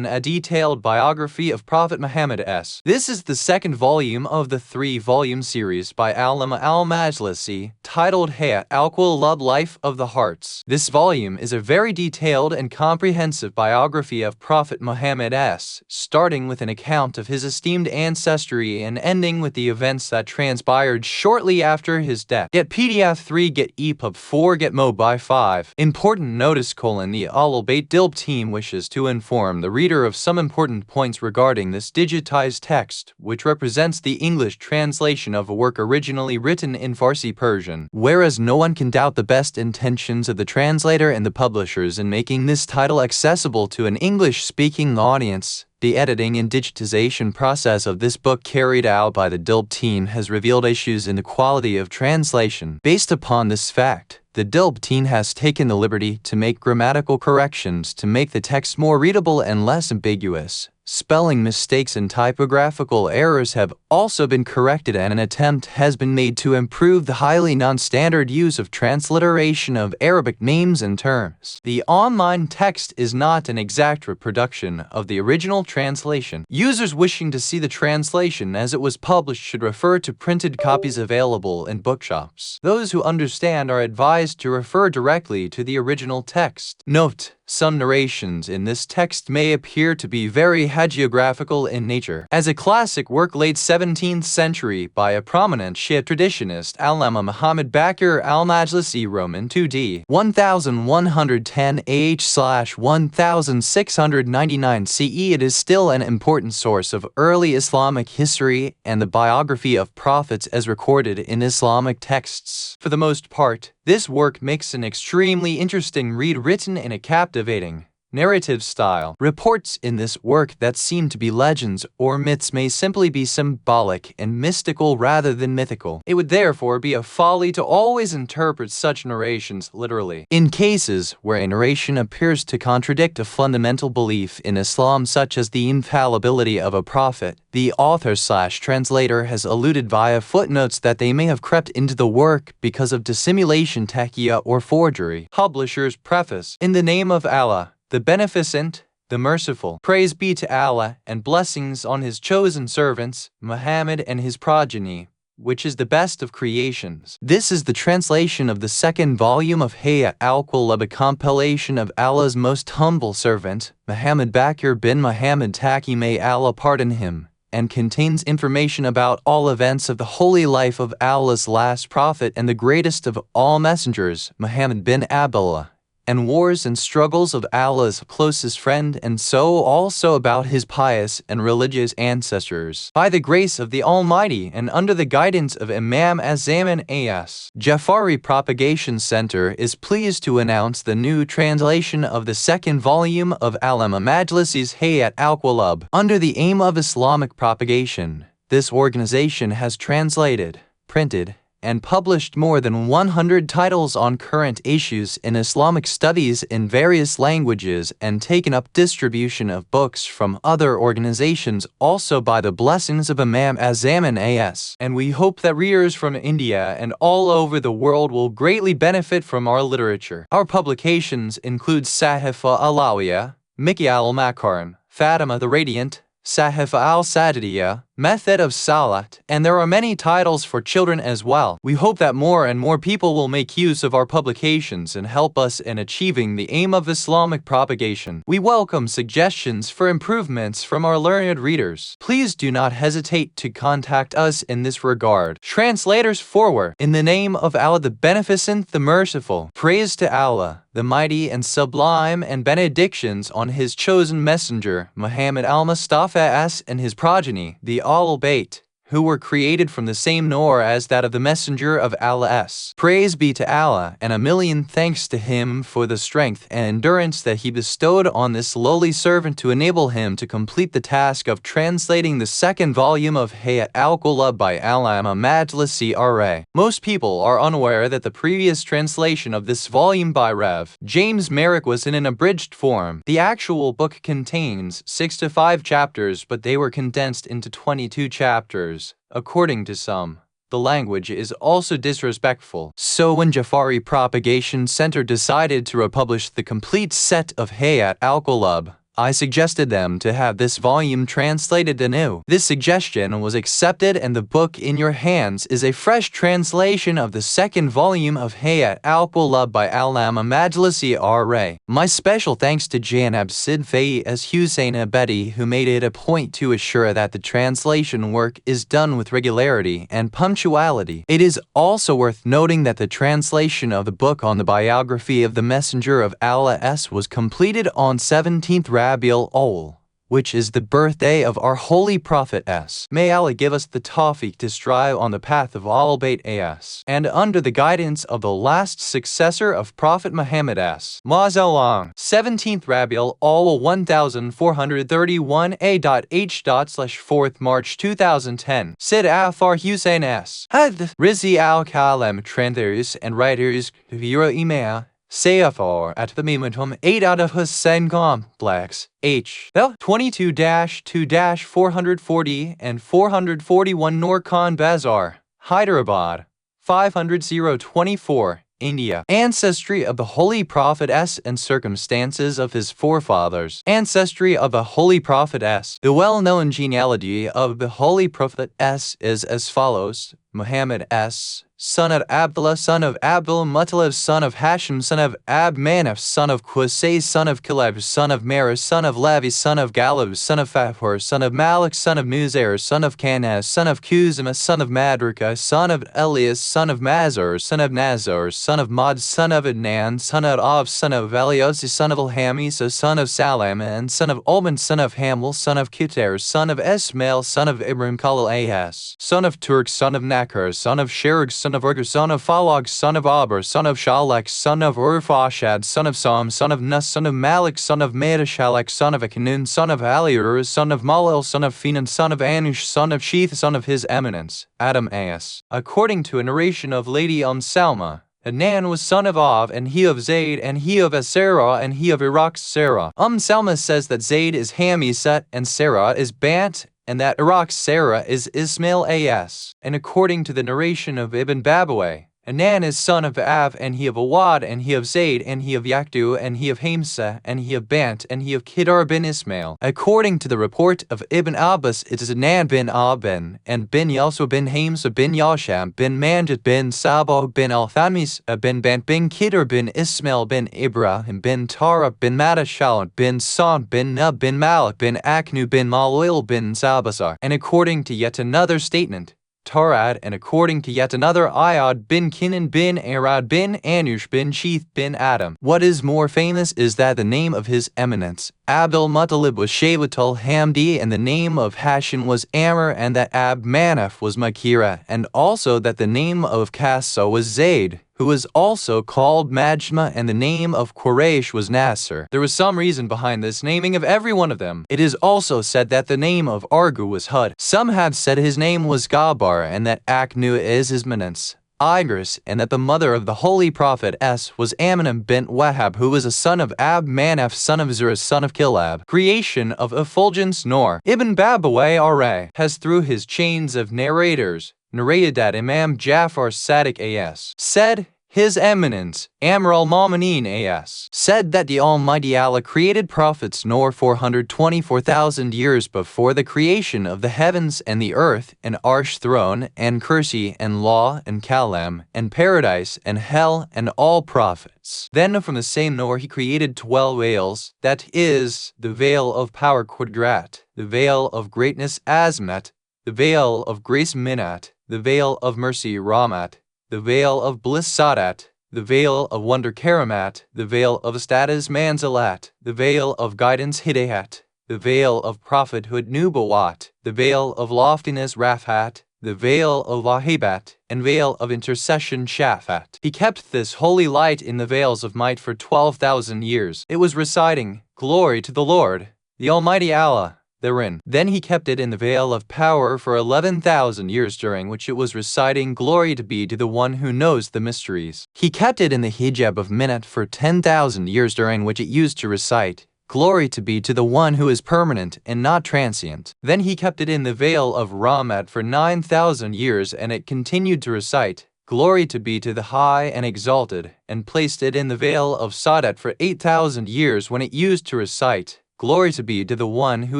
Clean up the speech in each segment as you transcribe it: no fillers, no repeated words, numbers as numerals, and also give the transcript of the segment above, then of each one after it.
a detailed biography of Prophet Muhammad S. This is the second volume of the three-volume series by Allamah Al-Majlisi, titled Hayat Al-Qulub, Life of the Hearts. This volume is a very detailed and comprehensive biography of Prophet Muhammad S., starting with an account of his esteemed ancestry and ending with the events that transpired shortly after his death. Get PDF 3, get EPUB 4, get Mobile 5. Important notice: the Audiobooks team wishes to inform the reader of some important points regarding this digitized text, which represents the English translation of a work originally written in Farsi Persian. Whereas no one can doubt the best intentions of the translator and the publishers in making this title accessible to an English-speaking audience, the editing and digitization process of this book carried out by the Dilb team has revealed issues in the quality of translation. Based upon this fact, the Dilb team has taken the liberty to make grammatical corrections to make the text more readable and less ambiguous. Spelling mistakes and typographical errors have also been corrected, and an attempt has been made to improve the highly non-standard use of transliteration of Arabic names and terms. The online text is not an exact reproduction of the original translation. Users wishing to see the translation as it was published should refer to printed copies available in bookshops. Those who understand are advised to refer directly to the original text. Note: some narrations in this text may appear to be very hagiographical in nature. As a classic work late 17th century by a prominent Shia traditionist, Allamah Muhammad Baqir Al-Majlisi, Roman 2d. 1110 AH/1699 CE, it is still an important source of early Islamic history and the biography of prophets as recorded in Islamic texts. For the most part, this work makes an extremely interesting read, written in a captivating narrative style. Reports in this work that seem to be legends or myths may simply be symbolic and mystical rather than mythical. It would therefore be a folly to always interpret such narrations literally. In cases where a narration appears to contradict a fundamental belief in Islam, such as the infallibility of a prophet, the author/translator has alluded via footnotes that they may have crept into the work because of dissimulation, taqiyya, or forgery. Publisher's preface. In the name of Allah, the Beneficent, the Merciful. Praise be to Allah, and blessings on His chosen servants, Muhammad and his progeny, which is the best of creations. This is the translation of the second volume of Hayat Al-Qulub, a compilation of Allah's most humble servant, Muhammad Baqir bin Muhammad Taqi, may Allah pardon him, and contains information about all events of the holy life of Allah's last prophet and the greatest of all messengers, Muhammad bin Abdullah, and wars and struggles of Allah's closest friend, and so also about his pious and religious ancestors. By the grace of the Almighty and under the guidance of Imam Az-Zaman A.S., Jafari Propagation Center is pleased to announce the new translation of the second volume of Allamah Majlisi's Hayat Al-Qulub. Under the aim of Islamic propagation, this organization has translated, printed, and published more than 100 titles on current issues in Islamic studies in various languages, and taken up distribution of books from other organizations also by the blessings of Imam Az-Zaman A.S. And we hope that readers from India and all over the world will greatly benefit from our literature. Our publications include Sahifa Alawiya, Mickey al-Makarim, Fatima the Radiant, Sahifa al-Sadidiyya, Method of Salat, and there are many titles for children as well. We hope that more and more people will make use of our publications and help us in achieving the aim of Islamic propagation. We welcome suggestions for improvements from our learned readers. Please do not hesitate to contact us in this regard. Translators forward. In the name of Allah, the Beneficent, the Merciful. Praise to Allah, the Mighty and Sublime, and benedictions on His chosen messenger, Muhammad al-Mustafa S. and his progeny, the Ahlul-Bayt, who were created from the same Noor as that of the Messenger of Allah S. Praise be to Allah, and a million thanks to Him for the strength and endurance that He bestowed on this lowly servant to enable him to complete the task of translating the second volume of Hayat Al-Qulub by Allamah Majlisi R.A. Most people are unaware that the previous translation of this volume by Rev. James Merrick was in an abridged form. The actual book contains 6 to 5 chapters, but they were condensed into 22 chapters. According to some, the language is also disrespectful. So when Jafari Propagation Center decided to republish the complete set of Hayat Al-Qulub, I suggested them to have this volume translated anew. This suggestion was accepted, and the book in your hands is a fresh translation of the second volume of Hayat Al-Qulub by Allamah Al-Majlisi R.A. My special thanks to Janab Sid Fayez Hussein Abedi, who made it a point to assure that the translation work is done with regularity and punctuality. It is also worth noting that the translation of the book on the biography of the Messenger of Allah was completed on 17th Rabi al-Awwal, which is the birthday of our Holy Prophet S. May Allah give us the tawfiq to strive on the path of Ahl Bayt As, and under the guidance of the last successor of Prophet Muhammad S. Mazalang. 17th Rabi al-Awwal 1431 A.H./4th March 2010. Sid Afar Hussein S. Had Rizi al-Kalam translators and writers Vira Imam Sayafar at the Mimatum 8 out of Hussein Complex H. 22-2-440 and 441 Noor Khan Bazar, Hyderabad 500-024, India. Ancestry of the Holy Prophet S and circumstances of his forefathers. Ancestry of the Holy Prophet S. The well-known genealogy of the Holy Prophet S is as follows: Muhammad S., son of Abdullah, son of Abdul Muttalib, son of Hashim, son of Manaf, son of Qusay, son of Kilab, son of Maris, son of Levi, son of Galib, son of Fahur, son of Malik, son of Muzair, son of Kanaz, son of Kuzima, son of Madrika, son of Elias, son of Mazur, son of Nazar, son of Mad, son of Adnan, son of Av, son of Elios, son of Alhamis, son of Salam, and son of Olman, son of Hamil, son of Kitar, son of Esmail, son of Ibrahim Khalil Ahas, son of Turk, son of Nakar, son of Sherig, son of Urgur, son of Falag, son of Abr, son of Shalek, son of Urfashad, son of Sam, son of Nus, son of Malik, son of Madashalek, son of Akanun, son of Aliur, son of Malil, son of Finan, son of Anush, son of Sheath, son of His Eminence, Adam As. According to a narration of Lady Salma, Adnan was son of Av, and he of Zayd, and he of Asera, and he of Iraq's Sarah. Salma says that Zayd is Hamisat, and Sarah is Bant, and that Iraq's Sarah is Ismail As. And according to the narration of Ibn Babawayh, Anan is son of Av, and he of Awad, and he of Zayd, and he of Yakdu, and he of Hamsa, and he of Bant, and he of Kedar bin Ismail. According to the report of Ibn Abbas, it is Anan bin Aben, and bin Yaswa bin Hamsa bin Yasham, bin Manjat bin Sabah bin Al-Thamis, bin Bant bin Kedar bin Ismail bin Ibrahim bin Tara bin Madashal bin Sam bin Nub bin Malik bin Aknu bin Malil bin Sabasar. And according to yet another statement, Tarad, and according to yet another Ayad bin Kinan bin Arad bin Anush bin Sheath bin Adam. What is more famous is that the name of his eminence, Abdul Muttalib, was Shaybatul Hamdi, and the name of Hashim was Amr, and that Ab Manaf was Makira, and also that the name of Kassa was Zayd, who was also called Majma, and the name of Quraysh was Nasser. There was some reason behind this naming of every one of them. It is also said that the name of Argu was Hud. Some have said his name was Gabar, and that Aknu is his eminence, Igris, and that the mother of the Holy Prophet S was Aminam bint Wahab, who was a son of Ab Manaf, son of Zurah, son of Kilab. Creation of Effulgence Nor. Ibn Babawayh R.A. has, through his chains of narrators, narrated that Imam Jafar Sadiq A.S. said, His Eminence, Amr al-Mu'mineen A.S. said that the Almighty Allah created prophets Noor 424,000 years before the creation of the heavens and the earth, and Arsh throne, and Kursi, and Law, and Kalam, and Paradise, and Hell, and all prophets. Then from the same Noor he created 12 veils, that is, the veil of power Qudrat, the veil of greatness Azmat, the veil of grace Minat, the veil of mercy Ramat, the veil of bliss Sadat, the veil of wonder Karamat, the veil of status Manzilat, the veil of guidance Hidayat, the veil of prophethood Nubuwat, the veil of loftiness Rafat, the veil of Wahibat, and veil of intercession Shafat. He kept this holy light in the veils of might for 12,000 years. It was reciting, Glory to the Lord, the Almighty Allah, therein. Then he kept it in the veil of power for 11,000 years, during which it was reciting, Glory to be to the one who knows the mysteries. He kept it in the hijab of Minat for 10,000 years, during which it used to recite, Glory to be to the one who is permanent and not transient. Then he kept it in the veil of Ramat for 9,000 years, and it continued to recite, Glory to be to the high and exalted, and placed it in the veil of Sadat for 8,000 years, when it used to recite, Glory be to the one who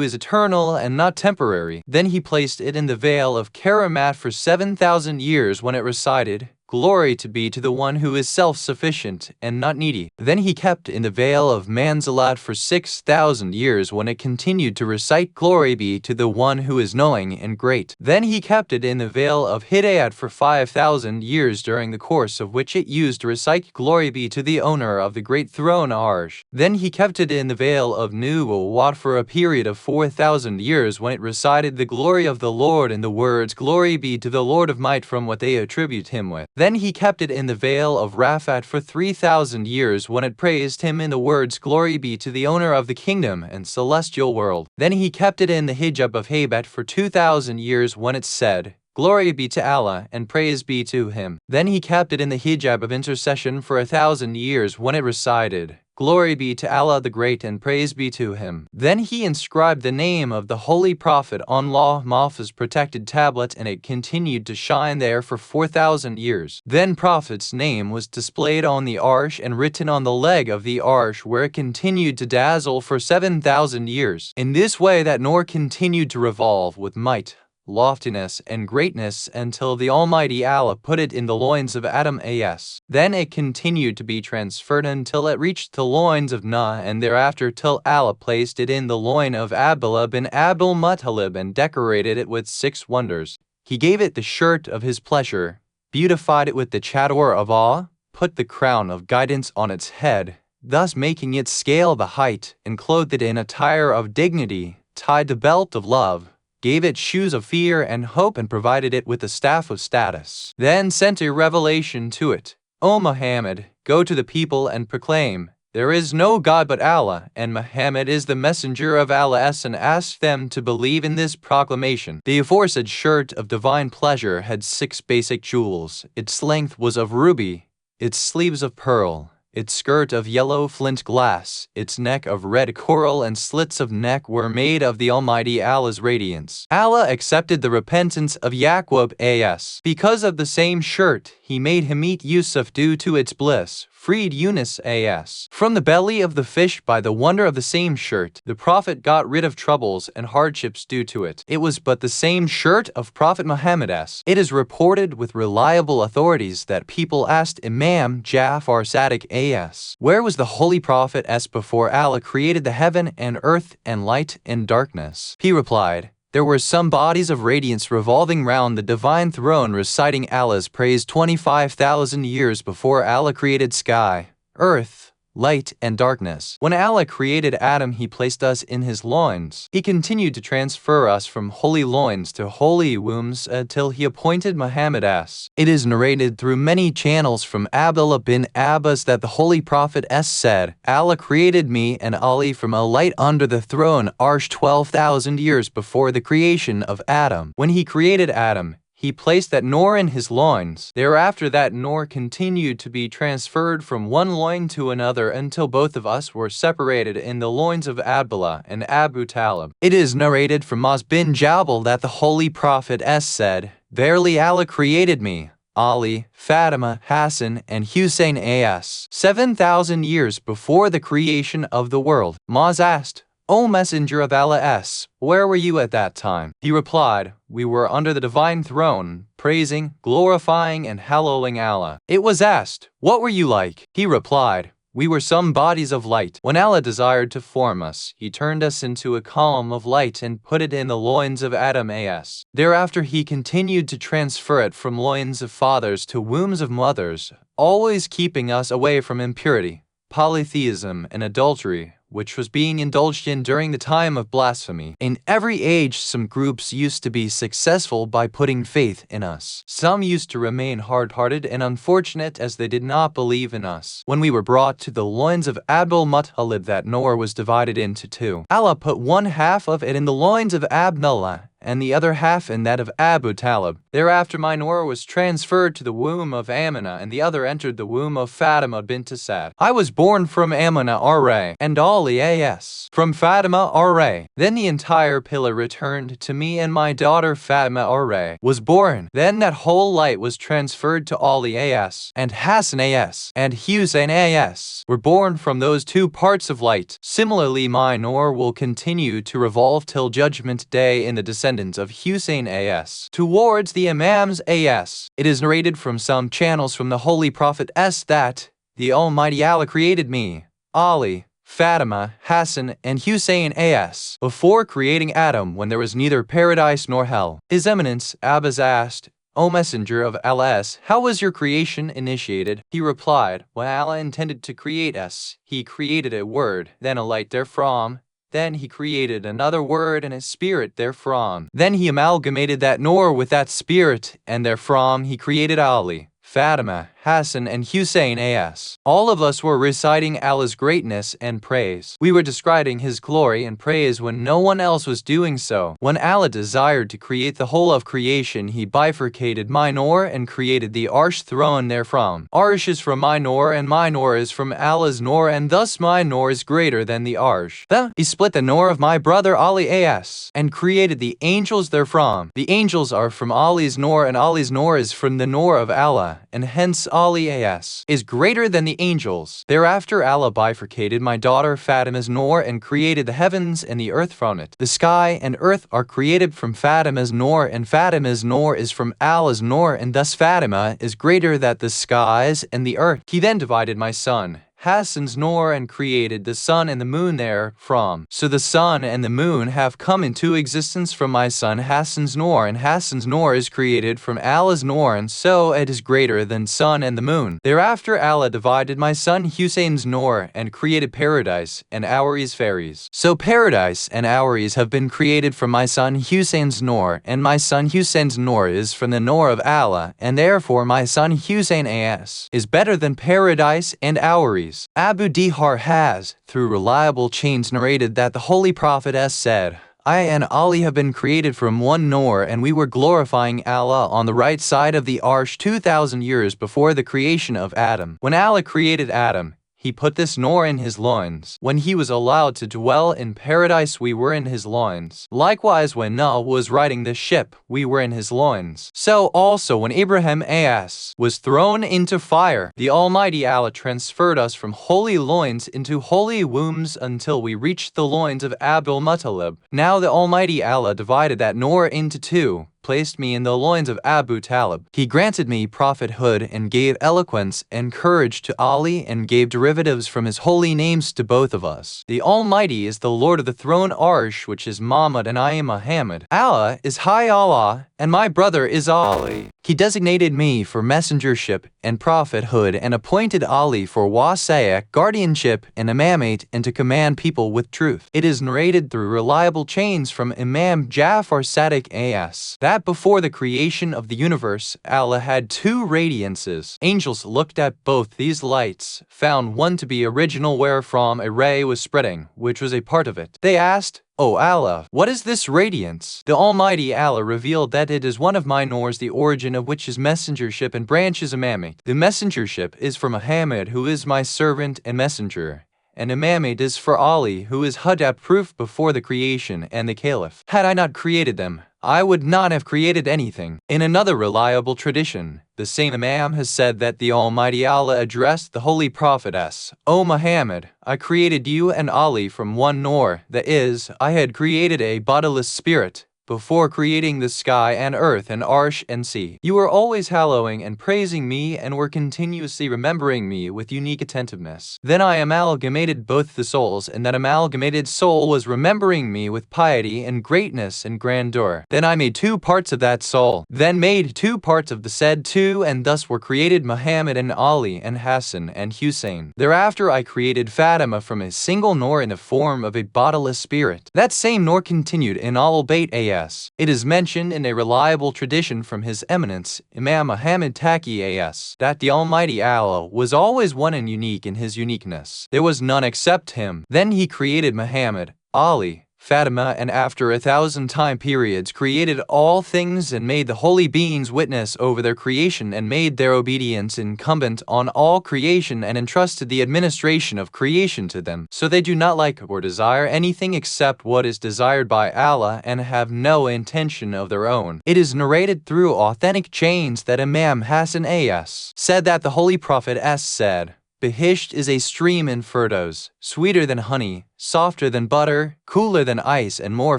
is eternal and not temporary. Then he placed it in the veil of Karamat for 7,000 years when it recited, Glory be to the one who is self-sufficient and not needy. Then he kept in the veil of Manzilat for 6,000 years when it continued to recite Glory be to the one who is knowing and great. Then he kept it in the veil of Hidayat for 5,000 years during the course of which it used to recite Glory be to the owner of the great throne Arsh. Then he kept it in the veil of Nubuwwat for a period of 4,000 years when it recited the glory of the Lord in the words Glory be to the Lord of might from what they attribute him with. Then he kept it in the veil of Rafat for 3,000 years when it praised him in the words Glory be to the owner of the kingdom and celestial world. Then he kept it in the hijab of Haybat for 2,000 years when it said, Glory be to Allah and praise be to him. Then he kept it in the hijab of intercession for 1,000 years when it recited, Glory be to Allah the Great and praise be to him. Then he inscribed the name of the Holy Prophet on Lawh Mahfuz protected tablet and it continued to shine there for 4,000 years. Then Prophet's name was displayed on the Arsh and written on the leg of the Arsh where it continued to dazzle for 7,000 years. In this way that Noor continued to revolve with might, loftiness and greatness until the Almighty Allah put it in the loins of Adam as. Then it continued to be transferred until it reached the loins of Nuh and thereafter till Allah placed it in the loin of Abdullah bin Abdul Muttalib and decorated it with 6 wonders. He gave it the shirt of his pleasure, beautified it with the chador of awe, put the crown of guidance on its head, thus making it scale the height, and clothed it in attire of dignity, tied the belt of love, gave it shoes of fear and hope and provided it with the staff of status. Then sent a revelation to it, O Muhammad, go to the people and proclaim, there is no God but Allah, and Muhammad is the messenger of Allah and ask them to believe in this proclamation. The aforesaid shirt of divine pleasure had 6 basic jewels. Its length was of ruby, its sleeves of pearl, its skirt of yellow flint glass, its neck of red coral and slits of neck were made of the Almighty Allah's radiance. Allah accepted the repentance of Yaqub as. Because of the same shirt, he made him eat Yusuf due to its bliss, freed Yunus as. From the belly of the fish by the wonder of the same shirt, the Prophet got rid of troubles and hardships due to it. It was but the same shirt of Prophet Muhammad as. It is reported with reliable authorities that people asked Imam Ja'far Sadiq as, where was the Holy Prophet as before Allah created the heaven and earth and light and darkness? He replied, there were some bodies of radiance revolving round the divine throne reciting Allah's praise 25,000 years before Allah created sky, earth, light, and darkness. When Allah created Adam, he placed us in his loins. He continued to transfer us from holy loins to holy wombs until he appointed Muhammad as. It is narrated through many channels from Abdullah bin Abbas that the Holy Prophet said, Allah created me and Ali from a light under the throne Arsh 12,000 years before the creation of Adam. When he created Adam, he placed that Noor in his loins. Thereafter that Noor continued to be transferred from one loin to another until both of us were separated in the loins of Abdullah and Abu Talib. It is narrated from Maz bin Jabal that the Holy Prophet said, verily Allah created me, Ali, Fatima, Hassan, and Hussein as. 7,000 years before the creation of the world. Maz asked, O Messenger of Allah, where were you at that time? He replied, we were under the divine throne, praising, glorifying, and hallowing Allah. It was asked, what were you like? He replied, we were some bodies of light. When Allah desired to form us, he turned us into a column of light and put it in the loins of Adam as. Thereafter he continued to transfer it from loins of fathers to wombs of mothers, always keeping us away from impurity, polytheism, and adultery, which was being indulged in during the time of blasphemy. In every age, some groups used to be successful by putting faith in us. Some used to remain hard-hearted and unfortunate as they did not believe in us. When we were brought to the loins of Abdul Muttalib, that Noor was divided into 2. Allah put one half of it in the loins of Abdullah, and the other half in that of Abu Talib. Thereafter my Noor was transferred to the womb of Amina, and the other entered the womb of Fatima bint Asad. I was born from Amina R.A. and Ali A.S. from Fatima R.A. Then the entire pillar returned to me, and my daughter Fatima R.A. was born. Then that whole light was transferred to Ali A.S. and Hassan A.S. and Hussein A.S. were born from those two parts of light. Similarly, my Noor will continue to revolve till Judgment Day in the descendants of Hussein A.S. towards the Imams A.S. It is narrated from some channels from the Holy Prophet S. that the Almighty Allah created me, Ali, Fatima, Hassan, and Hussein A.S. before creating Adam, when there was neither paradise nor hell. His Eminence Abbas asked, O Messenger of Allah, how was your creation initiated? He replied, when Allah intended to create us, He created a word, then a light therefrom. Then He created another word and a spirit therefrom. Then He amalgamated that Noor with that spirit, and therefrom He created Ali, Fatima, Hassan, and Hussein A.S. All of us were reciting Allah's greatness and praise. We were describing His glory and praise when no one else was doing so. When Allah desired to create the whole of creation, He bifurcated my Noor and created the Arsh throne therefrom. Arsh is from my Noor, and my Noor is from Allah's Noor, and thus my Noor is greater than the Arsh. Then He split the Noor of my brother Ali A.S. and created the angels therefrom. The angels are from Ali's Noor, and Ali's Noor is from the Noor of Allah, and hence Ali A.S. is greater than the angels. Thereafter Allah bifurcated my daughter Fatima's Noor and created the heavens and the earth from it. The sky and earth are created from Fatima's Noor, and Fatima's Noor is from Allah's Noor, and thus Fatima is greater than the skies and the earth. He then divided my son Hassan's Noor and created the sun and the moon therefrom. So the sun and the moon have come into existence from my son Hassan's Noor, and Hassan's Noor is created from Allah's Noor, and so it is greater than sun and the moon. Thereafter Allah divided my son Hussein's Noor and created paradise and Houris fairies. So paradise and Houris have been created from my son Hussein's Noor, and my son Hussein's Noor is from the Noor of Allah, and therefore my son Hussein A.S. is better than paradise and Houris. Abu Dihar has, through reliable chains, narrated that the Holy Prophet S. said, I and Ali have been created from one Noor, and we were glorifying Allah on the right side of the Arsh 2,000 years before the creation of Adam. When Allah created Adam, He put this Noor in his loins. When he was allowed to dwell in paradise, we were in his loins. Likewise, when Noah was riding the ship, we were in his loins. So also when Abraham A.S. was thrown into fire, the Almighty Allah transferred us from holy loins into holy wombs until we reached the loins of Abdul Muttalib. Now the Almighty Allah divided that Noor into two, placed me in the loins of Abu Talib. He granted me prophethood and gave eloquence and courage to Ali, and gave derivatives from His holy names to both of us. The Almighty is the Lord of the throne Arsh, which is Muhammad, and I am Muhammad. Allah is High Allah, and my brother is Ali. He designated me for messengership and prophethood, and appointed Ali for wasaya, guardianship, and imamate, and to command people with truth. It is narrated through reliable chains from Imam Jafar Sadiq A.S. that before the creation of the universe, Allah had two radiances. Angels looked at both these lights, found one to be original wherefrom a ray was spreading, which was a part of it. They asked, O Allah, what is this radiance? The Almighty Allah revealed that it is one of my Noors, the origin of which is messengership and branches imamate. The messengership is for Muhammad, who is my servant and messenger, and imamate is for Ali, who is Hujjah proof before the creation and the Caliph. Had I not created them, I would not have created anything. In another reliable tradition, the same Imam has said that the Almighty Allah addressed the Holy Prophet as, O Muhammad, I created you and Ali from one Noor, that is, I had created a bodiless spirit before creating the sky and earth and arsh and sea. You were always hallowing and praising me, and were continuously remembering me with unique attentiveness. Then I amalgamated both the souls, and that amalgamated soul was remembering me with piety and greatness and grandeur. Then I made two parts of that soul, then made two parts of the said two, and thus were created Muhammad and Ali and Hassan and Hussein. Thereafter I created Fatima from a single Noor in the form of a bodiless spirit. That same Noor continued in Al-Bayt A.S. It is mentioned in a reliable tradition from His Eminence, Imam Muhammad Taqi A.S., that the Almighty Allah was always one and unique in His uniqueness. There was none except Him. Then He created Muhammad, Ali, Fatima, and after 1,000 time periods created all things and made the holy beings witness over their creation and made their obedience incumbent on all creation and entrusted the administration of creation to them. So they do not like or desire anything except what is desired by Allah and have no intention of their own. It is narrated through authentic chains that Imam Hassan A.S. said that the Holy Prophet S. said, "Bihisht is a stream in Firdaus, sweeter than honey, softer than butter, cooler than ice, and more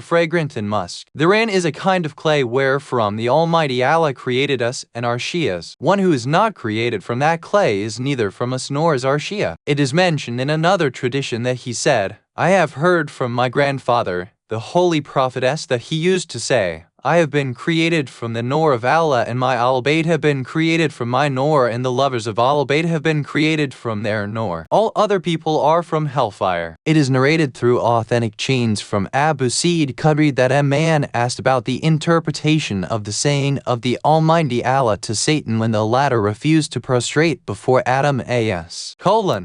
fragrant than musk. Therein is a kind of clay wherefrom the Almighty Allah created us and our Shias. One who is not created from that clay is neither from us nor is our Shia." It is mentioned in another tradition that he said, "I have heard from my grandfather, the Holy Prophetess, that he used to say, I have been created from the Noor of Allah, and my Al-Bayt have been created from my Noor, and the lovers of Al-Bayt have been created from their Noor. All other people are from hellfire." It is narrated through authentic chains from Abu Sa'id Khudri that a man asked about the interpretation of the saying of the Almighty Allah to Satan when the latter refused to prostrate before Adam A.S. Are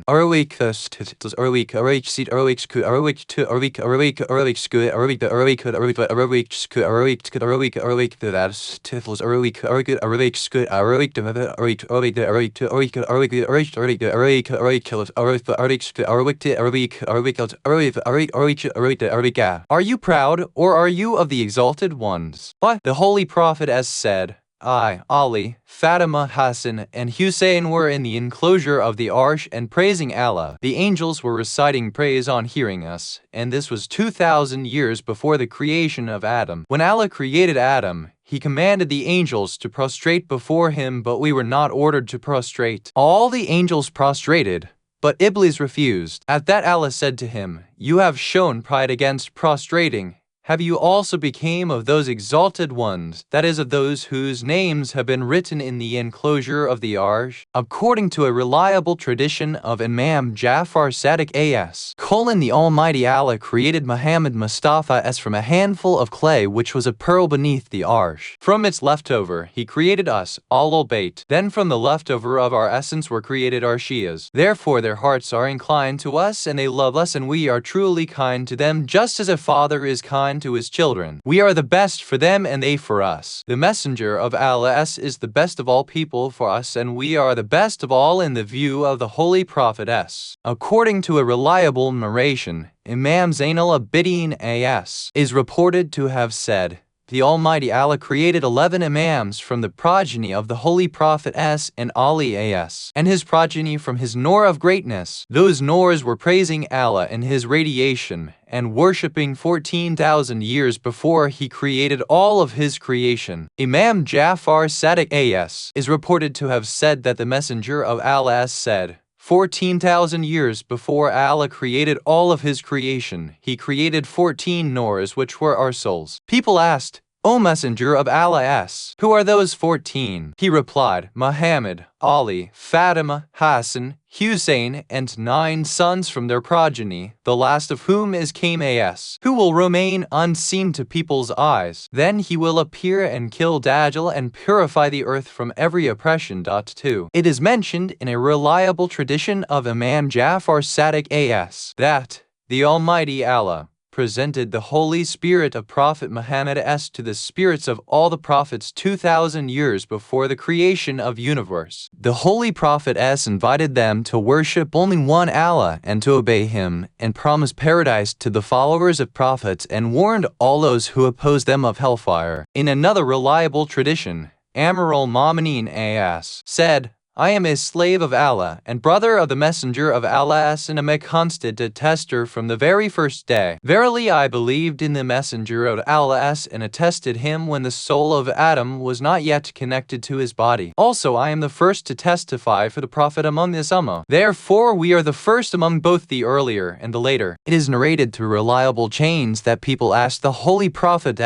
you proud, or are you of the exalted ones? But the Holy Prophet has said, I, Ali, Fatima, Hassan, and Hussein were in the enclosure of the Arsh and praising Allah. The angels were reciting praise on hearing us, and this was 2,000 years before the creation of Adam. When Allah created Adam, He commanded the angels to prostrate before him, but we were not ordered to prostrate. All the angels prostrated, but Iblis refused. At that Allah said to him, "You have shown pride against prostrating. Have you also become of those exalted ones, that is, of those whose names have been written in the enclosure of the Arsh?" According to a reliable tradition of Imam Jafar Sadiq A.S., the Almighty Allah created Muhammad Mustafa as from a handful of clay which was a pearl beneath the Arsh. From its leftover, He created us, Al-Bayt. Then from the leftover of our essence were created our Shias. Therefore their hearts are inclined to us, and they love us, and we are truly kind to them, just as a father is kind to his children. We are the best for them and they for us. The messenger of Allah is the best of all people for us, and we are the best of all in the view of the Holy Prophet S. According to a reliable narration, Imam Zain al-Abidin A.S. is reported to have said, "The Almighty Allah created 11 Imams from the progeny of the Holy Prophet S. and Ali A.S. and his progeny from his Noor of greatness. Those Noors were praising Allah in his radiation and worshipping 14,000 years before He created all of His creation." Imam Jafar Sadiq A.S. is reported to have said that the Messenger of Allah said, 14,000 years before Allah created all of His creation, He created 14 Noors, which were our souls. People asked, "O Messenger of Allah, who are those 14? He replied, "Muhammad, Ali, Fatima, Hassan, Hussein, and 9 sons from their progeny, the last of whom is Cain A.S., who will remain unseen to people's eyes. Then he will appear and kill Dajjal and purify the earth from every oppression." 2. It is mentioned in a reliable tradition of Imam Jafar Sadiq A.S. that the Almighty Allah presented the Holy Spirit of Prophet Muhammad to the spirits of all the prophets 2,000 years before the creation of universe. The Holy Prophet invited them to worship only one Allah and to obey Him, and promised paradise to the followers of prophets, and warned all those who oppose them of hellfire. In another reliable tradition, Amir al-Mu'minin A.S. said, "I am a slave of Allah and brother of the Messenger of Allah, and am a constant attester from the very first day. Verily I believed in the Messenger of Allah and attested him when the soul of Adam was not yet connected to his body. Also I am the first to testify for the Prophet among this Ummah. Therefore we are the first among both the earlier and the later." It is narrated through reliable chains that people asked the Holy Prophet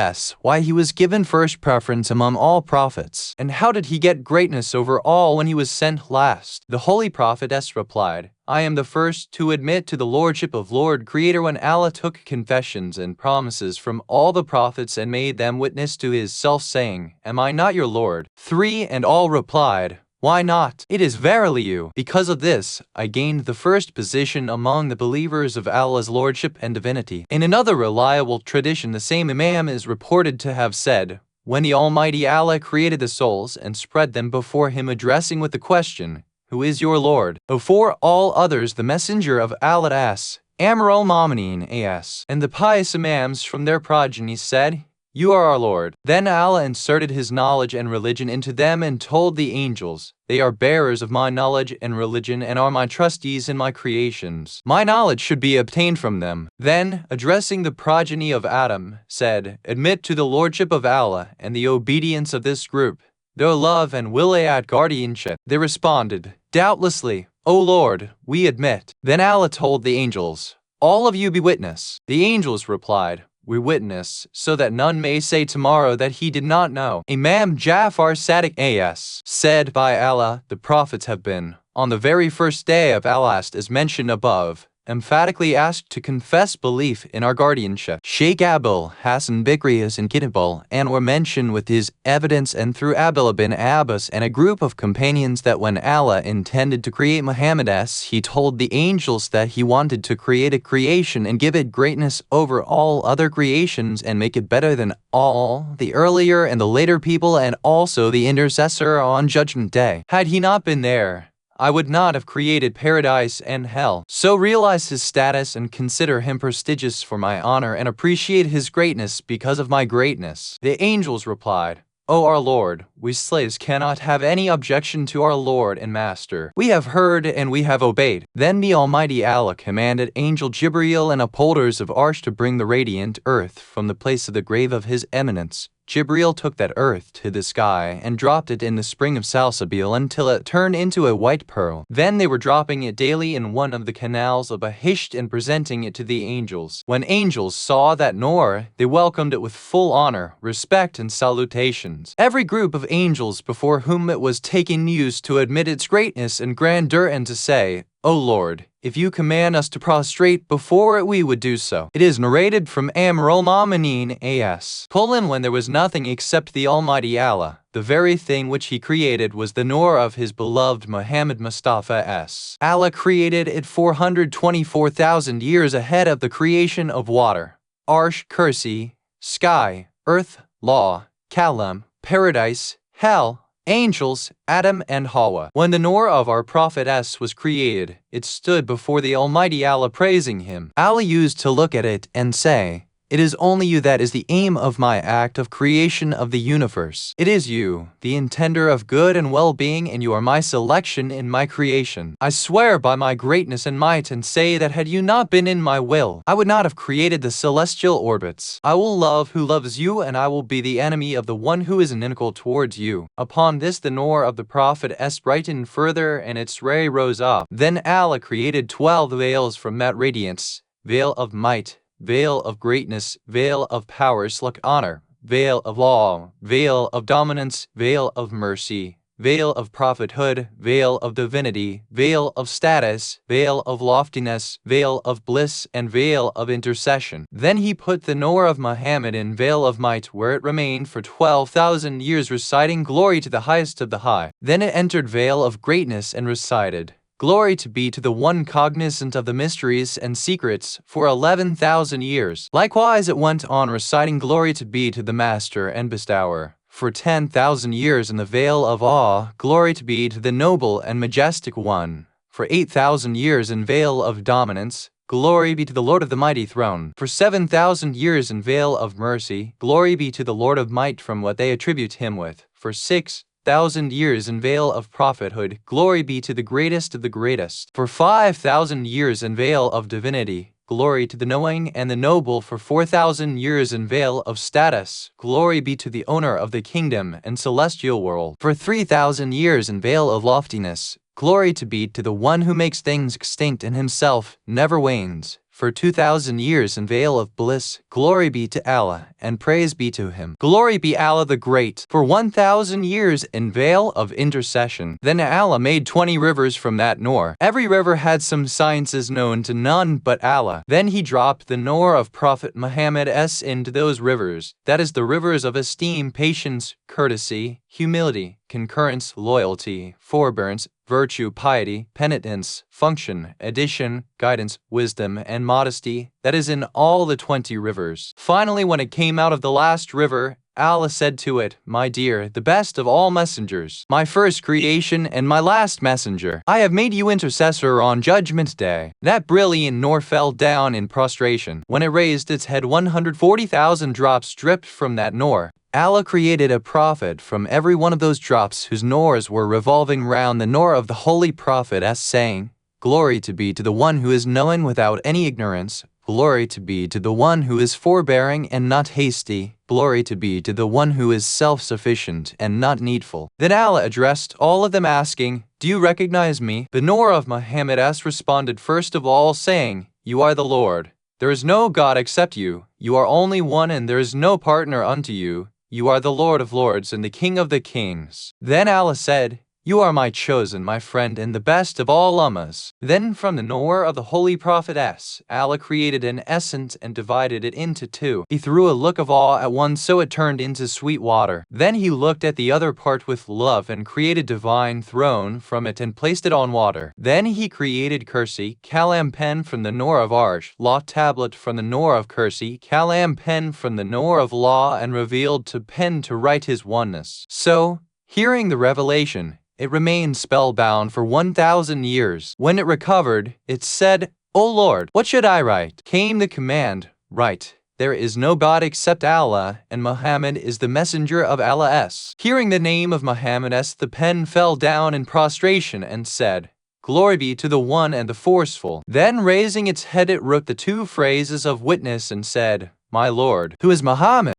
why he was given first preference among all prophets, and how did he get greatness over all when he was sent last. The Holy Prophet replied, "I am the first to admit to the Lordship of Lord Creator when Allah took confessions and promises from all the prophets and made them witness to His self, saying, 'Am I not your Lord?' 3. And all replied, Why not? It is verily you. Because of this, I gained the first position among the believers of Allah's lordship and divinity. In another reliable tradition, the same Imam is reported to have said, when the Almighty Allah created the souls and spread them before Him, addressing with the question, Who is your Lord? Before all others, the Messenger of Allah asked, Amir al-Mu'mineen as, and the pious Imams from their progeny said, You are our Lord. Then Allah inserted His knowledge and religion into them and told the angels, They are bearers of my knowledge and religion and are my trustees in my creations. My knowledge should be obtained from them. Then, addressing the progeny of Adam, said, Admit to the lordship of Allah and the obedience of this group, their love and wilayat guardianship. They responded, Doubtlessly, O Lord, we admit. Then Allah told the angels, All of you be witness. The angels replied, We witness, so that none may say tomorrow that he did not know. Imam Ja'far Sadiq as said by Allah, the prophets have been, on the very first day of Al-Ast as mentioned above, emphatically asked to confess belief in our guardianship. Sheikh Abul Hassan Baqir is in Kitabul and were mentioned with his evidence and through Abdullah bin Abbas and a group of companions that when Allah intended to create Muhammad he told the angels that he wanted to create a creation and give it greatness over all other creations and make it better than all the earlier and the later people and also the intercessor on Judgment Day. Had he not been there, I would not have created paradise and hell. So realize his status and consider him prestigious for my honor and appreciate his greatness because of my greatness. The angels replied, O our Lord, we slaves cannot have any objection to our Lord and Master. We have heard and we have obeyed. Then the Almighty Allah commanded Angel Jibreel and upholders of Arsh to bring the radiant earth from the place of the grave of His Eminence. Jibreel took that earth to the sky and dropped it in the spring of Salsabil until it turned into a white pearl. Then they were dropping it daily in one of the canals of Bahisht and presenting it to the angels. When angels saw that Noor, they welcomed it with full honor, respect, and salutations. Every group of angels before whom it was taken used to admit its greatness and grandeur and to say, O Lord, if you command us to prostrate before it, we would do so. It is narrated from Amir al-Mu'mineen as, when there was nothing except the Almighty Allah, the very thing which He created was the Noor of His beloved Muhammad Mustafa s. Allah created it 424,000 years ahead of the creation of water, Arsh, Kursi, sky, earth, law, Kalam, paradise, hell, angels, Adam and Hawa. When the Noor of our Prophet was created, it stood before the Almighty Allah praising Him. Allah used to look at it and say, It is only you that is the aim of my act of creation of the universe. It is you, the intender of good and well-being, and you are my selection in my creation. I swear by my greatness and might and say that had you not been in my will, I would not have created the celestial orbits. I will love who loves you, and I will be the enemy of the one who is inimical towards you. Upon this the Noor of the Prophet brightened further, and its ray rose up. Then Allah created 12 veils from that radiance, veil of might, veil of greatness, veil of power, honor, veil of law, veil of dominance, veil of mercy, veil of prophethood, veil of divinity, veil of status, veil of loftiness, veil of bliss, and veil of intercession. Then He put the Noor of Muhammad in veil of might, where it remained for 12,000 years, reciting glory to the highest of the high. Then it entered veil of greatness and recited, Glory to be to the one cognizant of the mysteries and secrets for 11,000 years. Likewise it went on reciting glory to be to the Master and Bestower for 10,000 years in the veil of awe, glory to be to the noble and majestic one for 8,000 years in veil of dominance, glory be to the Lord of the mighty throne for 7,000 years in veil of mercy, glory be to the Lord of might from what they attribute Him with for 6,000 years in veil of prophethood, glory be to the greatest of the greatest for 5,000 years in veil of divinity, glory to the knowing and the noble for 4,000 years in veil of status, glory be to the owner of the kingdom and celestial world for 3,000 years in veil of loftiness, glory to be to the one who makes things extinct and Himself never wanes for 2,000 years in veil of bliss. Glory be to Allah, and praise be to Him. Glory be Allah the Great, for 1,000 years in veil of intercession. Then Allah made 20 rivers from that Noor. Every river had some sciences known to none but Allah. Then He dropped the Noor of Prophet Muhammad into those rivers, that is the rivers of esteem, patience, courtesy, humility, concurrence, loyalty, forbearance, virtue, piety, penitence, function, addition, guidance, wisdom, and modesty, that is in all the 20 rivers. Finally, when it came out of the last river, Allah said to it, My dear, the best of all messengers, my first creation and my last messenger, I have made you intercessor on Judgment Day. That brilliant Noor fell down in prostration. When it raised its head, 140,000 drops dripped from that Noor. Allah created a prophet from every one of those drops whose Noors were revolving round the Noor of the Holy Prophet, as saying, Glory to be to the one who is knowing without any ignorance. Glory to be to the one who is forbearing and not hasty. Glory to be to the one who is self-sufficient and not needful. Then Allah addressed all of them asking, Do you recognize me? The Noor of Muhammad responded first of all saying, You are the Lord. There is no God except you. You are only one and there is no partner unto you. You are the Lord of Lords and the King of the Kings. Then Allah said, You are my chosen, my friend, and the best of all Ummahs. Then from the Noor of the Holy Prophet Allah created an essence and divided it into two. He threw a look of awe at one, so it turned into sweet water. Then He looked at the other part with love and created divine throne from it and placed it on water. Then He created Kursi, Kalam pen from the Noor of Arsh, Law tablet from the Noor of Kursi, Kalam pen from the Noor of Law, and revealed to pen to write His oneness. So, hearing the revelation, it remained spellbound for 1,000 years. When it recovered, it said, O Lord, what should I write? Came the command, Write, There is no God except Allah, and Muhammad is the messenger of Allah. Hearing the name of Muhammad, the pen fell down in prostration and said, Glory be to the One and the Forceful. Then raising its head, it wrote the two phrases of witness and said, My Lord, who is Muhammad?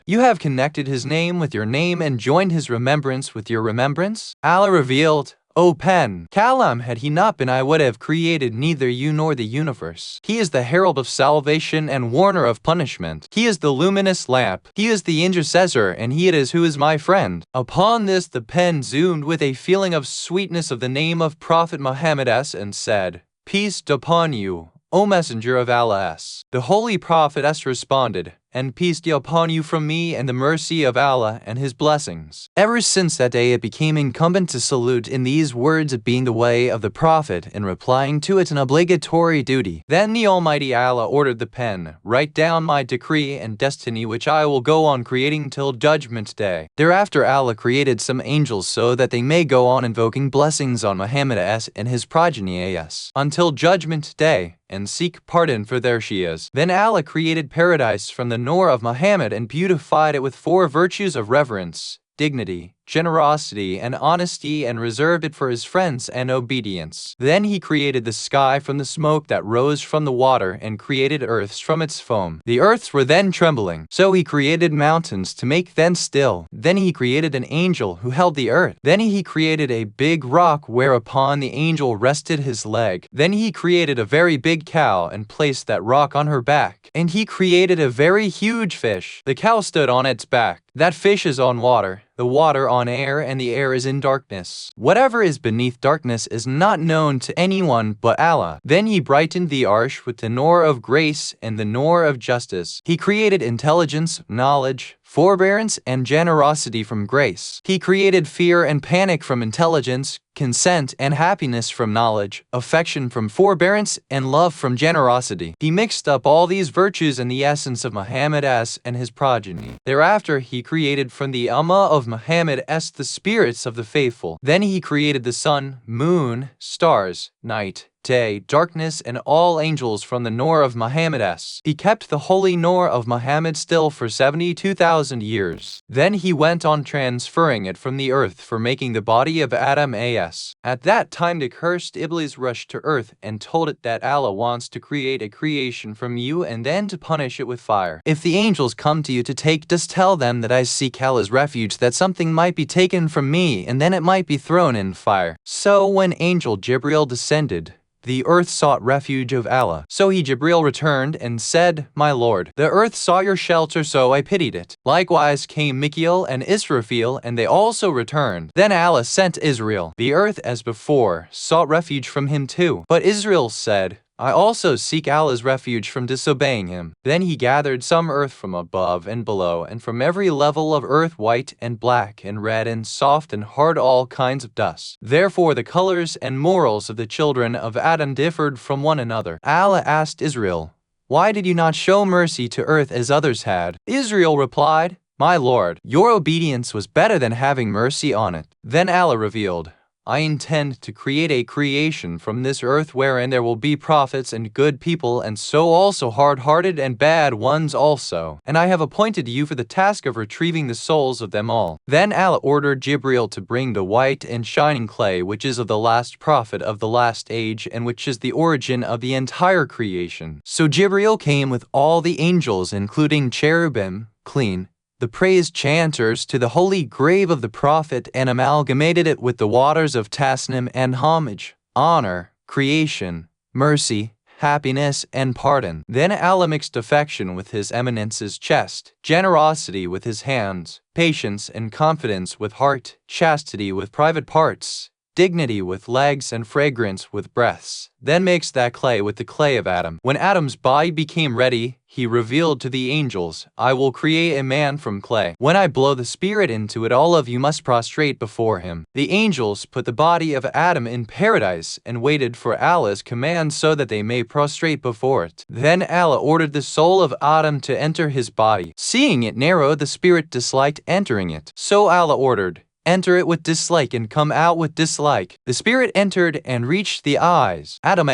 You have connected his name with your name and joined his remembrance with your remembrance. Allah revealed, O pen, Kalam, had he not been, I would have created neither you nor the universe. He is the herald of salvation and warner of punishment. He is the luminous lamp. He is the intercessor, and He it is who is my friend. Upon this the pen zoomed with a feeling of sweetness of the name of Prophet Muhammad and said, Peace upon you, O Messenger of Allah. The Holy Prophet responded, And peace be upon you from me and the mercy of Allah and His blessings. Ever since that day it became incumbent to salute in these words, it being the way of the Prophet, and replying to it an obligatory duty. Then the Almighty Allah ordered the pen, Write down my decree and destiny which I will go on creating till Judgment Day. Thereafter Allah created some angels so that they may go on invoking blessings on Muhammad and his progeny until Judgment Day, and seek pardon for their shias. Then Allah created paradise from the Noor of Muhammad and beautified it with 4 virtues of reverence, dignity, generosity, and honesty, and reserved it for His friends and obedience. Then He created the sky from the smoke that rose from the water, and created earths from its foam. The earths were then trembling. So He created mountains to make them still. Then He created an angel who held the earth. Then He created a big rock whereupon the angel rested his leg. Then He created a very big cow and placed that rock on her back. And He created a very huge fish. The cow stood on its back. That fish is on water, the water on air, and the air is in darkness. Whatever is beneath darkness is not known to anyone but Allah. Then He brightened the arsh with the Noor of grace and the Noor of justice. He created intelligence, knowledge, forbearance, and generosity from grace. He created fear and panic from intelligence, consent and happiness from knowledge, affection from forbearance, and love from generosity. He mixed up all these virtues in the essence of Muhammad and his progeny. Thereafter He created from the Ummah of Muhammad the spirits of the faithful. Then He created the sun, moon, stars, night, day, darkness, and all angels from the Noor of Muhammad. He kept the holy Noor of Muhammad still for 72,000 years. Then He went on transferring it from the earth for making the body of Adam as. At that time the cursed Iblis rushed to earth and told it that Allah wants to create a creation from you and then to punish it with fire. If the angels come to you to take, just tell them that I seek Allah's refuge, that something might be taken from me and then it might be thrown in fire. So when Angel Jibril descended, The earth sought refuge of Allah. So he Jibril returned and said, My Lord, the earth sought your shelter, so I pitied it. Likewise came Mikael and Israfil, and they also returned. Then Allah sent Israel. The earth, as before, sought refuge from him too. But Israel said, I also seek Allah's refuge from disobeying him. Then he gathered some earth from above and below, and from every level of earth, white and black and red and soft and hard, all kinds of dust. Therefore the colors and morals of the children of Adam differed from one another. Allah asked Israel, Why did you not show mercy to earth as others had? Israel replied, My Lord, your obedience was better than having mercy on it. Then Allah revealed, I intend to create a creation from this earth wherein there will be prophets and good people, and so also hard-hearted and bad ones also. And I have appointed you for the task of retrieving the souls of them all. Then Allah ordered Jibril to bring the white and shining clay, which is of the last prophet of the last age, and which is the origin of the entire creation. So Jibril came with all the angels, including cherubim, clean, the praise chanters, to the holy grave of the Prophet, and amalgamated it with the waters of tasnim and homage, honor, creation, mercy, happiness, and pardon. Then Allah mixed affection with His Eminence's chest, generosity with His hands, patience and confidence with heart, chastity with private parts, dignity with legs, and fragrance with breaths. Then mixed that clay with the clay of Adam. When Adam's body became ready, he revealed to the angels, I will create a man from clay. When I blow the spirit into it, all of you must prostrate before him. The angels put the body of Adam in paradise and waited for Allah's command so that they may prostrate before it. Then Allah ordered the soul of Adam to enter his body. Seeing it narrow, the spirit disliked entering it. So Allah ordered, Enter it with dislike and come out with dislike. The spirit entered and reached the eyes. Adam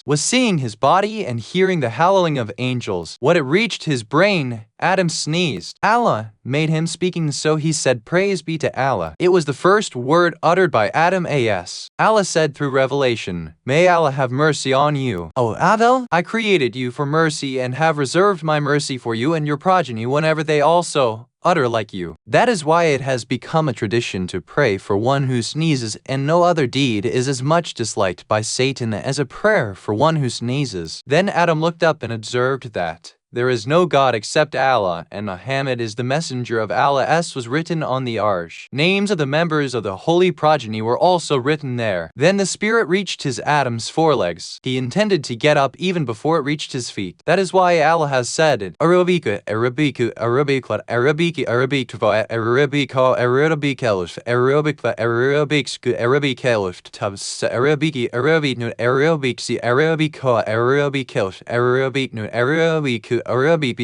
was seeing his body and hearing the howling of angels. When it reached his brain, Adam sneezed. Allah made him speaking, so he said, Praise be to Allah. It was the first word uttered by Adam. Allah said through revelation, May Allah have mercy on you. O Adam, I created you for mercy and have reserved my mercy for you and your progeny whenever they also utter like you. That is why it has become a tradition to pray for one who sneezes, and no other deed is as much disliked by Satan as a prayer for one who sneezes. Then Adam looked up and observed that there is no God except Allah, and Muhammad is the messenger of Allah. Was written on the arsh. Names of the members of the holy progeny were also written there. Then the spirit reached his Adam's forelegs. He intended to get up even before it reached his feet. That is why Allah has said, Arabica, Arabica, Arabica, Arabica, Arabica, Arabica, Arabica, Arabica, Arabics, Arabica, Tubs, Arabiki, Arabik, Arabiksi, Arabica, Arabica, Arabic, Arabic, Arabic, Arabic,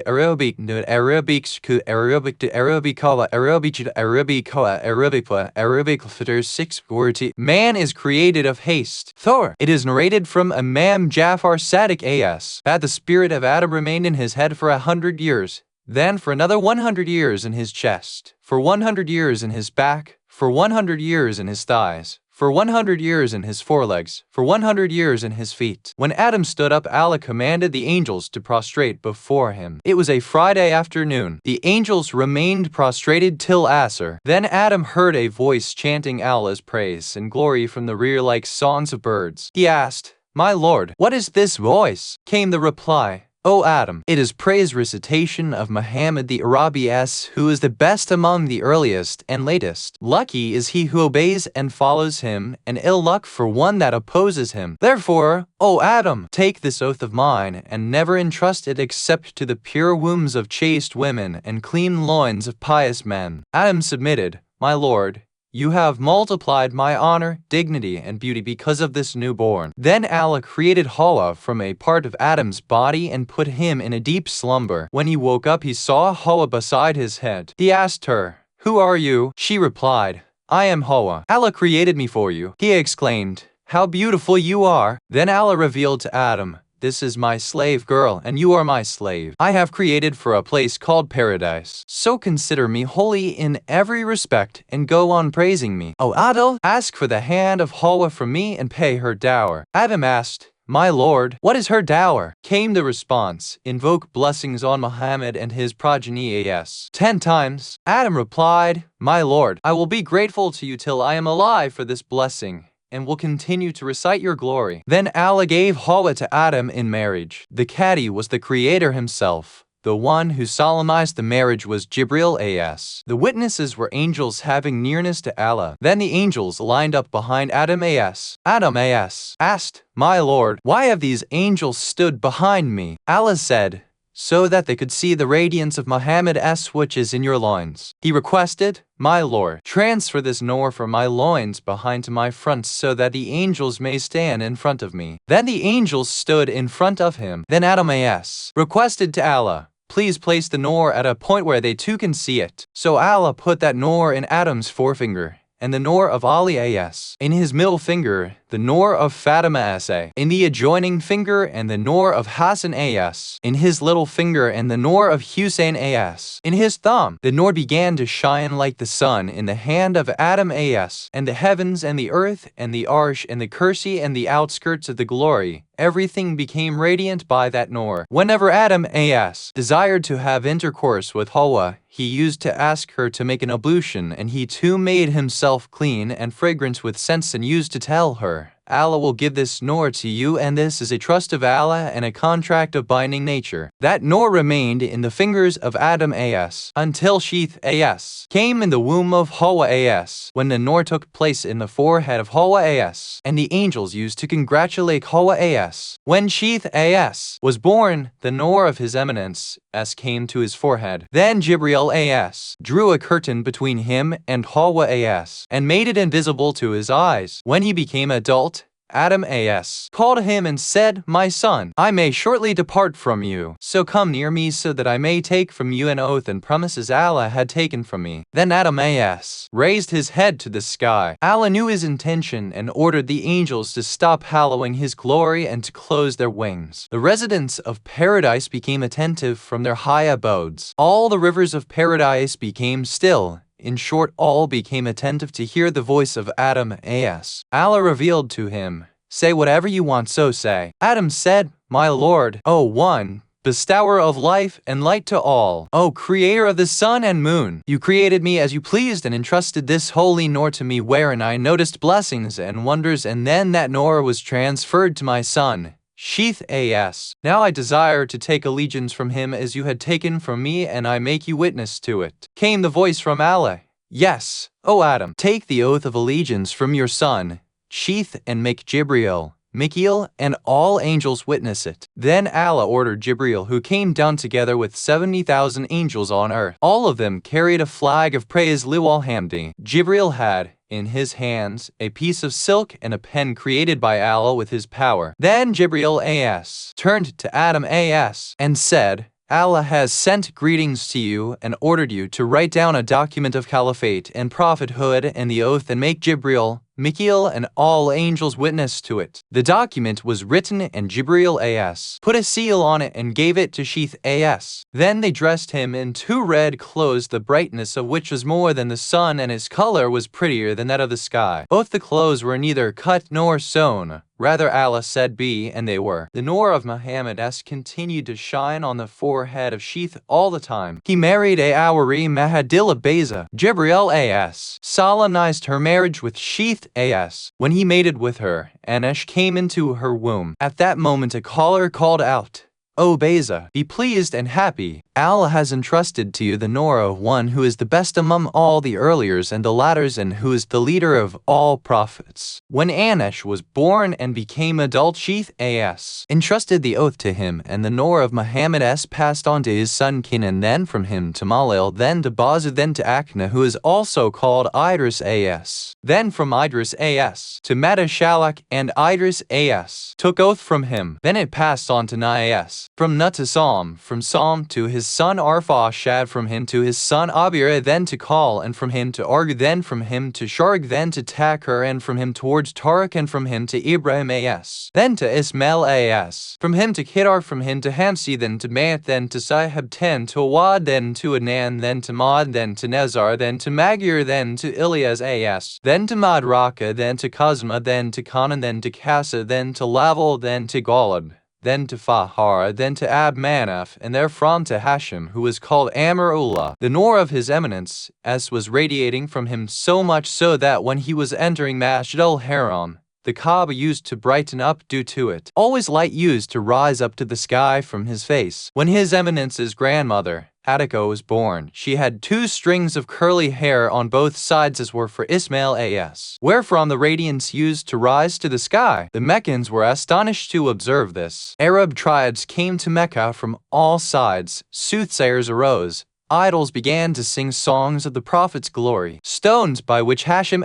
Arabic, Arabics, Arabic, Arabicala, Arabic, Arabica, Arabica, Arabic. 640. Man is created of haste. Thor. It is narrated from Imam Jafar Sadiq that the spirit of Adam remained in his head for 100 years, then for another 100 years in his chest, for 100 years in his back, for 100 years in his thighs, for 100 years in his forelegs, for 100 years in his feet. When Adam stood up, Allah commanded the angels to prostrate before him. It was a Friday afternoon. The angels remained prostrated till Asr. Then Adam heard a voice chanting Allah's praise and glory from the rear like songs of birds. He asked, My Lord, what is this voice? Came the reply, O Adam, it is praise recitation of Muhammad the Arabi, who is the best among the earliest and latest. Lucky is he who obeys and follows him, and ill luck for one that opposes him. Therefore, O Adam, take this oath of mine, and never entrust it except to the pure wombs of chaste women and clean loins of pious men. Adam submitted, My Lord, you have multiplied my honor, dignity, and beauty because of this newborn. Then Allah created Hawa from a part of Adam's body and put him in a deep slumber. When he woke up, he saw Hawa beside his head. He asked her, Who are you? She replied, I am Hawa. Allah created me for you. He exclaimed, How beautiful you are. Then Allah revealed to Adam, This is my slave girl, and you are my slave. I have created for a place called paradise. So consider me holy in every respect, and go on praising me. O Adam, ask for the hand of Hawa from me and pay her dower. Adam asked, My Lord, what is her dower? Came the response, Invoke blessings on Muhammad and his progeny 10 times. Adam replied, My Lord, I will be grateful to you till I am alive for this blessing. and will continue to recite your glory. Then Allah gave Hawa to Adam in marriage. The Qadi was the Creator himself. The one who solemnized the marriage was Jibril as. The witnesses were angels having nearness to Allah. Then the angels lined up behind Adam as. Adam as asked, "My Lord, why have these angels stood behind me?" Allah said, "So that they could see the radiance of Muhammad's which is in your loins." He requested, "My Lord, transfer this nur from my loins behind to my front so that the angels may stand in front of me." Then the angels stood in front of him. Then Adam as requested to Allah, "Please place the nur at a point where they too can see it." So Allah put that nur in Adam's forefinger, and the nur of Ali as in his middle finger, the nur of Fatima as in the adjoining finger, and the nur of Hassan as in his little finger, and the nur of Hussein as in his thumb. The nur began to shine like the sun in the hand of Adam as, and the heavens and the earth and the arsh and the kursi and the outskirts of the glory, everything became radiant by that nur. Whenever Adam as desired to have intercourse with Hawa, he used to ask her to make an ablution, and he too made himself clean and fragrant with scents, and used to tell her, "Allah will give this nur to you, and this is a trust of Allah and a contract of binding nature." That nur remained in the fingers of Adam as until Sheeth as came in the womb of Hawa as, when the nur took place in the forehead of Hawa as, and the angels used to congratulate Hawa as. When Sheeth as was born, the nur of his eminence as came to his forehead. Then Jibril as drew a curtain between him and Hawa as, and made it invisible to his eyes. When he became adult, Adam as called him and said, "My son, I may shortly depart from you, so come near me so that I may take from you an oath and promises Allah had taken from me." Then Adam as raised his head to the sky. Allah knew his intention and ordered the angels to stop hallowing his glory and to close their wings. The residents of paradise became attentive from their high abodes. All the rivers of paradise became still. In short, all became attentive to hear the voice of Adam as. Allah revealed to him, "Say whatever you want, so say." Adam said, "My Lord, O One, bestower of life and light to all, O Creator of the sun and moon, you created me as you pleased and entrusted this holy nur to me, wherein I noticed blessings and wonders, and then that nur was transferred to my son, Sheeth as. Now I desire to take allegiance from him as you had taken from me, and I make you witness to it." Came the voice from Allah, "Yes, O Adam, take the oath of allegiance from your son, Sheeth, and make Jibril, Mikhail, and all angels witness it." Then Allah ordered Jibril, who came down together with 70,000 angels on earth. All of them carried a flag of praise, Liwal Hamdi. Jibril had in his hands a piece of silk and a pen created by Allah with his power. Then Jibril as turned to Adam as and said, "Allah has sent greetings to you and ordered you to write down a document of caliphate and prophethood and the oath, and make Jibril, Mikhail, and all angels witness to it." The document was written, and Jibril as put a seal on it and gave it to Sheeth as. Then they dressed him in 2 red clothes, the brightness of which was more than the sun, and his color was prettier than that of the sky. Both the clothes were neither cut nor sewn. Rather, Allah said be, and they were. The nur of Muhammad continued to shine on the forehead of Sheeth all the time. He married Awari Mahadilla Beza. Jibril as solemnized her marriage with Sheeth as. When he mated with her, Anesh came into her womb. At that moment a caller called out, "O Beza, be pleased and happy. Allah has entrusted to you the nur of one who is the best among all the earliers and the latters, and who is the leader of all prophets." When Anesh was born and became adult, Sheeth as entrusted the oath to him, and the nur of Muhammad passed on to his son Kenan, then from him to Malil, then to Bazu, then to Akna, who is also called Idris as. Then from Idris as to Madashalak, and Idris as took oath from him. Then it passed on to Nias, from Nut to Psalm, from Psalm to his son Arphashad, from him to his son Abir, then to Kal, and from him to Arg, then from him to Sharg, then to Takar, and from him towards Tariq, and from him to Ibrahim as. Then to Ismail as. From him to Kedar, from him to Hamsi, then to Mat, then to Sahib, then to Awad, then to Anan, then to Mad, then to Nezar, then to Magir, then to Ilyas as. Then to Madraka, then to Kazma, then to Kanan, then to Kasa, then to Laval, then to Golad. then to Fahar, then to Abd-Manaf, and therefrom to Hashim, who was called Amr-Ullah. The nur of his eminence was radiating from him so much so that when he was entering Masjid al-Haram, the Kaaba used to brighten up due to it. Always light used to rise up to the sky from his face. When His Eminence's grandmother, Attica, was born, she had 2 strings of curly hair on both sides as were for Ismail as, wherefrom the radiance used to rise to the sky. The Meccans were astonished to observe this. Arab tribes came to Mecca from all sides, soothsayers arose, idols began to sing songs of the Prophet's glory. Stones by which Hashim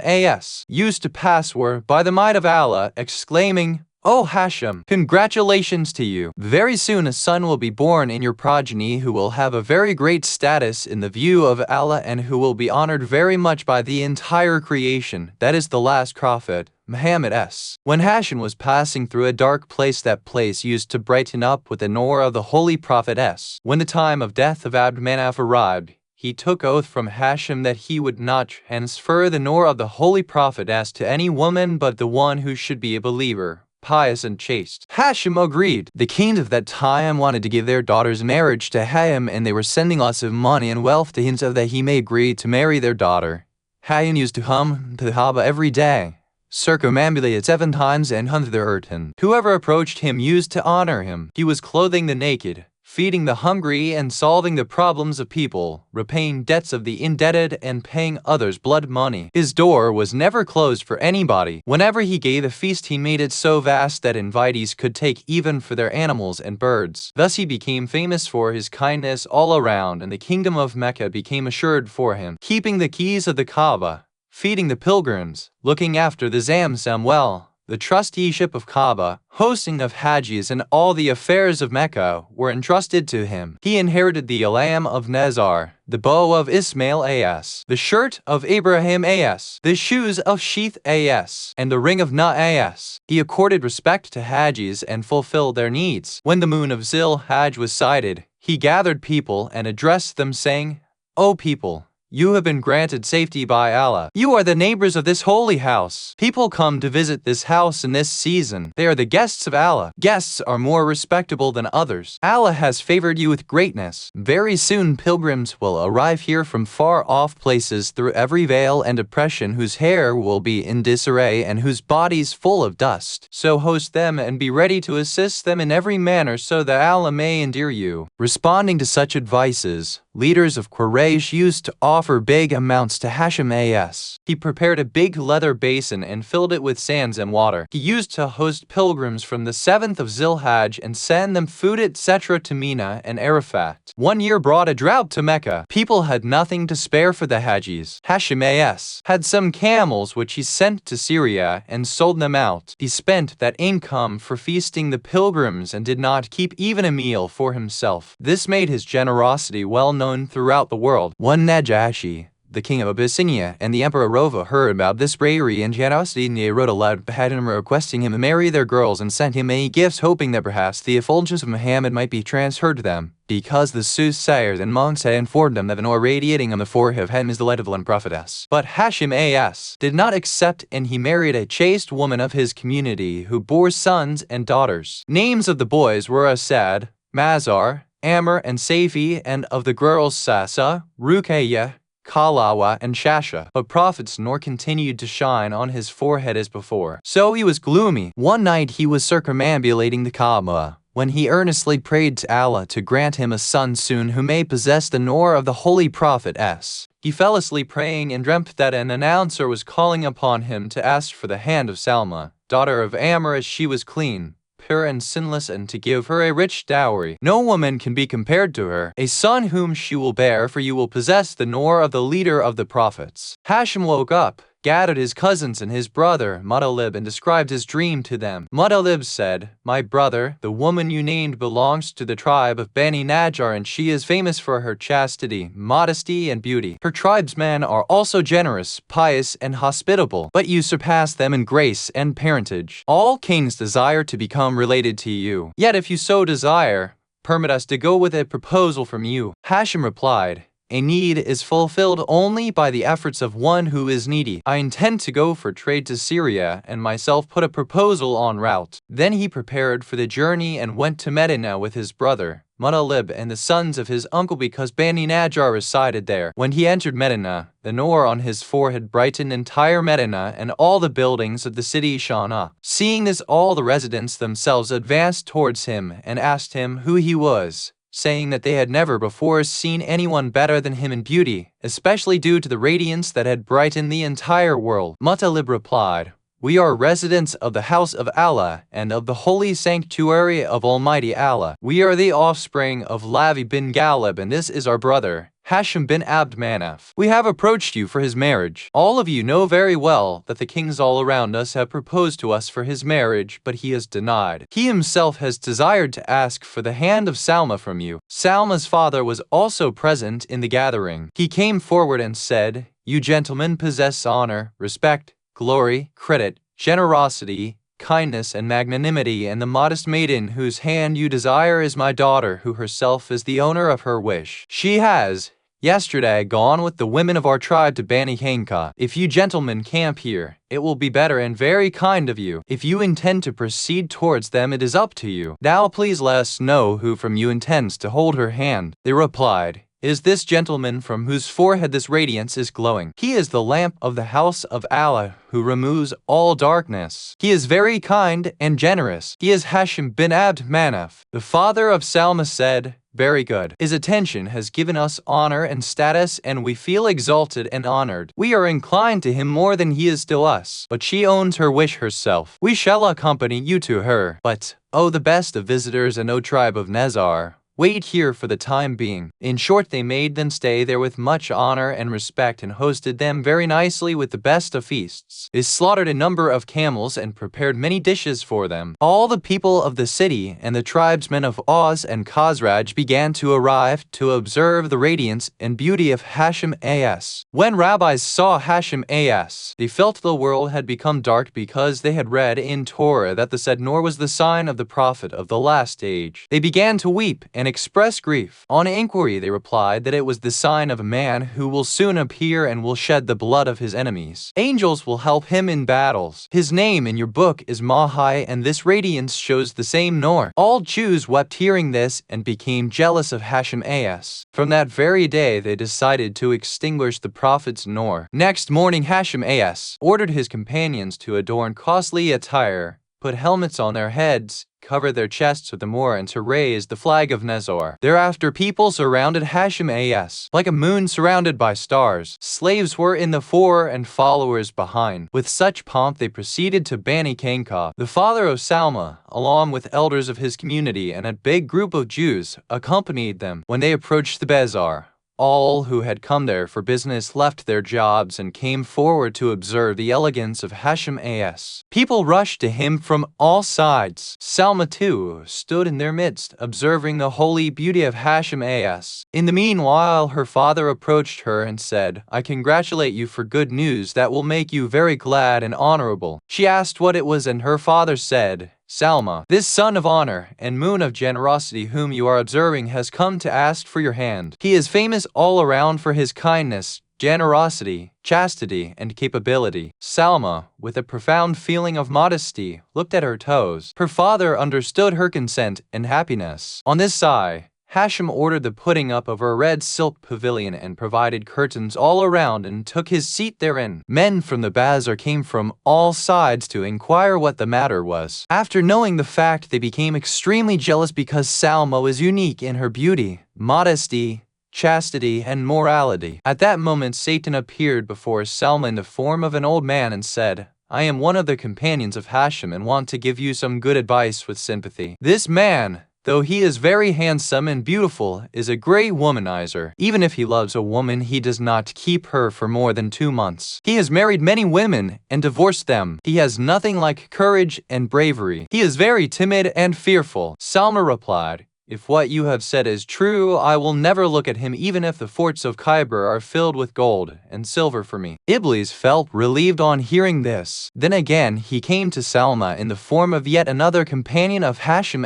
used to pass were, by the might of Allah, exclaiming, "O Hashim, congratulations to you. Very soon a son will be born in your progeny who will have a very great status in the view of Allah and who will be honored very much by the entire creation, that is the last prophet, Muhammad s." When Hashim was passing through a dark place, that place used to brighten up with the nur of the Holy Prophet s. When the time of death of Abd-Manaf arrived, he took oath from Hashim that he would not transfer the nur of the Holy Prophet s to any woman but the one who should be a believer, pious and chaste. Hashim agreed. The kings of that time wanted to give their daughters in marriage to Hayim, and they were sending lots of money and wealth to him so that he may agree to marry their daughter. Hayim used to hum to the Kaaba every day, circumambulate 7 times and hunt the urtan. Whoever approached him used to honor him. He was clothing the naked, feeding the hungry, and solving the problems of people, repaying debts of the indebted, and paying others blood money. His door was never closed for anybody. Whenever he gave a feast, he made it so vast that invitees could take even for their animals and birds. Thus he became famous for his kindness all around, and the kingdom of Mecca became assured for him. Keeping the keys of the Kaaba, feeding the pilgrims, looking after the Zamzam well, the trusteeship of Kaaba, hosting of Hajjis, and all the affairs of Mecca were entrusted to him. He inherited the Alam of Nazar, the bow of Ismail as, the shirt of Abraham as, the shoes of Sheath as, and the ring of Na as. He accorded respect to Hajjis and fulfilled their needs. When the moon of Zil-Hajj was sighted, he gathered people and addressed them, saying, "O people, you have been granted safety by Allah. You are the neighbors of this holy house. People come to visit this house in this season. They are the guests of Allah. Guests are more respectable than others. Allah has favored you with greatness. Very soon pilgrims will arrive here from far-off places through every veil and oppression, whose hair will be in disarray and whose bodies full of dust. So host them and be ready to assist them in every manner so that Allah may endear you." Responding to such advices, leaders of Quraysh used to offer big amounts to Hashim as. He prepared a big leather basin and filled it with sands and water. He used to host pilgrims from the 7th of Zil-Hajj and send them food etc. to Mina and Arafat. One year brought a drought to Mecca. People had nothing to spare for the Hajjis. Hashim as had some camels which he sent to Syria and sold them out. He spent that income for feasting the pilgrims and did not keep even a meal for himself. This made his generosity well known throughout the world. One Najashi, the king of Abyssinia, and the emperor Rova heard about this bravery and generosity, and they wrote a letter to him requesting him to marry their girls and sent him many gifts, hoping that perhaps the effulgence of Muhammad might be transferred to them, because the soothsayers and monks had informed them that an aura radiating on the forehead of him is the light of the one prophetess. But Hashim as did not accept, and he married a chaste woman of his community who bore sons and daughters. Names of the boys were Asad, Mazar, Amr, and Safi, and of the girls Sasa, Ruqayyah, Kalawa, and Shasha. But Prophet's nur continued to shine on his forehead as before. So he was gloomy. One night he was circumambulating the Kaaba, when he earnestly prayed to Allah to grant him a son soon who may possess the nur of the Holy Prophet s. He fell asleep praying and dreamt that an announcer was calling upon him to ask for the hand of Salma, daughter of Amr, as she was clean, pure and sinless, and to give her a rich dowry. No woman can be compared to her, a son whom she will bear, for you will possess the nur of the leader of the prophets. Hashim woke up, gathered his cousins and his brother Muttalib, and described his dream to them. Muttalib said, "My brother, the woman you named belongs to the tribe of Bani Najjar, and she is famous for her chastity, modesty, and beauty. Her tribesmen are also generous, pious, and hospitable, but you surpass them in grace and parentage. All kings desire to become related to you. Yet if you so desire, permit us to go with a proposal from you." Hashim replied, A need is fulfilled only by the efforts of one who is needy. I intend to go for trade to Syria and myself put a proposal en route. Then he prepared for the journey and went to Medina with his brother Muttalib and the sons of his uncle because Bani Najjar resided there. When he entered Medina, the Noor on his forehead brightened entire Medina and all the buildings of the city shone up. Seeing this, all the residents themselves advanced towards him and asked him who he was, saying that they had never before seen anyone better than him in beauty, especially due to the radiance that had brightened the entire world. Muttalib replied, "We are residents of the house of Allah and of the holy sanctuary of Almighty Allah. We are the offspring of Lavi bin Ghalib, and this is our brother, Hashim bin Abd Manaf. We have approached you for his marriage. All of you know very well that the kings all around us have proposed to us for his marriage, but he has denied. He himself has desired to ask for the hand of Salma from you." Salma's father was also present in the gathering. He came forward and said, "You gentlemen possess honor, respect, glory, credit, generosity, kindness, and magnanimity, and the modest maiden whose hand you desire is my daughter, who herself is the owner of her wish. She has yesterday gone with the women of our tribe to Bani Hanka. If you gentlemen camp here, it will be better and very kind of you. If you intend to proceed towards them, it is up to you. Now please let us know who from you intends to hold her hand." They replied, "Is this gentleman from whose forehead this radiance is glowing. He is the lamp of the house of Allah who removes all darkness. He is very kind and generous. He is Hashim bin Abd Manaf." The father of Salma said, "Very good. His attention has given us honor and status, and we feel exalted and honored. We are inclined to him more than he is to us. But she owns her wish herself. We shall accompany you to her. But, O the best of visitors and O tribe of Nezar, wait here for the time being." In short, they made them stay there with much honor and respect and hosted them very nicely with the best of feasts. They slaughtered a number of camels and prepared many dishes for them. All the people of the city and the tribesmen of Aus and Khazraj began to arrive to observe the radiance and beauty of Hashim As. When rabbis saw Hashim As, they felt the world had become dark because they had read in Torah that the said Noor was the sign of the prophet of the last age. They began to weep and express grief. On inquiry, they replied that it was the sign of a man who will soon appear and will shed the blood of his enemies. Angels will help him in battles. His name in your book is Mahai, and this radiance shows the same Noor. All Jews wept hearing this and became jealous of Hashim As. From that very day, they decided to extinguish the prophet's Noor. Next morning, Hashim As ordered his companions to adorn costly attire, put helmets on their heads, cover their chests with the Moor, and to raise the flag of Nezor. Thereafter, people surrounded Hashim As like a moon surrounded by stars. Slaves were in the fore and followers behind. With such pomp, they proceeded to Bani Kanka. The father of Salma, along with elders of his community and a big group of Jews, accompanied them. When they approached the bazaar, all who had come there for business left their jobs and came forward to observe the elegance of Hashim As. People rushed to him from all sides. Salma too stood in their midst, observing the holy beauty of Hashim As. In the meanwhile, her father approached her and said, "I congratulate you for good news that will make you very glad and honorable." She asked what it was, and her father said, "Salma, this son of honor and moon of generosity whom you are observing has come to ask for your hand. He is famous all around for his kindness, generosity, chastity, and capability." Salma, with a profound feeling of modesty, looked at her toes. Her father understood her consent and happiness. On this sigh, Hashim ordered the putting up of a red silk pavilion and provided curtains all around and took his seat therein. Men from the bazaar came from all sides to inquire what the matter was. After knowing the fact, they became extremely jealous because Salma was unique in her beauty, modesty, chastity, and morality. At that moment, Satan appeared before Salma in the form of an old man and said, "I am one of the companions of Hashim and want to give you some good advice with sympathy. This man, though he is very handsome and beautiful, is a great womanizer. Even if he loves a woman, he does not keep her for more than 2 months. He has married many women and divorced them. He has nothing like courage and bravery. He is very timid and fearful." Salma replied, If what you have said is true, I will never look at him even if the forts of Khyber are filled with gold and silver for me." Iblis felt relieved on hearing this. Then again he came to Salma in the form of yet another companion of Hashim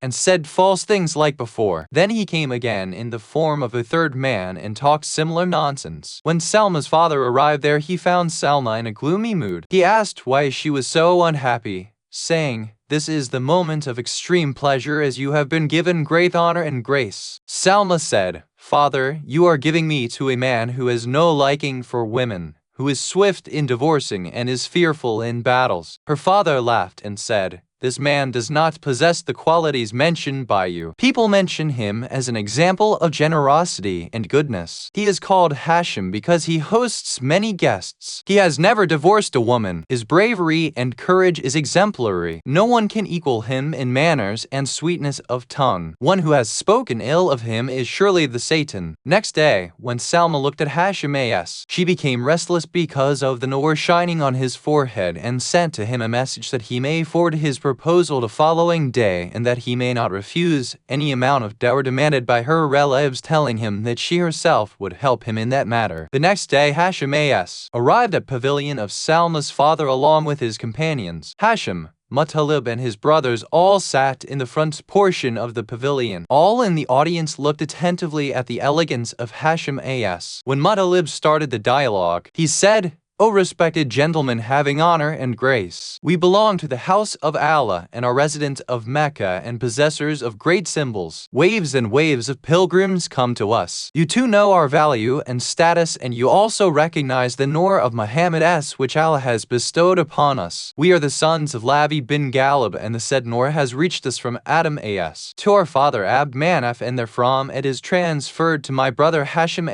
and said false things like before. Then he came again in the form of a third man and talked similar nonsense. When Salma's father arrived there, he found Salma in a gloomy mood. He asked why she was so unhappy, saying, "This is the moment of extreme pleasure, as you have been given great honor and grace." Salma said, "Father, you are giving me to a man who has no liking for women, who is swift in divorcing and is fearful in battles." Her father laughed and said, "This man does not possess the qualities mentioned by you. People mention him as an example of generosity and goodness. He is called Hashim because he hosts many guests. He has never divorced a woman. His bravery and courage is exemplary. No one can equal him in manners and sweetness of tongue. One who has spoken ill of him is surely the Satan." Next day, when Salma looked at Hashim, she became restless because of the nur shining on his forehead and sent to him a message that he may forward his proposal the following day and that he may not refuse any amount of dower demanded by her relatives, telling him that she herself would help him in that matter. The next day Hashim arrived at pavilion of Salma's father along with his companions. Hashim, Muttalib and his brothers all sat in the front portion of the pavilion. All in the audience looked attentively at the elegance of Hashim. When Muttalib started the dialogue, he said, "O respected gentlemen having honor and grace, we belong to the house of Allah and are resident of Mecca and possessors of great symbols. Waves and waves of pilgrims come to us. You too know our value and status, and you also recognize the nur of Muhammad which Allah has bestowed upon us. We are the sons of Lavi bin Ghalib, and the said nur has reached us from Adam to our father Abd Manaf, and therefrom it is transferred to my brother Hashim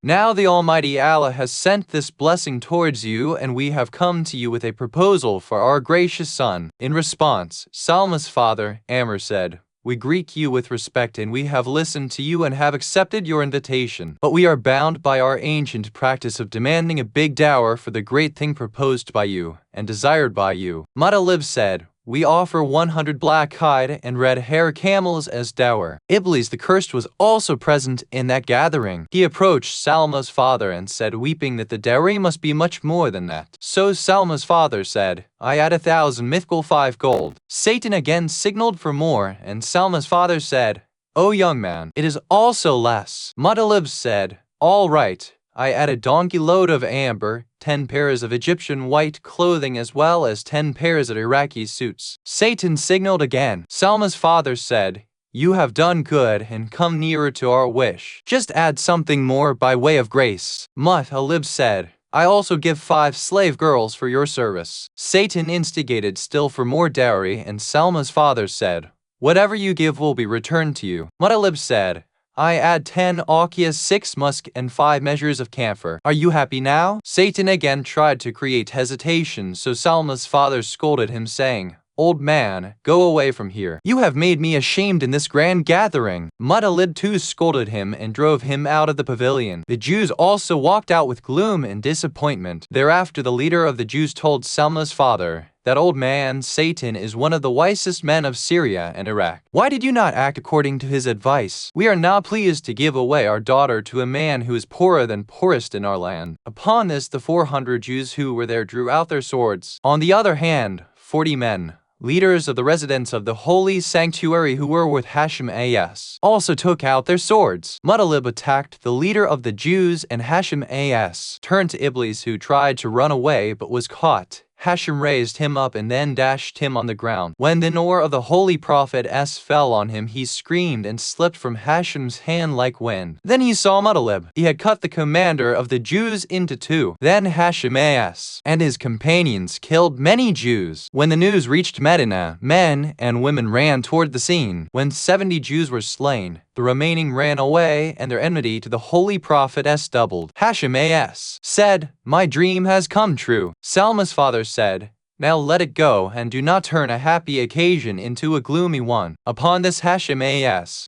Now the Almighty Allah has sent this blessing towards you, and we have come to you with a proposal for our gracious son." In response, Salma's father, Amr, said, "We greet you with respect, and we have listened to you and have accepted your invitation. But we are bound by our ancient practice of demanding a big dower for the great thing proposed by you and desired by you." Muttalib said, "We offer 100 black hide and red hair camels as dower." Iblis the cursed was also present in that gathering. He approached Salma's father and said, weeping, that the dowry must be much more than that. So Salma's father said, "I add 1,000 mithqal 5 gold." Satan again signaled for more, and Salma's father said, "O young man, it is also less." Muttalib said, "All right. I add a donkey load of amber, 10 pairs of Egyptian white clothing, as well as 10 pairs of Iraqi suits." Satan signaled again. Salma's father said, "You have done good and come nearer to our wish. Just add something more by way of grace." Muttalib said, "I also give 5 slave girls for your service." Satan instigated still for more dowry, and Salma's father said, "Whatever you give will be returned to you." Muttalib said, "I add 10 aukias, 6 musk, and 5 measures of camphor. Are you happy now?" Satan again tried to create hesitation, so Salma's father scolded him, saying, "Old man, go away from here. You have made me ashamed in this grand gathering." Muttalib too scolded him and drove him out of the pavilion. The Jews also walked out with gloom and disappointment. Thereafter the leader of the Jews told Salma's father, "That old man, Satan, is one of the wisest men of Syria and Iraq. Why did you not act according to his advice? We are not pleased to give away our daughter to a man who is poorer than poorest in our land." Upon this the 400 Jews who were there drew out their swords. On the other hand, 40 men, leaders of the residents of the holy sanctuary who were with Hashim also took out their swords. Muttalib attacked the leader of the Jews, and Hashim turned to Iblis, who tried to run away but was caught. Hashim raised him up and then dashed him on the ground. When the nur of the Holy Prophet fell on him, he screamed and slipped from Hashim's hand like wind. Then he saw Muttalib. He had cut the commander of the Jews into 2. Then Hashim and his companions killed many Jews. When the news reached Medina, men and women ran toward the scene. When 70 Jews were slain, the remaining ran away, and their enmity to the Holy Prophet doubled. Hashim said, "My dream has come true." Salma's father said, "Now let it go, and do not turn a happy occasion into a gloomy one." Upon this Hashim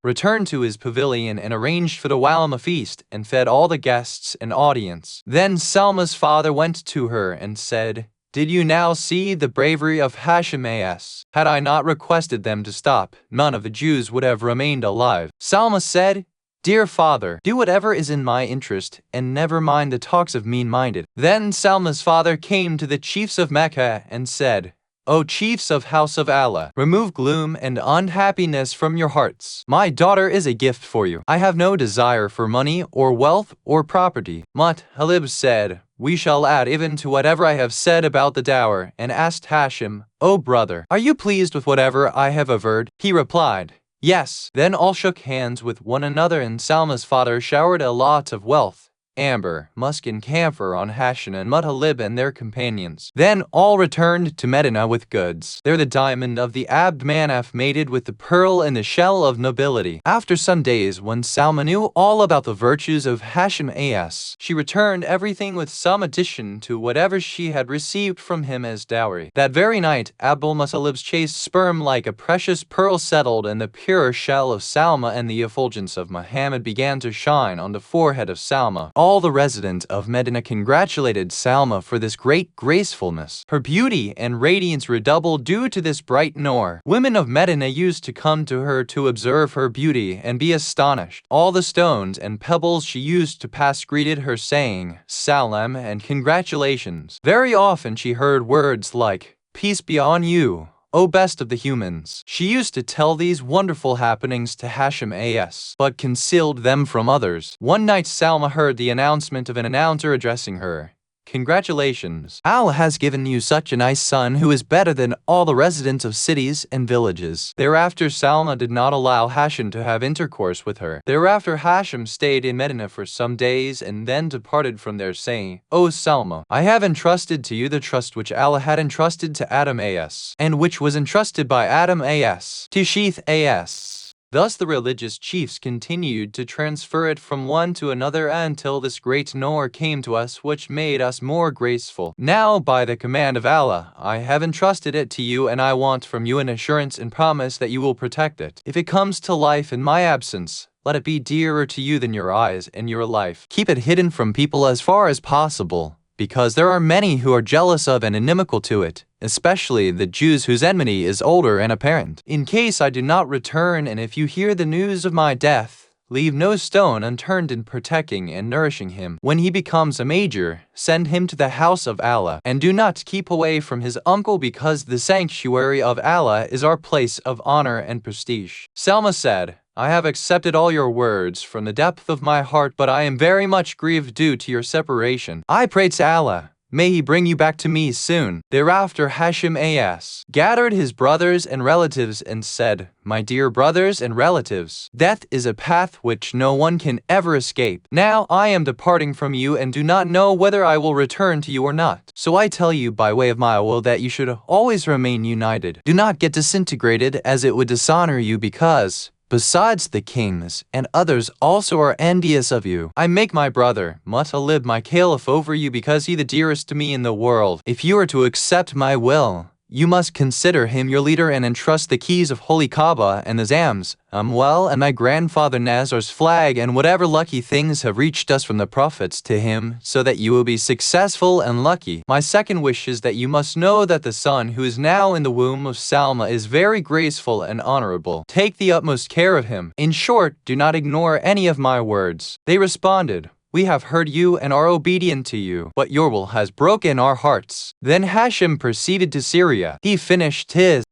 returned to his pavilion and arranged for the Walima feast and fed all the guests and audience. Then Salma's father went to her and said, Did you now see the bravery of Hashim as? Had I not requested them to stop, none of the Jews would have remained alive. Salma said, Dear father, do whatever is in my interest, and never mind the talks of mean-minded. Then Salma's father came to the chiefs of Mecca and said, O chiefs of House of Allah, remove gloom and unhappiness from your hearts. My daughter is a gift for you. I have no desire for money or wealth or property. Muttalib said, We shall add even to whatever I have said about the dower, and asked Hashim, O brother, are you pleased with whatever I have averred? He replied, Yes. Then all shook hands with one another, and Salma's father showered a lot of wealth, amber, musk and camphor on Hashim and Muttalib and their companions. Then all returned to Medina with goods. There the diamond of the Abd Manaf mated with the pearl and the shell of nobility. After some days, when Salma knew all about the virtues of Hashim as, she returned everything with some addition to whatever she had received from him as dowry. That very night, Abdul Muttalib's chaste sperm like a precious pearl settled in the pure shell of Salma, and the effulgence of Muhammad began to shine on the forehead of Salma. All the residents of Medina congratulated Salma for this great gracefulness. Her beauty and radiance redoubled due to this bright noor. Women of Medina used to come to her to observe her beauty and be astonished. All the stones and pebbles she used to pass greeted her, saying, Salam and congratulations. Very often she heard words like, Peace be on you, O best of the humans. She used to tell these wonderful happenings to Hashim as, but concealed them from others. One night Salma heard the announcement of an announcer addressing her. Congratulations. Allah has given you such a nice son who is better than all the residents of cities and villages. Thereafter Salma did not allow Hashim to have intercourse with her. Thereafter Hashim stayed in Medina for some days and then departed from there, saying, O Salma, I have entrusted to you the trust which Allah had entrusted to Adam as, and which was entrusted by Adam as to Sheeth as. Thus the religious chiefs continued to transfer it from one to another until this great noor came to us, which made us more graceful. Now, by the command of Allah, I have entrusted it to you, and I want from you an assurance and promise that you will protect it. If it comes to life in my absence, let it be dearer to you than your eyes and your life. Keep it hidden from people as far as possible, because there are many who are jealous of and inimical to it, especially the Jews whose enmity is older and apparent. In case I do not return, and if you hear the news of my death, leave no stone unturned in protecting and nourishing him. When he becomes a major, send him to the house of Allah, and do not keep away from his uncle, because the sanctuary of Allah is our place of honor and prestige. Salma said, I have accepted all your words from the depth of my heart, but I am very much grieved due to your separation. I pray to Allah, may he bring you back to me soon. Thereafter Hashim as gathered his brothers and relatives and said, My dear brothers and relatives, death is a path which no one can ever escape. Now I am departing from you and do not know whether I will return to you or not. So I tell you by way of my will that you should always remain united. Do not get disintegrated, as it would dishonor you, because besides the kings and others also are envious of you. I make my brother Muttalib my caliph over you, because he the dearest to me in the world. If you are to accept my will, you must consider him your leader and entrust the keys of Holy Kaaba and the Zams, Amwal and my grandfather Nazar's flag and whatever lucky things have reached us from the prophets to him, so that you will be successful and lucky. My second wish is that you must know that the son who is now in the womb of Salma is very graceful and honorable. Take the utmost care of him. In short, do not ignore any of my words. They responded, We have heard you and are obedient to you, but your will has broken our hearts. Then Hashim proceeded to Syria. He finished his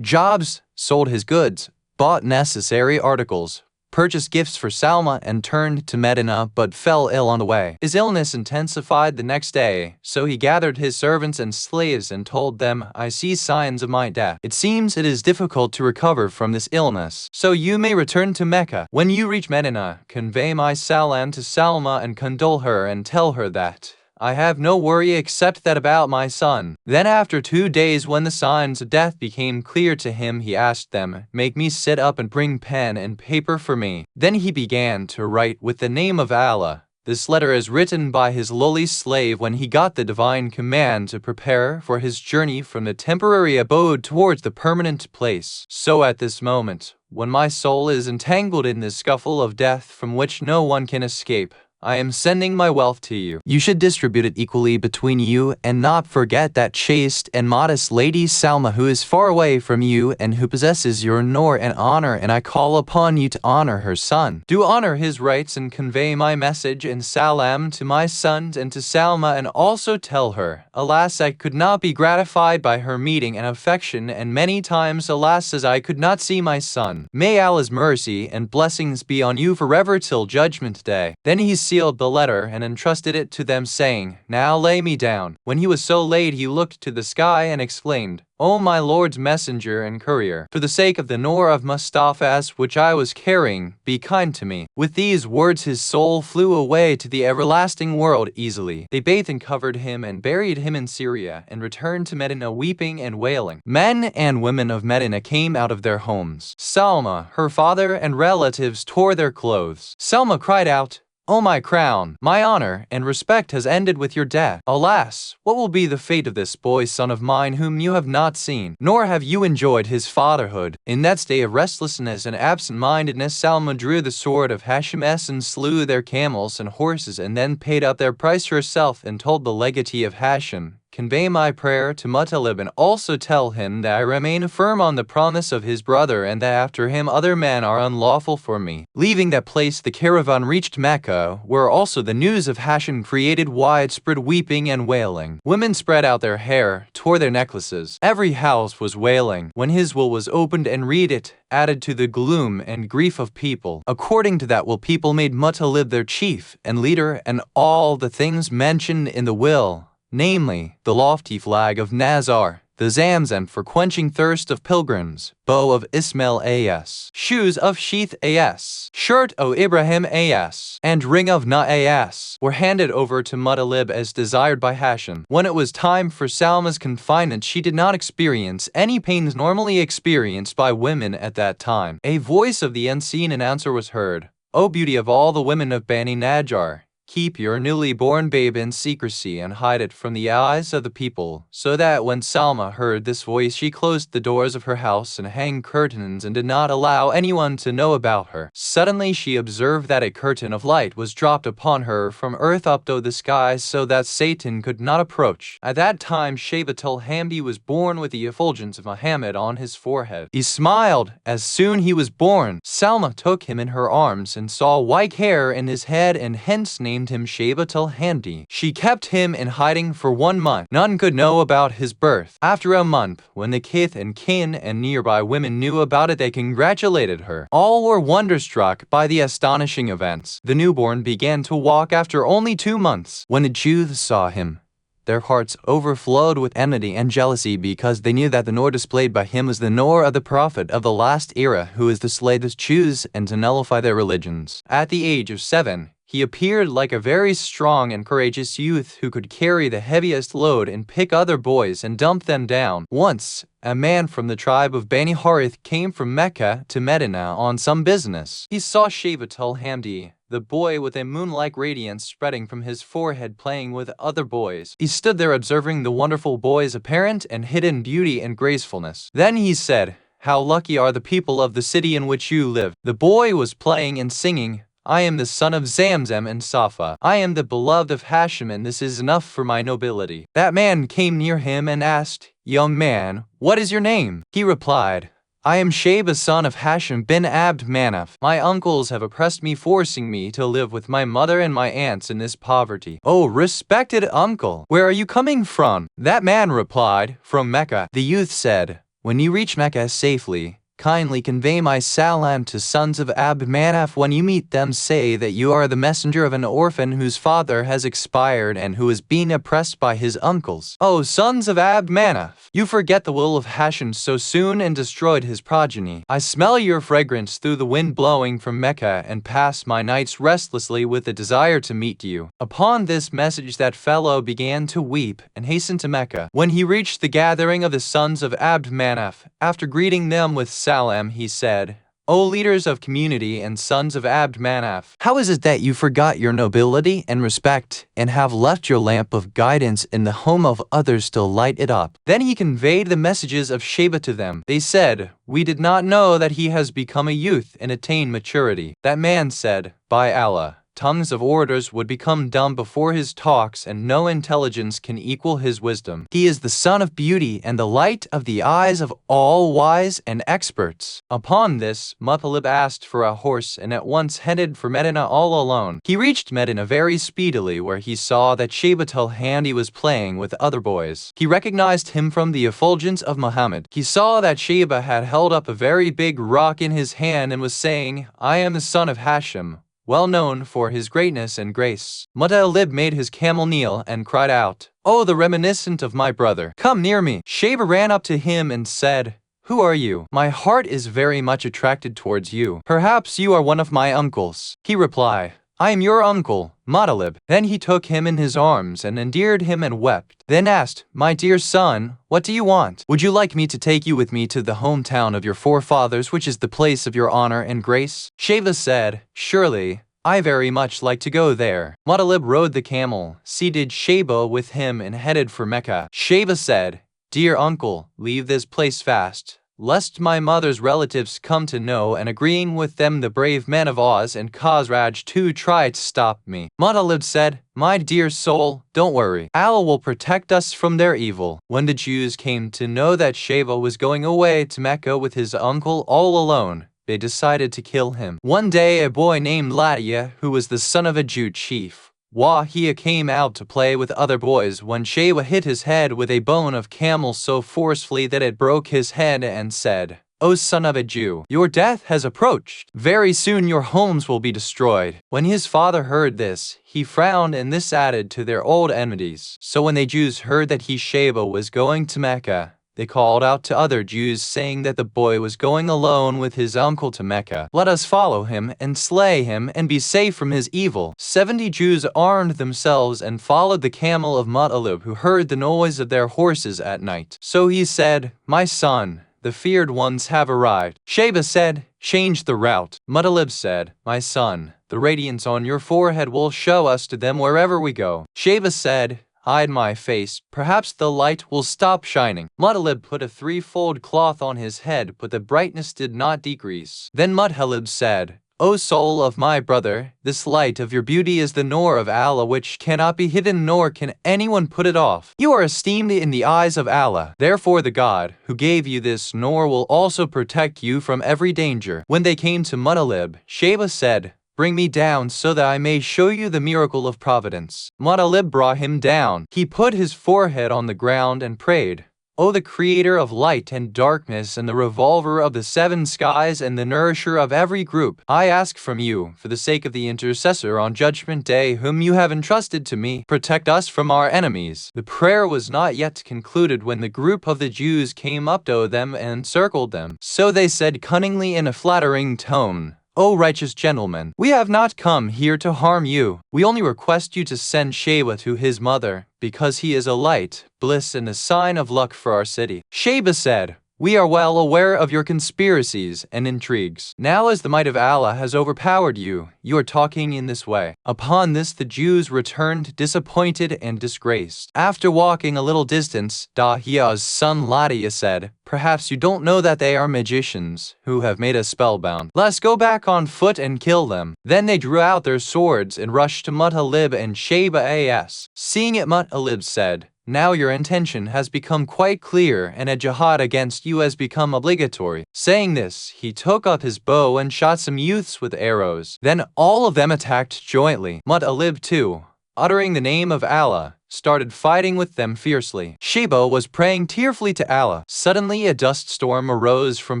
jobs, sold his goods, bought necessary articles, purchased gifts for Salma, and turned to Medina, but fell ill on the way. His illness intensified the next day, so he gathered his servants and slaves and told them, I see signs of my death. It seems it is difficult to recover from this illness, so you may return to Mecca. When you reach Medina, convey my salam to Salma and condole her and tell her that I have no worry except that about my son. Then after 2 days, when the signs of death became clear to him, he asked them, Make me sit up and bring pen and paper for me. Then he began to write with the name of Allah. This letter is written by his lowly slave when he got the divine command to prepare for his journey from the temporary abode towards the permanent place. So at this moment, when my soul is entangled in this scuffle of death from which no one can escape, I am sending my wealth to you. You should distribute it equally between you and not forget that chaste and modest lady Salma who is far away from you and who possesses your honor and honor, and I call upon you to honor her son. Do honor his rights and convey my message and salam to my sons and to Salma, and also tell her, alas, I could not be gratified by her meeting and affection, and many times, alas, as I could not see my son. May Allah's mercy and blessings be on you forever till Judgment Day. Then he sealed the letter and entrusted it to them, saying, Now lay me down. When he was so laid, he looked to the sky and exclaimed, O my Lord's messenger and courier, for the sake of the Noor of Mustapha's which I was carrying, be kind to me. With these words his soul flew away to the everlasting world easily. They bathed and covered him and buried him in Syria, and returned to Medina weeping and wailing. Men and women of Medina came out of their homes. Salma, her father, and relatives tore their clothes. Salma cried out, O my crown, my honor and respect has ended with your death. Alas, what will be the fate of this boy son of mine whom you have not seen, nor have you enjoyed his fatherhood? In that state of restlessness and absent-mindedness, Salma drew the sword of Hashim and slew their camels and horses, and then paid up their price herself and told the legatee of Hashim, Convey my prayer to Muttalib and also tell him that I remain firm on the promise of his brother and that after him other men are unlawful for me. Leaving that place, the caravan reached Mecca, where also the news of Hashim created widespread weeping and wailing. Women spread out their hair, tore their necklaces. Every house was wailing. When his will was opened and read it, added to the gloom and grief of people. According to that will, people made Muttalib their chief and leader, and all the things mentioned in the will, namely, the lofty flag of Nazar, the Zamzam for quenching thirst of pilgrims, bow of Ismail as, shoes of Sheath as, shirt o Ibrahim as, and ring of Na as, were handed over to Muttalib as desired by Hashim. When it was time for Salma's confinement, she did not experience any pains normally experienced by women at that time. A voice of the unseen announcer was heard, O beauty of all the women of Bani Najjar, keep your newly born babe in secrecy and hide it from the eyes of the people, so that when Salma heard this voice she closed the doors of her house and hung curtains and did not allow anyone to know about her. Suddenly she observed that a curtain of light was dropped upon her from earth up to the skies so that Satan could not approach. At that time Shaybat al-Hamdi was born with the effulgence of Muhammad on his forehead. He smiled as soon he was born. Salma took him in her arms and saw white hair in his head and hence named him Shaybat al-Hamdi. She kept him in hiding for 1 month. None could know about his birth. After a month, when the kith and kin and nearby women knew about it, they congratulated her. All were wonderstruck by the astonishing events. The newborn began to walk after only 2 months. When the Jews saw him, their hearts overflowed with enmity and jealousy because they knew that the Noor displayed by him was the Noor of the Prophet of the last era, who is to slay the Jews and to nullify their religions. At the age of 7, he appeared like a very strong and courageous youth who could carry the heaviest load and pick other boys and dump them down. Once, a man from the tribe of Bani Harith came from Mecca to Medina on some business. He saw Shaybat al-Hamdi, the boy with a moon-like radiance spreading from his forehead, playing with other boys. He stood there observing the wonderful boy's apparent and hidden beauty and gracefulness. Then he said, How lucky are the people of the city in which you live. The boy was playing and singing, I am the son of Zamzam and Safa. I am the beloved of Hashim, and this is enough for my nobility. That man came near him and asked, Young man, what is your name? He replied, I am Shayba, son of Hashim bin Abd Manaf. My uncles have oppressed me, forcing me to live with my mother and my aunts in this poverty. Oh, respected uncle, where are you coming from? That man replied, From Mecca. The youth said, When you reach Mecca safely, kindly convey my salam to sons of Abd Manaf. When you meet them, say that you are the messenger of an orphan whose father has expired and who is being oppressed by his uncles. O sons of Abd Manaf, you forget the will of Hashim so soon and destroyed his progeny. I smell your fragrance through the wind blowing from Mecca and pass my nights restlessly with the desire to meet you. Upon this message that fellow began to weep and hastened to Mecca. When he reached the gathering of the sons of Abd Manaf, after greeting them with salam, he said, O leaders of community and sons of Abd Manaf, how is it that you forgot your nobility and respect and have left your lamp of guidance in the home of others to light it up? Then he conveyed the messages of Shayba to them. They said, We did not know that he has become a youth and attained maturity. That man said, By Allah, tongues of orators would become dumb before his talks, and no intelligence can equal his wisdom. He is the son of beauty and the light of the eyes of all wise and experts. Upon this, Muttalib asked for a horse and at once headed for Medina all alone. He reached Medina very speedily, where he saw that Shaybat al-Hamdi was playing with other boys. He recognized him from the effulgence of Muhammad. He saw that Shayba had held up a very big rock in his hand and was saying, "I am the son of Hashim, well known for his greatness and grace." Muttalib made his camel kneel and cried out, "Oh, the reminiscent of my brother, come near me." Shayba ran up to him and said, "Who are you? My heart is very much attracted towards you. Perhaps you are one of my uncles." He replied, "I am your uncle, Muttalib." Then he took him in his arms and endeared him and wept. Then asked, "My dear son, what do you want? Would you like me to take you with me to the hometown of your forefathers, which is the place of your honor and grace?" Shayba said, "Surely, I very much like to go there." Muttalib rode the camel, seated Shayba with him, and headed for Mecca. Shayba said, "Dear uncle, leave this place fast, lest my mother's relatives come to know, and agreeing with them the brave men of Aus and Khazraj too try to stop me." Muttalib said, "My dear soul, don't worry. Allah will protect us from their evil." When the Jews came to know that Shayba was going away to Mecca with his uncle all alone, they decided to kill him. One day a boy named Latia, who was the son of a Jew chief, Wahia, came out to play with other boys when Shayba hit his head with a bone of camel so forcefully that it broke his head and said, "O son of a Jew, your death has approached. Very soon your homes will be destroyed." When his father heard this, he frowned, and this added to their old enmities. So when the Jews heard that Shayba was going to Mecca, they called out to other Jews, saying that the boy was going alone with his uncle to Mecca. "Let us follow him and slay him and be safe from his evil." 70 Jews armed themselves and followed the camel of Muttalib, who heard the noise of their horses at night. So he said, "My son, the feared ones have arrived." Shayba said, "Change the route." Muttalib said, "My son, the radiance on your forehead will show us to them wherever we go." Shayba said, "Hide my face, perhaps the light will stop shining." Muttalib put a threefold cloth on his head, but the brightness did not decrease. Then Muttalib said, "O soul of my brother, this light of your beauty is the Nur of Allah, which cannot be hidden nor can anyone put it off. You are esteemed in the eyes of Allah. Therefore the God who gave you this Nur will also protect you from every danger." When they came to Muttalib, Shayba said, "Bring me down so that I may show you the miracle of providence." Muttalib brought him down. He put his forehead on the ground and prayed, "O the creator of light and darkness and the revolver of the seven skies and the nourisher of every group, I ask from you, for the sake of the intercessor on Judgment Day whom you have entrusted to me, protect us from our enemies." The prayer was not yet concluded when the group of the Jews came up to them and encircled them. So they said cunningly in a flattering tone, "O righteous gentlemen, we have not come here to harm you. We only request you to send Shayba to his mother, because he is a light, bliss, and a sign of luck for our city." Shayba said, "We are well aware of your conspiracies and intrigues. Now as the might of Allah has overpowered you, you are talking in this way." Upon this the Jews returned disappointed and disgraced. After walking a little distance, Dahiya's son Latia said, "Perhaps you don't know that they are magicians who have made us spellbound. Let's go back on foot and kill them." Then they drew out their swords and rushed to Muttalib and Shayba as. Seeing it, Muttalib said, "Now your intention has become quite clear and a jihad against you has become obligatory." Saying this, he took up his bow and shot some youths with arrows. Then all of them attacked jointly. Muttalib too, uttering the name of Allah, started fighting with them fiercely. Shayba was praying tearfully to Allah. Suddenly a dust storm arose from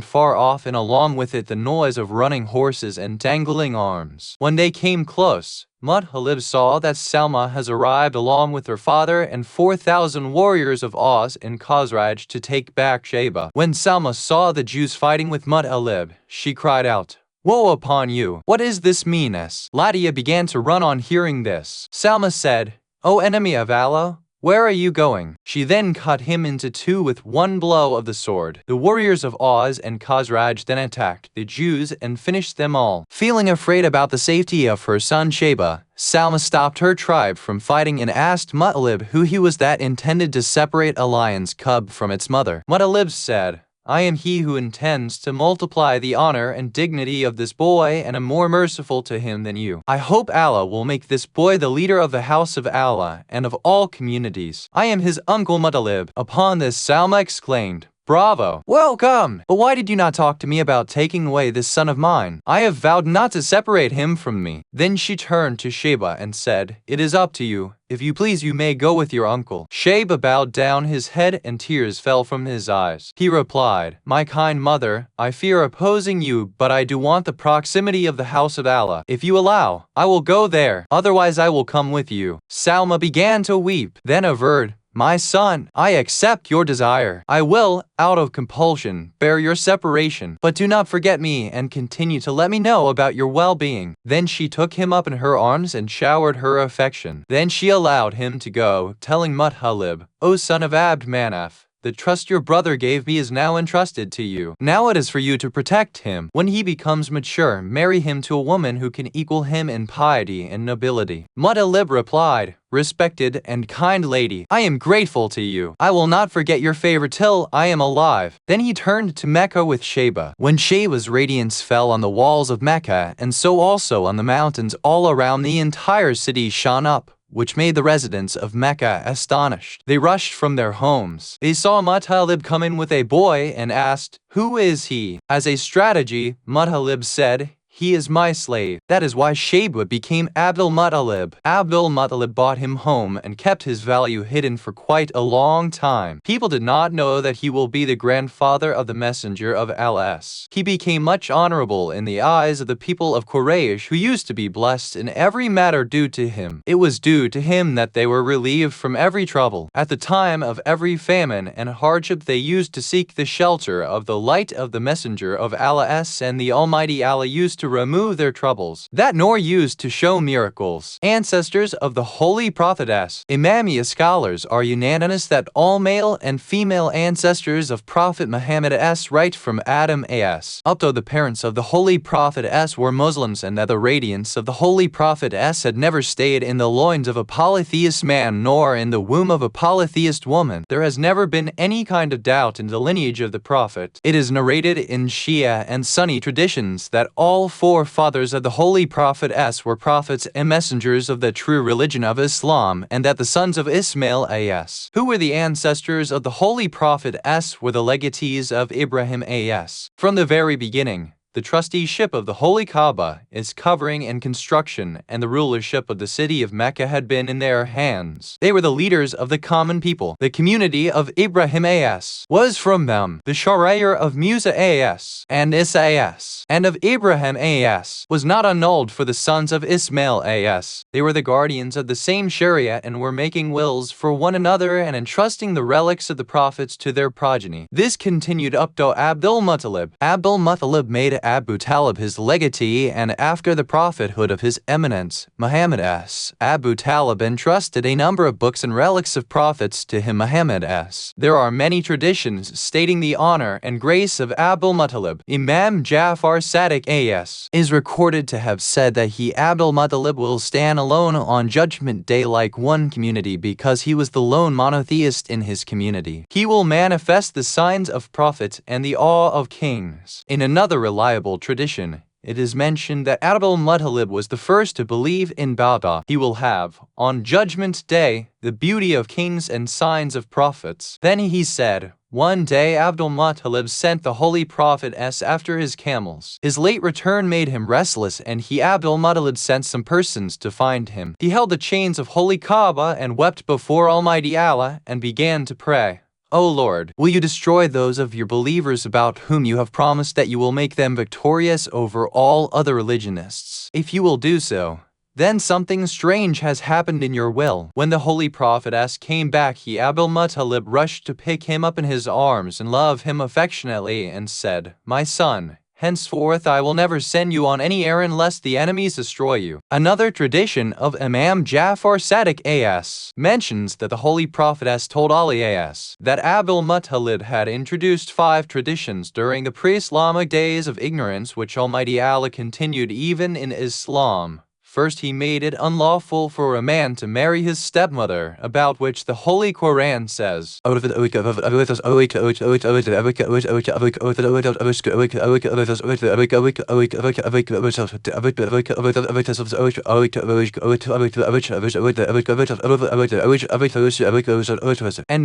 far off, and along with it the noise of running horses and dangling arms. When they came close, Muttalib saw that Salma has arrived along with her father and 4,000 warriors of Aus and Khazraj to take back Shayba. When Salma saw the Jews fighting with Muttalib, she cried out, "Woe upon you! What is this meanness?" Latia began to run on hearing this. Salma said, "O enemy of Allah, where are you going?" She then cut him into two with one blow of the sword. The warriors of Aus and Khazraj then attacked the Jews and finished them all. Feeling afraid about the safety of her son Shayba, Salma stopped her tribe from fighting and asked Muttalib who he was that intended to separate a lion's cub from its mother. Muttalib said, I am he who intends to multiply the honor and dignity of this boy and am more merciful to him than you. I hope Allah will make this boy the leader of the house of Allah and of all communities. I am his uncle Muttalib." Upon this, Salma exclaimed, "Bravo! Welcome! But why did you not talk to me about taking away this son of mine? I have vowed not to separate him from me." Then she turned to Sheba and said, "It is up to you. If you please, you may go with your uncle." Sheba bowed down his head and tears fell from his eyes. He replied, "My kind mother, I fear opposing you, but I do want the proximity of the house of Allah. If you allow, I will go there. Otherwise, I will come with you." Salma began to weep, then averred, "My son, I accept your desire. I will, out of compulsion, bear your separation, but do not forget me and continue to let me know about your well-being." Then she took him up in her arms and showered her affection. Then she allowed him to go, telling Muttalib, "O son of Abd Manaf, the trust your brother gave me is now entrusted to you. Now it is for you to protect him. When he becomes mature, marry him to a woman who can equal him in piety and nobility." Muttalib replied, "Respected and kind lady, I am grateful to you. I will not forget your favor till I am alive." Then he turned to Mecca with Sheba. When Sheba's radiance fell on the walls of Mecca, and so also on the mountains all around, the entire city shone up, which made the residents of Mecca astonished. They rushed from their homes. They saw Muttalib come in with a boy and asked, "Who is he?" As a strategy, Muttalib said, "He is my slave." That is why Sheba became Abdul Muttalib. Abdul Muttalib bought him home and kept his value hidden for quite a long time. People did not know that he will be the grandfather of the messenger of Allah. He became much honorable in the eyes of the people of Quraysh, who used to be blessed in every matter due to him. It was due to him that they were relieved from every trouble. At the time of every famine and hardship, they used to seek the shelter of the light of the messenger of Allah, and the Almighty Allah used to remove their troubles, that nor used to show miracles. Ancestors of the Holy Prophet S. Imamiya scholars are unanimous that all male and female ancestors of Prophet Muhammad S. right from Adam A.S. up to the parents of the Holy Prophet S. were Muslims, and that the radiance of the Holy Prophet S. had never stayed in the loins of a polytheist man nor in the womb of a polytheist woman. There has never been any kind of doubt in the lineage of the Prophet. It is narrated in Shia and Sunni traditions that all four fathers of the Holy Prophet S. were prophets and messengers of the true religion of Islam, and that the sons of Ismail A.S., who were the ancestors of the Holy Prophet S., were the legatees of Ibrahim A.S. From the very beginning, the trusteeship of the Holy Kaaba, its covering and construction, and the rulership of the city of Mecca had been in their hands. They were the leaders of the common people. The community of Ibrahim A.S. was from them. The Sharia of Musa A.S. and Isa A.S. and of Ibrahim A.S. was not annulled for the sons of Ismail A.S. They were the guardians of the same Sharia and were making wills for one another and entrusting the relics of the prophets to their progeny. This continued up to Abdul Muttalib. Abdul Muttalib made Abu Talib his legatee, and after the prophethood of his eminence, Muhammad S., Abu Talib entrusted a number of books and relics of prophets to him, Muhammad S. There are many traditions stating the honor and grace of Abdul Muttalib. Imam Jafar Sadiq A.S. is recorded to have said that he, Abdul Muttalib, will stand alone on Judgment Day like one community because he was the lone monotheist in his community. He will manifest the signs of prophets and the awe of kings. In another reliable tradition, it is mentioned that Abdul Muttalib was the first to believe in Baqir. He will have, on Judgment Day, the beauty of kings and signs of prophets. Then he said, one day Abdul Muttalib sent the Holy Prophet S. after his camels. His late return made him restless, and he, Abdul Muttalib, sent some persons to find him. He held the chains of Holy Kaaba and wept before Almighty Allah and began to pray, O Lord, will you destroy those of your believers about whom you have promised that you will make them victorious over all other religionists? If you will do so, then something strange has happened in your will. When the Holy Prophet S. came back, he, Abdul Muttalib, rushed to pick him up in his arms and love him affectionately and said, My son, henceforth I will never send you on any errand lest the enemies destroy you. Another tradition of Imam Jafar Sadiq A.S. mentions that the Holy Prophet S. told Ali A.S. that Abdul Muttalib had introduced 5 traditions during the pre-Islamic days of ignorance which Almighty Allah continued even in Islam. First, he made it unlawful for a man to marry his stepmother, about which the Holy Quran says, and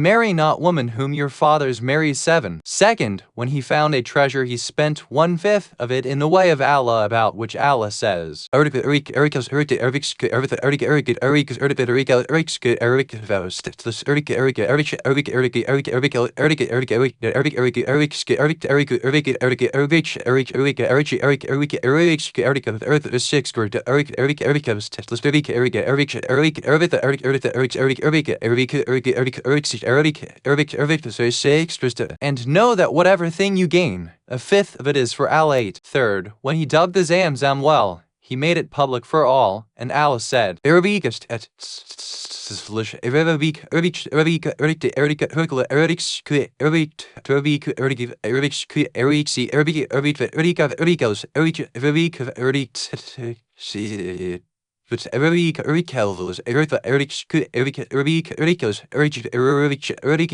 marry not woman whom your fathers marry. 7. Second, when he found a treasure, he spent 1/5 of it in the way of Allah, about which Allah says, and know that whatever thing you gain, 1/5 of it is for Allah. 8. Third, when he dug the Zamzam well, he made it public for all, and Allah said,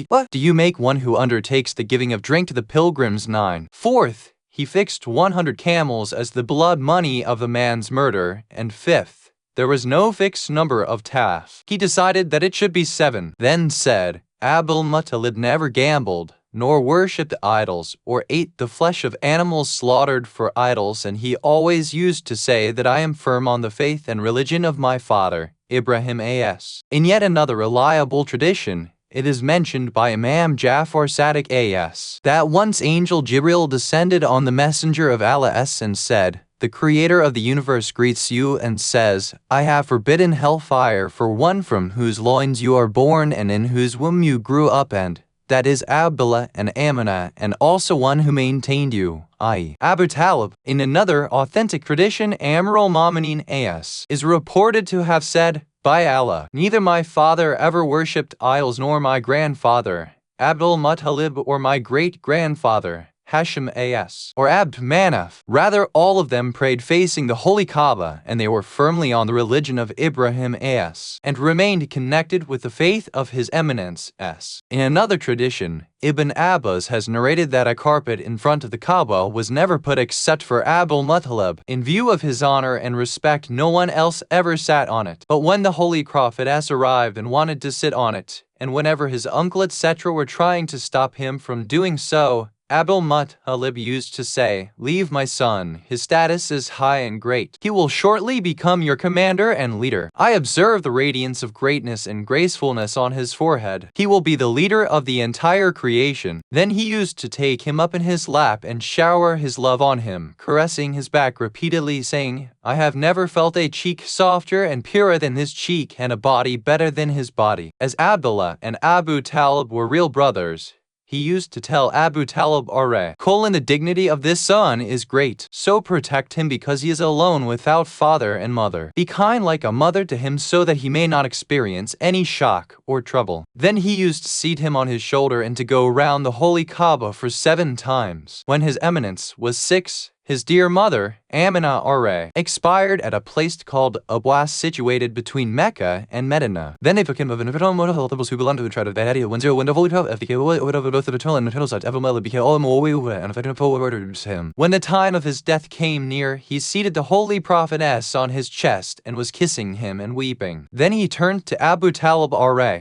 what? Do you make one who undertakes the giving of drink to the pilgrims? 9. Fourth, he fixed 100 camels as the blood money of the man's murder. And fifth, there was no fixed number of tasks. He decided that it should be 7. Then said, Abdul-Muttalib never gambled, nor worshipped idols, or ate the flesh of animals slaughtered for idols, and he always used to say that I am firm on the faith and religion of my father, Ibrahim as. In yet another reliable tradition, it is mentioned by Imam Jafar Sadiq as. that once Angel Jibril descended on the messenger of Allah and said, the creator of the universe greets you and says, I have forbidden hellfire for one from whose loins you are born and in whose womb you grew up, and that is Abdullah and Amina, and also one who maintained you, i.e. Abu Talib. In another authentic tradition, Amir al-Mu'minin as. is reported to have said, by Allah, neither my father ever worshipped idols nor my grandfather, Abdul-Muttalib, or my great-grandfather, Hashim as. or Abd Manaf. Rather, all of them prayed facing the Holy Kaaba, and they were firmly on the religion of Ibrahim as. and remained connected with the faith of His Eminence as. In another tradition, Ibn Abbas has narrated that a carpet in front of the Kaaba was never put except for Abdul-Muttalib. In view of his honor and respect, no one else ever sat on it. But when the Holy Prophet arrived and wanted to sit on it, and whenever his uncle etc. were trying to stop him from doing so, Abdul-Muttalib used to say, leave my son, his status is high and great. He will shortly become your commander and leader. I observe the radiance of greatness and gracefulness on his forehead. He will be the leader of the entire creation. Then he used to take him up in his lap and shower his love on him, caressing his back repeatedly, saying, I have never felt a cheek softer and purer than this cheek, and a body better than his body. As Abdullah and Abu Talib were real brothers, he used to tell Abu Talib, the dignity of this son is great, so protect him because he is alone without father and mother. Be kind like a mother to him so that he may not experience any shock or trouble. Then he used to seat him on his shoulder and to go round the Holy Kaaba for 7 times. When His Eminence was 6, his dear mother, Amina expired at a place called Abwas, situated between Mecca and Medina. Then they took him of an individuals who belonged to the tribe of Bahari, when 0 when the Holy Prophet became both the eternal and eternal side, Ever became all and forward him. When the time of his death came near, he seated the Holy Prophet on his chest and was kissing him and weeping. Then he turned to Abu Talib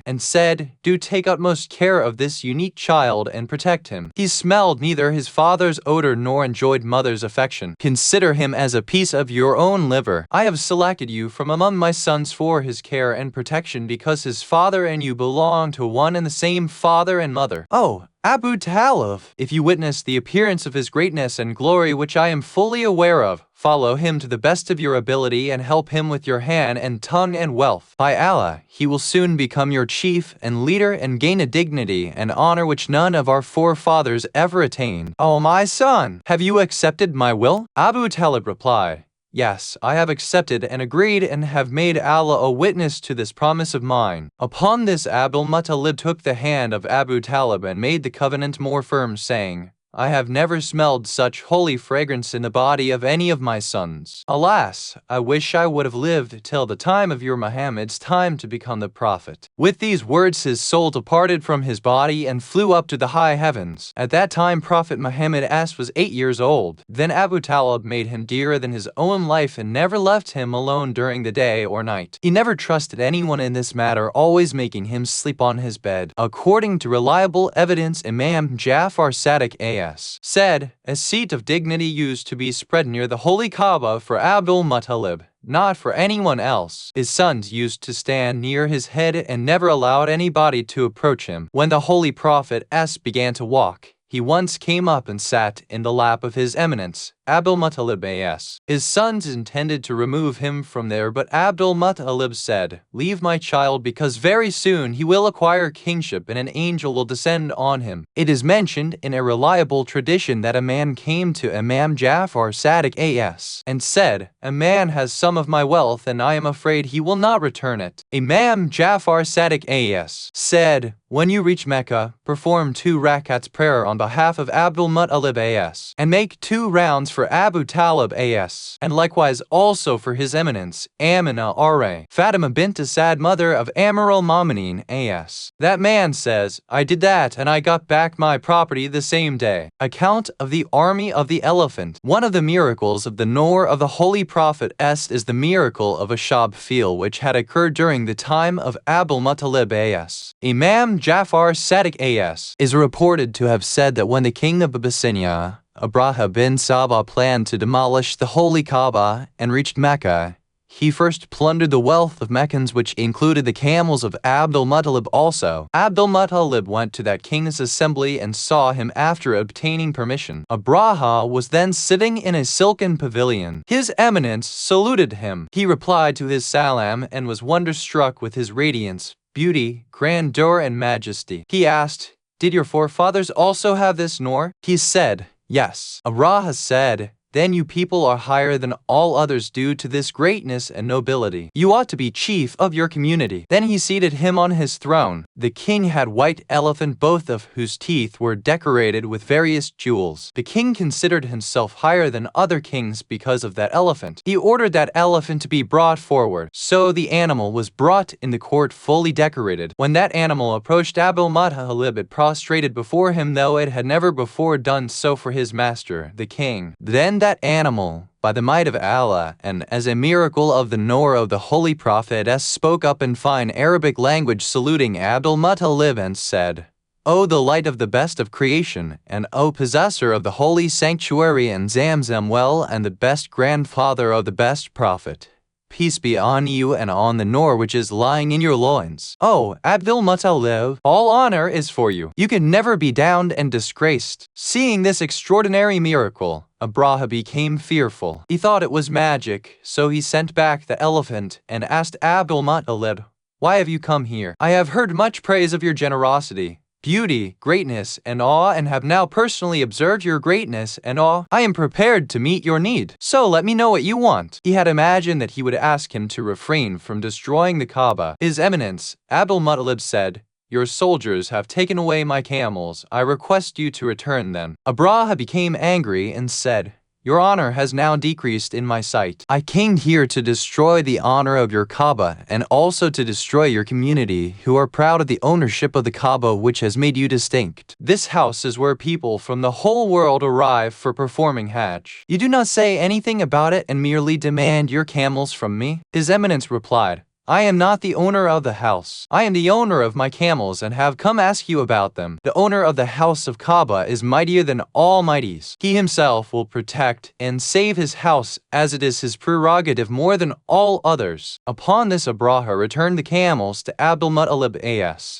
and said, do take utmost care of this unique child and protect him. He smelled neither his father's odor nor enjoyed mother's affection. Consider him as a piece of your own liver. I have selected you from among my sons for his care and protection because his father and you belong to one and the same father and mother. Oh, Abu Talib, if you witness the appearance of his greatness and glory, which I am fully aware of, follow him to the best of your ability and help him with your hand and tongue and wealth. By Allah, he will soon become your chief and leader and gain a dignity and honor which none of our forefathers ever attained. Oh my son, have you accepted my will? Abu Talib replied, yes, I have accepted and agreed and have made Allah a witness to this promise of mine. Upon this, Abdul-Muttalib took the hand of Abu Talib and made the covenant more firm, saying, I have never smelled such holy fragrance in the body of any of my sons. Alas, I wish I would have lived till the time of your Muhammad's time to become the prophet." With these words his soul departed from his body and flew up to the high heavens. At that time Prophet Muhammad was 8 years old. Then Abu Talib made him dearer than his own life and never left him alone during the day or night. He never trusted anyone in this matter, always making him sleep on his bed. According to reliable evidence, Imam Jafar Sadiq said, "A seat of dignity used to be spread near the holy Kaaba for Abdul Muttalib, not for anyone else. His sons used to stand near his head and never allowed anybody to approach him. When the Holy Prophet began to walk, he once came up and sat in the lap of His Eminence, Abdul Muttalib His sons intended to remove him from there, but Abdul Muttalib said, 'Leave my child, because very soon he will acquire kingship and an angel will descend on him.'" It is mentioned in a reliable tradition that a man came to Imam Jafar Sadiq and said, "A man has some of my wealth and I am afraid he will not return it." Imam Jafar Sadiq said, "When you reach Mecca, perform 2 rakats prayer on behalf of Abdul Muttalib and make 2 rounds for Abu Talib and likewise also for His Eminence, Amina Fatima bint Asad, mother of Amir al-Mu'minin That man says, "I did that and I got back my property the same day." Account of the army of the elephant. One of the miracles of the Noor of the Holy Prophet is the miracle of a shab field which had occurred during the time of Abdul Muttalib Imam Jafar Sadiq is reported to have said that when the king of Abyssinia, Abraha bin Sabah, planned to demolish the holy Kaaba and reached Mecca, he first plundered the wealth of Meccans, which included the camels of Abdul Muttalib also. Abdul Muttalib went to that king's assembly and saw him after obtaining permission. Abraha was then sitting in a silken pavilion. His Eminence saluted him. He replied to his salam and was wonderstruck with his radiance, beauty, grandeur, and majesty. He asked, "Did your forefathers also have this Noor?" He said, "Yes." Abraha said, "Then you people are higher than all others due to this greatness and nobility. You ought to be chief of your community." Then he seated him on his throne. The king had white elephant, both of whose teeth were decorated with various jewels. The king considered himself higher than other kings because of that elephant. He ordered that elephant to be brought forward. So the animal was brought in the court fully decorated. When that animal approached Abdul Muttalib, it prostrated before him, though it had never before done so for his master, the king. Then that animal, by the might of Allah and as a miracle of the Noor of the Holy Prophet, spoke up in fine Arabic language, saluting Abdul Muttalib, and said, "O the light of the best of creation, and O possessor of the holy sanctuary and Zamzam well, and the best grandfather of the best prophet, peace be on you and on the Noor which is lying in your loins. O Abdul Muttalib, all honor is for you. You can never be downed and disgraced." Seeing this extraordinary miracle, Abraha became fearful. He thought it was magic, so he sent back the elephant and asked Abdul Muttalib, "Why have you come here? I have heard much praise of your generosity, beauty, greatness, and awe, and have now personally observed your greatness and awe. I am prepared to meet your need, so let me know what you want." He had imagined that he would ask him to refrain from destroying the Kaaba. His Eminence, Abdul Muttalib, said, "Your soldiers have taken away my camels. I request you to return them." Abraha became angry and said, "Your honor has now decreased in my sight. I came here to destroy the honor of your Kaaba and also to destroy your community, who are proud of the ownership of the Kaaba, which has made you distinct. This house is where people from the whole world arrive for performing Hajj. You do not say anything about it and merely demand your camels from me." His Eminence replied, "I am not the owner of the house. I am the owner of my camels and have come ask you about them. The owner of the house of Kaaba is mightier than all mighties. He himself will protect and save his house, as it is his prerogative more than all others." Upon this, Abraha returned the camels to Abdul Muttalib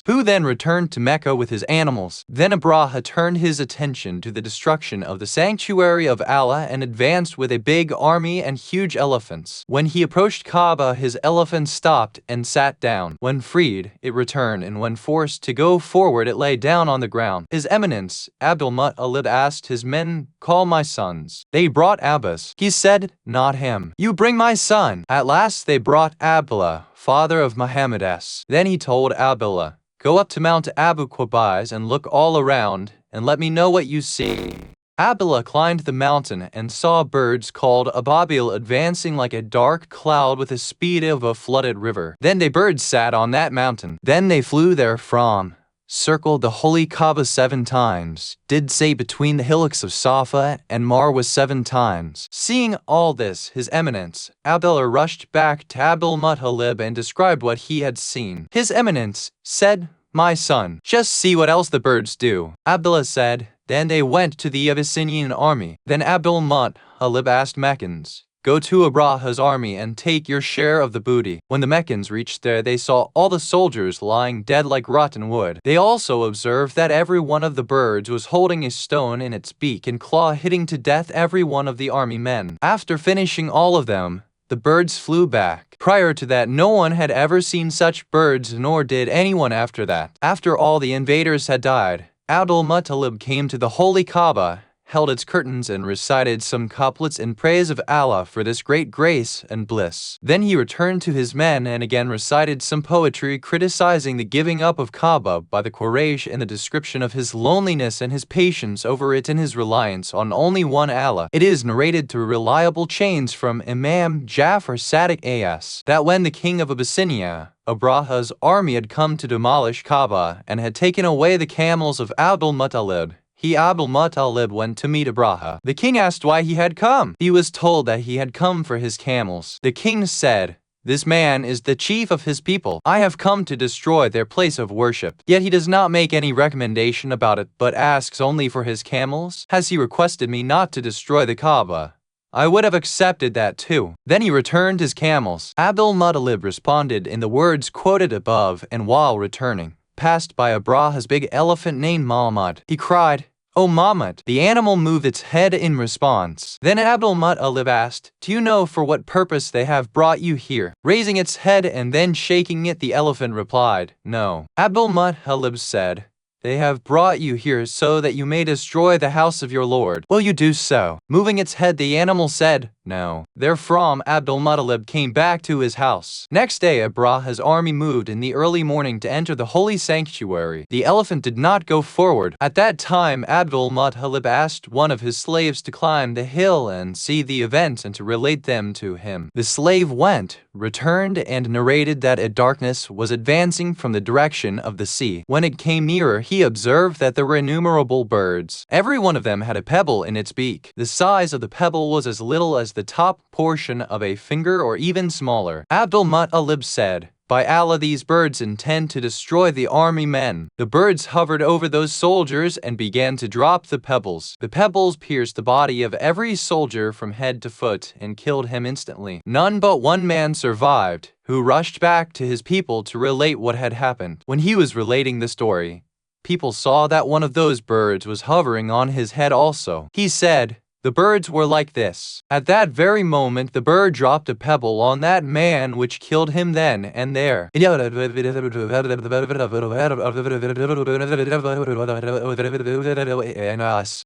who then returned to Mecca with his animals. Then Abraha turned his attention to the destruction of the sanctuary of Allah and advanced with a big army and huge elephants. When he approached Kaaba, his elephant stopped and sat down. When freed, it returned, and when forced to go forward, it lay down on the ground. His Eminence, Abdul Muttalib, asked his men, "Call my sons." They brought Abbas. He said, "Not him. You bring my son." At last they brought Abdullah, father of Muhammad. Then he told Abdullah, "Go up to Mount Abu Qubays and look all around, and let me know what you see. Abdullah climbed the mountain and saw birds called ababil advancing like a dark cloud with the speed of a flooded river. Then the birds sat on that mountain. Then they flew therefrom, circled the holy Kaaba 7 times, did say between the hillocks of Safa and Marwa 7 times. Seeing all this, His Eminence, Abdullah rushed back to Abdul-Muttalib and described what he had seen. His Eminence said, "My son, just see what else the birds do." Abdullah said, "Then they went to the Abyssinian army." Then Abdul-Muttalib asked Meccans, "Go to Abraha's army and take your share of the booty." When the Meccans reached there, they saw all the soldiers lying dead like rotten wood. They also observed that every one of the birds was holding a stone in its beak and claw, hitting to death every one of the army men. After finishing all of them, the birds flew back. Prior to that, no one had ever seen such birds, nor did anyone after that. After all the invaders had died, Abdul-Muttalib came to the holy Kaaba, held its curtains and recited some couplets in praise of Allah for this great grace and bliss. Then he returned to his men and again recited some poetry criticizing the giving up of Kaaba by the Quraysh and the description of his loneliness and his patience over it and his reliance on only one Allah. It is narrated through reliable chains from Imam Jafar Sadiq As that when the king of Abyssinia, Abraha's army, had come to demolish Kaaba and had taken away the camels of Abdul-Muttalib, Abdul-Muttalib went to meet Abraha. The king asked why he had come. He was told that he had come for his camels. The king said, "This man is the chief of his people. I have come to destroy their place of worship." Yet he does not make any recommendation about it, but asks only for his camels. Has he requested me not to destroy the Kaaba? I would have accepted that too. Then he returned his camels. Abdul-Muttalib responded in the words quoted above, and while returning, passed by Abraha's big elephant named Muhammad. He cried, "O Muhammad!" The animal moved its head in response. Then Abdul-Muttalib asked, "Do you know for what purpose they have brought you here?" Raising its head and then shaking it, the elephant replied, "No." Abdul-Muttalib said, "They have brought you here so that you may destroy the house of your Lord. Will you do so?" Moving its head, the animal said, "No." Therefrom Abdul-Muttalib came back to his house. Next day, Abraha's army moved in the early morning to enter the holy sanctuary. The elephant did not go forward. At that time, Abdul-Muttalib asked one of his slaves to climb the hill and see the events and to relate them to him. The slave went, returned, and narrated that a darkness was advancing from the direction of the sea. When it came nearer, he observed that there were innumerable birds. Every one of them had a pebble in its beak. The size of the pebble was as little as the top portion of a finger or even smaller. Abdul-Muttalib said, "By Allah, these birds intend to destroy the army men." The birds hovered over those soldiers and began to drop the pebbles. The pebbles pierced the body of every soldier from head to foot and killed him instantly. None but one man survived, who rushed back to his people to relate what had happened. When he was relating the story, people saw that one of those birds was hovering on his head also. He said, "The birds were like this." At that very moment, the bird dropped a pebble on that man, which killed him then and there.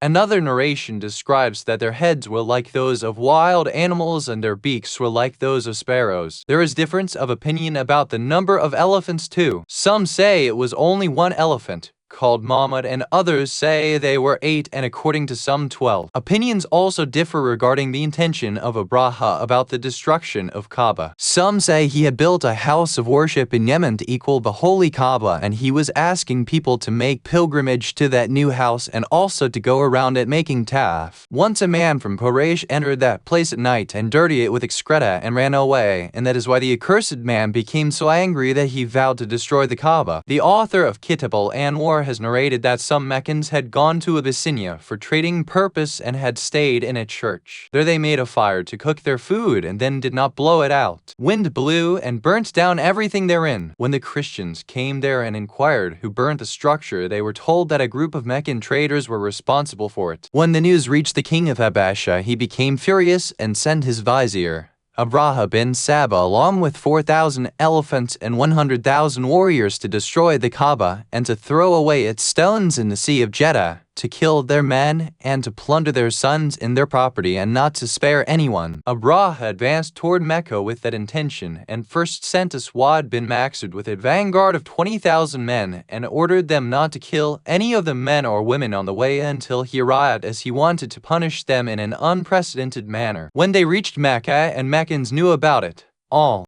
Another narration describes that their heads were like those of wild animals and their beaks were like those of sparrows. There is difference of opinion about the number of elephants too. Some say it was only one elephant, called Muhammad, and others say they were 8 and according to some 12. Opinions also differ regarding the intention of Abraha about the destruction of Kaaba. Some say he had built a house of worship in Yemen to equal the holy Kaaba, and he was asking people to make pilgrimage to that new house and also to go around it making tawaf. Once a man from Quraysh entered that place at night and dirtied it with excreta and ran away, and that is why the accursed man became so angry that he vowed to destroy the Kaaba. The author of Kitab al-Anwar has narrated that some Meccans had gone to Abyssinia for trading purpose and had stayed in a church. There they made a fire to cook their food and then did not blow it out. Wind blew and burnt down everything therein. When the Christians came there and inquired who burnt the structure, they were told that a group of Meccan traders were responsible for it. When the news reached the king of Habasha, he became furious and sent his vizier, Abraha bin Saba, along with 4,000 elephants and 100,000 warriors to destroy the Kaaba and to throw away its stones in the Sea of Jeddah, to kill their men and to plunder their sons and their property and not to spare anyone. Abraha advanced toward Mecca with that intention and first sent Aswad bin Maksud with a vanguard of 20,000 men and ordered them not to kill any of the men or women on the way until he arrived, as he wanted to punish them in an unprecedented manner. When they reached Mecca and Meccans knew about it, all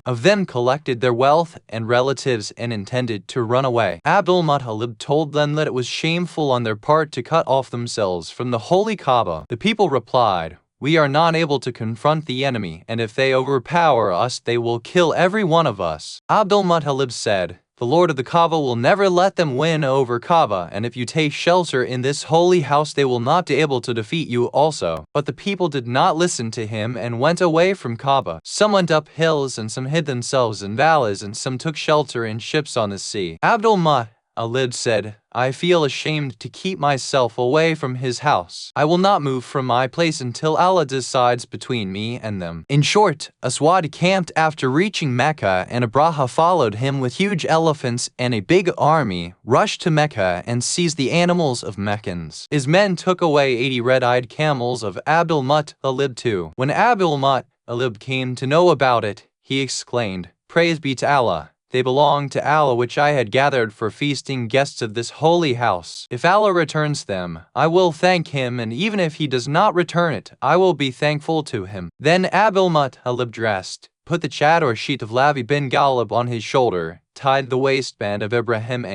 of them collected their wealth and relatives and intended to run away. Abdul-Muttalib told them that it was shameful on their part to cut off themselves from the holy Kaaba. The people replied, "We are not able to confront the enemy, and if they overpower us, they will kill every one of us." Abdul-Muttalib said, "The Lord of the Kaaba will never let them win over Kaaba, and if you take shelter in this holy house, they will not be able to defeat you also." But the people did not listen to him and went away from Kaaba. Some went up hills and some hid themselves in valleys and some took shelter in ships on the sea. Abdul-Muttalib said, "I feel ashamed to keep myself away from his house. I will not move from my place until Allah decides between me and them." In short, Aswad camped after reaching Mecca, and Abraha followed him with huge elephants and a big army, rushed to Mecca and seized the animals of Meccans. His men took away 80 red-eyed camels of Abdul-Muttalib too. When Abdul-Muttalib came to know about it, he exclaimed, "Praise be to Allah! They belong to Allah, which I had gathered for feasting guests of this holy house. If Allah returns them, I will thank him, and even if he does not return it, I will be thankful to him." Then Abdul-Muttalib dressed, put the chador sheet of Lavi bin Ghalib on his shoulder, tied the waistband of Ibrahim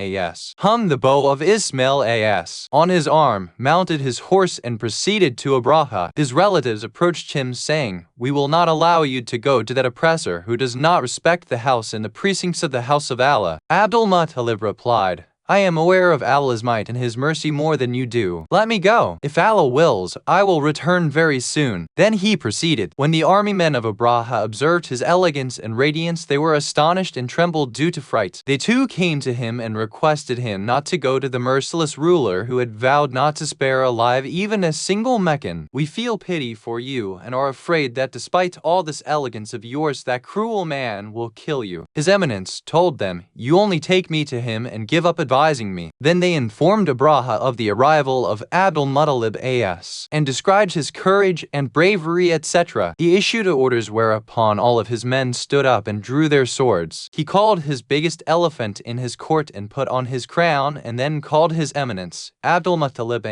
hung the bow of Ismail on his arm, mounted his horse and proceeded to Abraha. His relatives approached him saying, "We will not allow you to go to that oppressor who does not respect the house and the precincts of the house of Allah." Abdul-Muttalib replied, "I am aware of Allah's might and His mercy more than you do. Let me go. If Allah wills, I will return very soon." Then he proceeded. When the army men of Abraha observed his elegance and radiance, they were astonished and trembled due to fright. They too came to him and requested him not to go to the merciless ruler who had vowed not to spare alive even a single Meccan. "We feel pity for you and are afraid that despite all this elegance of yours, that cruel man will kill you." His Eminence told them, "You only take me to him and give up advising me." Then they informed Abraha of the arrival of Abdul-Muttalib and described his courage and bravery, etc. He issued orders whereupon all of his men stood up and drew their swords. He called his biggest elephant in his court and put on his crown, and then called his Eminence, Abdul-Muttalib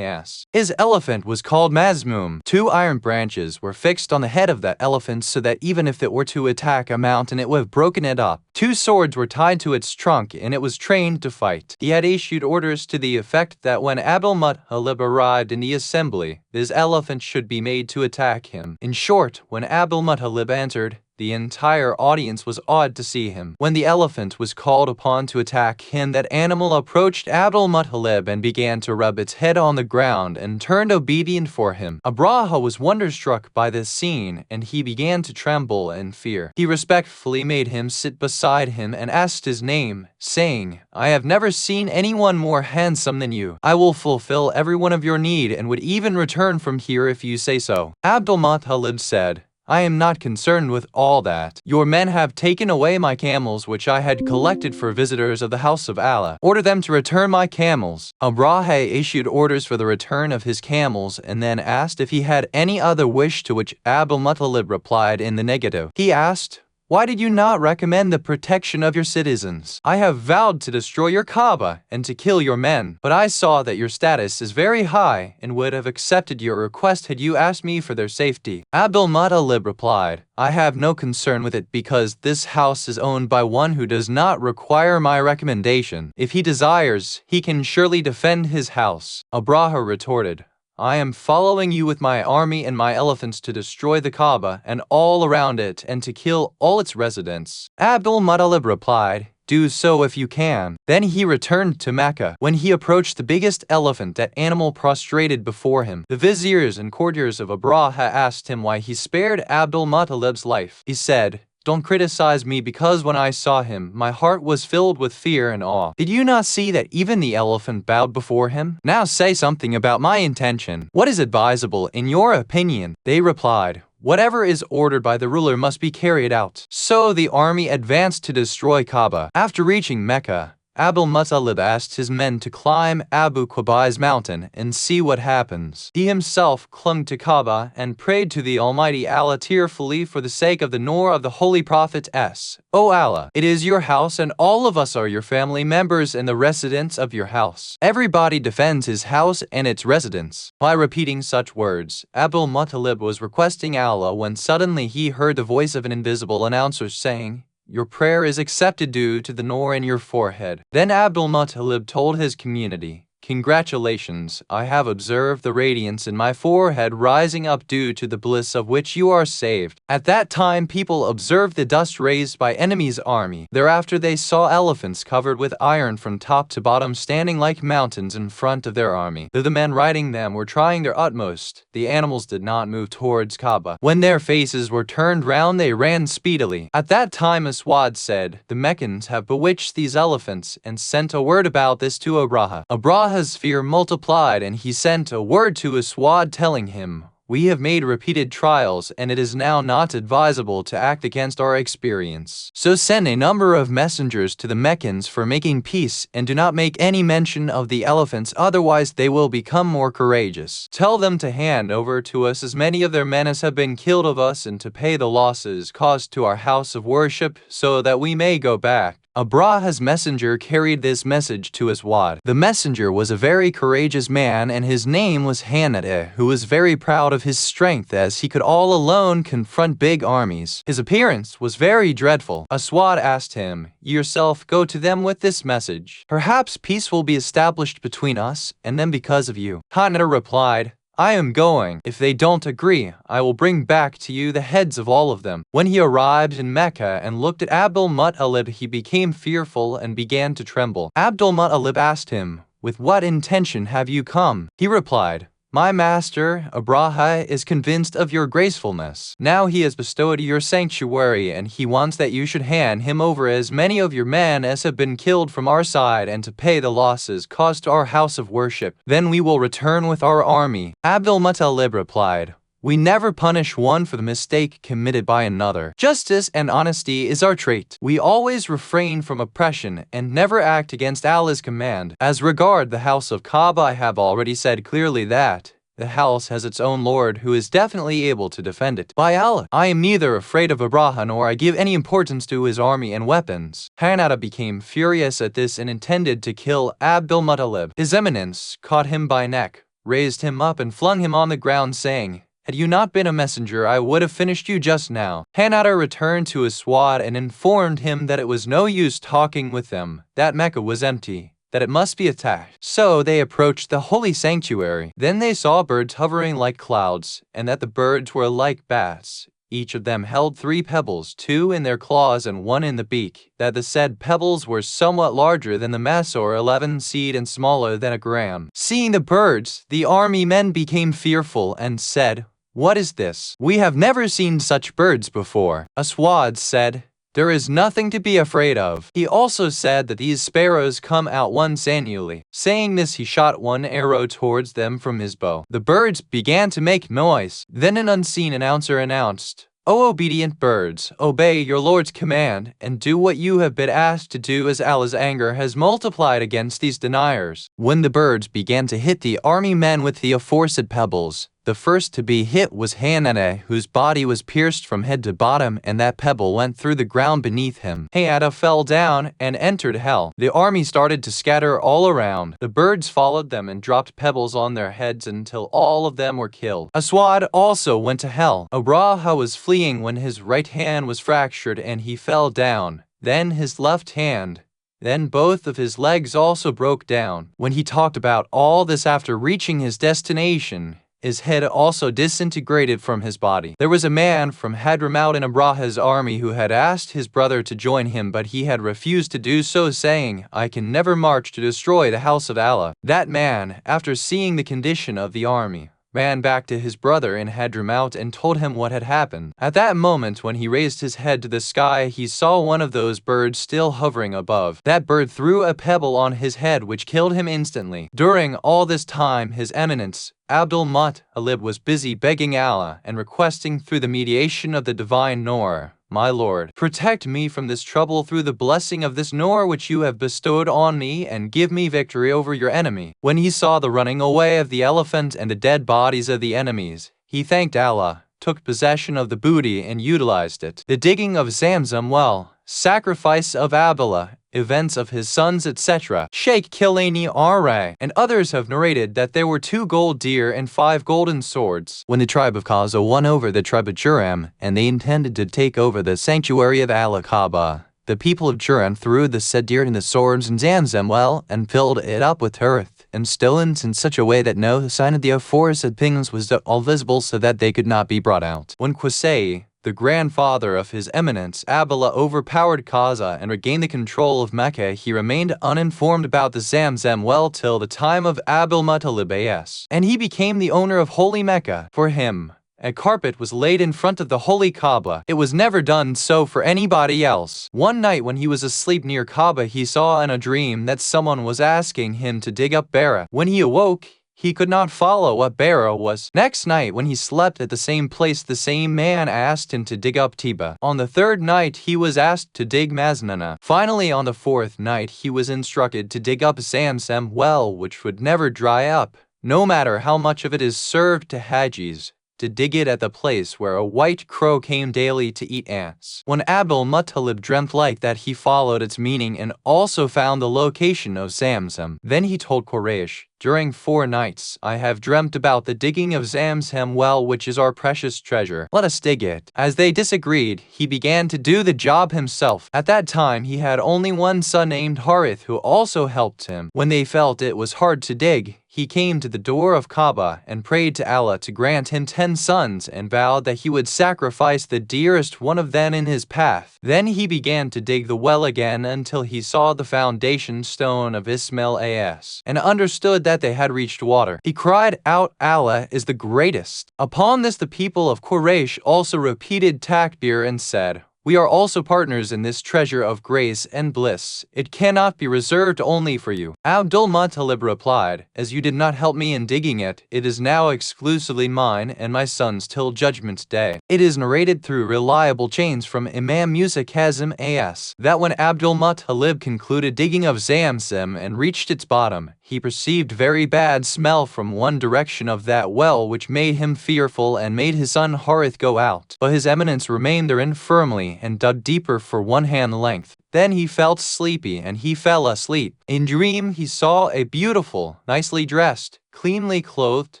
His elephant was called Mazmum. 2 iron branches were fixed on the head of that elephant so that even if it were to attack a mountain, it would have broken it up. 2 swords were tied to its trunk, and it was trained to fight. He had issued orders to the effect that when Abdul-Muttalib arrived in the assembly, his elephant should be made to attack him. In short, when Abdul-Muttalib entered, the entire audience was awed to see him. When the elephant was called upon to attack him, that animal approached Abdul-Muttalib and began to rub its head on the ground and turned obedient for him. Abraha was wonderstruck by this scene, and he began to tremble in fear. He respectfully made him sit beside him and asked his name, saying, "I have never seen anyone more handsome than you. I will fulfill every one of your need and would even return from here if you say so." Abdul-Muttalib said, "I am not concerned with all that. Your men have taken away my camels which I had collected for visitors of the house of Allah. Order them to return my camels." Abraha issued orders for the return of his camels and then asked if he had any other wish, to which Abdul-Muttalib replied in the negative. He asked, "Why did you not recommend the protection of your citizens? I have vowed to destroy your Kaaba and to kill your men, but I saw that your status is very high and would have accepted your request had you asked me for their safety." Abdul-Muttalib replied, "I have no concern with it because this house is owned by one who does not require my recommendation. If he desires, he can surely defend his house." Abraha retorted, "I am following you with my army and my elephants to destroy the Kaaba and all around it and to kill all its residents." Abdul-Muttalib replied, "Do so if you can." Then he returned to Mecca. When he approached the biggest elephant, that animal prostrated before him. The viziers and courtiers of Abraha asked him why he spared Abdul-Muttalib's life. He said, "Don't criticize me because when I saw him, my heart was filled with fear and awe. Did you not see that even the elephant bowed before him? Now say something about my intention. What is advisable in your opinion?" They replied, "Whatever is ordered by the ruler must be carried out." So the army advanced to destroy Kaaba. After reaching Mecca, Abdul Muttalib asked his men to climb Abu Qubay's mountain and see what happens. He himself clung to Kaaba and prayed to the Almighty Allah tearfully for the sake of the Noor of the Holy Prophet S. O Allah, it is your house and all of us are your family members and the residents of your house. Everybody defends his house and its residents. By repeating such words, Abdul Muttalib was requesting Allah when suddenly he heard the voice of an invisible announcer saying, "Your prayer is accepted due to the Noor in your forehead." Then Abdul Muttalib told his community, "Congratulations, I have observed the radiance in my forehead rising up due to the bliss of which you are saved." At that time people observed the dust raised by enemy's army. Thereafter they saw elephants covered with iron from top to bottom standing like mountains in front of their army. Though the men riding them were trying their utmost, the animals did not move towards Kaaba. When their faces were turned round they ran speedily. At that time Aswad said, "The Meccans have bewitched these elephants," and sent a word about this to Abraha. Abraha's fear multiplied and he sent a word to Aswad telling him, "We have made repeated trials and it is now not advisable to act against our experience. So send a number of messengers to the Meccans for making peace and do not make any mention of the elephants, otherwise they will become more courageous. Tell them to hand over to us as many of their men as have been killed of us and to pay the losses caused to our house of worship so that we may go back." Abraha's messenger carried this message to Aswad. The messenger was a very courageous man and his name was Hanad, who was very proud of his strength as he could all alone confront big armies. His appearance was very dreadful. Aswad asked him, "You yourself go to them with this message. Perhaps peace will be established between us and them because of you." Hanad replied, "I am going. If they don't agree, I will bring back to you the heads of all of them." When he arrived in Mecca and looked at Abdul Muttalib, he became fearful and began to tremble. Abdul Muttalib asked him, "With what intention have you come?" He replied, "My master, Abraha, is convinced of your gracefulness. Now he has bestowed your sanctuary and he wants that you should hand him over as many of your men as have been killed from our side and to pay the losses caused to our house of worship. Then we will return with our army." Abdul Muttalib replied, "We never punish one for the mistake committed by another. Justice and honesty is our trait. We always refrain from oppression and never act against Allah's command. As regard the house of Kaaba, I have already said clearly that the house has its own Lord who is definitely able to defend it. By Allah, I am neither afraid of Abraha nor I give any importance to his army and weapons." Hanada became furious at this and intended to kill Abdul Muttalib. His Eminence caught him by neck, raised him up and flung him on the ground saying, "Had you not been a messenger, I would have finished you just now." Hanada returned to Aswad and informed him that it was no use talking with them, that Mecca was empty, that it must be attacked. So they approached the holy sanctuary. Then they saw birds hovering like clouds, and that the birds were like bats. Each of them held 3 pebbles, 2 in their claws and 1 in the beak, that the said pebbles were somewhat larger than the mass or 11 seed and smaller than a gram. Seeing the birds, the army men became fearful and said, "What is this? We have never seen such birds before." Aswad said, "There is nothing to be afraid of." He also said that these sparrows come out once annually. Saying this, he shot 1 arrow towards them from his bow. The birds began to make noise. Then an unseen announcer announced, "O obedient birds, obey your Lord's command and do what you have been asked to do, as Allah's anger has multiplied against these deniers." When the birds began to hit the army men with the aforesaid pebbles, the first to be hit was Hananeh, whose body was pierced from head to bottom, and that pebble went through the ground beneath him. Hayat fell down and entered hell. The army started to scatter all around. The birds followed them and dropped pebbles on their heads until all of them were killed. Aswad also went to hell. Abraha was fleeing when his right hand was fractured and he fell down. Then his left hand. Then both of his legs also broke down. When he talked about all this after reaching his destination, his head also disintegrated from his body. There was a man from Hadramaut in Abraha's army who had asked his brother to join him, but he had refused to do so, saying, "I can never march to destroy the house of Allah." That man, after seeing the condition of the army, ran back to his brother in Hadramaut and told him what had happened. At that moment, when he raised his head to the sky, he saw one of those birds still hovering above. That bird threw a pebble on his head, which killed him instantly. During all this time, His Eminence, Abdul Muttalib, was busy begging Allah and requesting through the mediation of the divine Noor, my lord, protect me from this trouble through the blessing of this Noor which you have bestowed on me, and give me victory over your enemy." When he saw the running away of the elephant and the dead bodies of the enemies, he thanked Allah, took possession of the booty and utilized it. The digging of Zamzam well, sacrifice of Abdullah, events of his sons, etc. Sheikh Kilani R.A. and others have narrated that there were 2 gold deer and 5 golden swords. When the tribe of Qaza won over the tribe of Juram, and they intended to take over the sanctuary of Al-Kaaba, the people of Juram threw the said deer and the swords in Zamzam well and filled it up with earth and stones in such a way that no sign of the aforesaid things was at all visible, so that they could not be brought out. When Qusay, the grandfather of His Eminence Abdullah, overpowered Qaza and regained the control of Mecca, he remained uninformed about the Zamzam well till the time of Abdul Muttalib as, and he became the owner of Holy Mecca. For him, a carpet was laid in front of the Holy Kaaba. It was never done so for anybody else. One night when he was asleep near Kaaba, he saw in a dream that someone was asking him to dig up Bara. When he awoke, he could not follow what Bara was. Next night, when he slept at the same place, the same man asked him to dig up Tiba. On the 3rd night, he was asked to dig Maznana. Finally, on the 4th night, he was instructed to dig up Zamzam well, which would never dry up, no matter how much of it is served to Hajis, to dig it at the place where a white crow came daily to eat ants. When Abdul Muttalib dreamt like that, he followed its meaning and also found the location of Zamzam. Then he told Quraysh, "During 4 nights, I have dreamt about the digging of Zamzam well, which is our precious treasure. Let us dig it." As they disagreed, he began to do the job himself. At that time, he had only one son named Harith, who also helped him. When they felt it was hard to dig, he came to the door of Kaaba and prayed to Allah to grant him 10 sons and vowed that he would sacrifice the dearest one of them in his path. Then he began to dig the well again until he saw the foundation stone of Ismail as, and understood that they had reached water. He cried out, "Allah is the greatest." Upon this, the people of Quraysh also repeated takbir and said, "We are also partners in this treasure of grace and bliss. It cannot be reserved only for you." Abdul Muttalib replied, "As you did not help me in digging it, it is now exclusively mine and my sons till Judgment Day." It is narrated through reliable chains from Imam Musa Kazim as that when Abdul Muttalib concluded digging of Zamzam and reached its bottom, he perceived very bad smell from one direction of that well, which made him fearful and made his son Harith go out. But His Eminence remained therein firmly and dug deeper for 1 hand length. Then he felt sleepy and he fell asleep. In dream he saw a beautiful, nicely dressed, cleanly clothed,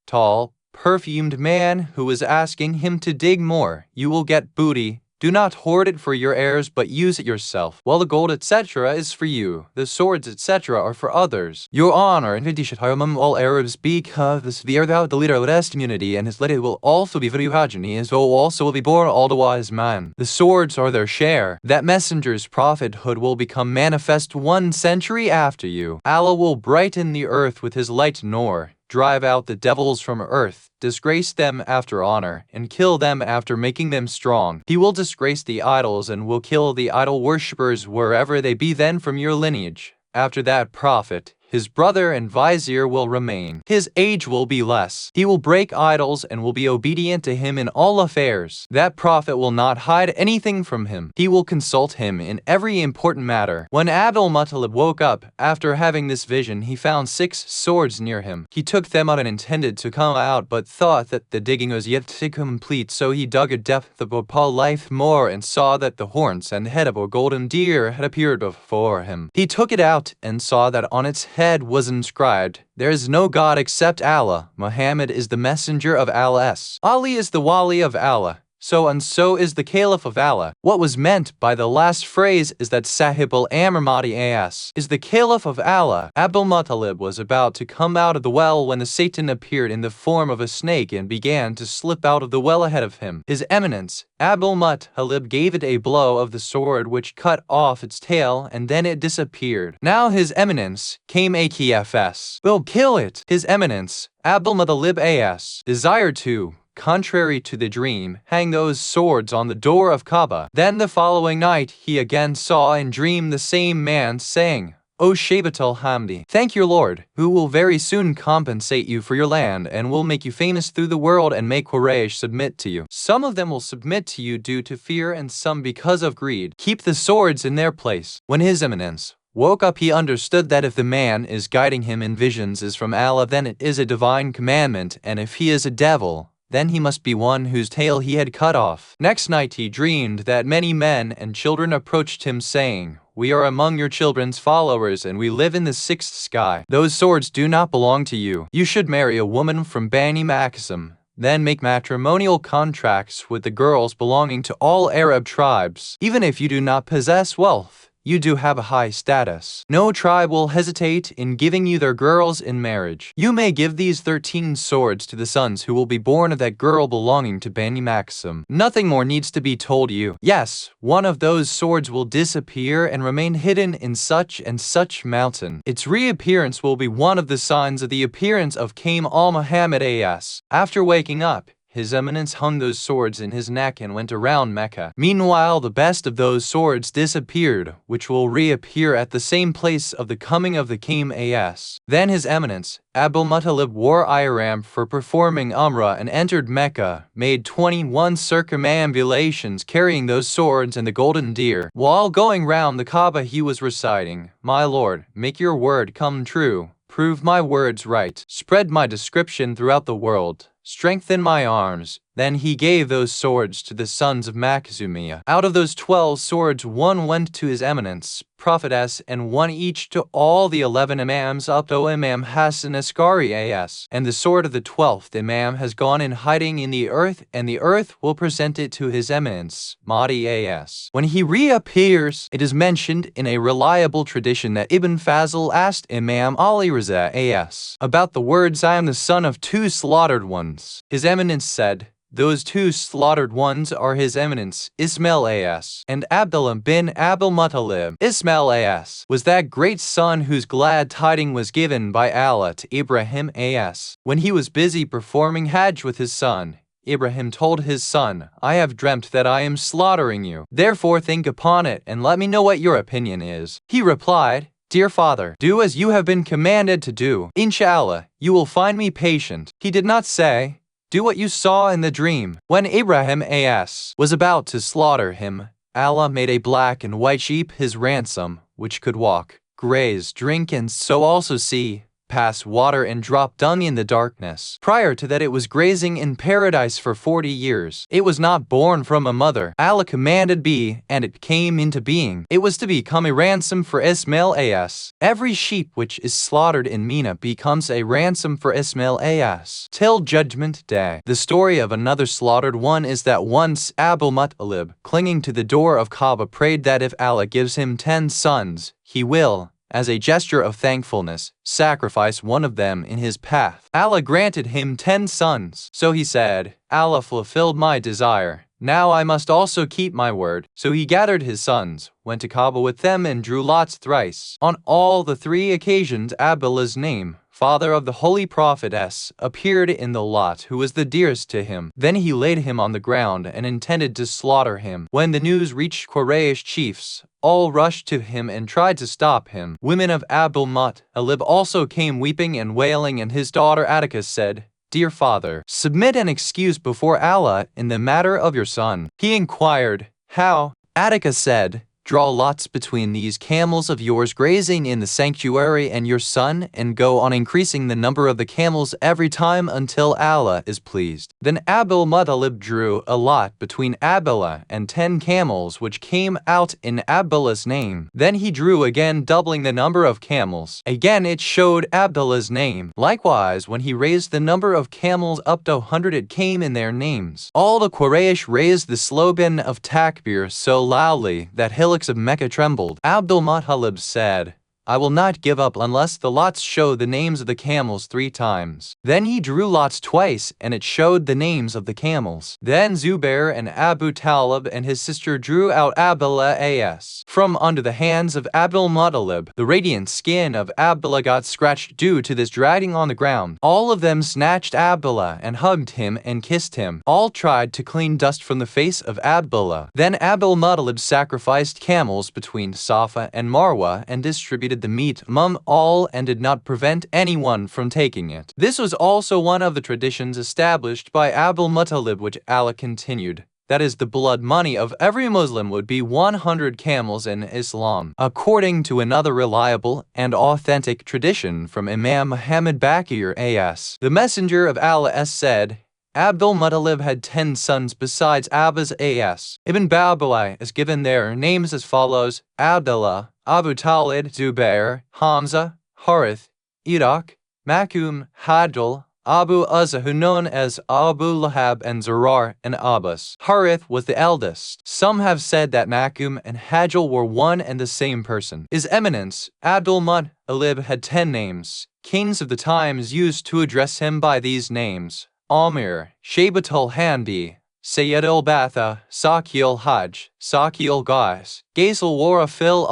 tall, perfumed man who was asking him to dig more. "You will get booty. Do not hoard it for your heirs, but use it yourself. While the gold, etc. is for you, the swords, etc. are for others. Your honor and should among all Arabs, because this the leader of the community, and his lady will also be very hajani, as well also will be born all the wise man. The swords are their share. That messenger's prophethood will become manifest 1 century after you. Allah will brighten the earth with his light Noor, drive out the devils from earth, disgrace them after honor, and kill them after making them strong. He will disgrace the idols and will kill the idol worshippers wherever they be then from your lineage. After that prophet, his brother and vizier will remain. His age will be less. He will break idols and will be obedient to him in all affairs. That prophet will not hide anything from him. He will consult him in every important matter. When Abdul Muttalib woke up, after having this vision, he found 6 swords near him. He took them out and intended to come out, but thought that the digging was yet to complete, so he dug a depth of a life more and saw that the horns and head of a golden deer had appeared before him. He took it out and saw that on its head was inscribed, "There is no God except Allah. Muhammad is the messenger of Allah. Ali is the wali of Allah. So and so is the caliph of Allah." What was meant by the last phrase is that Sahib al-Amr Mahdi as is the caliph of Allah. Abdul Muttalib was about to come out of the well when the Satan appeared in the form of a snake and began to slip out of the well ahead of him. His Eminence, Abdul Muttalib, gave it a blow of the sword which cut off its tail, and then it disappeared. Now His Eminence came AKFS. "We'll kill it." His Eminence, Abdul Muttalib as desired to, contrary to the dream, hang those swords on the door of Kaaba. Then the following night he again saw in dream the same man saying, O Shaybat al-Hamdi, thank your Lord, who will very soon compensate you for your land and will make you famous through the world and make Quraysh submit to you. Some of them will submit to you due to fear and some because of greed. Keep the swords in their place. When His Eminence woke up, he understood that if the man is guiding him in visions is from Allah, then it is a divine commandment, and if he is a devil, then he must be one whose tail he had cut off. Next night he dreamed that many men and children approached him saying, "We are among your children's followers and we live in the sixth sky. Those swords do not belong to you. You should marry a woman from Bani Maksim. Then make matrimonial contracts with the girls belonging to all Arab tribes. Even if you do not possess wealth, you do have a high status. No tribe will hesitate in giving you their girls in marriage. You may give these 13 swords to the sons who will be born of that girl belonging to Bani Maksim. Nothing more needs to be told you. Yes, one of those swords will disappear and remain hidden in such and such mountain. Its reappearance will be one of the signs of the appearance of King al-Muhammad as. After waking up, His Eminence hung those swords in his neck and went around Mecca. Meanwhile, the best of those swords disappeared, which will reappear at the same place of the coming of the King as. Then His Eminence, Abdul Muttalib, wore ihram for performing Umrah and entered Mecca, made 21 circumambulations carrying those swords and the golden deer. While going round the Kaaba he was reciting, "My Lord, make your word come true. Prove my words right. Spread my description throughout the world. Strengthen my arms." Then he gave those swords to the sons of Makhzumiyah. Out of those 12 swords, one went to His Eminence, Prophetess, and one each to all the 11 Imams up to Imam Hassan Askari as. And the sword of the 12th Imam has gone in hiding in the earth, and the earth will present it to His Eminence, Mahdi as. When he reappears, it is mentioned in a reliable tradition that Ibn Fazl asked Imam Ali Raza as about the words, "I am the son of 2 slaughtered ones." His Eminence said, "Those 2 slaughtered ones are His Eminence, Ismail as, and Abdullah bin Abdul Muttalib. Ismail as was that great son whose glad tiding was given by Allah to Ibrahim as. When he was busy performing Hajj with his son, Ibrahim told his son, "I have dreamt that I am slaughtering you. Therefore think upon it and let me know what your opinion is." He replied, "Dear father, do as you have been commanded to do. Inshallah, you will find me patient." He did not say, "Do what you saw in the dream." When Ibrahim as was about to slaughter him, Allah made a black and white sheep his ransom, which could walk, graze, drink, and so also see, pass water, and drop dung in the darkness. Prior to that it was grazing in paradise for 40 years. It was not born from a mother. Allah commanded be, and it came into being. It was to become a ransom for Ismail as. Every sheep which is slaughtered in Mina becomes a ransom for Ismail as till Judgment Day. The story of another slaughtered one is that once Abdul Muttalib, clinging to the door of Kaaba, prayed that if Allah gives him 10 sons, he will, as a gesture of thankfulness, sacrifice one of them in his path. Allah granted him 10 sons. So he said, "Allah fulfilled my desire. Now I must also keep my word." So he gathered his sons, went to Kaaba with them, and drew lots thrice. On all the 3 occasions Abdullah's name, father of the Holy Prophet appeared in the lot who was the dearest to him. Then he laid him on the ground and intended to slaughter him. When the news reached Quraysh chiefs, all rushed to him and tried to stop him. Women of Abdul Muttalib also came weeping and wailing, and his daughter Atticus said, "Dear father, submit an excuse before Allah in the matter of your son." He inquired, "How?" Atticus said, "Draw lots between these camels of yours grazing in the sanctuary and your son, and go on increasing the number of the camels every time until Allah is pleased." Then Abdul Muttalib drew a lot between Abdullah and 10 camels which came out in Abdullah's name. Then he drew again, doubling the number of camels. Again it showed Abdullah's name. Likewise, when he raised the number of camels up to 100, it came in their names. All the Quraysh raised the slogan of Takbir so loudly that hillocks of Mecca trembled. Abdul Muttalib said, "I will not give up unless the lots show the names of the camels 3 times. Then he drew lots twice, and it showed the names of the camels. Then Zubair and Abu Talib and his sister drew out Abdullah as. From under the hands of Abdul Muttalib, the radiant skin of Abdullah got scratched due to this dragging on the ground. All of them snatched Abdullah and hugged him and kissed him. All tried to clean dust from the face of Abdullah. Then Abdul Muttalib sacrificed camels between Safa and Marwa and distributed divided the meat among all and did not prevent anyone from taking it. This was also one of the traditions established by Abdul-Muttalib, which Allah continued. That is, the blood money of every Muslim would be 100 camels in Islam. According to another reliable and authentic tradition from Imam Muhammad Baqir A.S., the Messenger of Allah said, Abdul-Muttalib had 10 sons besides Abbas A.S. Ibn Babawai is given their names as follows: Abdullah, Abu Talib, Zubair, Hamza, Harith, Iraq, Makum, Hadl, Abu Uzza, who known as Abu Lahab, and Zurar and Abbas. Harith was the eldest. Some have said that Makum and Hadl were one and the same person. His Eminence, Abdul-Muttalib, had 10 names. Kings of the times used to address him by these names: Amir, Shaybat al-Hanbi, Sayyid al-Batha, Saki al-Hajj, Saki al-Gais, Gais al-Wara fil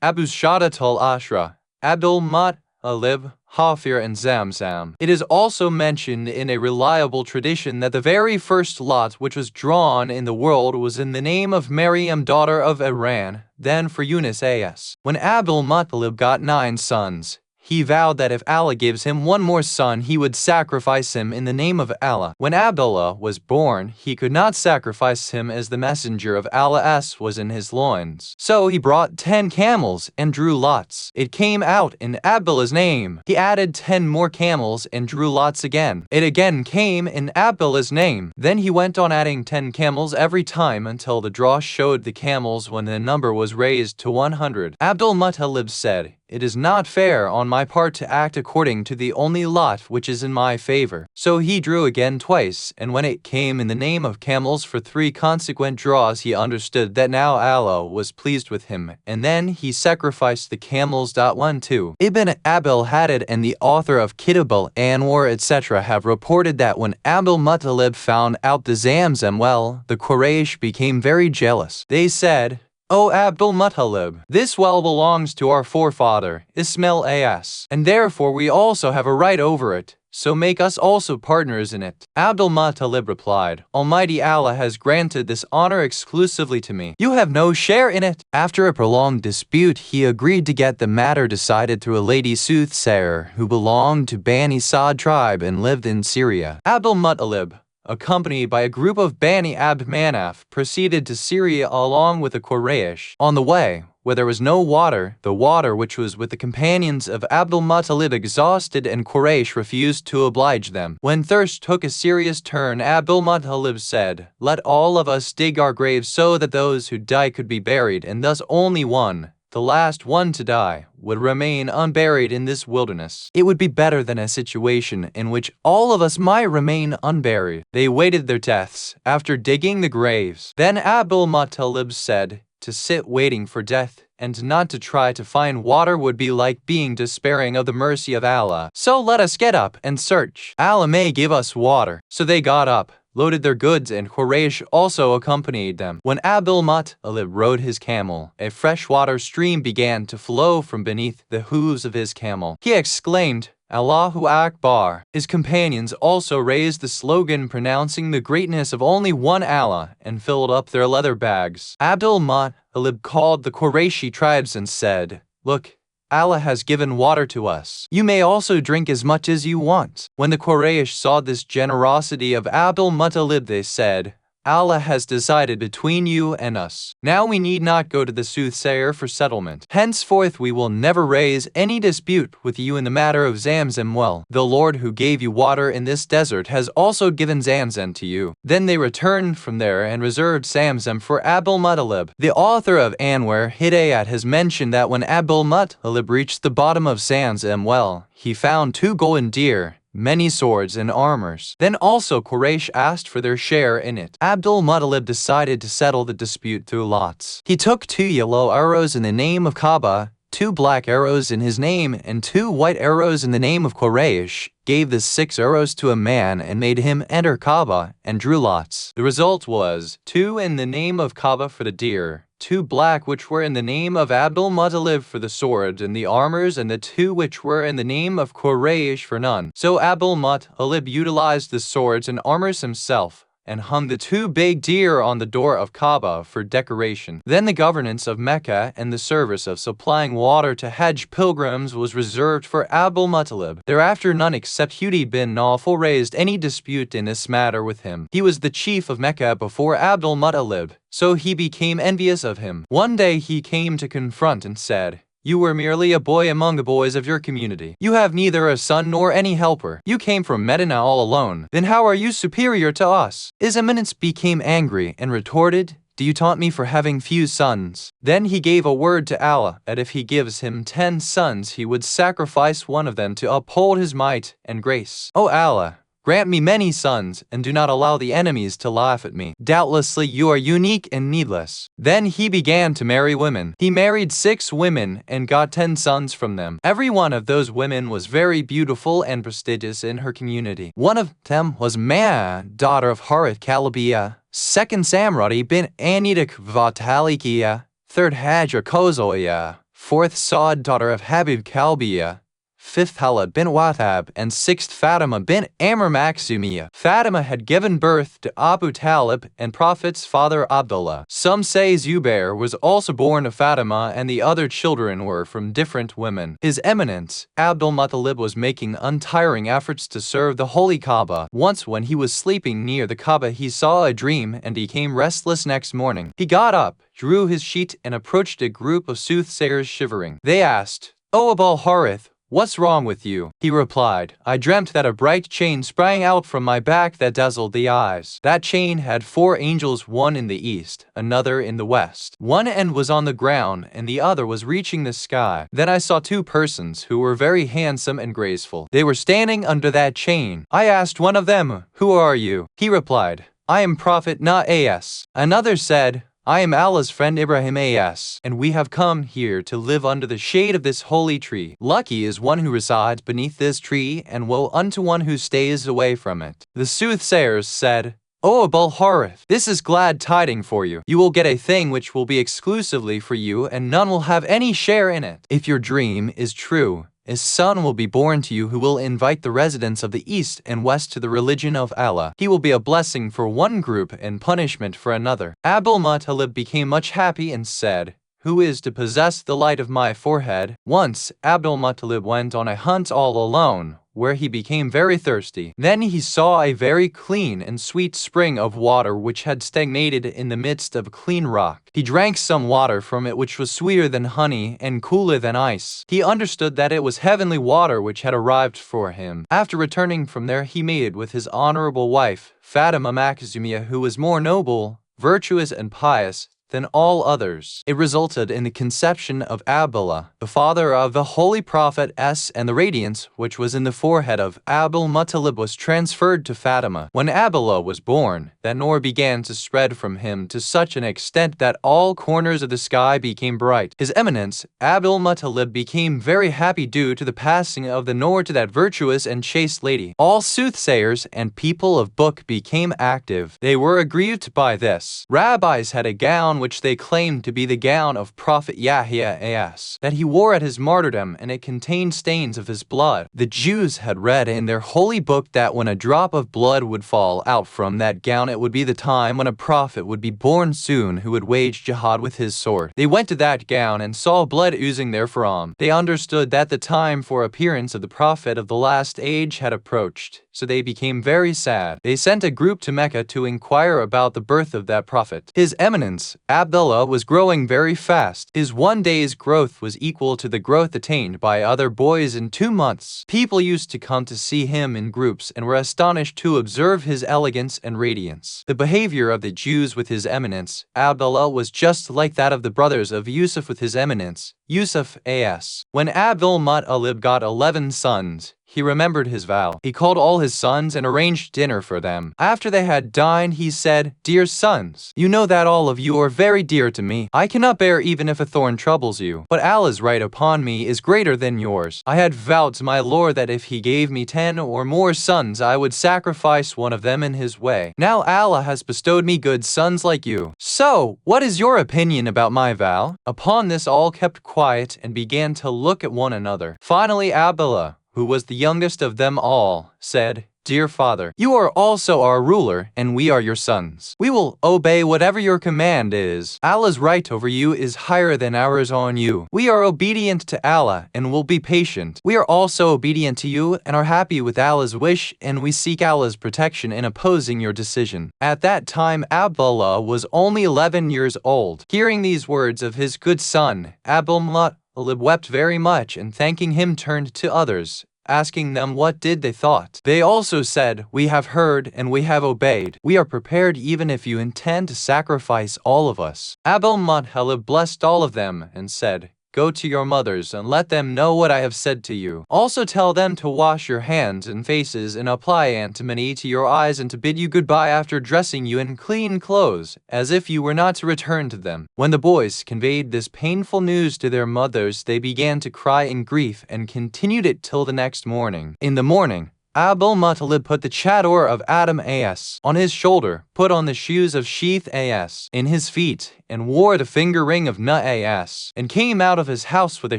Abu Shadat al-Ashra, Abdul-Muttalib, Hafir, and Zamzam. It is also mentioned in a reliable tradition that the very first lot which was drawn in the world was in the name of Maryam, daughter of Iran, then for Yunus A.S. When Abdul-Muttalib got 9 sons, he vowed that if Allah gives him one more son, he would sacrifice him in the name of Allah. When Abdullah was born, he could not sacrifice him as the messenger of Allah was in his loins. So he brought 10 camels and drew lots. It came out in Abdullah's name. He added 10 more camels and drew lots again. It again came in Abdullah's name. Then he went on adding 10 camels every time until the draw showed the camels when the number was raised to 100. Abdul-Muttalib said, "It is not fair on my part to act according to the only lot which is in my favor." So he drew again twice, and when it came in the name of camels for 3 consequent draws, he understood that now Allah was pleased with him, and then he sacrificed the camels. 1 2. Ibn Abil Hadid and the author of Kitab al-Anwar etc. have reported that when Abdul-Muttalib found out the Zamzam well, the Quraysh became very jealous. They said, "O Abdul-Muttalib, this well belongs to our forefather, Ismail A.S., and therefore we also have a right over it, so make us also partners in it." Abdul-Muttalib replied, "Almighty Allah has granted this honor exclusively to me. You have no share in it." After a prolonged dispute, he agreed to get the matter decided through a lady soothsayer who belonged to Bani Sa'd tribe and lived in Syria. Abdul-Muttalib, accompanied by a group of Bani Abd Manaf, proceeded to Syria along with the Quraysh. On the way, where there was no water, the water which was with the companions of Abdul-Muttalib exhausted, and Quraysh refused to oblige them. When thirst took a serious turn, Abdul-Muttalib said, "Let all of us dig our graves so that those who die could be buried, and thus only one, the last one to die, would remain unburied in this wilderness. It would be better than a situation in which all of us might remain unburied." They waited their deaths after digging the graves. Then Abdul-Muttalib said, "To sit waiting for death and not to try to find water would be like being despairing of the mercy of Allah. So let us get up and search. Allah may give us water." So they got up, loaded their goods, and Quraysh also accompanied them. When Abdul-Muttalib rode his camel, a freshwater stream began to flow from beneath the hooves of his camel. He exclaimed, "Allahu Akbar." His companions also raised the slogan pronouncing the greatness of only one Allah and filled up their leather bags. Abdul-Muttalib called the Qurayshi tribes and said, "Look, Allah has given water to us. You may also drink as much as you want." When the Quraysh saw this generosity of Abdul-Muttalib, they said, "Allah has decided between you and us. Now we need not go to the soothsayer for settlement. Henceforth we will never raise any dispute with you in the matter of Zamzam well. The Lord who gave you water in this desert has also given Zamzam to you." Then they returned from there and reserved Zamzam for Abdul-Muttalib. The author of Anwar Hidayat has mentioned that when Abdul-Muttalib reached the bottom of Zamzam well, he found 2 golden deer, many swords and armors. Then also Quraysh asked for their share in it. Abdul-Muttalib decided to settle the dispute through lots. He took 2 yellow arrows in the name of Kaaba, 2 black arrows in his name, and 2 white arrows in the name of Quraysh, gave the 6 arrows to a man and made him enter Kaaba, and drew lots. The result was 2 in the name of Kaaba for the deer, 2 black which were in the name of Abdul-Muttalib for the swords and the armors, and the 2 which were in the name of Quraysh for none. So Abdul-Muttalib utilized the swords and armors himself, and hung the 2 big deer on the door of Kaaba for decoration. Then the governance of Mecca and the service of supplying water to Hajj pilgrims was reserved for Abdul Muttalib. Thereafter none except Hudi bin Nawfal raised any dispute in this matter with him. He was the chief of Mecca before Abdul Muttalib, so he became envious of him. One day he came to confront and said, "You were merely a boy among the boys of your community. You have neither a son nor any helper. You came from Medina all alone. Then how are you superior to us?" His Eminence became angry and retorted, "Do you taunt me for having few sons?" Then he gave a word to Allah that if he gives him 10 sons, he would sacrifice one of them to uphold his might and grace. "O Allah, grant me many sons, and do not allow the enemies to laugh at me. Doubtlessly you are unique and needless." Then he began to marry women. He married 6 women and got 10 sons from them. Every one of those women was very beautiful and prestigious in her community. One of them was Ma'a, daughter of Hayat Al-Qulub. Second, Samrati bin Anidak Vatalikia. Third, Hajar Kozoya. Fourth, Saad, daughter of Habib Kalbiya. Fifth, Hala bin Wathab, and sixth, Fatima bin Amr Maksumiyya. Fatima had given birth to Abu Talib and Prophet's father Abdullah. Some say Zubair was also born of Fatima, and the other children were from different women. His Eminence, Abdul Muttalib, was making untiring efforts to serve the Holy Kaaba. Once when he was sleeping near the Kaaba, he saw a dream and became restless next morning. He got up, drew his sheet, and approached a group of soothsayers shivering. They asked, "O Abul Harith, what's wrong with you?" He replied, "I dreamt that a bright chain sprang out from my back that dazzled the eyes. That chain had 4 angels, one in the east, another in the west. One end was on the ground, and the other was reaching the sky. Then I saw 2 persons who were very handsome and graceful. They were standing under that chain. I asked one of them, 'Who are you?' He replied, 'I am Prophet Nas.' Another said, 'I am Allah's friend Ibrahim As, and we have come here to live under the shade of this holy tree. Lucky is one who resides beneath this tree, and woe unto one who stays away from it.' The soothsayers said, 'O Abul Harith, this is glad tidings for you. You will get a thing which will be exclusively for you, and none will have any share in it. If your dream is true, a son will be born to you who will invite the residents of the east and west to the religion of Allah. He will be a blessing for one group and punishment for another.' Abdul Muttalib became much happy and said, 'Who is to possess the light of my forehead?' Once Abdul Muttalib went on a hunt all alone, where he became very thirsty. Then he saw a very clean and sweet spring of water which had stagnated in the midst of clean rock. He drank some water from it which was sweeter than honey and cooler than ice. He understood that it was heavenly water which had arrived for him. After returning from there, he mated with his honorable wife, Fatima Makhzumiyya, who was more noble, virtuous, and pious than all others. It resulted in the conception of Abdullah, the father of the Holy Prophet and the radiance which was in the forehead of Abdul Muttalib was transferred to Fatima. When Abdullah was born, that nur began to spread from him to such an extent that all corners of the sky became bright. His Eminence, Abdul Muttalib, became very happy due to the passing of the nur to that virtuous and chaste lady. All soothsayers and people of book became active. They were aggrieved by this. Rabbis had a gown which they claimed to be the gown of Prophet Yahya As, that he wore at his martyrdom, and it contained stains of his blood. The Jews had read in their holy book that when a drop of blood would fall out from that gown, it would be the time when a prophet would be born soon who would wage jihad with his sword. They went to that gown and saw blood oozing therefrom. They understood that the time for appearance of the prophet of the last age had approached, so they became very sad. They sent a group to Mecca to inquire about the birth of that prophet. His Eminence, Abdullah, was growing very fast. His one day's growth was equal to the growth attained by other boys in 2 months. People used to come to see him in groups and were astonished to observe his elegance and radiance. The behavior of the Jews with His Eminence, Abdullah, was just like that of the brothers of Yusuf with His Eminence, Yusuf As. When Abdul Muttalib got 11 sons, he remembered his vow. He called all his sons and arranged dinner for them. After they had dined, he said, "Dear sons, you know that all of you are very dear to me. I cannot bear even if a thorn troubles you. But Allah's right upon me is greater than yours. I had vowed to my Lord that if He gave me 10 or more sons, I would sacrifice one of them in His way. Now Allah has bestowed me good sons like you. So, what is your opinion about my vow?" Upon this, all kept quiet and began to look at one another. Finally, Abdullah, who was the youngest of them all, said, "Dear father, you are also our ruler, and we are your sons. We will obey whatever your command is. Allah's right over you is higher than ours on you. We are obedient to Allah and will be patient. We are also obedient to you and are happy with Allah's wish, and we seek Allah's protection in opposing your decision." At that time, Abdullah was only 11 years old. Hearing these words of his good son, Allamah Al-Qulub wept very much, and thanking him turned to others, asking them what did they thought. They also said, "We have heard and we have obeyed. We are prepared even if you intend to sacrifice all of us." Allamah Al-Qulub blessed all of them and said, "Go to your mothers and let them know what I have said to you. Also tell them to wash your hands and faces and apply antimony to your eyes and to bid you goodbye after dressing you in clean clothes, as if you were not to return to them." When the boys conveyed this painful news to their mothers, they began to cry in grief and continued it till the next morning. In the morning, Allamah Al-Qulub put the chador of Adam as on his shoulder, put on the shoes of Sheath as in his feet, and wore the finger ring of Nut as, and came out of his house with a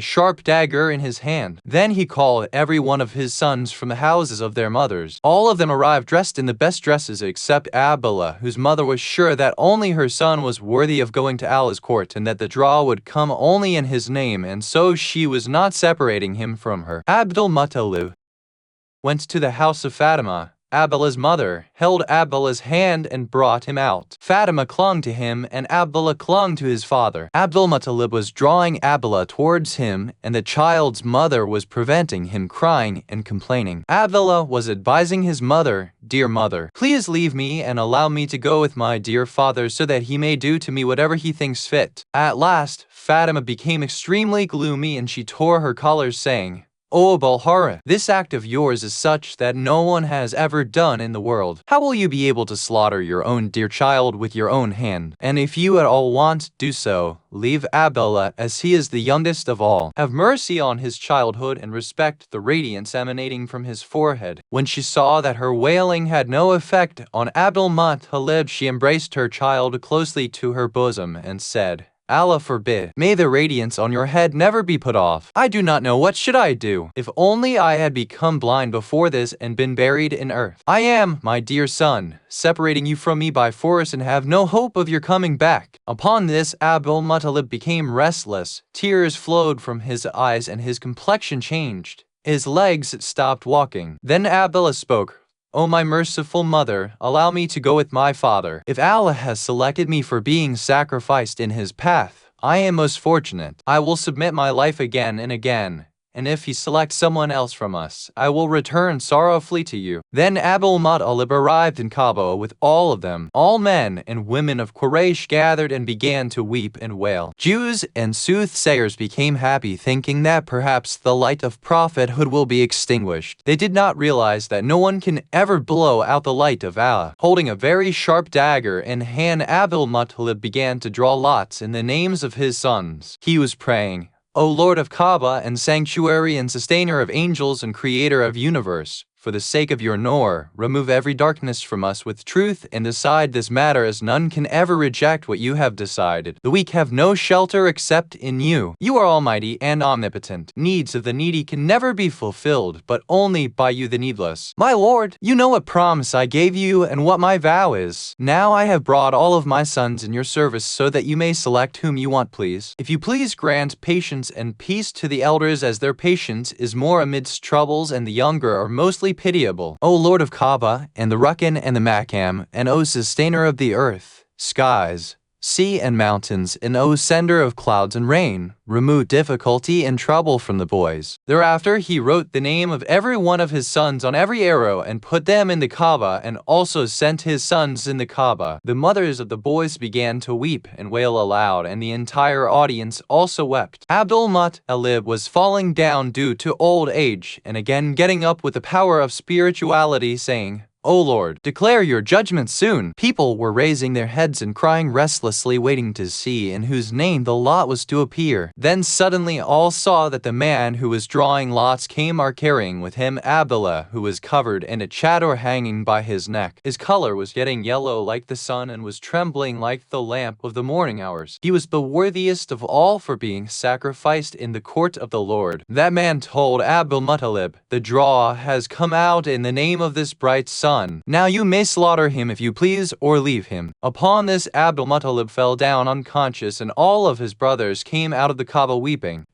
sharp dagger in his hand. Then he called every one of his sons from the houses of their mothers. All of them arrived dressed in the best dresses except Abdullah, whose mother was sure that only her son was worthy of going to Allah's court and that the draw would come only in his name, and so she was not separating him from her. Allamah Al-Qulub went to the house of Fatima. Abdullah's mother held Abdullah's hand and brought him out. Fatima clung to him and Abdullah clung to his father. Allamah Al-Qulub was drawing Abdullah towards him, and the child's mother was preventing him, crying and complaining. Abdullah was advising his mother, "Dear mother, please leave me and allow me to go with my dear father so that he may do to me whatever he thinks fit." At last, Fatima became extremely gloomy and she tore her collars, saying, "O Balhara, this act of yours is such that no one has ever done in the world. How will you be able to slaughter your own dear child with your own hand? And if you at all want, do so. Leave Abdullah, as he is the youngest of all. Have mercy on his childhood and respect the radiance emanating from his forehead." When she saw that her wailing had no effect on Allamah Al-Qulub, she embraced her child closely to her bosom and said, "Allah forbid. May the radiance on your head never be put off. I do not know what should I do. If only I had become blind before this and been buried in earth. I am, my dear son, separating you from me by force and have no hope of your coming back." Upon this, Allamah Al-Qulub became restless. Tears flowed from his eyes and his complexion changed. His legs stopped walking. Then Abdullah spoke, "O my merciful mother, allow me to go with my father. If Allah has selected me for being sacrificed in his path, I am most fortunate. I will submit my life again and again. And if he selects someone else from us, I will return sorrowfully to you." Then Allamah Al-Qulub arrived in Kaaba with all of them. All men and women of Quraysh gathered and began to weep and wail. Jews and soothsayers became happy, thinking that perhaps the light of prophethood will be extinguished. They did not realize that no one can ever blow out the light of Allah. Holding a very sharp dagger in hand, Allamah Al-Qulub began to draw lots in the names of his sons. He was praying, "O Lord of Kaaba and sanctuary and sustainer of angels and creator of universe, for the sake of your Noor, remove every darkness from us with truth and decide this matter, as none can ever reject what you have decided. The weak have no shelter except in you. You are almighty and omnipotent. Needs of the needy can never be fulfilled, but only by you the needless. My Lord, you know what promise I gave you and what my vow is. Now I have brought all of my sons in your service so that you may select whom you want, please. If you please grant patience and peace to the elders, as their patience is more amidst troubles and the younger are mostly pitiable. O Lord of Kaaba and the Rukin and the Makam, and O sustainer of the earth, skies, sea and mountains, and O sender of clouds and rain, remove difficulty and trouble from the boys." Thereafter he wrote the name of every one of his sons on every arrow and put them in the Kaaba, and also sent his sons in the Kaaba. The mothers of the boys began to weep and wail aloud, and the entire audience also wept. Allamah Al-Qulub was falling down due to old age, and again getting up with the power of spirituality, saying, "O Lord, declare your judgment soon." People were raising their heads and crying restlessly, waiting to see in whose name the lot was to appear. Then suddenly all saw that the man who was drawing lots came carrying with him Abdullah, who was covered in a chador hanging by his neck. His color was getting yellow like the sun and was trembling like the lamp of the morning hours. He was the worthiest of all for being sacrificed in the court of the Lord. That man told Abdul-Muttalib, "The draw has come out in the name of this bright sun. Now you may slaughter him if you please, or leave him." Upon this Abdul-Muttalib fell down unconscious, and all of his brothers came out of the Kaaba weeping.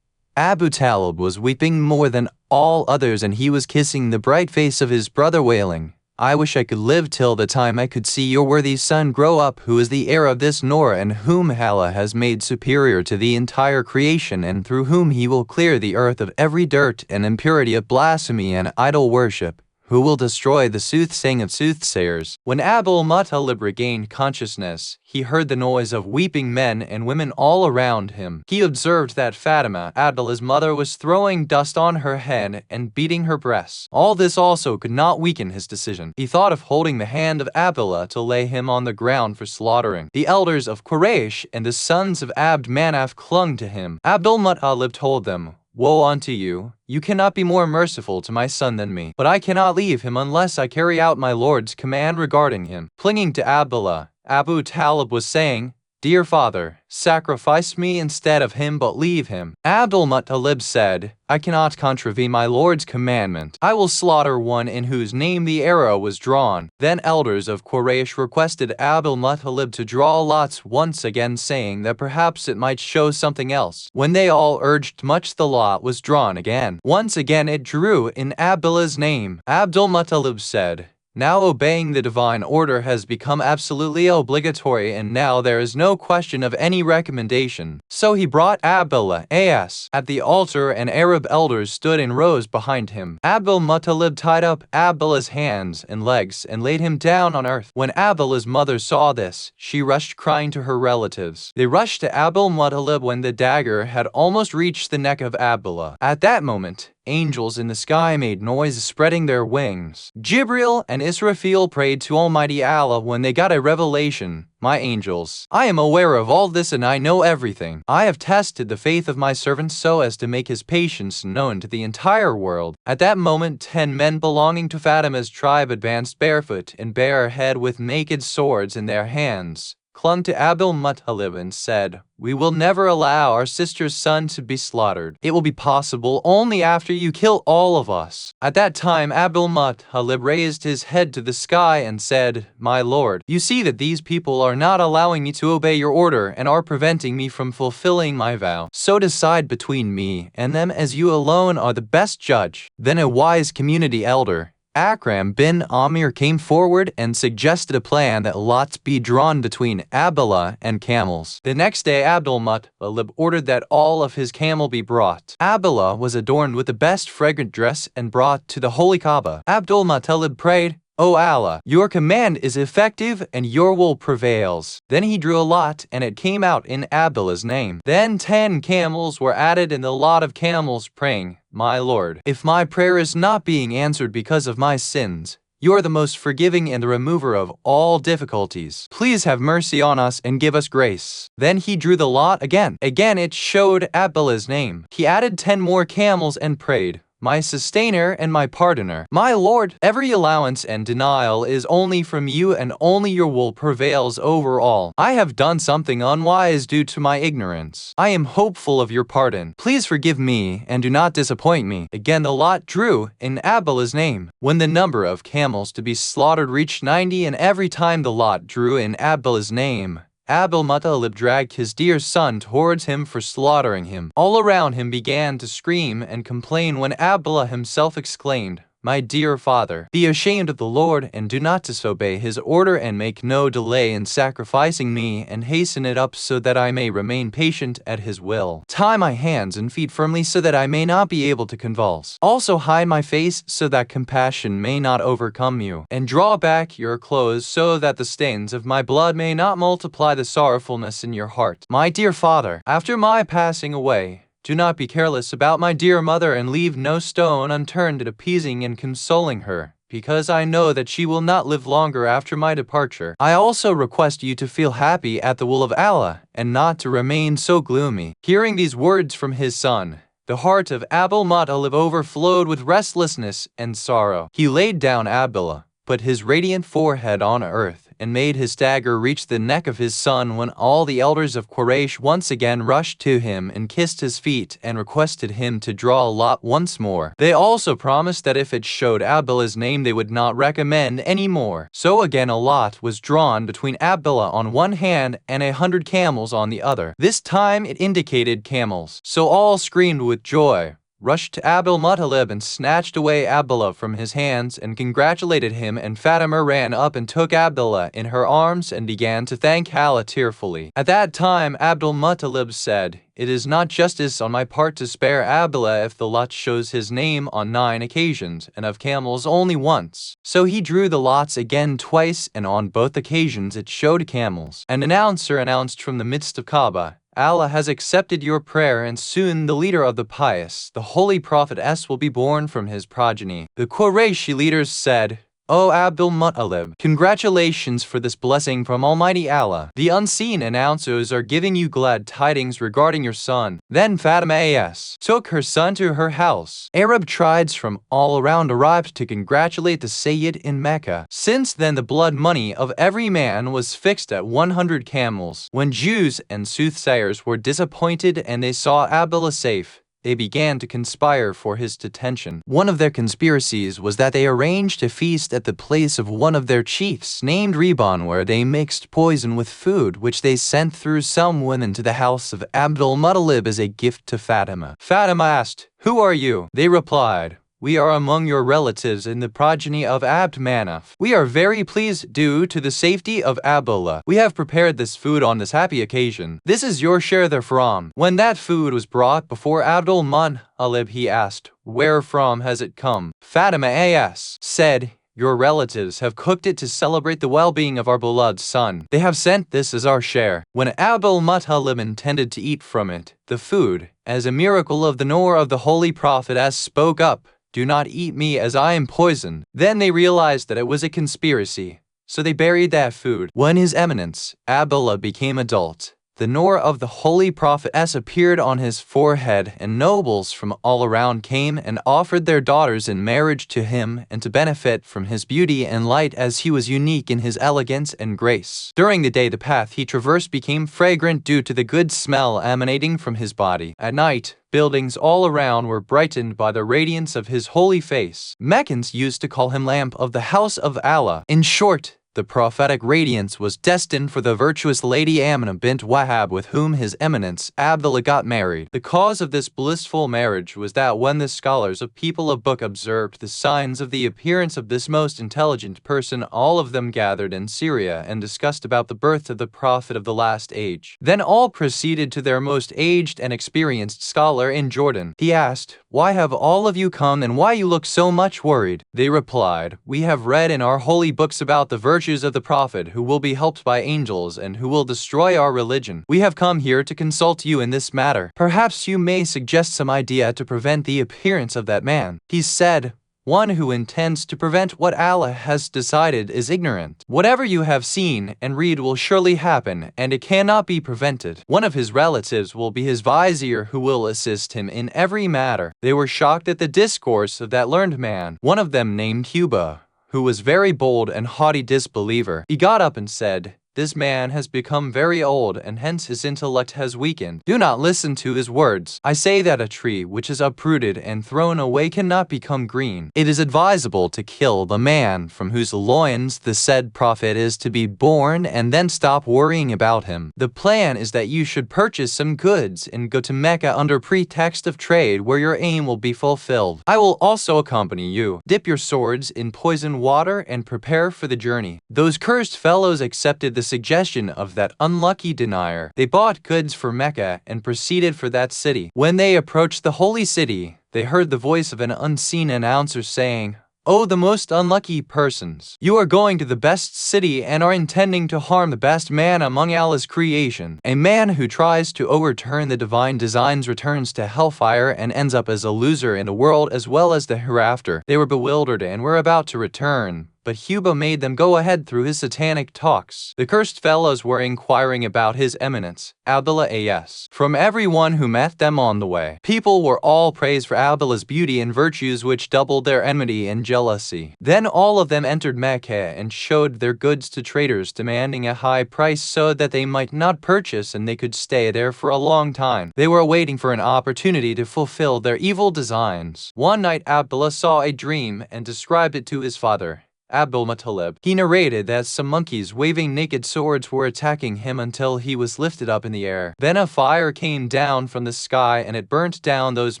Abu Talib was weeping more than all others, and he was kissing the bright face of his brother, wailing, "I wish I could live till the time I could see your worthy son grow up, who is the heir of this Noor, and whom Allah has made superior to the entire creation, and through whom he will clear the earth of every dirt and impurity of blasphemy and idol worship, who will destroy the soothsaying of soothsayers." When Abdul-Muttalib regained consciousness, he heard the noise of weeping men and women all around him. He observed that Fatima, Abdullah's mother, was throwing dust on her head and beating her breasts. All this also could not weaken his decision. He thought of holding the hand of Abdullah to lay him on the ground for slaughtering. The elders of Quraysh and the sons of Abd Manaf clung to him. Abdul-Muttalib told them, "Woe unto you! You cannot be more merciful to my son than me, but I cannot leave him unless I carry out my Lord's command regarding him." Clinging to Abdullah, Abu Talib was saying, "Dear father, sacrifice me instead of him, but leave him." Abdul-Muttalib said, "I cannot contravene my Lord's commandment. I will slaughter one in whose name the arrow was drawn." Then elders of Quraysh requested Abdul-Muttalib to draw lots once again, saying that perhaps it might show something else. When they all urged much, the lot was drawn again. Once again it drew in Abdullah's name. Abdul-Muttalib said, "Now obeying the divine order has become absolutely obligatory, and now there is no question of any recommendation." So he brought Abdullah at the altar, and Arab elders stood in rows behind him. Abdul-Muttalib tied up Abdullah's hands and legs and laid him down on earth. When Abdullah's mother saw this, she rushed crying to her relatives. They rushed to Abdul-Muttalib when the dagger had almost reached the neck of Abdullah. At that moment, angels in the sky made noise, spreading their wings. Jibril and Israfil prayed to Almighty Allah when they got a revelation, "My angels, I am aware of all this and I know everything. I have tested the faith of my servant so as to make his patience known to the entire world." At that moment 10 men belonging to Fatima's tribe advanced barefoot and barehead with naked swords in their hands, clung to Abdul-Muttalib and said, "We will never allow our sister's son to be slaughtered. It will be possible only after you kill all of us." At that time Abdul-Muttalib raised his head to the sky and said, "My Lord, you see that these people are not allowing me to obey your order and are preventing me from fulfilling my vow. So decide between me and them, as you alone are the best judge." Then a wise community elder, Akram bin Amir, came forward and suggested a plan that lots be drawn between Abdullah and camels. The next day Abdul-Muttalib ordered that all of his camel be brought. Abdullah was adorned with the best fragrant dress and brought to the holy Kaaba. Abdul-Muttalib prayed, "O Allah, your command is effective and your will prevails." Then he drew a lot, and it came out in Abdullah's name. Then 10 camels were added in the lot of camels, praying, "My Lord, if my prayer is not being answered because of my sins, you are the most forgiving and the remover of all difficulties. Please have mercy on us and give us grace." Then he drew the lot again. Again it showed Abdullah's name. He added 10 more camels and prayed, "My sustainer and my pardoner. My Lord, every allowance and denial is only from you, and only your will prevails over all. I have done something unwise due to my ignorance. I am hopeful of your pardon. Please forgive me and do not disappoint me." Again the lot drew in Abdullah's name. When the number of camels to be slaughtered reached 90, and every time the lot drew in Abdullah's name, Abdul-Muttalib dragged his dear son towards him for slaughtering him. All around him began to scream and complain when Abdullah himself exclaimed, "My dear father, be ashamed of the Lord and do not disobey his order, and make no delay in sacrificing me, and hasten it up so that I may remain patient at his will. Tie my hands and feet firmly so that I may not be able to convulse. Also hide my face so that compassion may not overcome you, and draw back your clothes so that the stains of my blood may not multiply the sorrowfulness in your heart. My dear father, after my passing away, do not be careless about my dear mother, and leave no stone unturned at appeasing and consoling her, because I know that she will not live longer after my departure. I also request you to feel happy at the will of Allah, and not to remain so gloomy." Hearing these words from his son, the heart of Abdul-Muttalib overflowed with restlessness and sorrow. He laid down Abdullah, put his radiant forehead on earth, and made his dagger reach the neck of his son when all the elders of Quraysh once again rushed to him and kissed his feet and requested him to draw a lot once more. They also promised that if it showed Abdullah's name they would not recommend any more. So again a lot was drawn between Abdullah on one hand and 100 camels on the other. This time it indicated camels. So all screamed with joy, rushed to Abdul-Muttalib and snatched away Abdullah from his hands and congratulated him, and Fatima ran up and took Abdullah in her arms and began to thank Allah tearfully. At that time Abdul-Muttalib said, "It is not justice on my part to spare Abdullah if the lot shows his name on 9 occasions and of camels only once." So he drew the lots again twice, and on both occasions it showed camels. An announcer announced from the midst of Kaaba, "Allah has accepted your prayer, and soon the leader of the pious, the Holy Prophet S, will be born from his progeny." The Qurayshi leaders said, "O Abdul-Muttalib, congratulations for this blessing from Almighty Allah. The unseen announcers are giving you glad tidings regarding your son." Then Fatima A.S. took her son to her house. Arab tribes from all around arrived to congratulate the Sayyid in Mecca. Since then the blood money of every man was fixed at 100 camels. When Jews and soothsayers were disappointed and they saw Abdullah safe, they began to conspire for his detention. One of their conspiracies was that they arranged a feast at the place of one of their chiefs named Riban, where they mixed poison with food, which they sent through some women to the house of Abdul-Muttalib as a gift to Fatima. Fatima asked, "Who are you?" They replied, "We are among your relatives in the progeny of Abd Manaf. We are very pleased due to the safety of Abdullah. We have prepared this food on this happy occasion. This is your share therefrom." When that food was brought before Abdul-Muttalib, he asked, "Where from has it come?" Fatima A.S. said, "Your relatives have cooked it to celebrate the well-being of our beloved son. They have sent this as our share." When Abdul-Muttalib intended to eat from it, the food, as a miracle of the Noor of the Holy Prophet S, spoke up, "Do not eat me as I am poisoned." Then they realized that it was a conspiracy, so they buried that food. When His Eminence, Abdullah, became adult, the Noor of the Holy Prophet S appeared on his forehead, and nobles from all around came and offered their daughters in marriage to him and to benefit from his beauty and light, as he was unique in his elegance and grace. During the day the path he traversed became fragrant due to the good smell emanating from his body. At night, buildings all around were brightened by the radiance of his holy face. Meccans used to call him Lamp of the House of Allah. In short, the prophetic radiance was destined for the virtuous Lady Amina bint Wahab, with whom His Eminence Abdullah got married. The cause of this blissful marriage was that when the scholars of people of book observed the signs of the appearance of this most intelligent person, all of them gathered in Syria and discussed about the birth of the prophet of the last age. Then all proceeded to their most aged and experienced scholar in Jordan. He asked, "Why have all of you come, and why you look so much worried?" They replied, "We have read in our holy books about the virtues of the Prophet, who will be helped by angels and who will destroy our religion. We have come here to consult you in this matter. Perhaps you may suggest some idea to prevent the appearance of that man." He said, "One who intends to prevent what Allah has decided is ignorant. Whatever you have seen and read will surely happen, and it cannot be prevented. One of his relatives will be his vizier, who will assist him in every matter." They were shocked at the discourse of that learned man, one of them named Huba, who was very bold and haughty disbeliever. He got up and said, "This man has become very old, and hence his intellect has weakened. Do not listen to his words. I say that a tree which is uprooted and thrown away cannot become green. It is advisable to kill the man from whose loins the said prophet is to be born, and then stop worrying about him. The plan is that you should purchase some goods and go to Mecca under pretext of trade, where your aim will be fulfilled. I will also accompany you. Dip your swords in poisoned water and prepare for the journey." Those cursed fellows accepted the suggestion of that unlucky denier. They bought goods for Mecca and proceeded for that city. When they approached the holy city, they heard the voice of an unseen announcer saying, "O the most unlucky persons! You are going to the best city and are intending to harm the best man among Allah's creation. A man who tries to overturn the divine designs returns to hellfire and ends up as a loser in the world as well as the hereafter." They were bewildered and were about to return, but Huba made them go ahead through his satanic talks. The cursed fellows were inquiring about His Eminence, Abdullah as. From everyone who met them on the way. People were all praised for Abdullah's beauty and virtues, which doubled their enmity and jealousy. Then all of them entered Mecca and showed their goods to traders, demanding a high price so that they might not purchase and they could stay there for a long time. They were waiting for an opportunity to fulfill their evil designs. One night Abdullah saw a dream and described it to his father, Abdul-Muttalib. He narrated that some monkeys waving naked swords were attacking him until he was lifted up in the air. Then a fire came down from the sky and it burnt down those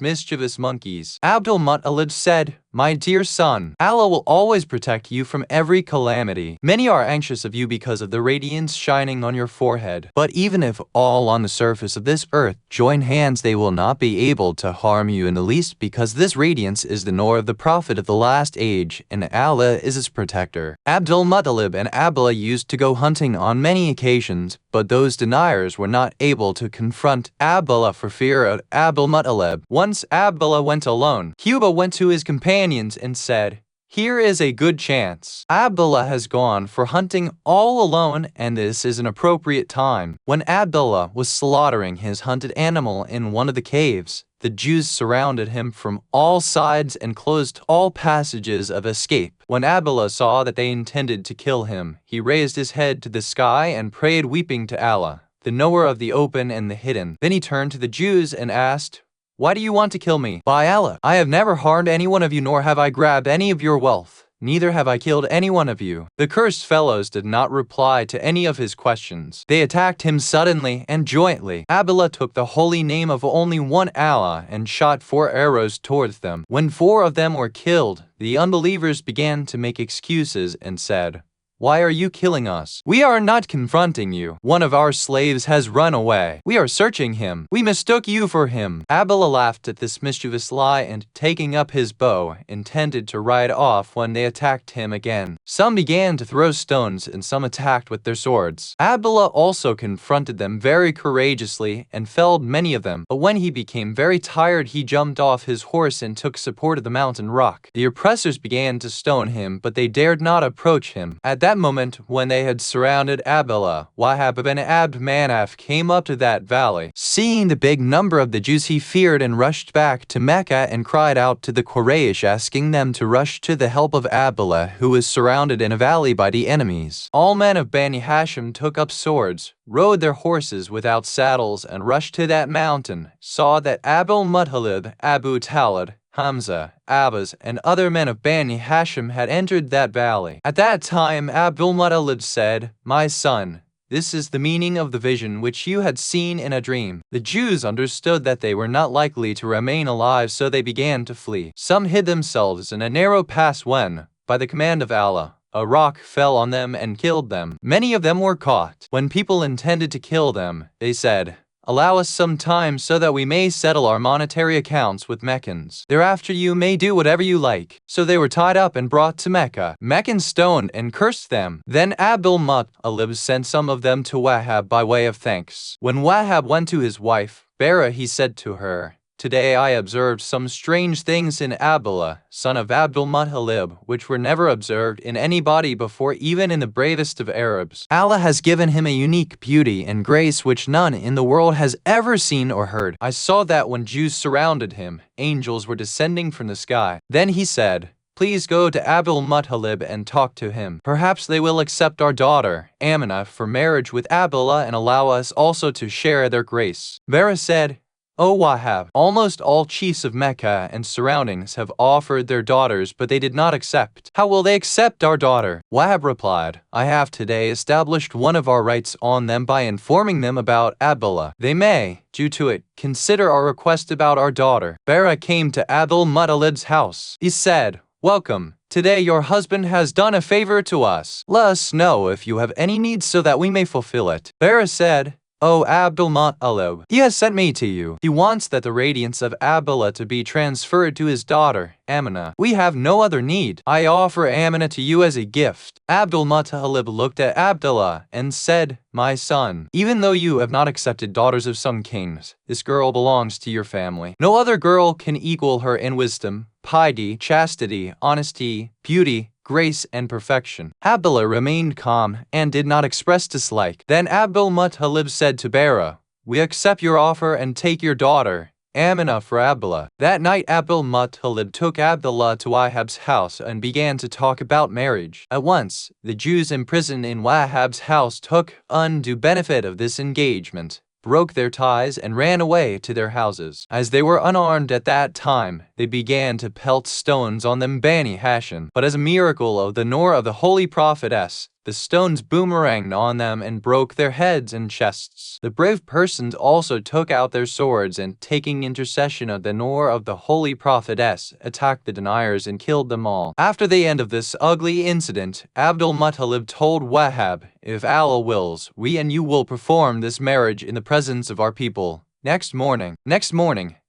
mischievous monkeys. Abdul-Muttalib said, "My dear son, Allah will always protect you from every calamity. Many are anxious of you because of the radiance shining on your forehead. But even if all on the surface of this earth join hands, they will not be able to harm you in the least, because this radiance is the nur of the Prophet of the last age, and Allah is his protector." Abdul-Muttalib and Abdullah used to go hunting on many occasions, but those deniers were not able to confront Abdullah for fear of Abdul-Muttalib. Once Abdullah went alone. Huba went to his companions and said, "Here is a good chance. Abdullah has gone for hunting all alone, and this is an appropriate time." When Abdullah was slaughtering his hunted animal in one of the caves, the Jews surrounded him from all sides and closed all passages of escape. When Abdullah saw that they intended to kill him, he raised his head to the sky and prayed, weeping to Allah, the knower of the open and the hidden. Then he turned to the Jews and asked, "Why do you want to kill me? By Allah, I have never harmed any one of you, nor have I grabbed any of your wealth. Neither have I killed any one of you." The cursed fellows did not reply to any of his questions. They attacked him suddenly and jointly. Abdullah took the holy name of only one Allah and shot 4 arrows towards them. When 4 of them were killed, the unbelievers began to make excuses and said, "Why are you killing us? We are not confronting you. One of our slaves has run away. We are searching him. We mistook you for him." Abdullah laughed at this mischievous lie and, taking up his bow, intended to ride off when they attacked him again. Some began to throw stones and some attacked with their swords. Abdullah also confronted them very courageously and felled many of them, but when he became very tired he jumped off his horse and took support of the mountain rock. The oppressors began to stone him, but they dared not approach him. At that moment, when they had surrounded Abdullah, Wahab bin Abd Manaf came up to that valley. Seeing the big number of the Jews, he feared and rushed back to Mecca and cried out to the Quraysh, asking them to rush to the help of Abdullah, who was surrounded in a valley by the enemies. All men of Bani Hashim took up swords, rode their horses without saddles, and rushed to that mountain, saw that Abdul-Muttalib, Abu Talib, Hamza, Abbas, and other men of Bani Hashim had entered that valley. At that time Abdul-Muttalib said, "My son, this is the meaning of the vision which you had seen in a dream." The Jews understood that they were not likely to remain alive, so they began to flee. Some hid themselves in a narrow pass when, by the command of Allah, a rock fell on them and killed them. Many of them were caught. When people intended to kill them, they said, "Allow us some time so that we may settle our monetary accounts with Meccans. Thereafter you may do whatever you like." So they were tied up and brought to Mecca. Meccans stoned and cursed them. Then Abdul-Muttalib sent some of them to Wahab by way of thanks. When Wahab went to his wife, Bara, he said to her, "Today I observed some strange things in Abdullah, son of Abdul-Muttalib, which were never observed in anybody before, even in the bravest of Arabs. Allah has given him a unique beauty and grace which none in the world has ever seen or heard. I saw that when Jews surrounded him, angels were descending from the sky." Then he said, "Please go to Abdul-Muttalib and talk to him. Perhaps they will accept our daughter, Aminah, for marriage with Abdullah and allow us also to share their grace." Bara said, "O Wahab, almost all chiefs of Mecca and surroundings have offered their daughters, but they did not accept. How will they accept our daughter?" Wahab replied, "I have today established one of our rights on them by informing them about Abdullah. They may, due to it, consider our request about our daughter." Bara came to Abdul-Muttalib's house. He said, "Welcome. Today your husband has done a favor to us. Let us know if you have any needs so that we may fulfill it." Bara said, O Abdul-Muttalib, he has sent me to you. He wants that the radiance of Abdullah to be transferred to his daughter, Amina. We have no other need. I offer Amina to you as a gift. Abdul-Muttalib looked at Abdullah and said, My son, even though you have not accepted daughters of some kings, this girl belongs to your family. No other girl can equal her in wisdom, piety, chastity, honesty, beauty, grace, and perfection. Abdullah remained calm and did not express dislike. Then Abdul-Muttalib said to Bara, We accept your offer and take your daughter, Amina, for Abdullah. That night Abdul-Muttalib took Abdullah to Wahab's house and began to talk about marriage. At once, the Jews imprisoned in Wahab's house took undue benefit of this engagement, broke their ties, and ran away to their houses. As they were unarmed at that time, they began to pelt stones on them Bani Hashim. But as a miracle of the Nur of the Holy Prophetess, the stones boomeranged on them and broke their heads and chests. The brave persons also took out their swords and, taking intercession of the Nur of the Holy Prophetess, attacked the deniers and killed them all. After the end of this ugly incident, Abdul-Muttalib told Wahab, If Allah wills, we and you will perform this marriage in the presence of our people. Next morning,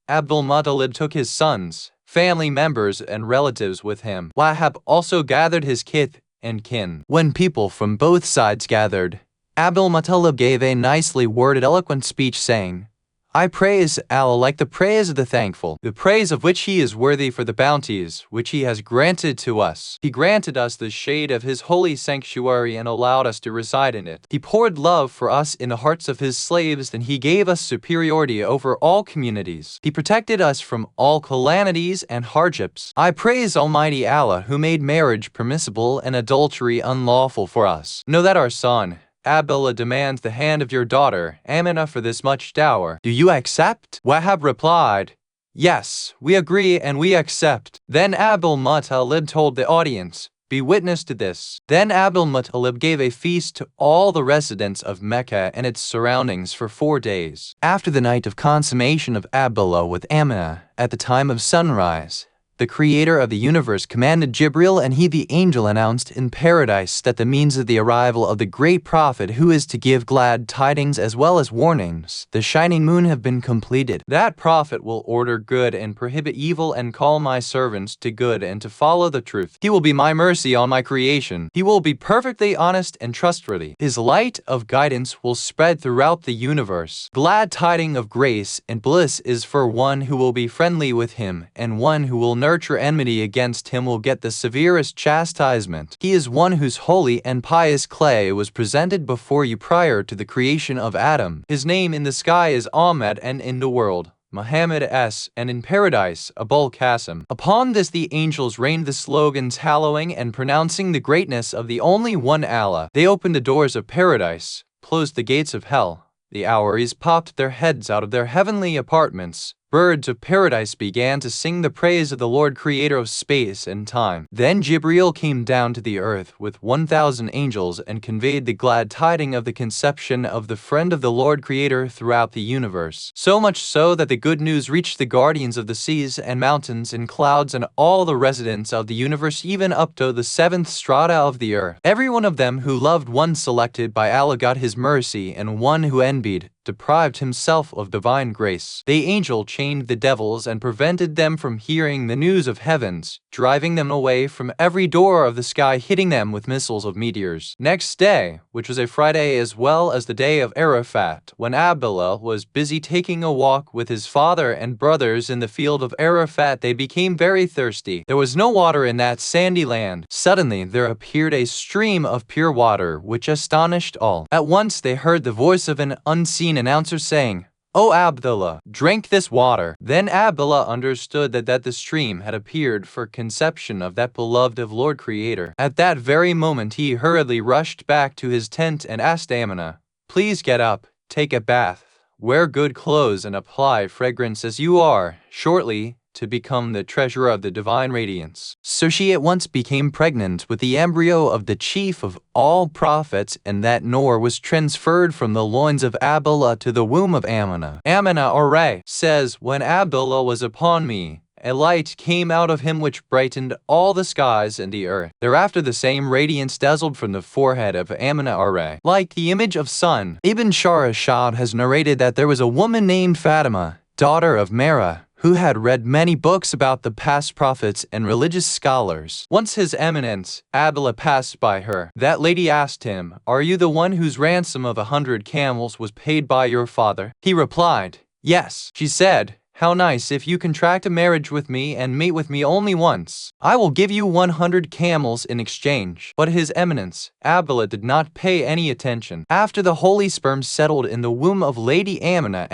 Abdul-Muttalib took his sons, family members, and relatives with him. Wahab also gathered his kith and kin. When people from both sides gathered, Abdul-Muttalib gave a nicely worded eloquent speech saying, I praise Allah like the praise of the thankful, the praise of which He is worthy for the bounties which He has granted to us. He granted us the shade of His holy sanctuary and allowed us to reside in it. He poured love for us in the hearts of His slaves, and He gave us superiority over all communities. He protected us from all calamities and hardships. I praise Almighty Allah, who made marriage permissible and adultery unlawful for us. Know that our son, Abdullah, demands the hand of your daughter, Amina, for this much dower. Do you accept? Wahab replied, Yes, we agree and we accept. Then Abdul-Muttalib told the audience, Be witness to this. Then Abdul-Muttalib gave a feast to all the residents of Mecca and its surroundings for 4 days. After the night of consummation of Abdullah with Amina, at the time of sunrise, the Creator of the universe commanded Jibril, and he, the angel, announced in paradise that the means of the arrival of the great prophet who is to give glad tidings as well as warnings, the shining moon, have been completed. That prophet will order good and prohibit evil and call my servants to good and to follow the truth. He will be my mercy on my creation. He will be perfectly honest and trustworthy. His light of guidance will spread throughout the universe. Glad tidings of grace and bliss is for one who will be friendly with him, and one who will nurture enmity against him will get the severest chastisement. He is one whose holy and pious clay was presented before you prior to the creation of Adam. His name in the sky is Ahmed, and in the world, Muhammad S., and in paradise, Abul Qasim. Upon this the angels rained the slogans hallowing and pronouncing the greatness of the only one Allah. They opened the doors of paradise, closed the gates of hell. The Hours popped their heads out of their heavenly apartments. Birds of paradise began to sing the praise of the Lord, creator of space and time. Then Jibril came down to the earth with 1,000 angels and conveyed the glad tidings of the conception of the friend of the Lord creator throughout the universe. So much so that the good news reached the guardians of the seas and mountains and clouds and all the residents of the universe, even up to the 7th strata of the earth. Every one of them who loved one selected by Allah got his mercy, and one who envied deprived himself of divine grace. The angel chained the devils and prevented them from hearing the news of heavens, driving them away from every door of the sky, hitting them with missiles of meteors. Next day, which was a Friday as well as the day of Arafat, when Abdullah was busy taking a walk with his father and brothers in the field of Arafat, they became very thirsty. There was no water in that sandy land. Suddenly there appeared a stream of pure water, which astonished all. At once they heard the voice of an unseen announcer saying, "O Abdullah, drink this water." Then Abdullah understood that the stream had appeared for conception of that beloved of Lord Creator. At that very moment he hurriedly rushed back to his tent and asked Amina, "Please get up, take a bath, wear good clothes, and apply fragrance as you are shortly to become the treasurer of the divine radiance." So she at once became pregnant with the embryo of the chief of all prophets, and that Noor was transferred from the loins of Abdullah to the womb of Amina. Amina says, "When Abdullah was upon me, a light came out of him which brightened all the skies and the earth. Thereafter the same radiance dazzled from the forehead of Amanah like the image of sun. Ibn Sharashad has narrated that there was a woman named Fatima, daughter of Mara, who had read many books about the past prophets and religious scholars. Once His Eminence, Abdullah, passed by her. That lady asked him, "Are you the one whose ransom of 100 camels was paid by your father?" He replied, "Yes." She said, "How nice if you contract a marriage with me and mate with me only once. I will give you 100 camels in exchange." But His Eminence, Abdullah, did not pay any attention. After the holy sperm settled in the womb of Lady Amanah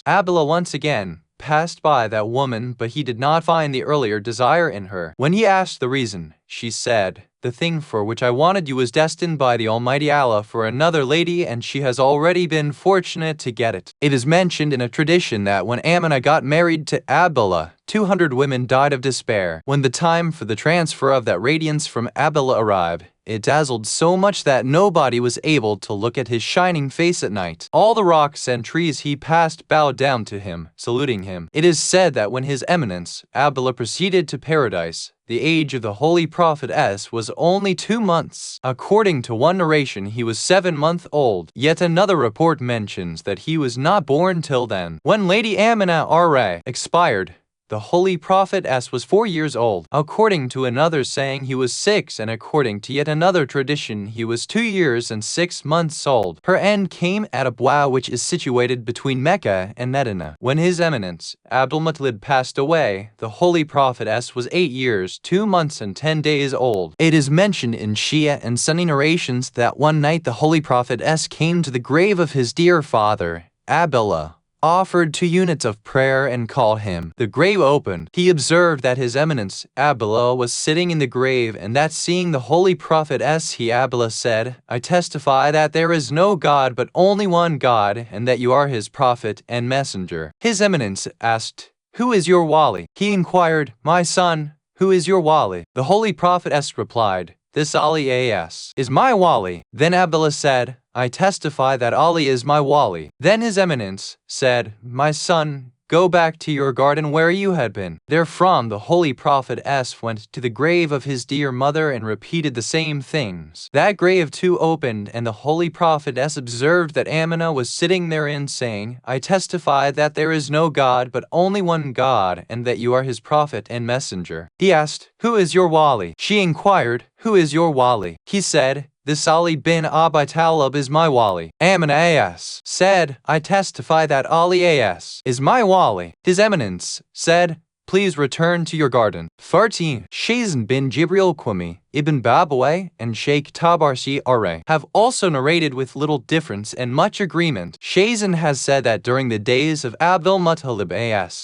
Abdullah once again passed by that woman, but he did not find the earlier desire in her. When he asked the reason, she said, "The thing for which I wanted you was destined by the Almighty Allah for another lady, and she has already been fortunate to get it." It is mentioned in a tradition that when Amanah got married to Abdullah, 200 women died of despair. When the time for the transfer of that radiance from Abdullah arrived, it dazzled so much that nobody was able to look at his shining face at night. All the rocks and trees he passed bowed down to him, saluting him. It is said that when His Eminence, Abdullah, proceeded to paradise, the age of the Holy Prophet was only 2 months. According to one narration, he was 7 months old. Yet another report mentions that he was not born till then. When Lady Amanah expired, the Holy Prophet was 4 years old. According to another saying, he was 6, and according to yet another tradition, he was 2 years and 6 months old. Her end came at Abwa, which is situated between Mecca and Medina. When His Eminence, Abdul-Muttalib, passed away, the Holy Prophet was 8 years, 2 months and 10 days old. It is mentioned in Shia and Sunni narrations that one night the Holy Prophet came to the grave of his dear father, Abdullah, offered 2 units of prayer and called him. The grave opened. He observed that His Eminence, Abdullah, was sitting in the grave, and that seeing the Holy Prophet Abdullah said, "I testify that there is no God but only one God, and that you are His Prophet and Messenger." His Eminence asked, "Who is your wali?" He inquired, "My son, who is your wali?" The Holy Prophet replied, "This Ali is my wali." Then Abdullah said, "I testify that Ali is my wali." Then His Eminence said, "My son, go back to your garden where you had been." Therefrom the Holy Prophet went to the grave of his dear mother and repeated the same things. That grave too opened, and the Holy Prophet observed that Amanah was sitting therein, saying, "I testify that there is no God but only one God, and that you are His Prophet and Messenger." He asked, "Who is your wali?" She inquired, "Who is your wali?" He said, "This Ali bin Abi Talib is my wali." Amanah said, "I testify that Ali is my wali." His Eminence said, "Please return to your garden." 13. Shazan bin Jibril Qumi, Ibn Babawayh, and Sheikh Tabarsi have also narrated with little difference and much agreement. Shazan has said that during the days of Abdul-Muttalib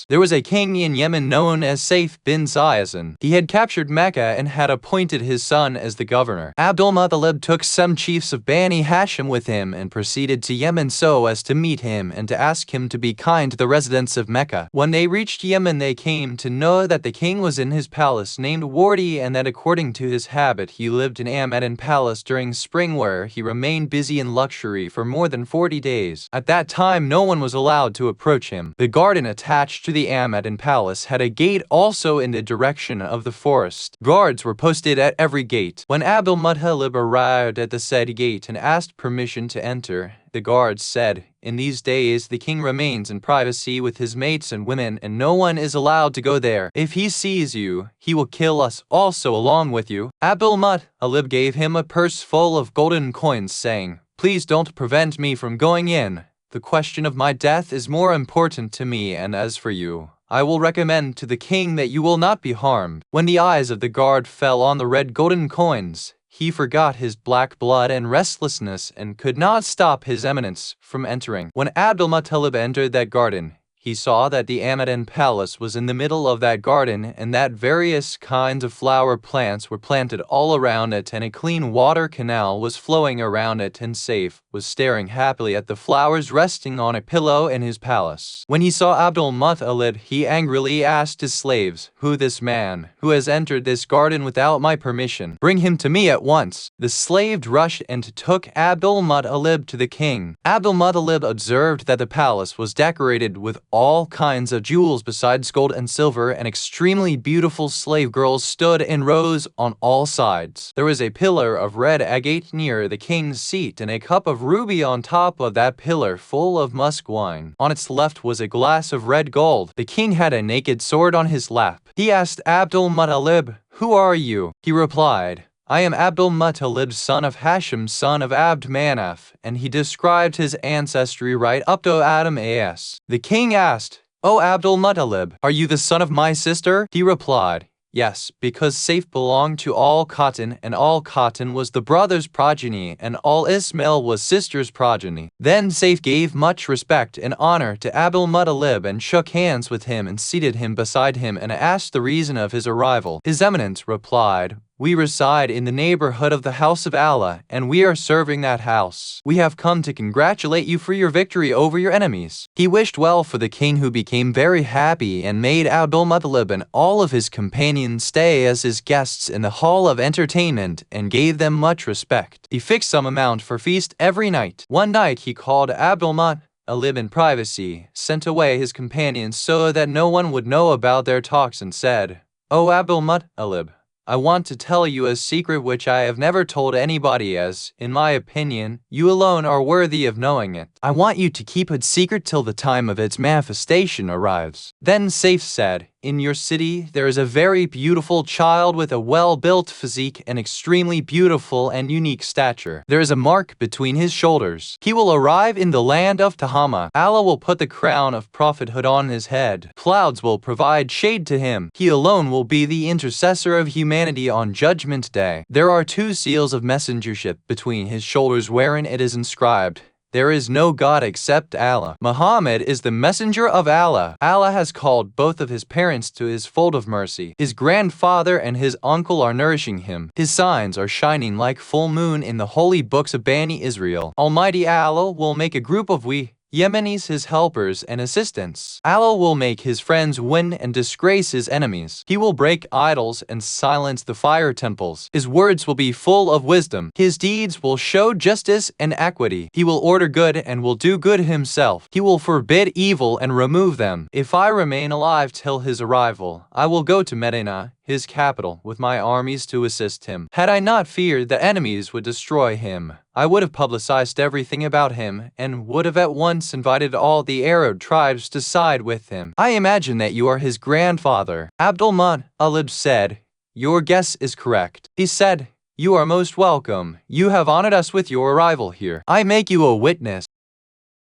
there was a king in Yemen known as Saif bin Zayazan. He had captured Mecca and had appointed his son as the governor. Abdul-Muttalib took some chiefs of Bani Hashim with him and proceeded to Yemen so as to meet him and to ask him to be kind to the residents of Mecca. When they reached Yemen, they came to know that the king was in his palace named Wardi, and that according to his habit he lived in Amadin Palace during spring, where he remained busy in luxury for more than 40 days. At that time no one was allowed to approach him. The garden attached to the Amadin Palace had a gate also in the direction of the forest. Guards were posted at every gate. When Abdul-Muttalib arrived at the said gate and asked permission to enter, the guards said, "In these days the king remains in privacy with his mates and women, and no one is allowed to go there. If he sees you, he will kill us also along with you." Abdul-Muttalib gave him a purse full of golden coins, saying, "Please don't prevent me from going in. The question of my death is more important to me, and as for you, I will recommend to the king that you will not be harmed." When the eyes of the guard fell on the red golden coins, he forgot his black blood and restlessness and could not stop His Eminence from entering. When Abdul-Muttalib entered that garden, he saw that the Amadin Palace was in the middle of that garden, and that various kinds of flower plants were planted all around it, and a clean water canal was flowing around it, and Saif was staring happily at the flowers resting on a pillow in his palace. When he saw Abdul-Muttalib, he angrily asked his slaves, "Who this man, who has entered this garden without my permission? Bring him to me at once." The slaves rushed and took Abdul-Muttalib to the king. Abdul-Muttalib observed that the palace was decorated with all kinds of jewels besides gold and silver, and extremely beautiful slave girls stood in rows on all sides. There was a pillar of red agate near the king's seat, and a cup of ruby on top of that pillar full of musk wine. On its left was a glass of red gold. The king had a naked sword on his lap. He asked Abdul-Muttalib, "Who are you?" He replied, "I am Abdul-Muttalib, son of Hashim, son of Abd Manaf," and he described his ancestry right up to Adam as. The king asked, "O Abdul-Muttalib, are you the son of my sister?" He replied, "Yes, because Saif belonged to Al-Qatan, and Al-Qatan was the brother's progeny, and Al-Ismail was sister's progeny." Then Saif gave much respect and honor to Abdul-Muttalib and shook hands with him and seated him beside him and asked the reason of his arrival. His Eminence replied, "We reside in the neighborhood of the house of Allah, and we are serving that house. We have come to congratulate you for your victory over your enemies." He wished well for the king, who became very happy and made Abdul-Muttalib and all of his companions stay as his guests in the hall of entertainment and gave them much respect. He fixed some amount for feast every night. One night he called Abdul-Muttalib in privacy, sent away his companions so that no one would know about their talks, and said, "O Abdul-Muttalib, I want to tell you a secret which I have never told anybody, as, in my opinion, you alone are worthy of knowing it. I want you to keep it secret till the time of its manifestation arrives." Then Saif said, "In your city there is a very beautiful child with a well-built physique and extremely beautiful and unique stature. There is a mark between his shoulders. He will arrive in the land of Tahama. Allah will put the crown of prophethood on his head. Clouds will provide shade to him. He alone will be the intercessor of humanity on Judgment Day. There are 2 seals of messengership between his shoulders, wherein it is inscribed, 'There is no God except Allah. Muhammad is the messenger of Allah. Allah has called both of his parents to his fold of mercy. His grandfather and his uncle are nourishing him. His signs are shining like full moon in the holy books of Bani Israel. Almighty Allah will make a group of we Yemenis his helpers and assistants. Allah will make his friends win and disgrace his enemies. He will break idols and silence the fire temples. His words will be full of wisdom. His deeds will show justice and equity. He will order good and will do good himself. He will forbid evil and remove them. If I remain alive till his arrival, I will go to Medina, his capital, with my armies to assist him. Had I not feared that enemies would destroy him, I would have publicized everything about him and would have at once invited all the Arab tribes to side with him. I imagine that you are his grandfather." Abdul-Muttalib said, "Your guess is correct." He said, "You are most welcome. You have honored us with your arrival here. I make you a witness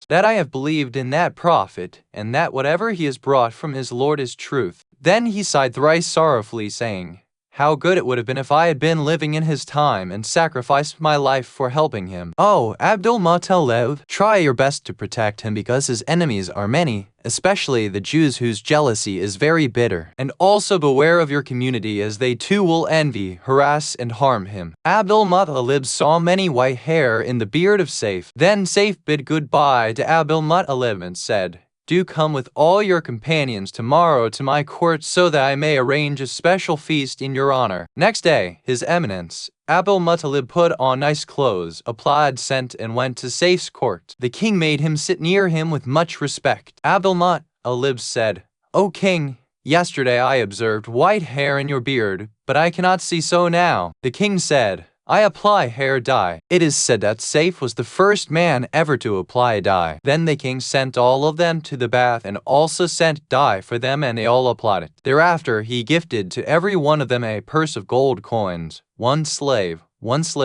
that I have believed in that prophet, and that whatever he has brought from his Lord is truth." Then he sighed thrice sorrowfully, saying, "How good it would have been if I had been living in his time and sacrificed my life for helping him." "Oh, Abdul-Muttalib, try your best to protect him, because his enemies are many, especially the Jews, whose jealousy is very bitter. And also beware of your community, as they too will envy, harass, and harm him." Abdul-Muttalib saw many white hair in the beard of Saif. Then Saif bid goodbye to Abdul-Muttalib and said, "Do come with all your companions tomorrow to my court so that I may arrange a special feast in your honor." Next day, His Eminence, Abdul-Muttalib put on nice clothes, applied scent, and went to Saif's court. The king made him sit near him with much respect. Abdul-Muttalib said, "O king, yesterday I observed white hair in your beard, but I cannot see so now." The king said, "I apply hair dye." It is said that Saif was the first man ever to apply dye. Then the king sent all of them to the bath and also sent dye for them, and they all applied it. Thereafter he gifted to every one of them a purse of gold coins, one slave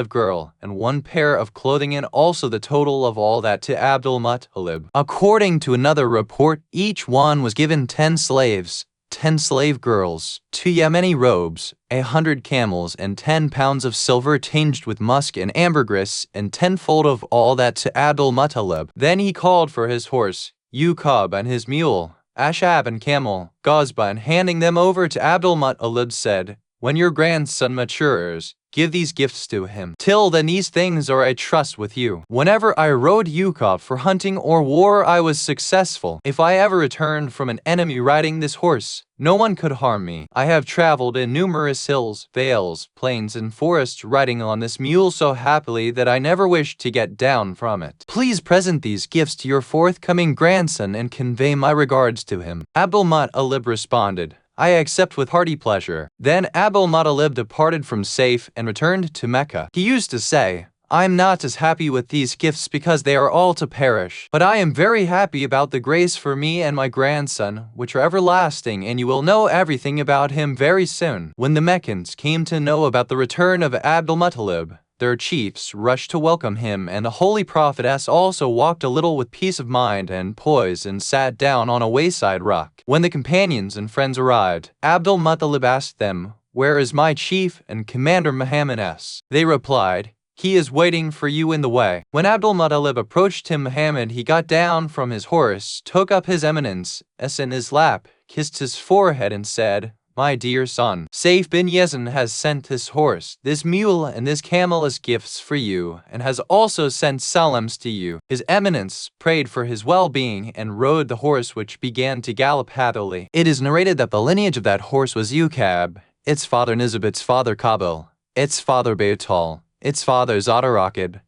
girl, and one pair of clothing, and also the total of all that to Abdul-Muttalib. According to another report, each one was given 10 slaves, 10 slave girls, 2 Yemeni robes, 100 camels, and 10 pounds of silver tinged with musk and ambergris, and 10-fold of all that to Abdul-Muttalib. Then he called for his horse, Uqab, and his mule, Ashab, and camel, Gazba, and handing them over to Abdul-Muttalib said, When your grandson matures, give these gifts to him. Till then these things are a trust with you. Whenever I rode Yukov for hunting or war, I was successful. If I ever returned from an enemy riding this horse, no one could harm me. I have traveled in numerous hills, vales, plains, and forests riding on this mule so happily that I never wished to get down from it. Please present these gifts to your forthcoming grandson and convey my regards to him. Abdul-Muttalib responded, I accept with hearty pleasure. Then Abdul-Muttalib departed from Saif and returned to Mecca. He used to say, I am not as happy with these gifts because they are all to perish, but I am very happy about the grace for me and my grandson, which are everlasting, and you will know everything about him very soon. When the Meccans came to know about the return of Abdul-Muttalib, their chiefs rushed to welcome him, and the Holy Prophetess also walked a little with peace of mind and poise and sat down on a wayside rock. When the companions and friends arrived, Abdul-Muttalib asked them, Where is my chief and commander Muhammad S? They replied, He is waiting for you in the way. When Abdul-Muttalib approached him, Muhammad, he got down from his horse, took up his eminence S in his lap, kissed his forehead, and said, My dear son, Saif bin Yazan has sent this horse, this mule, and this camel as gifts for you, and has also sent salams to you. His eminence prayed for his well-being and rode the horse, which began to gallop happily. It is narrated that the lineage of that horse was Ukab, its father Nizab, its father Kabil, its father Baytal, its father Zadarakid,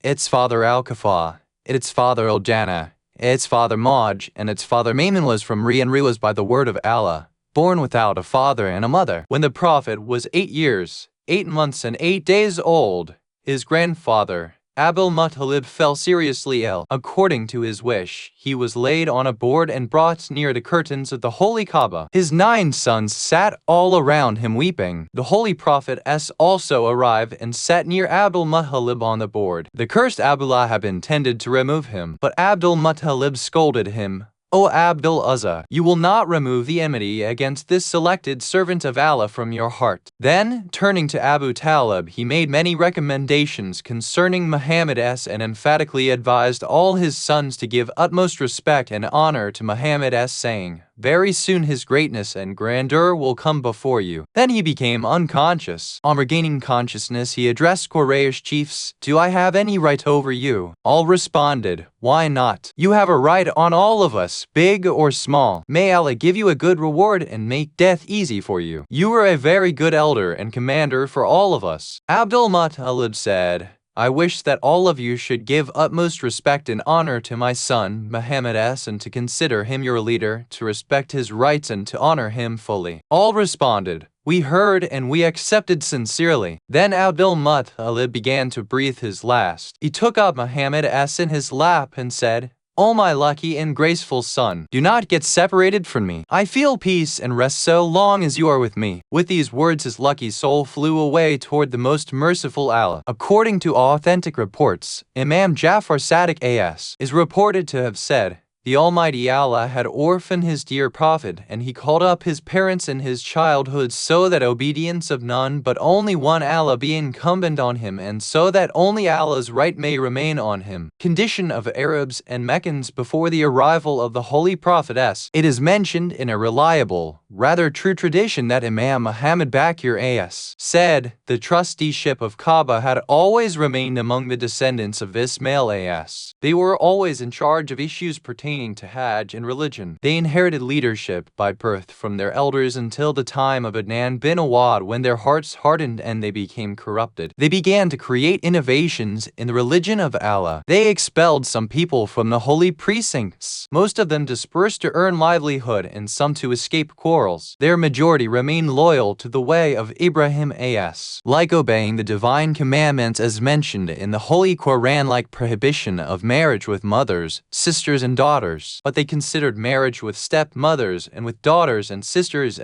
its father Al-Kafa, its father Al-Jana, its father Maj, and its father Maimun was from Re, and Re was by the word of Allah, born without a father and a mother. When the Prophet was 8 years, 8 months, and 8 days old, his grandfather, Abdul-Muttalib, fell seriously ill. According to his wish, he was laid on a board and brought near the curtains of the Holy Kaaba. His 9 sons sat all around him weeping. The Holy Prophet also arrived and sat near Abdul-Muttalib on the board. The cursed Abu Lahab intended to remove him, but Abdul-Muttalib scolded him, O Abdul Uzza, you will not remove the enmity against this selected servant of Allah from your heart. Then, turning to Abu Talib, he made many recommendations concerning Muhammad S and emphatically advised all his sons to give utmost respect and honor to Muhammad S, saying, Very soon his greatness and grandeur will come before you. Then he became unconscious. On regaining consciousness, he addressed Quraysh chiefs, Do I have any right over you? All responded, Why not? You have a right on all of us, big or small. May Allah give you a good reward and make death easy for you. You are a very good elder and commander for all of us. Abdul-Muttalib said, I wish that all of you should give utmost respect and honor to my son, Muhammad S, and to consider him your leader, to respect his rights and to honor him fully. All responded, We heard and we accepted sincerely. Then Abdul-Muttalib began to breathe his last. He took up Muhammad S in his lap and said, O my lucky and graceful son, do not get separated from me. I feel peace and rest so long as you are with me. With these words his lucky soul flew away toward the most merciful Allah. According to authentic reports, Imam Jafar Sadiq A.S. is reported to have said, The Almighty Allah had orphaned his dear Prophet, and he called up his parents in his childhood so that obedience of none but only one Allah be incumbent on him, and so that only Allah's right may remain on him. Condition of Arabs and Meccans before the arrival of the Holy Prophet S. It is mentioned in a reliable, rather true tradition that Imam Muhammad Baqir A.S. said, The trusteeship of Kaaba had always remained among the descendants of Ismail A.S. They were always in charge of issues pertaining to Hajj and religion. They inherited leadership by birth from their elders until the time of Adnan bin Awad, when their hearts hardened and they became corrupted. They began to create innovations in the religion of Allah. They expelled some people from the holy precincts, most of them dispersed to earn livelihood and some to escape quarrels. Their majority remained loyal to the way of Ibrahim A.S., like obeying the divine commandments as mentioned in the Holy Quran, like prohibition of marriage with mothers, sisters, and daughters. But they considered marriage with stepmothers and with daughters and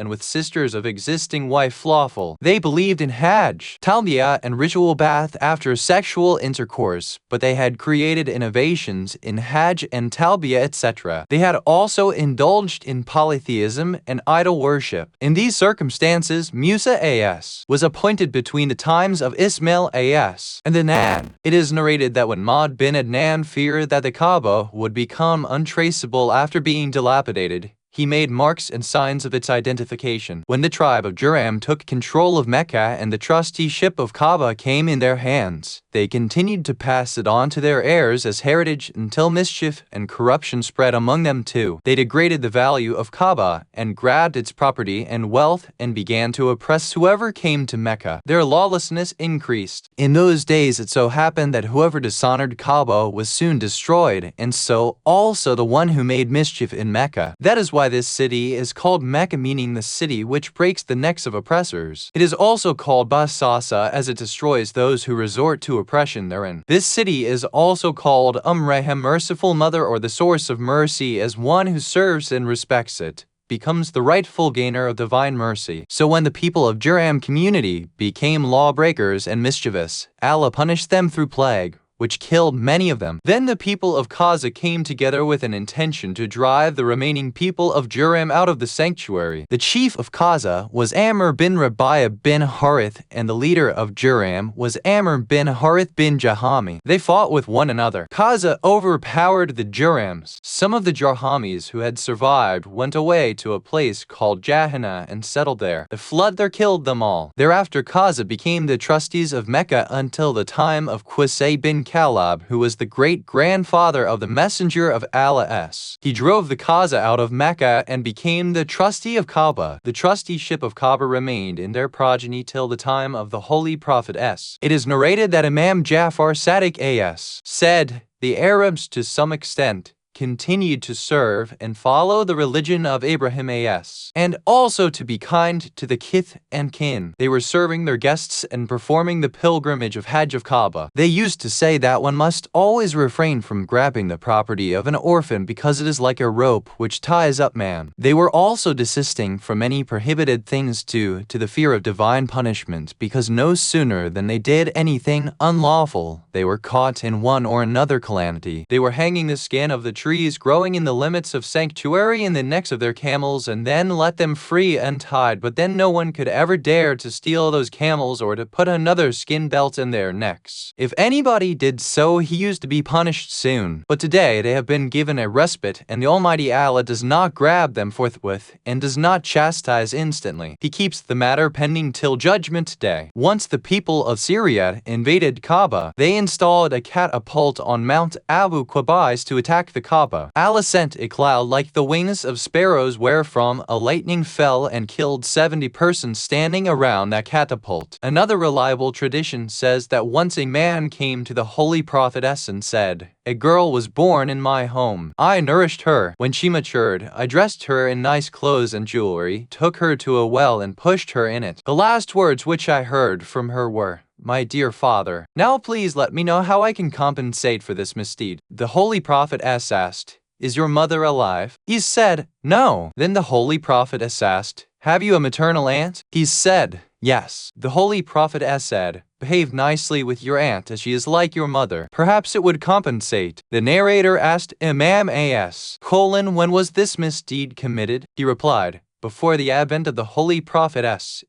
with sisters of existing wife lawful. They believed in Hajj, Talbiyah, and ritual bath after sexual intercourse, but they had created innovations in Hajj and Talbiyah, etc. They had also indulged in polytheism and idol worship. In these circumstances, Musa A.S. was appointed between the times of Ismail A.S. and Adnan. It is narrated that when Ma'd bin Adnan feared that the Kaaba would become untraceable after being dilapidated, he made marks and signs of its identification. When the tribe of Jurham took control of Mecca and the trusteeship of Kaaba came in their hands, they continued to pass it on to their heirs as heritage until mischief and corruption spread among them too. They degraded the value of Kaaba and grabbed its property and wealth and began to oppress whoever came to Mecca. Their lawlessness increased. In those days it so happened that whoever dishonored Kaaba was soon destroyed, and so also the one who made mischief in Mecca. That is why this city is called Mecca, meaning the city which breaks the necks of oppressors. It is also called Basasa as it destroys those who resort to oppression therein. This city is also called Rehem, merciful mother, or the source of mercy, as one who serves and respects it becomes the rightful gainer of divine mercy. So when the people of Jurham community became lawbreakers and mischievous, Allah punished them through plague, which killed many of them. Then the people of Kaza came together with an intention to drive the remaining people of Jurham out of the sanctuary. The chief of Kaza was Amr bin Rabi'ah bin Harith, and the leader of Jurham was Amr bin Harith bin Jahami. They fought with one another. Kaza overpowered the Jurhams. Some of the Jarhamis who had survived went away to a place called Jahannah and settled there. The flood there killed them all. Thereafter Kaza became the trustees of Mecca until the time of Qusay bin Kalab, who was the great-grandfather of the Messenger of Allah. He drove the Kaza out of Mecca and became the trustee of Kaaba. The trusteeship of Kaaba remained in their progeny till the time of the Holy Prophet. It is narrated that Imam Jafar Sadiq A.S. said, "The Arabs to some extent continued to serve and follow the religion of Abraham A.S. and also to be kind to the kith and kin. They were serving their guests and performing the pilgrimage of Hajj of Kaaba. They used to say that one must always refrain from grabbing the property of an orphan because it is like a rope which ties up man. They were also desisting from any prohibited things due to the fear of divine punishment, because no sooner than they did anything unlawful, they were caught in one or another calamity. They were hanging the skin of the trees growing in the limits of sanctuary in the necks of their camels and then let them free untied, but then no one could ever dare to steal those camels or to put another skin belt in their necks. If anybody did so, he used to be punished soon. But today they have been given a respite, and the Almighty Allah does not grab them forthwith and does not chastise instantly. He keeps the matter pending till judgment day. Once the people of Syria invaded Kaaba, they installed a catapult on Mount Abu Qubayis to attack the Kaaba. Allah sent a cloud like the wings of sparrows, wherefrom a lightning fell and killed 70 persons standing around that catapult. Another reliable tradition says that once a man came to the Holy Prophet and said, "A girl was born in my home. I nourished her. When she matured, I dressed her in nice clothes and jewelry, took her to a well and pushed her in it. The last words which I heard from her were, 'My dear father, now please let me know how I can compensate for this misdeed.'" The Holy Prophet asked, "Is your mother alive?" He said, "No." Then the Holy Prophet asked, "Have you a maternal aunt?" He said, "Yes." The Holy Prophet said, "Behave nicely with your aunt, as she is like your mother. Perhaps it would compensate." The narrator asked Imam A.S., "When was this misdeed committed?" He replied, "Before the advent of the Holy Prophet.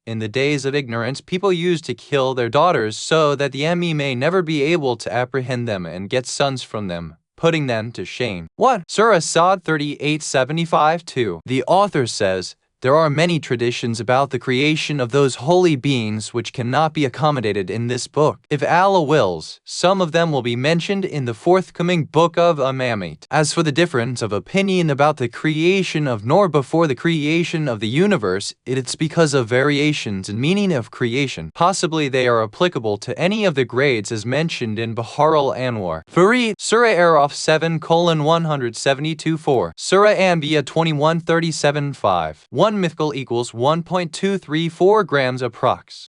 In the days of ignorance, people used to kill their daughters so that the enemy may never be able to apprehend them and get sons from them, putting them to shame." 1. Surah Sad 38:75-2. The author says, there are many traditions about the creation of those holy beings which cannot be accommodated in this book. If Allah wills, some of them will be mentioned in the forthcoming book of Amamit. As for the difference of opinion about the creation of Noor before the creation of the universe, it's because of variations in meaning of creation. Possibly they are applicable to any of the grades as mentioned in Bahar al-Anwar. Farid, Surah Araf 7:172-4, Surah Anbiya 21:37-5. 1 mythical equals 1.234 grams approx.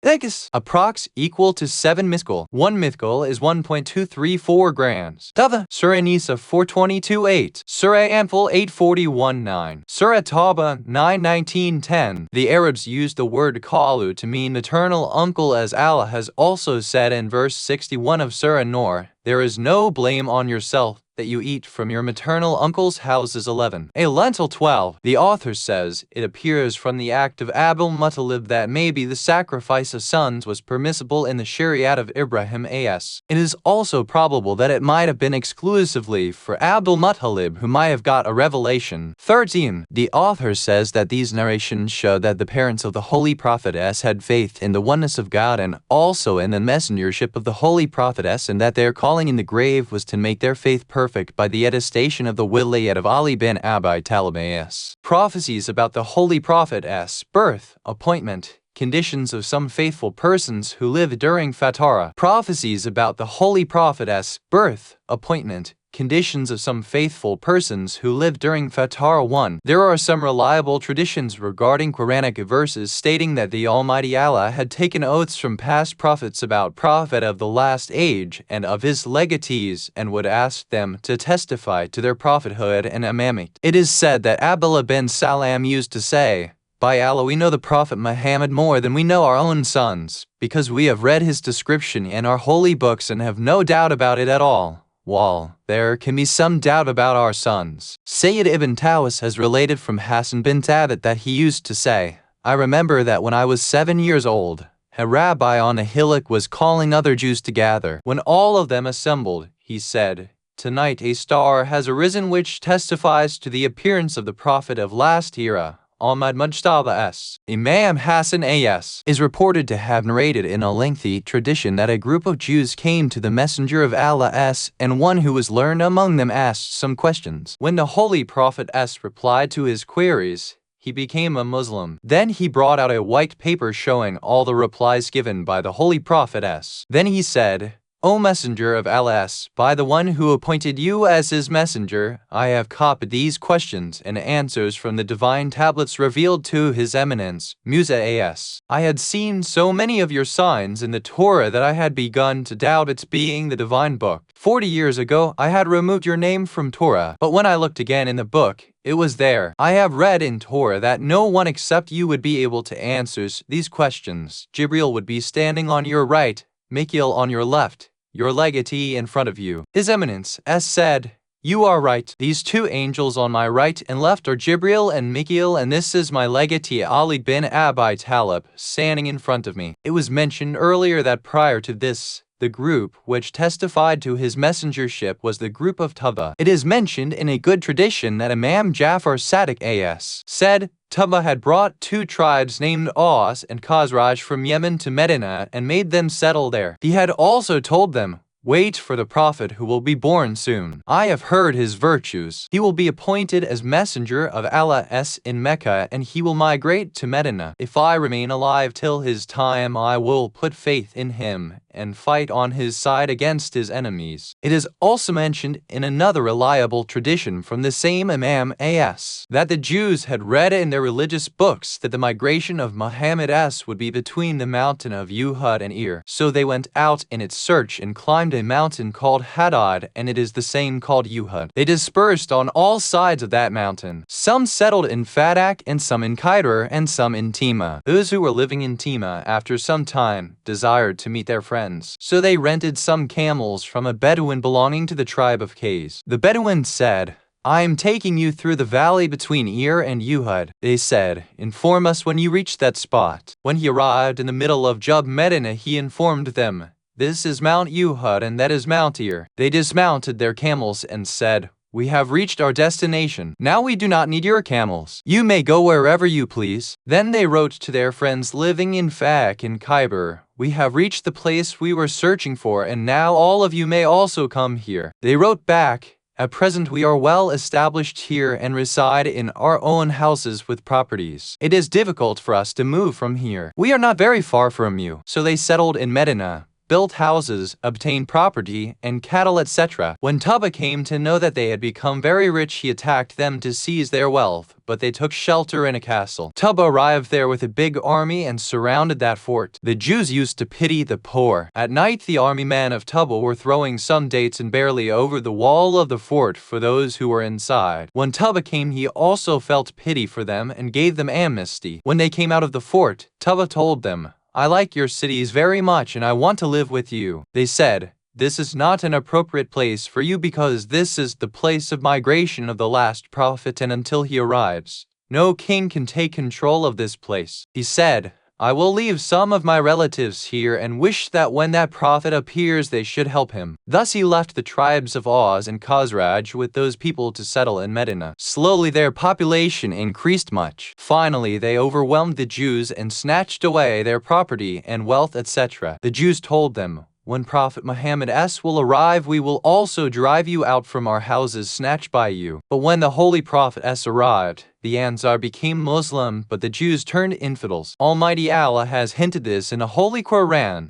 Approx equal to 7 mythical. 1 mythical is 1.234 grams. Tava. Surah Nisa 4:22-8. Surah Anfal 8:41-9. Surah Tawbah 9:19-10. The Arabs used the word Qalu to mean maternal uncle, as Allah has also said in verse 61 of Surah Noor, There is no blame on yourself that you eat from your maternal uncle's houses. 11. A lentil. 12. The author says it appears from the act of Al-Muttalib that maybe the sacrifice of sons was permissible in the Shariat of Ibrahim as. It is also probable that it might have been exclusively for Al-Muttalib, who might have got a revelation. 13. The author says that these narrations show that the parents of the Holy Prophetess had faith in the oneness of God and also in the messengership of the Holy Prophetess, and that their calling in the grave was to make their faith perfect by the attestation of the wilayat of Ali bin Abi Talib as. Prophecies about the Holy Prophetess' birth, appointment, conditions of some faithful persons who lived during Fatara. Prophecies about the Holy Prophetess' birth, appointment, conditions of some faithful persons who lived during Fatara. 1. There are some reliable traditions regarding Quranic verses stating that the Almighty Allah had taken oaths from past prophets about Prophet of the last age and of his legatees and would ask them to testify to their prophethood and imamate. It is said that Abdullah bin Salam used to say, "By Allah, we know the Prophet Muhammad more than we know our own sons, because we have read his description in our holy books and have no doubt about it at all. While there can be some doubt about our sons." Sayyid ibn Tawas has related from Hassan bin Thabit that he used to say, "I remember that when I was 7 years old, a rabbi on a hillock was calling other Jews to gather. When all of them assembled, he said, 'Tonight a star has arisen which testifies to the appearance of the Prophet of last era, Ahmad Mujtaba S. Imam Hassan A.S. is reported to have narrated in a lengthy tradition that a group of Jews came to the Messenger of Allah S. and one who was learned among them asked some questions. When the Holy Prophet S. replied to his queries, he became a Muslim. Then he brought out a white paper showing all the replies given by the Holy Prophet S. Then he said, 'O Messenger of Allah, by the one who appointed you as his messenger, I have copied these questions and answers from the divine tablets revealed to His Eminence, Musa as. I had seen so many of your signs in the Torah that I had begun to doubt its being the divine book. 40 years ago, I had removed your name from Torah, but when I looked again in the book, it was there. I have read in Torah that no one except you would be able to answer these questions. Jibril would be standing on your right, Mikhail on your left, your legatee in front of you. His Eminence S. said, "You are right. These two angels on my right and left are Jibril and Mikhail, and this is my legatee Ali bin Abi Talib standing in front of me." It was mentioned earlier that prior to this, the group which testified to his messengership was the group of Tubba. It is mentioned in a good tradition that Imam Jafar Sadiq A.S. said, Tubba had brought 2 tribes named Aus and Khazraj from Yemen to Medina and made them settle there. He had also told them, "Wait for the Prophet who will be born soon. I have heard his virtues. He will be appointed as messenger of Allah S in Mecca and he will migrate to Medina. If I remain alive till his time, I will put faith in him and fight on his side against his enemies." It is also mentioned in another reliable tradition from the same Imam A.S. that the Jews had read in their religious books that the migration of Muhammad S would be between the mountain of Uhud and Ir. So they went out in its search and climbed a mountain called Hadad, and it is the same called Uhud. They dispersed on all sides of that mountain. Some settled in Fadak and some in Kaidur and some in Tima. Those who were living in Tima after some time desired to meet their friends. So they rented some camels from a Bedouin belonging to the tribe of Qays. The Bedouin said, "I am taking you through the valley between Ir and Uhud." They said, "Inform us when you reach that spot." When he arrived in the middle of Jub Medina, he informed them, "This is Mount Uhud and that is Mount Ir." They dismounted their camels and said, "We have reached our destination. Now we do not need your camels. You may go wherever you please." Then they wrote to their friends living in Fak and Khyber, "We have reached the place we were searching for, and now all of you may also come here." They wrote back, "At present we are well established here and reside in our own houses with properties. It is difficult for us to move from here. We are not very far from you." So they settled in Medina, built houses, obtained property, and cattle, etc. When Tubba came to know that they had become very rich, he attacked them to seize their wealth, but they took shelter in a castle. Tubba arrived there with a big army and surrounded that fort. The Jews used to pity the poor. At night, the army men of Tubba were throwing some dates and barley over the wall of the fort for those who were inside. When Tubba came, he also felt pity for them and gave them amnesty. When they came out of the fort, Tubba told them, "I like your cities very much and I want to live with you." They said, This is not an appropriate place for you because this is the place of migration of the last prophet, and until he arrives, no king can take control of this place. He said, I will leave some of my relatives here and wish that when that prophet appears they should help him. Thus he left the tribes of Aus and Khazraj with those people to settle in Medina. Slowly their population increased much. Finally they overwhelmed the Jews and snatched away their property and wealth, etc. The Jews told them, when Prophet Muhammad will arrive, we will also drive you out from our houses snatched by you. But when the Holy Prophet arrived, the Ansar became Muslim, but the Jews turned infidels. Almighty Allah has hinted this in the Holy Quran.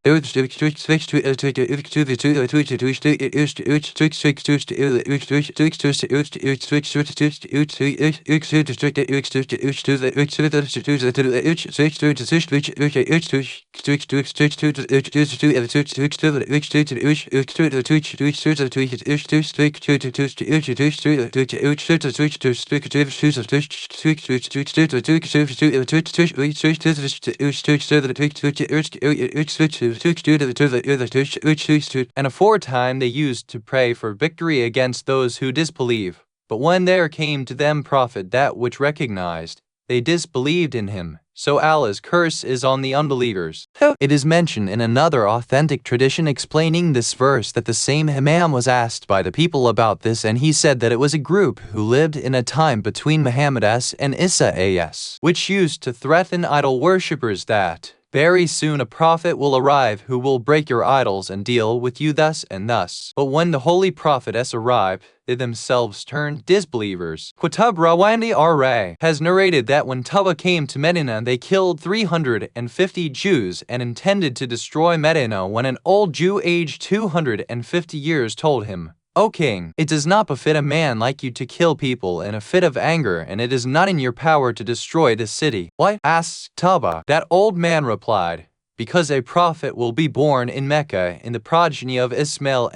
And aforetime they used to pray for victory against those who disbelieve. But when there came to them prophet that which recognized, they disbelieved in him. So Allah's curse is on the unbelievers. It is mentioned in another authentic tradition explaining this verse that the same Imam was asked by the people about this, and he said that it was a group who lived in a time between Muhammad and Isa which used to threaten idol worshippers that very soon a prophet will arrive who will break your idols and deal with you thus and thus. But when the Holy Prophet arrived, they themselves turned disbelievers. Qutb Rawandi R.A. has narrated that when Tuba came to Medina, they killed 350 Jews and intended to destroy Medina when an old Jew aged 250 years told him, O king, it does not befit a man like you to kill people in a fit of anger, and it is not in your power to destroy the city. What? Asked Tuba. That old man replied, because a prophet will be born in Mecca in the progeny of Ismail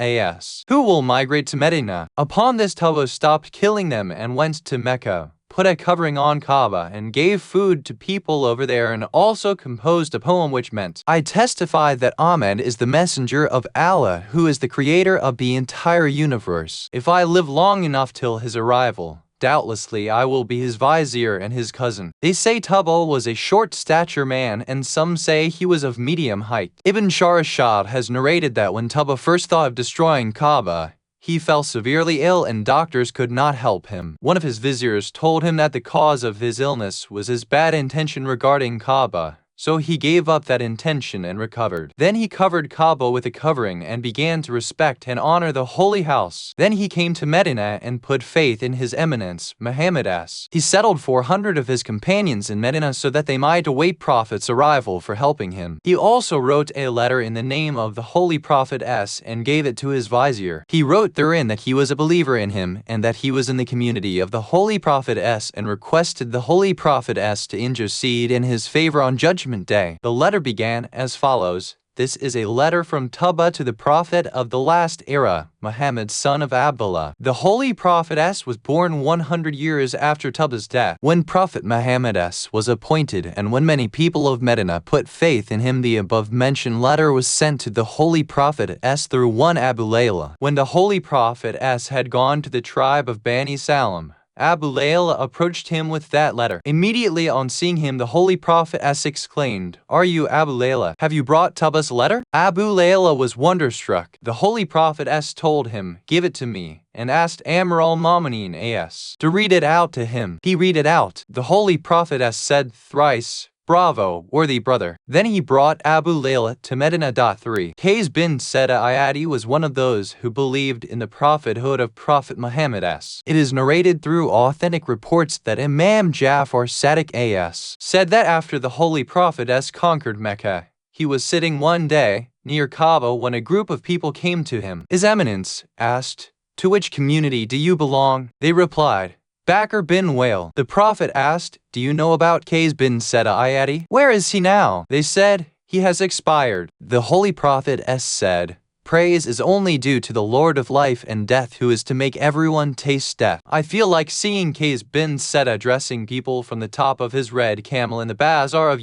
who will migrate to Medina. Upon this Tuba stopped killing them and went to Mecca, put a covering on Kaaba, and gave food to people over there, and also composed a poem which meant, I testify that Ahmed is the messenger of Allah, who is the creator of the entire universe. If I live long enough till his arrival, doubtlessly I will be his vizier and his cousin. They say Tuba was a short stature man, and some say he was of medium height. Ibn Sharashad has narrated that when Tuba first thought of destroying Kaaba, he fell severely ill and doctors could not help him. One of his viziers told him that the cause of his illness was his bad intention regarding Kaaba. So he gave up that intention and recovered. Then he covered Kaaba with a covering and began to respect and honor the holy house. Then he came to Medina and put faith in his eminence, Muhammad He settled 400 of his companions in Medina so that they might await Prophet's arrival for helping him. He also wrote a letter in the name of the Holy Prophet and gave it to his vizier. He wrote therein that he was a believer in him and that he was in the community of the Holy Prophet and requested the Holy Prophet to intercede in his favor on Judgment Day. The letter began as follows. This is a letter from Tuba to the Prophet of the last era, Muhammad son of Abdullah. The Holy Prophet was born 100 years after Tuba's death. When Prophet Muhammad was appointed and when many people of Medina put faith in him, the above-mentioned letter was sent to the Holy Prophet through one Abu Layla. When the Holy Prophet had gone to the tribe of Bani Salim, Abu Layla approached him with that letter. Immediately on seeing him, the Holy Prophet exclaimed, Are you Abu Layla? Have you brought Tuba's letter? Abu Layla was wonderstruck. The Holy Prophet told him, Give it to me, and asked Amr al-Mu'minin to read it out to him. He read it out. The Holy Prophet said thrice, Bravo, worthy brother. Then he brought Abu Layla to Medina. 3. Qais bin Seda was one of those who believed in the prophethood of Prophet Muhammad It is narrated through authentic reports that Imam Jafar Sadiq said that after the Holy Prophet conquered Mecca, he was sitting one day near Kaaba when a group of people came to him. His Eminence asked, To which community do you belong? They replied, Baqir bin Wale. The Prophet asked, Do you know about Qais bin Seda Where is he now? They said, He has expired. The Holy Prophet said, Praise is only due to the Lord of life and death, who is to make everyone taste death. I feel like seeing Qais bin Seda addressing people from the top of his red camel in the bazaar of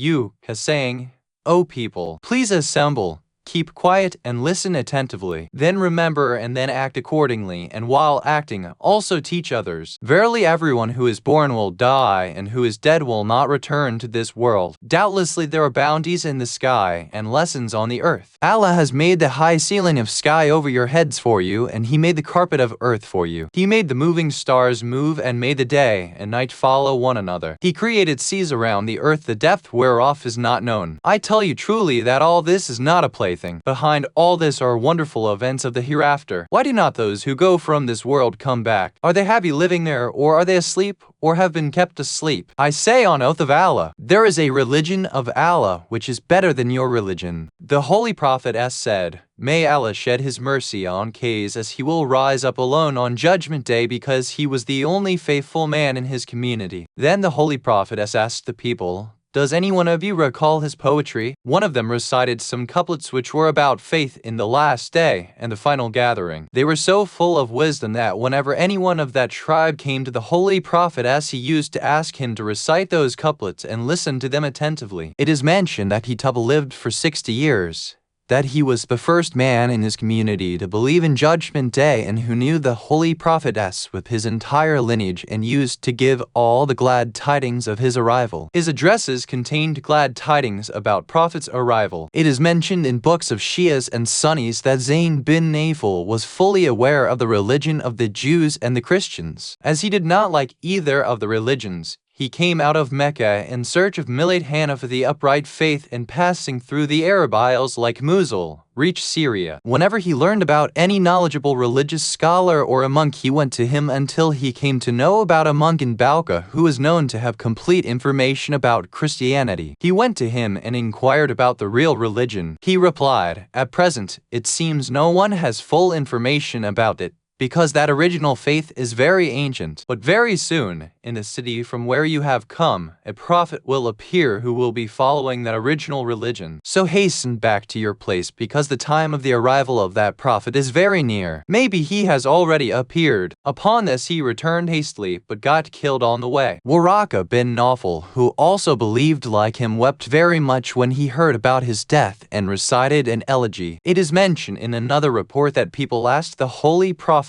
saying, O people, please assemble. Keep quiet and listen attentively. Then remember and then act accordingly, and while acting, also teach others. Verily everyone who is born will die, and who is dead will not return to this world. Doubtlessly there are bounties in the sky, and lessons on the earth. Allah has made the high ceiling of sky over your heads for you, and He made the carpet of earth for you. He made the moving stars move, and made the day and night follow one another. He created seas around the earth, the depth whereof is not known. I tell you truly that all this is not a plaything. Behind all this are wonderful events of the hereafter. Why do not those who go from this world come back? Are they happy living there, or are they asleep, or have been kept asleep? I say on oath of Allah, there is a religion of Allah which is better than your religion. The Holy Prophet has said, May Allah shed His mercy on Kays, as he will rise up alone on Judgment Day because he was the only faithful man in his community. Then the Holy Prophet has asked the people, does any one of you recall his poetry? One of them recited some couplets which were about faith in the last day and the final gathering. They were so full of wisdom that whenever anyone of that tribe came to the Holy Prophet, as he used to ask him to recite those couplets and listen to them attentively. It is mentioned that he lived for 60 years. That he was the first man in his community to believe in Judgment Day, and who knew the Holy Prophetess with his entire lineage and used to give all the glad tidings of his arrival. His addresses contained glad tidings about Prophet's arrival. It is mentioned in books of Shias and Sunnis that Zayn bin Nafal was fully aware of the religion of the Jews and the Christians. As he did not like either of the religions, he came out of Mecca in search of Milad Hanif, the upright faith, and passing through the Arab Isles like Mosul, reached Syria. Whenever he learned about any knowledgeable religious scholar or a monk, he went to him until he came to know about a monk in Balkha who was known to have complete information about Christianity. He went to him and inquired about the real religion. He replied, at present, it seems no one has full information about it, because that original faith is very ancient. But very soon, in the city from where you have come, a prophet will appear who will be following that original religion. So hasten back to your place, because the time of the arrival of that prophet is very near. Maybe he has already appeared. Upon this he returned hastily, but got killed on the way. Waraka bin Nawfal, who also believed like him, wept very much when he heard about his death and recited an elegy. It is mentioned in another report that people asked the Holy Prophet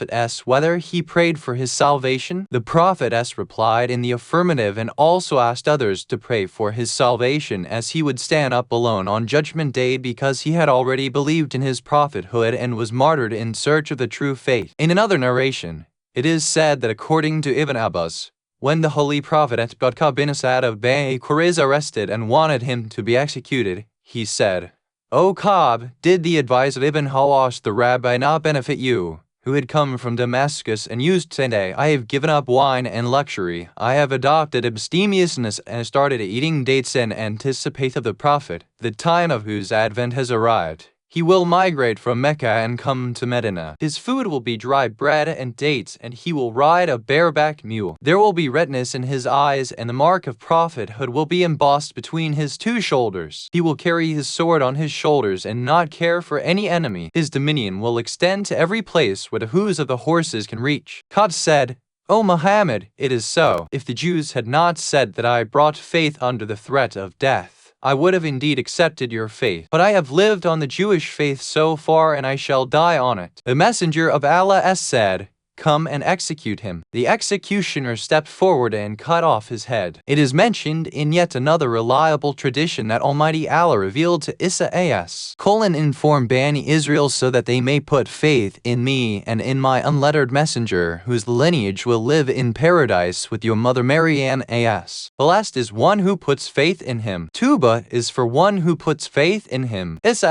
whether he prayed for his salvation. The Prophet replied in the affirmative, and also asked others to pray for his salvation, as he would stand up alone on Judgment Day, because he had already believed in his prophethood and was martyred in search of the true faith. In another narration, it is said that according to Ibn Abbas, when the Holy Prophet Baqir bin Asad of Baqir is arrested and wanted him to be executed, he said, O Ka'b, did the advice of Ibn Hawash the rabbi not benefit you, who had come from Damascus and used to say, I have given up wine and luxury, I have adopted abstemiousness and started eating dates in anticipation of the Prophet, the time of whose advent has arrived. He will migrate from Mecca and come to Medina. His food will be dry bread and dates, and he will ride a bareback mule. There will be redness in his eyes, and the mark of prophethood will be embossed between his two shoulders. He will carry his sword on his shoulders and not care for any enemy. His dominion will extend to every place where the hooves of the horses can reach. Qad said, O Muhammad, it is so. If the Jews had not said that I brought faith under the threat of death, I would have indeed accepted your faith. But I have lived on the Jewish faith so far, and I shall die on it. The messenger of Allah said, Come and execute him. The executioner stepped forward and cut off his head. It is mentioned in yet another reliable tradition that Almighty Allah revealed to Isa inform Bani Israel so that they may put faith in me and in my unlettered messenger, whose lineage will live in paradise with your mother Maryam Blessed is one who puts faith in him. Tuba is for one who puts faith in him. Isa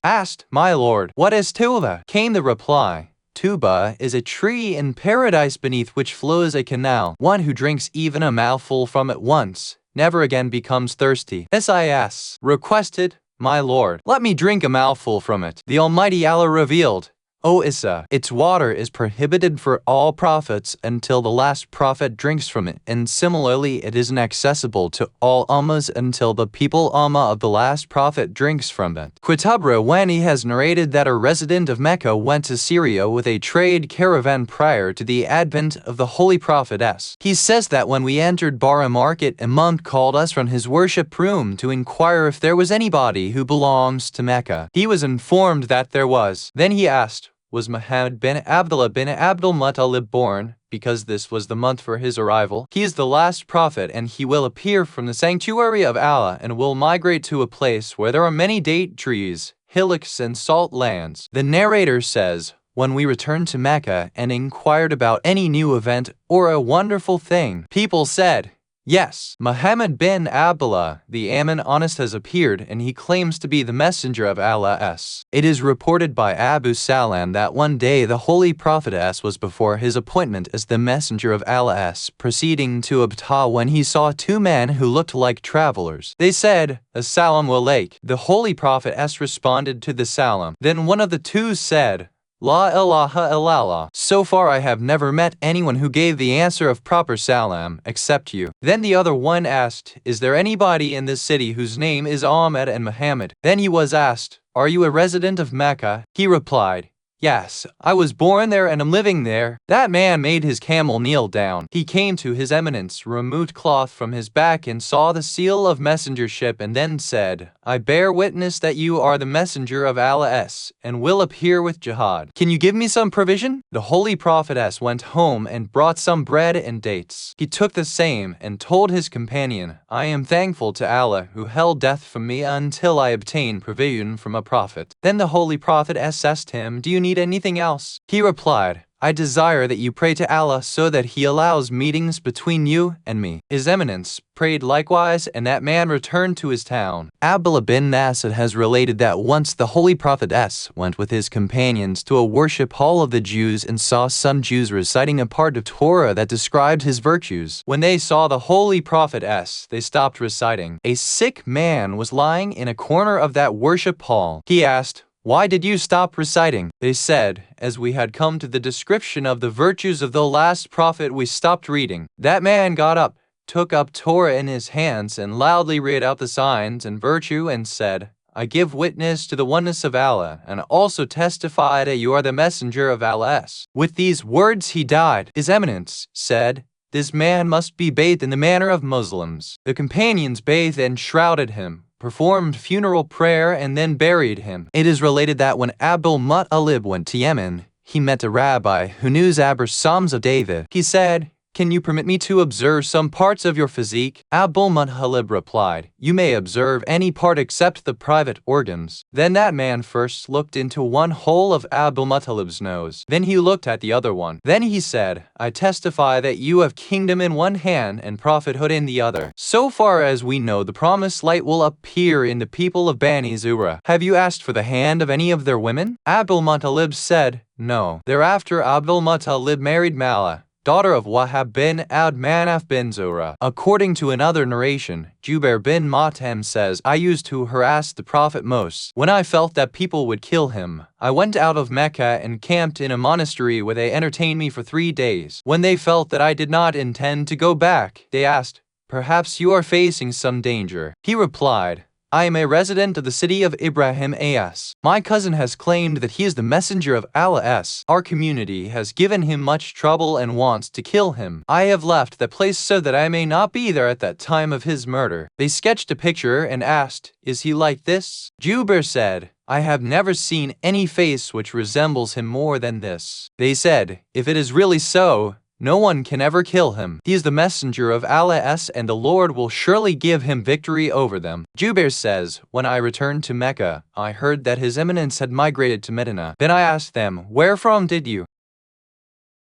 asked, My Lord, what is Tuba? Came the reply, Tuba is a tree in paradise beneath which flows a canal. One who drinks even a mouthful from it once never again becomes thirsty. Sis requested, My Lord, let me drink a mouthful from it. The Almighty Allah revealed, O Issa, its water is prohibited for all prophets until the last prophet drinks from it, and similarly it is inaccessible to all Ummas until the people Ummah of the last prophet drinks from it. Qutabrani has narrated that a resident of Mecca went to Syria with a trade caravan prior to the advent of the Holy Prophet S. He says that when we entered Bara market, a monk called us from his worship room to inquire if there was anybody who belongs to Mecca. He was informed that there was. Then he asked, was Muhammad bin Abdullah bin Abdul Muttalib born? Because this was the month for his arrival. He is the last prophet, and he will appear from the sanctuary of Allah and will migrate to a place where there are many date trees, hillocks, and salt lands. The narrator says, when we returned to Mecca and inquired about any new event or a wonderful thing, people said, yes, Muhammad bin Abdullah, the Amin Honest, has appeared, and he claims to be the messenger of Allah S. It is reported by Abu Salam that one day the Holy Prophet S was before his appointment as the messenger of Allah S, proceeding to Abtah when he saw two men who looked like travelers. They said, Assalamu alaikum. The Holy Prophet S responded to the salam. Then one of the two said, La ilaha illallah. So far I have never met anyone who gave the answer of proper salam except you. Then the other one asked, is there anybody in this city whose name is Ahmed and Muhammad? Then he was asked, are you a resident of Mecca? He replied, yes, I was born there and am living there. That man made his camel kneel down. He came to his eminence, removed cloth from his back, and saw the seal of messengership, and then said, I bear witness that you are the messenger of Allah S, and will appear with jihad. Can you give me some provision? The Holy Prophet S went home and brought some bread and dates. He took the same and told his companion, I am thankful to Allah who held death from me until I obtained provision from a prophet. Then the Holy Prophet S asked him, do you need anything else? He replied, I desire that you pray to Allah so that He allows meetings between you and me. His Eminence prayed likewise, and that man returned to his town. Abdullah bin Nasr has related that once the Holy Prophet S went with his companions to a worship hall of the Jews and saw some Jews reciting a part of Torah that described his virtues. When they saw the Holy Prophet S, they stopped reciting. A sick man was lying in a corner of that worship hall. He asked, why did you stop reciting? They said, as we had come to the description of the virtues of the last prophet, we stopped reading. That man got up, took up Torah in his hands, and loudly read out the signs and virtue, and said, I give witness to the oneness of Allah, and also testify that you are the messenger of Allah. With these words he died. His Eminence said, this man must be bathed in the manner of Muslims. The companions bathed and shrouded him, performed funeral prayer, and then buried him. It is related that when Abdul Muttalib went to Yemen, he met a rabbi who knew Zabur Psalms of David. He said, can you permit me to observe some parts of your physique? Abdul Muttalib replied, you may observe any part except the private organs. Then that man first looked into one hole of Abdul Muttalib's nose. Then he looked at the other one. Then he said, I testify that you have kingdom in one hand and prophethood in the other. So far as we know, the promised light will appear in the people of Bani Zura. Have you asked for the hand of any of their women? Abdul Muttalib said, no. Thereafter Abdul Muttalib married Mala, daughter of Wahab bin Abd Manaf bin Zura. According to another narration, Jubair bin Mut'im says, I used to harass the Prophet most. When I felt that people would kill him, I went out of Mecca and camped in a monastery where they entertained me for 3 days. When they felt that I did not intend to go back, they asked, perhaps you are facing some danger. He replied, I am a resident of the city of Ibrahim As. My cousin has claimed that he is the messenger of Allah S. Our community has given him much trouble and wants to kill him. I have left that place so that I may not be there at that time of his murder. They sketched a picture and asked, is he like this? Jubair said, I have never seen any face which resembles him more than this. They said, if it is really so, no one can ever kill him. He is the messenger of Allah S, and the Lord will surely give him victory over them. Jubair says, when I returned to Mecca, I heard that His Eminence had migrated to Medina. Then I asked them, where from did you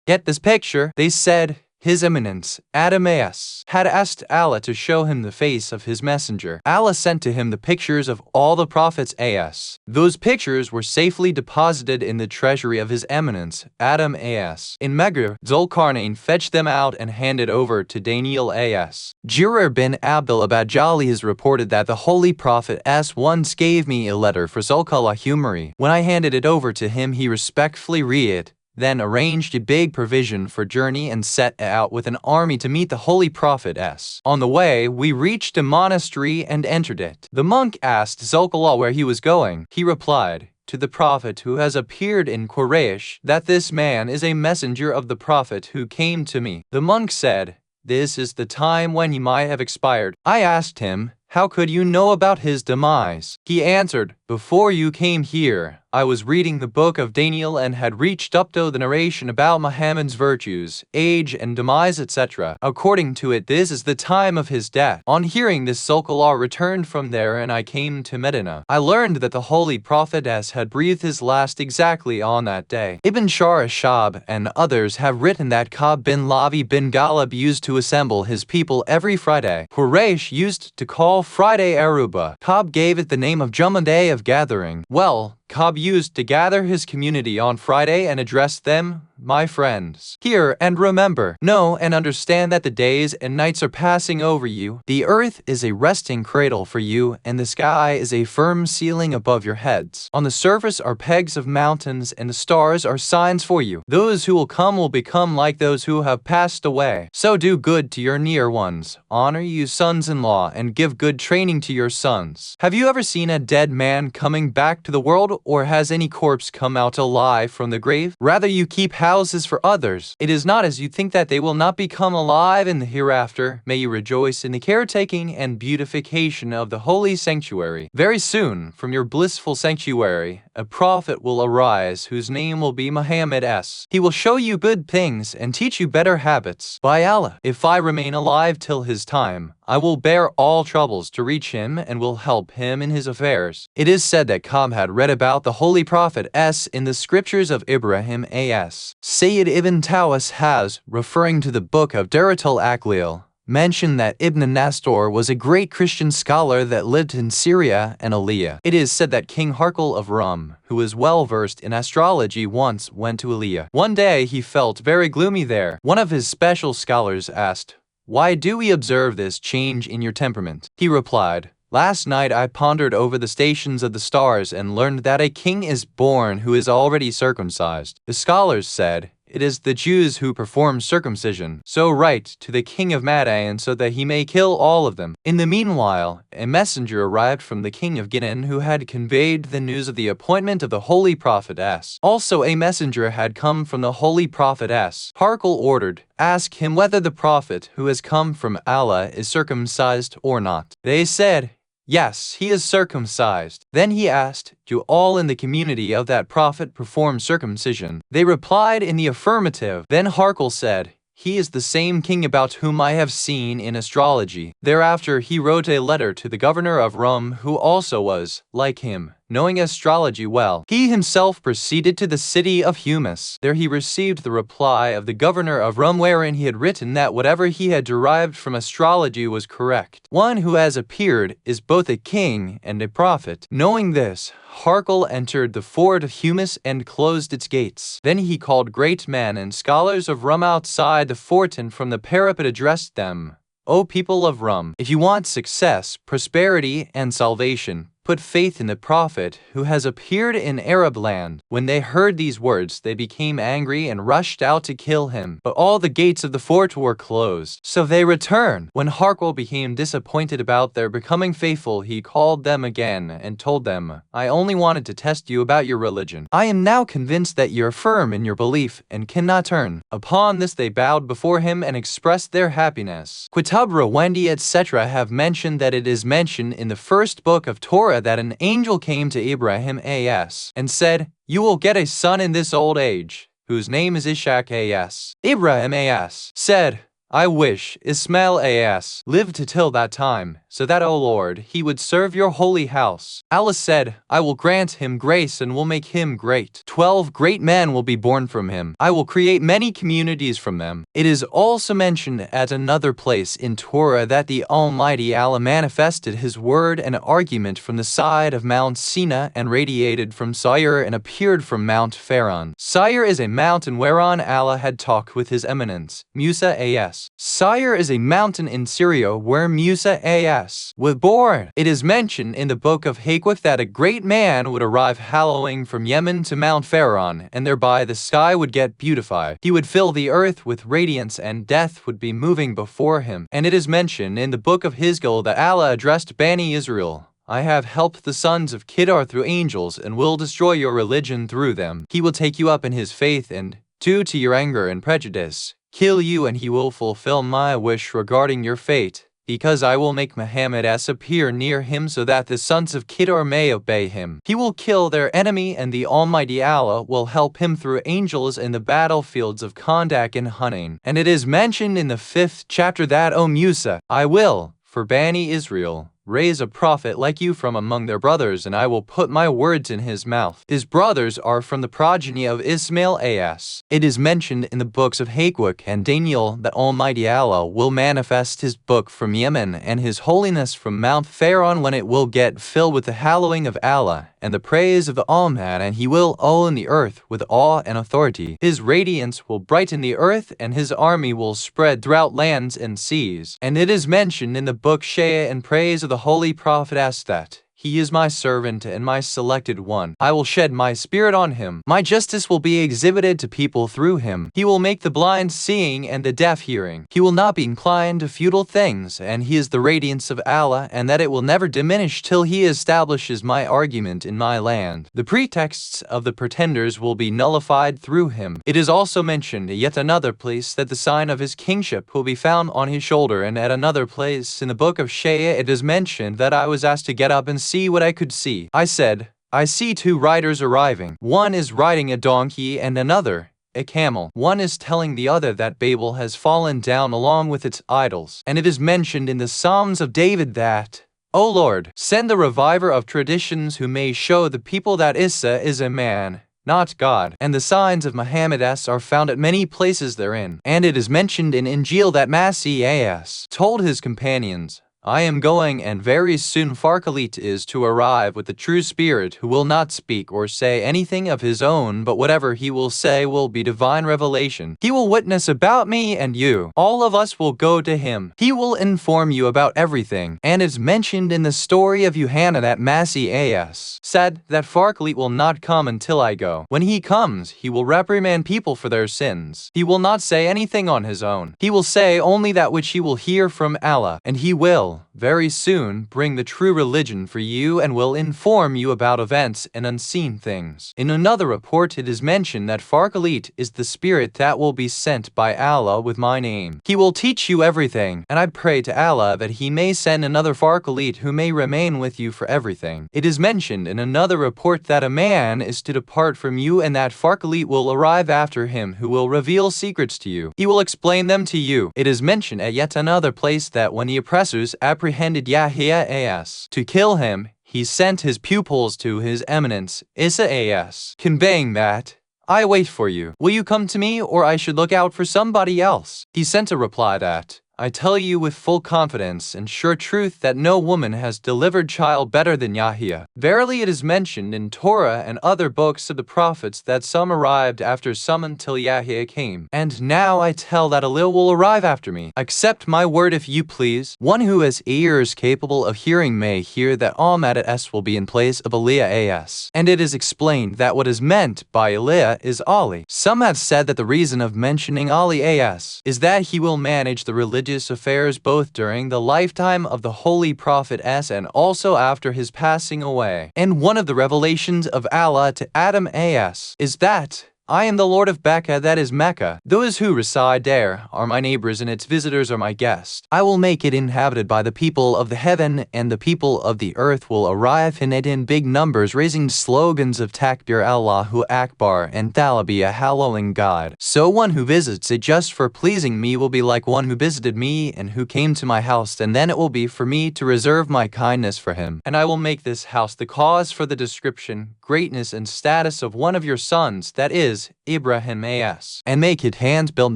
get this picture? They said, His Eminence, Adam A.S., had asked Allah to show him the face of his messenger. Allah sent to him the pictures of all the prophets A.S. Those pictures were safely deposited in the treasury of His Eminence, Adam A.S. In Baqir, Zulkarnain fetched them out and handed over to Daniel A.S. Jirir bin Abdul Abajali has reported that the Holy Prophet S. once gave me a letter for Zulkala Humari. When I handed it over to him, he respectfully read it, then arranged a big provision for journey and set out with an army to meet the Holy Prophet S. On the way, we reached a monastery and entered it. The monk asked Zulkala where he was going. He replied, to the Prophet who has appeared in Quraysh, that this man is a messenger of the Prophet who came to me. The monk said, this is the time when he might have expired. I asked him, how could you know about his demise? He answered, before you came here, I was reading the book of Daniel and had reached up to the narration about Muhammad's virtues, age and demise, etc. According to it, this is the time of his death. On hearing this, Zulkala returned from there and I came to Medina. I learned that the Holy Prophet S. had breathed his last exactly on that day. Ibn Shah and others have written that Ka'b bin Lavi bin Ghalib used to assemble his people every Friday. Quraysh used to call Friday Aruba. Ka'b gave it the name of Jummah, day of gathering. Well, Ka'b used to gather his community on Friday and address them, my friends. Hear and remember, know and understand that the days and nights are passing over you. The earth is a resting cradle for you, and the sky is a firm ceiling above your heads. On the surface are pegs of mountains, and the stars are signs for you. Those who will become like those who have passed away. So do good to your near ones. Honor you sons-in-law, and give good training to your sons. Have you ever seen a dead man coming back to the world, or has any corpse come out alive from the grave? Rather you keep houses for others. It is not as you think that they will not become alive in the hereafter. May you rejoice in the caretaking and beautification of the holy sanctuary. Very soon, from your blissful sanctuary, a prophet will arise whose name will be Muhammad S. He will show you good things and teach you better habits. By Allah, if I remain alive till his time, I will bear all troubles to reach him and will help him in his affairs. It is said that Ka'b had read about the Holy Prophet S. in the scriptures of Ibrahim A.S. Sayyid Ibn Tawas has, referring to the book of Durat al-Aqlil, mentioned that Ibn Nastor was a great Christian scholar that lived in Syria and Aliyah. It is said that King Harkal of Rum, who was well versed in astrology, once went to Aliyah. One day he felt very gloomy there. One of his special scholars asked, why do we observe this change in your temperament? He replied, last night I pondered over the stations of the stars and learned that a king is born who is already circumcised. The scholars said, it is the Jews who perform circumcision. So write to the king of Madain so that he may kill all of them. In the meanwhile, a messenger arrived from the king of Gideon who had conveyed the news of the appointment of the Holy Prophet S. Also a messenger had come from the Holy Prophet S. Harkal ordered, ask him whether the prophet who has come from Allah is circumcised or not. They said, yes, he is circumcised. Then he asked, do all in the community of that prophet perform circumcision? They replied in the affirmative. Then Harkal said, he is the same king about whom I have seen in astrology. Thereafter he wrote a letter to the governor of Rum, who also was, like him, knowing astrology well. He himself proceeded to the city of Humus. There he received the reply of the governor of Rum, wherein he had written that whatever he had derived from astrology was correct. One who has appeared is both a king and a prophet. Knowing this, Harkal entered the fort of Humus and closed its gates. Then he called great men and scholars of Rum outside the fort and from the parapet addressed them, O people of Rum, if you want success, prosperity, and salvation, put faith in the prophet who has appeared in Arab land. When they heard these words, they became angry and rushed out to kill him. But all the gates of the fort were closed. So they returned. When Harkal became disappointed about their becoming faithful, he called them again and told them, I only wanted to test you about your religion. I am now convinced that you are firm in your belief and cannot turn. Upon this they bowed before him and expressed their happiness. Quitabra, Wendy, etc. have mentioned that it is mentioned in the first book of Torah that an angel came to Ibrahim A.S. and said, you will get a son in this old age, whose name is Ishaq A.S. Ibrahim A.S. said, I wish Ismail A.S. lived to till that time, so that, O Lord, he would serve your holy house. Allah said, I will grant him grace and will make him great. 12 great men will be born from him. I will create many communities from them. It is also mentioned at another place in Torah that the Almighty Allah manifested his word and argument from the side of Mount Sinai and radiated from Seir and appeared from Mount Faran. Seir is a mountain whereon Allah had talked with his eminence, Musa as. Seir is a mountain in Syria where Musa as was born. It is mentioned in the book of Hayat that a great man would arrive hallowing from Yemen to Mount Faran, and thereby the sky would get beautified. He would fill the earth with radiance and death would be moving before him. And it is mentioned in the book of Hizqil that Allah addressed Bani Israel, I have helped the sons of Kedar through angels and will destroy your religion through them. He will take you up in his faith and, due to your anger and prejudice, kill you, and he will fulfill my wish regarding your fate, because I will make Muhammad appear near him so that the sons of Kedar may obey him. He will kill their enemy, and the Almighty Allah will help him through angels in the battlefields of Kondak and Hunain. And it is mentioned in the 5th chapter that, O Musa, I will, for Bani Israel, raise a prophet like you from among their brothers, and I will put my words in his mouth. His brothers are from the progeny of Ismail as. It is mentioned in the books of Hayat and Daniel that Almighty Allah will manifest his book from Yemen and his holiness from Mount Faran when it will get filled with the hallowing of Allah and the praise of the Almighty, and he will own the earth with awe and authority. His radiance will brighten the earth, and his army will spread throughout lands and seas. And it is mentioned in the book Shea in praise of the Holy Prophet as that, he is my servant and my selected one. I will shed my spirit on him. My justice will be exhibited to people through him. He will make the blind seeing and the deaf hearing. He will not be inclined to futile things, and he is the radiance of Allah, and that it will never diminish till he establishes my argument in my land. The pretexts of the pretenders will be nullified through him. It is also mentioned yet another place that the sign of his kingship will be found on his shoulder, and at another place in the book of Shea it is mentioned that I was asked to get up and see what I could see. I said, I see 2 riders arriving. One is riding a donkey and another a camel. One is telling the other that Babel has fallen down along with its idols. And it is mentioned in the Psalms of David that, O Lord, send the reviver of traditions who may show the people that Isa is a man, not God. And the signs of Muhammad are found at many places therein. And it is mentioned in Injil that Masih told his companions, I am going, and very soon Farkalit is to arrive with the true spirit, who will not speak or say anything of his own, but whatever he will say will be divine revelation. He will witness about me and you. All of us will go to him. He will inform you about everything. And it's mentioned in the story of Yohanan that Masih said that Farkalit will not come until I go. When he comes, he will reprimand people for their sins. He will not say anything on his own. He will say only that which he will hear from Allah, and he will very soon bring the true religion for you and will inform you about events and unseen things. In another report it is mentioned that Farkalit is the spirit that will be sent by Allah with my name. He will teach you everything, and I pray to Allah that he may send another Farkalit who may remain with you for everything. It is mentioned in another report that a man is to depart from you, and that Farkalit will arrive after him who will reveal secrets to you. He will explain them to you. It is mentioned at yet another place that when the oppressors apprehended Yahya as to kill him, he sent his pupils to his eminence, Isa as, conveying that, I wait for you. Will you come to me, or I should look out for somebody else? He sent a reply that, I tell you with full confidence and sure truth that no woman has delivered child better than Yahya. Verily it is mentioned in Torah and other books of the prophets that some arrived after some until Yahya came. And now I tell that Alil will arrive after me. Accept my word if you please. One who has ears capable of hearing may hear that Ahmad will be in place of Aliyah as. And it is explained that what is meant by Aliyah is Ali. Some have said that the reason of mentioning Ali as is that he will manage the religious affairs both during the lifetime of the Holy Prophet and also after his passing away. And one of the revelations of Allah to Adam is that I am the Lord of Becca, that is Mecca. Those who reside there are my neighbors and its visitors are my guests. I will make it inhabited by the people of the heaven, and the people of the earth will arrive in it in big numbers, raising slogans of Takbir Allahu Akbar and Thalbiya, hallowing God. So one who visits it just for pleasing me will be like one who visited me and who came to my house, and then it will be for me to reserve my kindness for him. And I will make this house the cause for the description, greatness, and status of one of your sons, that is, Ibrahim as. And make it hand build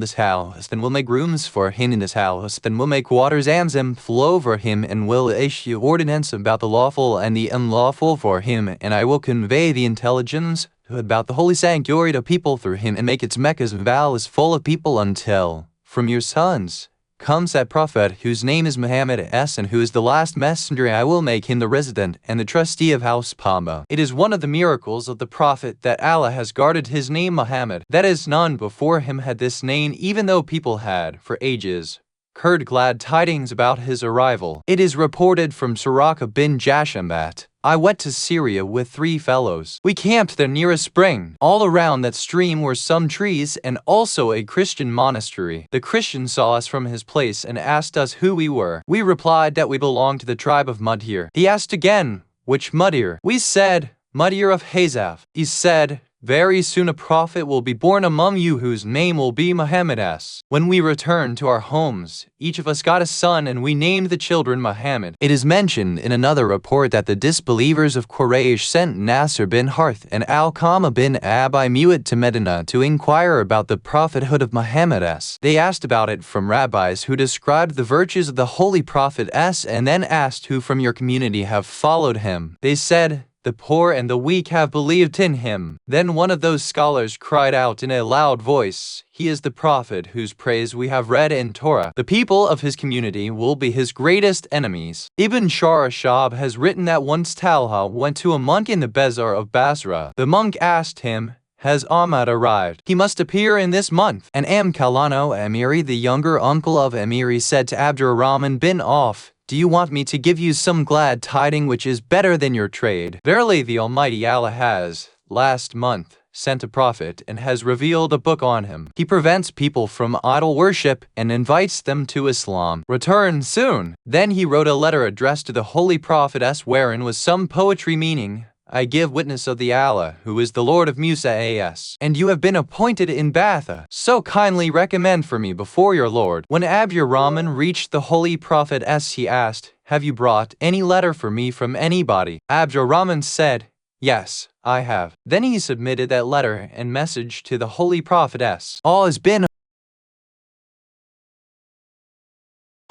this house, then we'll make rooms for him in this house, then we'll make waters Zamzam flow over him, and will issue ordinance about the lawful and the unlawful for him, and I will convey the intelligence about the holy sanctuary to people through him, and make its Mecca's valleys full of people until, from your sons, comes that prophet whose name is Muhammad and who is the last messenger. I will make him the resident and the trustee of House Pamba. It is one of the miracles of the prophet that Allah has guarded his name Muhammad. That is, none before him had this name, even though people had, for ages, heard glad tidings about his arrival. It is reported from Suraka bin Jasham that I went to Syria with 3 fellows. We camped there near a spring. All around that stream were some trees and also a Christian monastery. The Christian saw us from his place and asked us who we were. We replied that we belonged to the tribe of Mudhir. He asked again, which Mudhir? We said, Mudhir of Hazaf. He said, very soon a prophet will be born among you whose name will be Muhammad as. When we returned to our homes, each of us got a son and we named the children Muhammad. It is mentioned in another report that the disbelievers of Quraysh sent Nasr bin Harth and Al-Qama bin Abi Mu'at to Medina to inquire about the prophethood of Muhammad as. They asked about it from rabbis who described the virtues of the holy prophet as, and then asked who from your community have followed him. They said, the poor and the weak have believed in him. Then one of those scholars cried out in a loud voice, he is the prophet whose praise we have read in Torah. The people of his community will be his greatest enemies. Ibn Sharashab has written that once Talha went to a monk in the Bazaar of Basra. The monk asked him, has Ahmad arrived? He must appear in this month. And Kalano Amiri, the younger uncle of Amiri, said to Abdurrahman bin Auf, do you want me to give you some glad tiding which is better than your trade? Verily the Almighty Allah has, last month, sent a prophet and has revealed a book on him. He prevents people from idol worship and invites them to Islam. Return soon. Then he wrote a letter addressed to the Holy Prophet wherein was some poetry meaning, I give witness of the Allah, who is the Lord of Musa as. And you have been appointed in Batha. So kindly recommend for me before your Lord. When Abdurrahman reached the Holy Prophet he asked, have you brought any letter for me from anybody? Abdurrahman said, yes, I have. Then he submitted that letter and message to the Holy Prophet All has been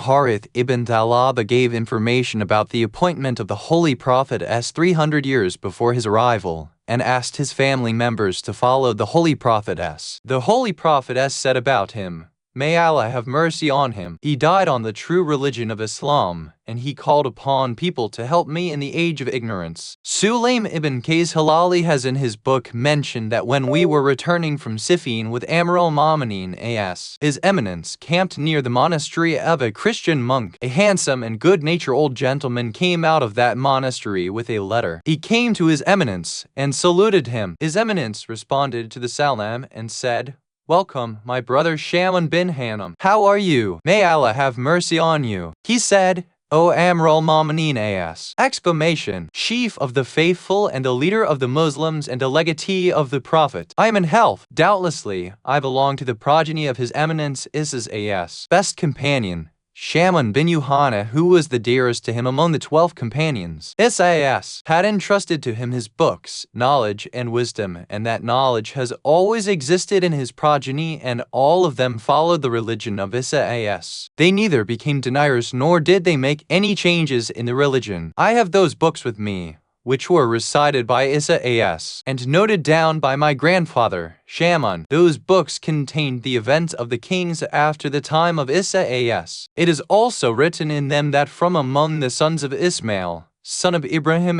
Harith ibn Thalaba gave information about the appointment of the Holy Prophet 300 years before his arrival, and asked his family members to follow the Holy Prophet The Holy Prophet said about him, may Allah have mercy on him. He died on the true religion of Islam, and he called upon people to help me in the age of ignorance. Sulaim ibn Qais Halali has in his book mentioned that when we were returning from Siffin with Amir al-Mu'minin as, His Eminence camped near the monastery of a Christian monk. A handsome and good-natured old gentleman came out of that monastery with a letter. He came to His Eminence and saluted him. His Eminence responded to the salam and said, welcome, my brother Shaman bin Hanam. How are you? May Allah have mercy on you. He said, O Amir al-Mu'minin as! Exclamation! Chief of the faithful and the leader of the Muslims and a legatee of the Prophet. I am in health. Doubtlessly, I belong to the progeny of His Eminence Isas as. Best companion. Shaman bin Yohanna, who was the dearest to him among the 12 companions. Isas had entrusted to him his books, knowledge, and wisdom, and that knowledge has always existed in his progeny, and all of them followed the religion of Isas. They neither became deniers nor did they make any changes in the religion. I have those books with me, which were recited by Isas and noted down by my grandfather, Shaman. Those books contained the events of the kings after the time of Isas. It is also written in them that from among the sons of Ismail, son of Ibrahim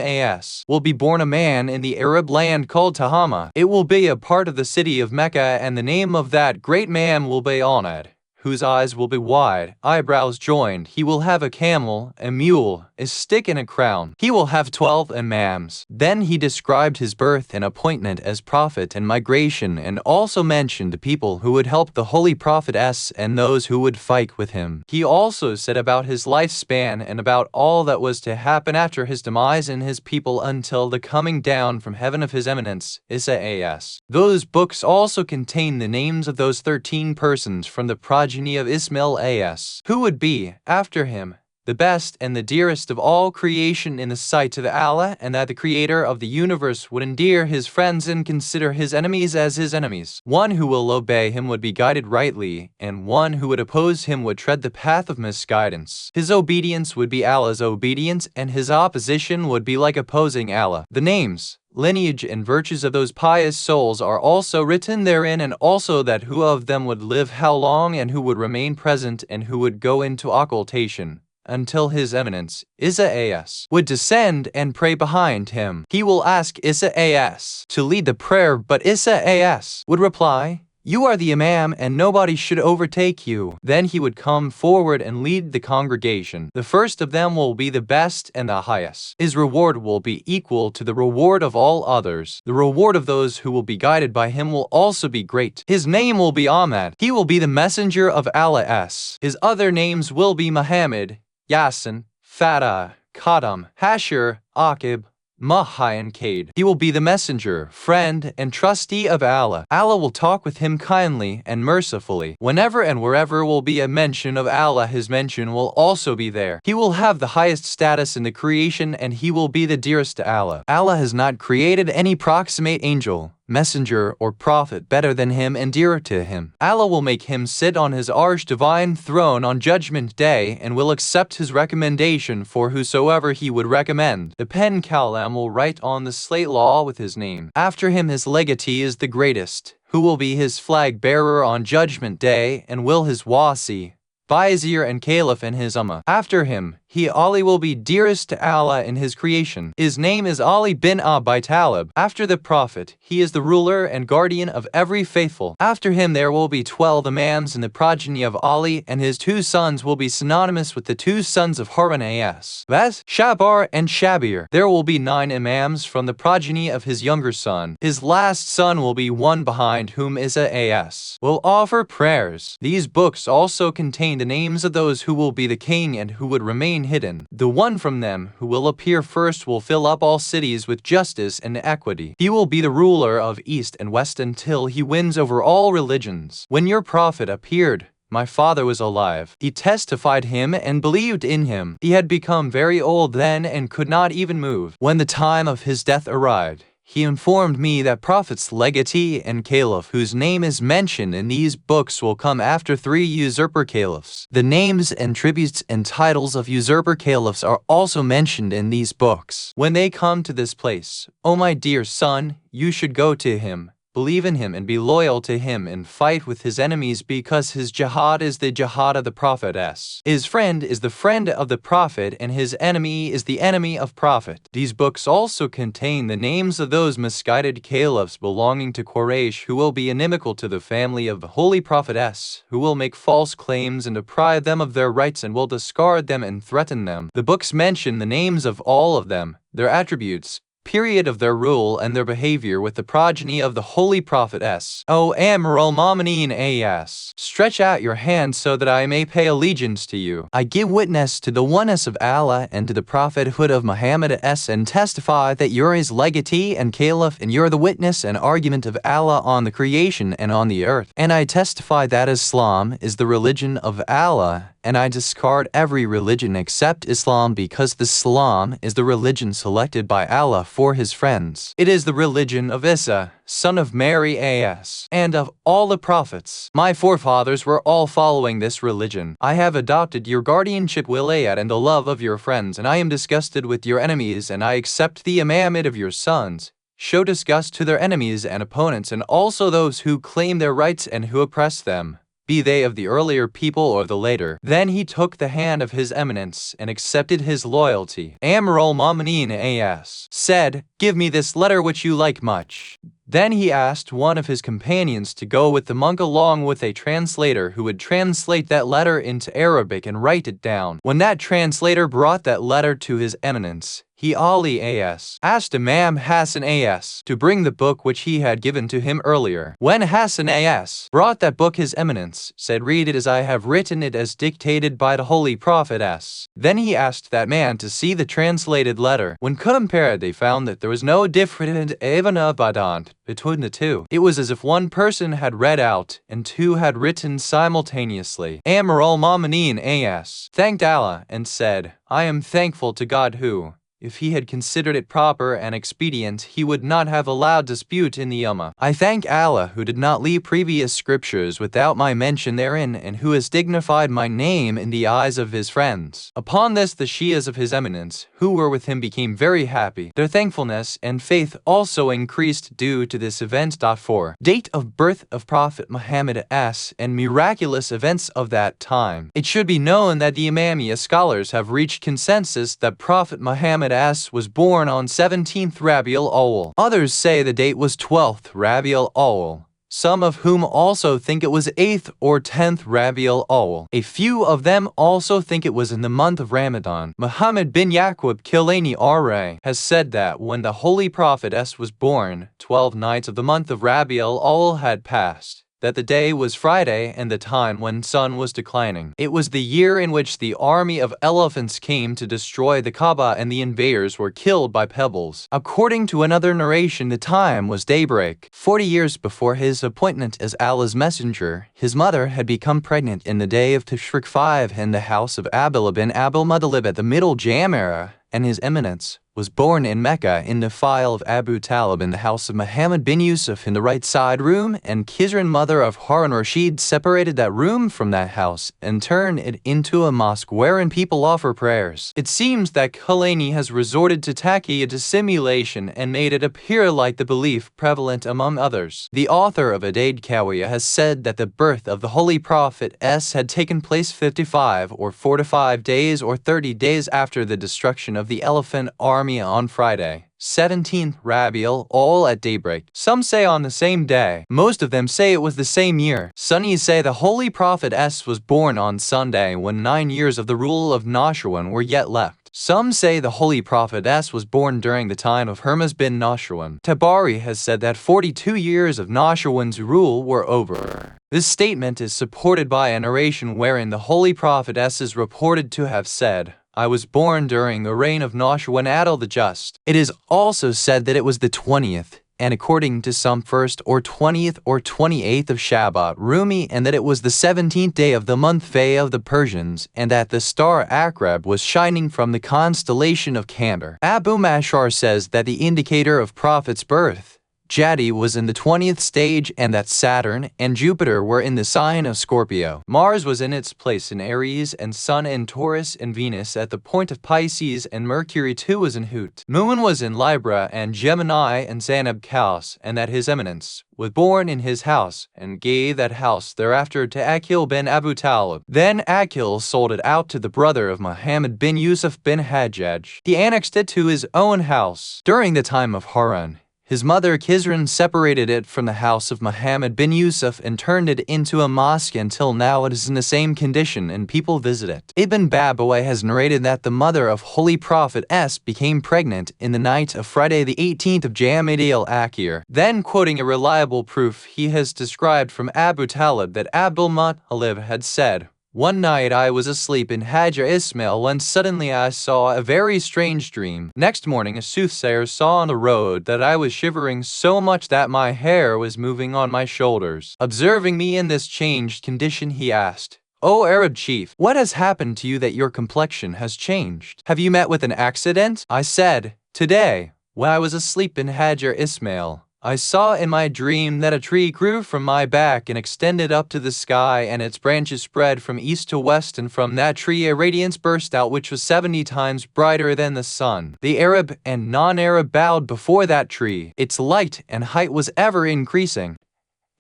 will be born a man in the Arab land called Tahama. It will be a part of the city of Mecca, and the name of that great man will be Ahmad, whose eyes will be wide, eyebrows joined. He will have a camel, a mule, a stick and a crown. He will have 12 imams. Then he described his birth and appointment as prophet and migration, and also mentioned the people who would help the Holy Prophetess and those who would fight with him. He also said about his lifespan and about all that was to happen after his demise and his people until the coming down from heaven of His Eminence, Isa as. Those books also contain the names of those 13 persons from the progeny of Ismail as, who would be, after him, the best and the dearest of all creation in the sight of Allah, and that the Creator of the universe would endear his friends and consider his enemies as his enemies. One who will obey him would be guided rightly, and one who would oppose him would tread the path of misguidance. His obedience would be Allah's obedience, and his opposition would be like opposing Allah. The names, lineage and virtues of those pious souls are also written therein, and also that who of them would live how long and who would remain present and who would go into occultation until His Eminence, Isa as, would descend and pray behind him. He will ask Isa as to lead the prayer, but Isa as would reply, "You are the Imam and nobody should overtake you." Then he would come forward and lead the congregation. The first of them will be the best and the highest. His reward will be equal to the reward of all others. The reward of those who will be guided by him will also be great. His name will be Ahmad. He will be the messenger of Allah. His other names will be Muhammad, Yasin, Fatah, Qadam, Hashir, Aqib, Mahai and Cade. He will be the messenger, friend, and trustee of Allah. Allah will talk with him kindly and mercifully. Whenever and wherever will be a mention of Allah, his mention will also be there. He will have the highest status in the creation, and he will be the dearest to Allah. Allah has not created any proximate angel, messenger, or prophet better than him and dearer to him. Allah will make him sit on his arsh divine throne on Judgment Day and will accept his recommendation for whosoever he would recommend. The pen Kalam will write on the slate law with his name. After him his legatee is the greatest, who will be his flag bearer on Judgment Day, and will his wasi, vizier and caliph in his ummah. After him, he Ali will be dearest to Allah in his creation. His name is Ali bin Abi Talib. After the Prophet, he is the ruler and guardian of every faithful. After him there will be 12 imams in the progeny of Ali, and his 2 sons will be synonymous with the 2 sons of Harun as. That's Shabar and Shabir. There will be 9 imams from the progeny of his younger son. His last son will be one behind whom Isa as will offer prayers. These books also contain the names of those who will be the king and who would remain hidden. The one from them who will appear first will fill up all cities with justice and equity. He will be the ruler of East and West until he wins over all religions. When your prophet appeared, my father was alive. He testified him and believed in him. He had become very old then and could not even move. When the time of his death arrived, he informed me that prophets, legatee, and caliph whose name is mentioned in these books will come after 3 usurper caliphs. The names and tributes and titles of usurper caliphs are also mentioned in these books. When they come to this place, O my dear son, you should go to him, believe in him and be loyal to him and fight with his enemies, because his jihad is the jihad of the Prophetess. His friend is the friend of the Prophet, and his enemy is the enemy of Prophet. These books also contain the names of those misguided caliphs belonging to Quraysh who will be inimical to the family of the Holy Prophetess, who will make false claims and deprive them of their rights and will discard them and threaten them. The books mention the names of all of them, their attributes, period of their rule, and their behavior with the progeny of the Holy Prophetess. O Amir al-Mu'mineen as, stretch out your hand so that I may pay allegiance to you. I give witness to the oneness of Allah and to the prophethood of Muhammad and testify that you're his legatee and caliph, and you're the witness and argument of Allah on the creation and on the earth. And I testify that Islam is the religion of Allah, and I discard every religion except Islam, because Islam is the religion selected by Allah for his friends. It is the religion of Isa, son of Mary as, and of all the prophets. My forefathers were all following this religion. I have adopted your guardianship, wilayat, and the love of your friends, and I am disgusted with your enemies, and I accept the imamate of your sons. Show disgust to their enemies and opponents, and also those who claim their rights and who oppress them, be they of the earlier people or the later. Then he took the hand of his eminence and accepted his loyalty. Amir al-Mu'mineen as said, give me this letter which you like much. Then he asked one of his companions to go with the monk along with a translator who would translate that letter into Arabic and write it down. When that translator brought that letter to His Eminence, he Ali A.S. asked Imam Hassan A.S. to bring the book which he had given to him earlier. When Hassan A.S. brought that book, His Eminence said, "Read it as I have written it as dictated by the Holy Prophet S." Then he asked that man to see the translated letter. When compared, they found that there was no difference even abundant between the two. It was as if one person had read out and two had written simultaneously. Amir al-Mu'mineen A.S. thanked Allah and said, "I am thankful to God who, if he had considered it proper and expedient, he would not have allowed dispute in the Ummah. I thank Allah who did not leave previous scriptures without my mention therein, and who has dignified my name in the eyes of his friends." Upon this, the Shias of His Eminence, who were with him, became very happy. Their thankfulness and faith also increased due to this event. 4. Date of birth of Prophet Muhammad S. and miraculous events of that time. It should be known that the Imamiyya scholars have reached consensus that Prophet Muhammad S. was born on 17th Rabiul Awwal. Others say the date was 12th Rabiul Awwal, some of whom also think it was 8th or 10th Rabiul Awwal. A few of them also think it was in the month of Ramadan. Muhammad bin Yaqub Kilani R.A. has said that when the Holy Prophet S. was born, 12 nights of the month of Rabiul Awwal had passed, that the day was Friday and the time when sun was declining. It was the year in which the army of elephants came to destroy the Kaaba and the invaders were killed by pebbles. According to another narration, the time was daybreak. 40 years before his appointment as Allah's messenger, his mother had become pregnant in the day of Tashriq 5 in the house of Abdullah bin Abdul Muttalib at the Middle Jam era, and His Eminence was born in Mecca in the file of Abu Talib in the house of Muhammad bin Yusuf in the right side room, and Khizran, mother of Harun Rashid, separated that room from that house and turned it into a mosque wherein people offer prayers. It seems that Khulani has resorted to taqiyya dissimulation and made it appear like the belief prevalent among others. The author of Adaid Kawiya has said that the birth of the Holy Prophet S. had taken place 55 or 45 days or 30 days after the destruction of the elephant army on Friday, 17th Rabiul Awwal at daybreak. Some say on the same day. Most of them say it was the same year. Sunnis say the Holy Prophet S. was born on Sunday when 9 years of the rule of Nashirwan were yet left. Some say the Holy Prophet S. was born during the time of Hermas bin Nashirwan. Tabari has said that 42 years of Nashirwan's rule were over. This statement is supported by a narration wherein the Holy Prophet S. is reported to have said, "I was born during the reign of Nashirwan Adil the Just." It is also said that it was the 20th, and according to some 1st or 20th or 28th of Shabat Rumi, and that it was the 17th day of the month Fay of the Persians, and that the star Akrab was shining from the constellation of Cantor. Abu Mashar says that the indicator of Prophet's birth, Jadi, was in the 20th stage, and that Saturn and Jupiter were in the sign of Scorpio. Mars was in its place in Aries, and Sun in Taurus, and Venus at the point of Pisces, and Mercury too was in Hoot. Moon was in Libra and Gemini and Zanab Caus, and that His Eminence was born in his house, and gave that house thereafter to Akil bin Abu Talib. Then Akil sold it out to the brother of Muhammad bin Yusuf bin Hajjaj. He annexed it to his own house. During the time of Harun, his mother Khizran separated it from the house of Muhammad bin Yusuf and turned it into a mosque. Until now it is in the same condition and people visit it. Ibn Babawayh has narrated that the mother of Holy Prophet S. became pregnant in the night of Friday the 18th of Jamadi al-Akhir. Then, quoting a reliable proof, he has described from Abu Talib that Abdul Muttalib had said, "One night I was asleep in Hajar Ismail when suddenly I saw a very strange dream. Next morning a soothsayer saw on the road that I was shivering so much that my hair was moving on my shoulders. Observing me in this changed condition, he asked, 'O Arab chief, what has happened to you that your complexion has changed? Have you met with an accident?' I said, 'Today, when I was asleep in Hajar Ismail, I saw in my dream that a tree grew from my back and extended up to the sky, and its branches spread from east to west, and from that tree a radiance burst out which was 70 times brighter than the sun. The Arab and non-Arab bowed before that tree. Its light and height was ever increasing.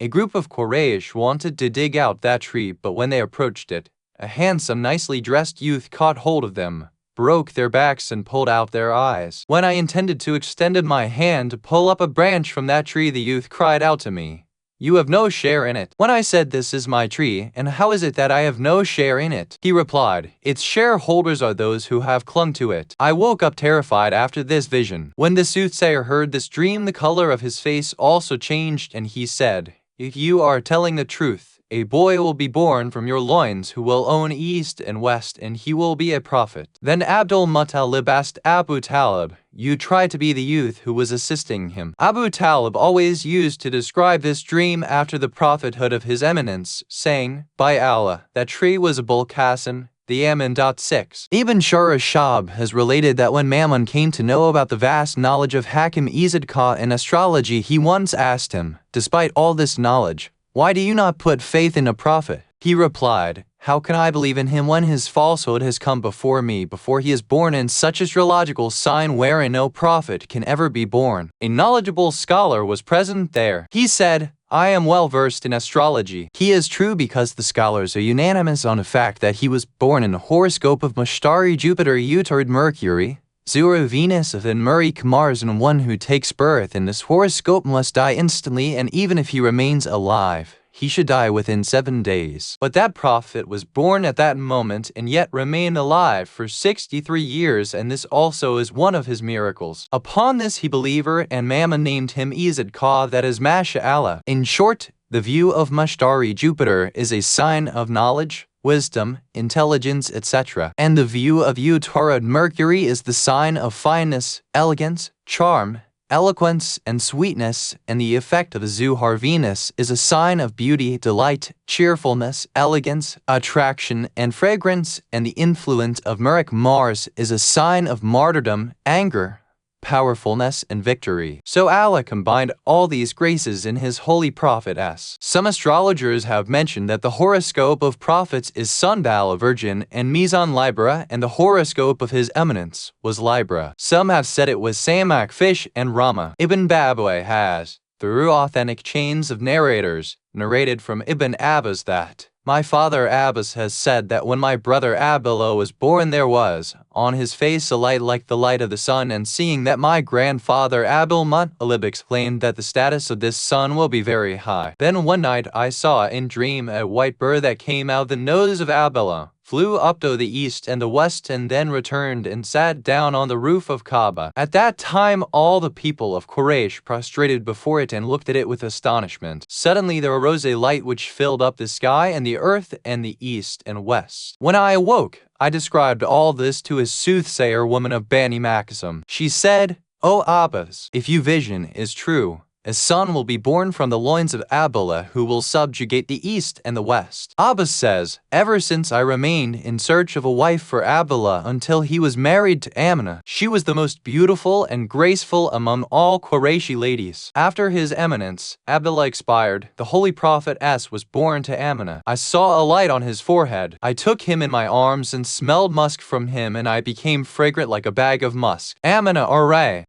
A group of Quraysh wanted to dig out that tree, but when they approached it, a handsome, nicely dressed youth caught hold of them, broke their backs and pulled out their eyes. When I intended to extend my hand to pull up a branch from that tree, the youth cried out to me, "You have no share in it." When I said, "This is my tree, and how is it that I have no share in it?" he replied, "Its shareholders are those who have clung to it." I woke up terrified after this vision. When the soothsayer heard this dream, the color of his face also changed, and he said, "If you are telling the truth, a boy will be born from your loins who will own east and west, and he will be a prophet." Then Abdul-Muttalib asked Abu Talib, "You try to be the youth who was assisting him." Abu Talib always used to describe this dream after the prophethood of His Eminence, saying, "By Allah, that tree was Abul Qasim, the Amin. 6. Ibn Shurashab has related that when Mamun came to know about the vast knowledge of Hakim Izid Kha in astrology, he once asked him, "Despite all this knowledge, why do you not put faith in a prophet?" He replied, "How can I believe in him when his falsehood has come before me before he is born in such astrological sign wherein no prophet can ever be born?" A knowledgeable scholar was present there. He said, "I am well versed in astrology." He is true because the scholars are unanimous on the fact that he was born in the horoscope of Mushtari Jupiter Utoid Mercury, Zuru Venus, and Muric Mars, and one who takes birth in this horoscope must die instantly, and even if he remains alive, he should die within 7 days. But that prophet was born at that moment and yet remained alive for 63 years, and this also is one of his miracles. Upon this he believer and Mammon named him Izid Kha, that is Masha'Allah. In short, the view of Mushtari Jupiter is a sign of knowledge, wisdom, intelligence, etc. And the view of Utorad Mercury is the sign of fineness, elegance, charm, eloquence, and sweetness, and the effect of Zuhar Venus is a sign of beauty, delight, cheerfulness, elegance, attraction, and fragrance, and the influence of Muric Mars is a sign of martyrdom, anger, powerfulness, and victory. So Allah combined all these graces in His holy prophet. Some astrologers have mentioned that the horoscope of prophets is Sunbala Virgin and Mizan Libra, and the horoscope of His Eminence was Libra. Some have said it was Samak Fish and Rama. Ibn Babwe has, through authentic chains of narrators, narrated from Ibn Abbas that, "My father Abbas has said that when my brother Abdullah was born there was, on his face a light like the light of the sun, and seeing that my grandfather Abdul-Muttalib explained that the status of this son will be very high. Then one night I saw in dream a white bird that came out of the nose of Abdullah, flew up to the east and the west, and then returned and sat down on the roof of Kaaba. At that time all the people of Quraysh prostrated before it and looked at it with astonishment. Suddenly there arose a light which filled up the sky and the earth and the east and west. When I awoke, I described all this to a soothsayer woman of Bani Makasam. She said, "O Abbas, if your vision is true, a son will be born from the loins of Abdullah who will subjugate the east and the west." Abbas says, "Ever since I remained in search of a wife for Abdullah until he was married to Amina. She was the most beautiful and graceful among all Qurayshi ladies. After His Eminence, Abdullah expired, the Holy Prophet was born to Amina. I saw a light on his forehead. I took him in my arms and smelled musk from him, and I became fragrant like a bag of musk." Amina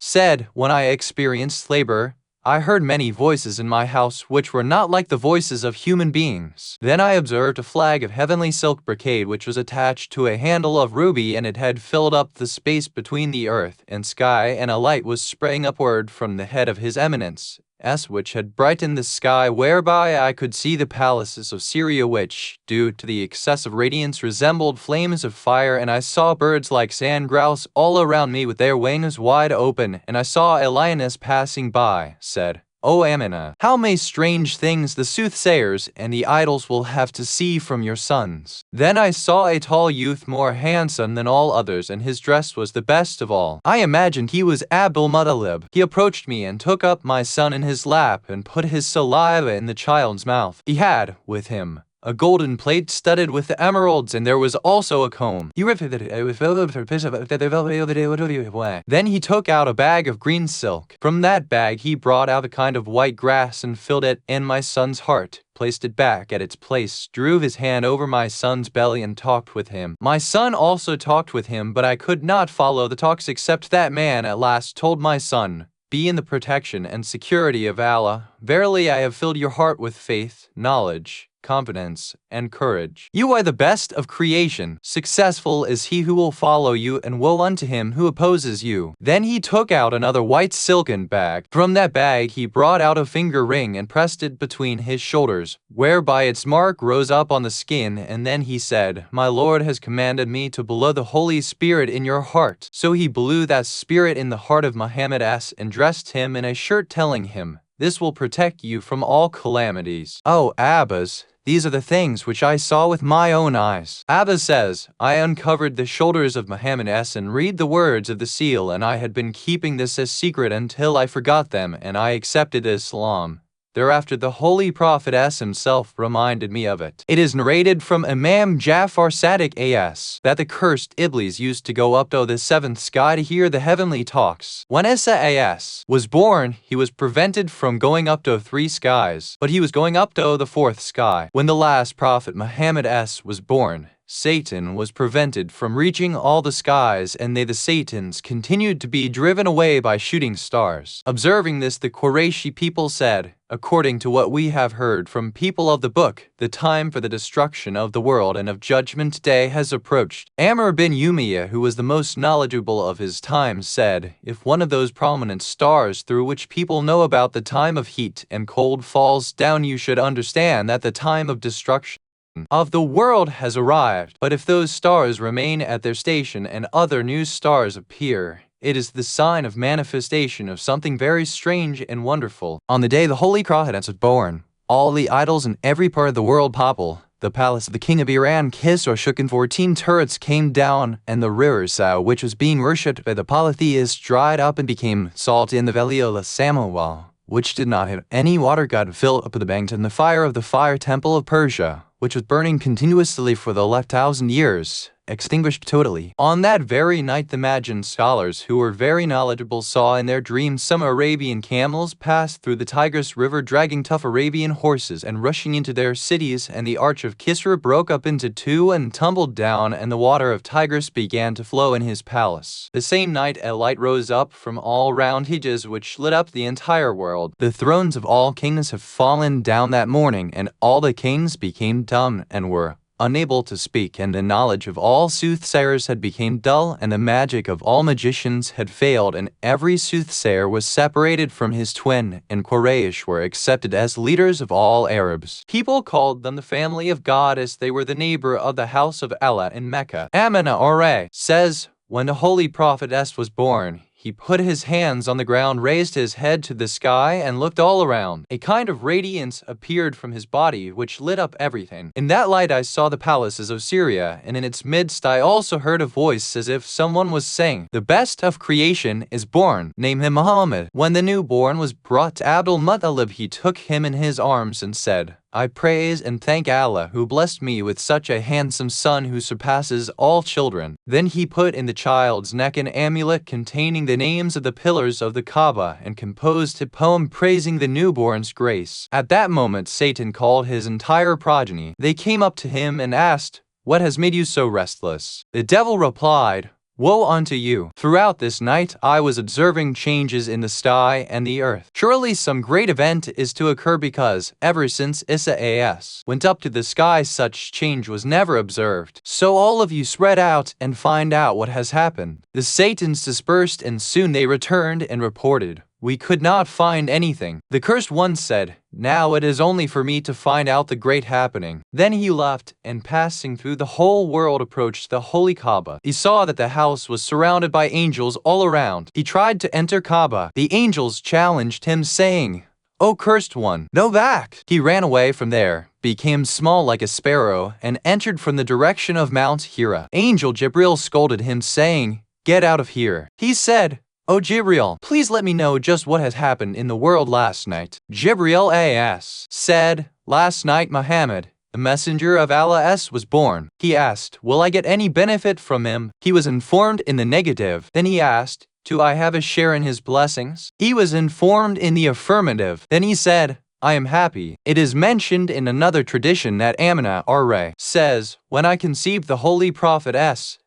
said, "When I experienced labor, I heard many voices in my house which were not like the voices of human beings. Then I observed a flag of heavenly silk brocade which was attached to a handle of ruby, and it had filled up the space between the earth and sky, and a light was spraying upward from the head of His Eminence, which had brightened the sky, whereby I could see the palaces of Syria which, due to the excessive radiance, resembled flames of fire, and I saw birds like sand grouse all around me with their wings wide open, and I saw a lioness passing by," said, "O Amina, how many strange things the soothsayers and the idols will have to see from your sons." Then I saw a tall youth more handsome than all others, and his dress was the best of all. I imagined he was Abdul-Muttalib. He approached me and took up my son in his lap and put his saliva in the child's mouth. He had, with him, a golden plate studded with emeralds, and there was also a comb. Then he took out a bag of green silk. From that bag he brought out a kind of white grass and filled it in my son's heart, placed it back at its place, drew his hand over my son's belly and talked with him. My son also talked with him, but I could not follow the talks except that man at last told my son, "Be in the protection and security of Allah. Verily I have filled your heart with faith, knowledge, confidence, and courage. You are the best of creation. Successful is he who will follow you, and woe unto him who opposes you. Then he took out another white silken bag. From that bag he brought out a finger ring and pressed it between his shoulders, whereby its mark rose up on the skin, and then he said, My Lord has commanded me to blow the Holy Spirit in your heart. So he blew that spirit in the heart of Muhammad S. and dressed him in a shirt, telling him, This will protect you from all calamities. Oh, Abbas, these are the things which I saw with my own eyes. Abbas says, I uncovered the shoulders of Muhammad S. and read the words of the seal, and I had been keeping this a secret until I forgot them, and I accepted Islam. Thereafter the Holy Prophet S. himself reminded me of it. It is narrated from Imam Jafar Sadiq A.S. that the cursed Iblis used to go up to the seventh sky to hear the heavenly talks. When Isa A.S. was born, he was prevented from going up to 3 skies, but he was going up to the 4th sky. When the last prophet Muhammad S. was born, Satan was prevented from reaching all the skies, and the Satans continued to be driven away by shooting stars. Observing this, the Qurayshi people said, According to what we have heard from people of the book, the time for the destruction of the world and of Judgment Day has approached. Amr bin Umayyah, who was the most knowledgeable of his time, said, If one of those prominent stars through which people know about the time of heat and cold falls down, you should understand that the time of destruction of the world has arrived. But if those stars remain at their station and other new stars appear, it is the sign of manifestation of something very strange and wonderful. On the day the Holy Prophet was born, all the idols in every part of the world toppled. The palace of the king of Iran kissed or shook, and 14 turrets came down, and the rivers which was being worshipped by the polytheists dried up and became salt in the valley of the Samuel, which did not have any water, got filled up with the banks, and the fire of the fire temple of Persia, which was burning continuously for the last 1,000 years, extinguished totally. On that very night the Magian scholars, who were very knowledgeable, saw in their dreams some Arabian camels pass through the Tigris River dragging tough Arabian horses and rushing into their cities, and the arch of Kisra broke up into 2 and tumbled down, and the water of Tigris began to flow in his palace. The same night a light rose up from all round Hijaz, which lit up the entire world. The thrones of all kings have fallen down that morning, and all the kings became dumb and were unable to speak, and the knowledge of all soothsayers had become dull, and the magic of all magicians had failed, and every soothsayer was separated from his twin, and Quraysh were accepted as leaders of all Arabs. People called them the family of God, as they were the neighbor of the house of Allah in Mecca. Amina Ore says, When the Holy Prophet S. was born, he put his hands on the ground, raised his head to the sky, and looked all around. A kind of radiance appeared from his body, which lit up everything. In that light I saw the palaces of Syria, and in its midst I also heard a voice as if someone was saying, The best of creation is born. Name him Muhammad. When the newborn was brought to Abdul Muttalib, he took him in his arms and said, I praise and thank Allah, who blessed me with such a handsome son who surpasses all children. Then he put in the child's neck an amulet containing the names of the pillars of the Kaaba, and composed a poem praising the newborn's grace. At that moment Satan called his entire progeny. They came up to him and asked, What has made you so restless? The devil replied, Woe unto you! Throughout this night I was observing changes in the sky and the earth. Surely some great event is to occur, because, ever since Isa A.S. went up to the sky, such change was never observed. So all of you spread out and find out what has happened. The Satans dispersed, and soon they returned and reported, We could not find anything. The cursed one said, Now it is only for me to find out the great happening. Then he left, and passing through the whole world approached the holy Kaaba. He saw that the house was surrounded by angels all around. He tried to enter Kaaba. The angels challenged him, saying, O cursed one, go back! He ran away from there, became small like a sparrow, and entered from the direction of Mount Hira. Angel Jibril scolded him, saying, Get out of here. He said, O Jibril, please let me know just what has happened in the world last night. Jibril A.S. said, Last night Muhammad, the messenger of Allah S. was born. He asked, Will I get any benefit from him? He was informed in the negative. Then he asked, Do I have a share in his blessings? He was informed in the affirmative. Then he said, I am happy. It is mentioned in another tradition that Allamah Al-Majlisi says, "When I conceived the Holy Prophet,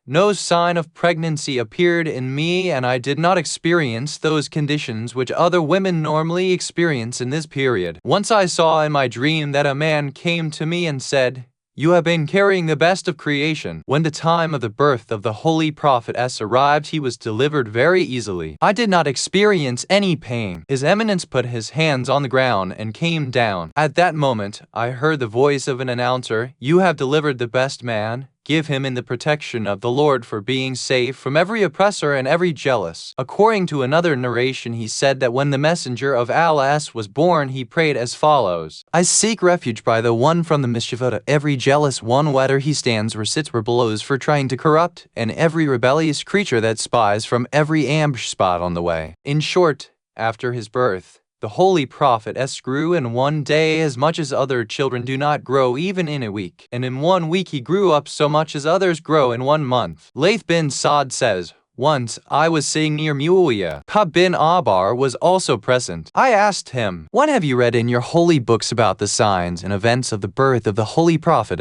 no sign of pregnancy appeared in me, and I did not experience those conditions which other women normally experience in this period. Once I saw in my dream that a man came to me and said, 'You have been carrying the best of creation.' When the time of the birth of the Holy Prophet arrived, he was delivered very easily. I did not experience any pain. His Eminence put his hands on the ground and came down. At that moment, I heard the voice of an announcer, 'You have delivered the best man. Give him in the protection of the Lord for being safe from every oppressor and every jealous.' According to another narration, he said that when the messenger of Allah was born, he prayed as follows: 'I seek refuge by the one from the mischief of every jealous one, whether he stands or sits or blows for trying to corrupt, and every rebellious creature that spies from every ambush spot on the way.'" In short, after his birth, the Holy Prophet grew in one day as much as other children do not grow even in a week, and in 1 week he grew up so much as others grow in 1 month. Layth bin Sa'd says, "Once I was sitting near Muawiyah. Ka'b bin Abar was also present. I asked him, 'What have you read in your holy books about the signs and events of the birth of the Holy Prophet?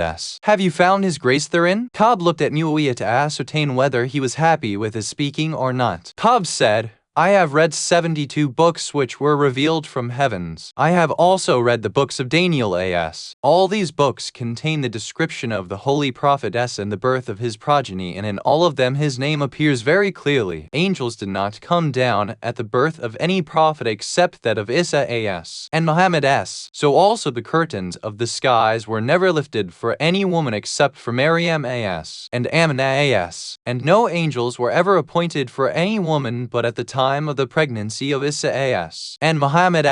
Have you found his grace therein?' Ka'b looked at Muawiyah to ascertain whether he was happy with his speaking or not. Ka'b said, 'I have read 72 books which were revealed from heavens. I have also read the books of Daniel as. All these books contain the description of the Holy Prophet and the birth of his progeny, and in all of them his name appears very clearly. Angels did not come down at the birth of any prophet except that of Isa and Muhammad So also the curtains of the skies were never lifted for any woman except for Maryam and Amina and no angels were ever appointed for any woman but at the time of the pregnancy of Isa and Muhammad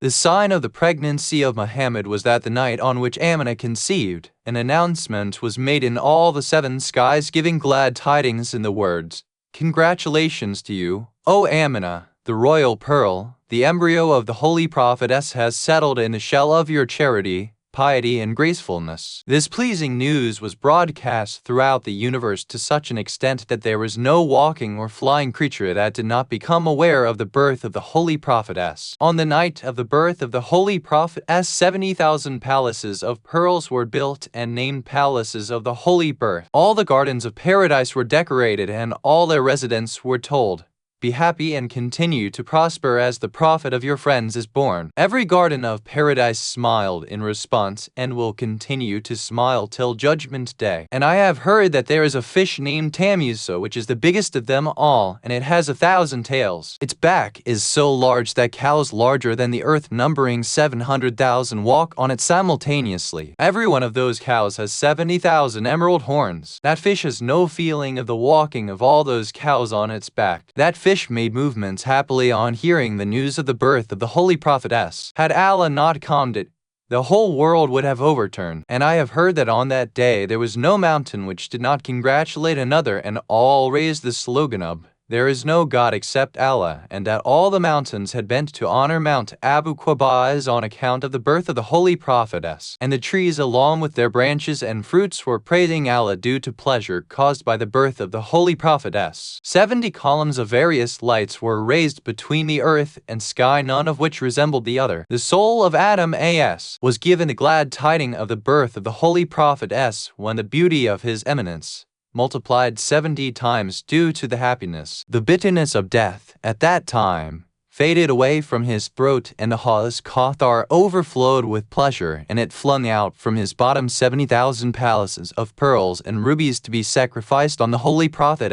The sign of the pregnancy of Muhammad was that the night on which Amina conceived, an announcement was made in all the 7 skies giving glad tidings in the words, 'Congratulations to you, O Amina, the royal pearl. The embryo of the Holy Prophet has settled in the shell of your charity, piety, and gracefulness.' This pleasing news was broadcast throughout the universe to such an extent that there was no walking or flying creature that did not become aware of the birth of the Holy Prophet On the night of the birth of the Holy Prophet 70,000 palaces of pearls were built and named Palaces of the Holy Birth. All the gardens of paradise were decorated and all their residents were told, 'Be happy and continue to prosper as the prophet of your friends is born.' Every garden of paradise smiled in response and will continue to smile till Judgment Day. And I have heard that there is a fish named Tamusa, which is the biggest of them all, and it has 1,000 tails. Its back is so large that cows larger than the earth numbering 700,000 walk on it simultaneously. Every one of those cows has 70,000 emerald horns. That fish has no feeling of the walking of all those cows on its back. That fish made movements happily on hearing the news of the birth of the Holy Prophet Had Allah not calmed it, the whole world would have overturned. And I have heard that on that day there was no mountain which did not congratulate another, and all raised the slogan of, 'There is no God except Allah,' and that all the mountains had bent to honor Mount Abu Qubays on account of the birth of the Holy Prophet and the trees along with their branches and fruits were praising Allah due to pleasure caused by the birth of the Holy Prophet 70 columns of various lights were raised between the earth and sky, none of which resembled the other. The soul of Adam was given the glad tiding of the birth of the Holy Prophet when the beauty of his eminence multiplied 70 times due to the happiness. The bitterness of death at that time faded away from his throat, and the Haus Kathar overflowed with pleasure, and it flung out from his bottom 70,000 palaces of pearls and rubies to be sacrificed on the Holy Prophet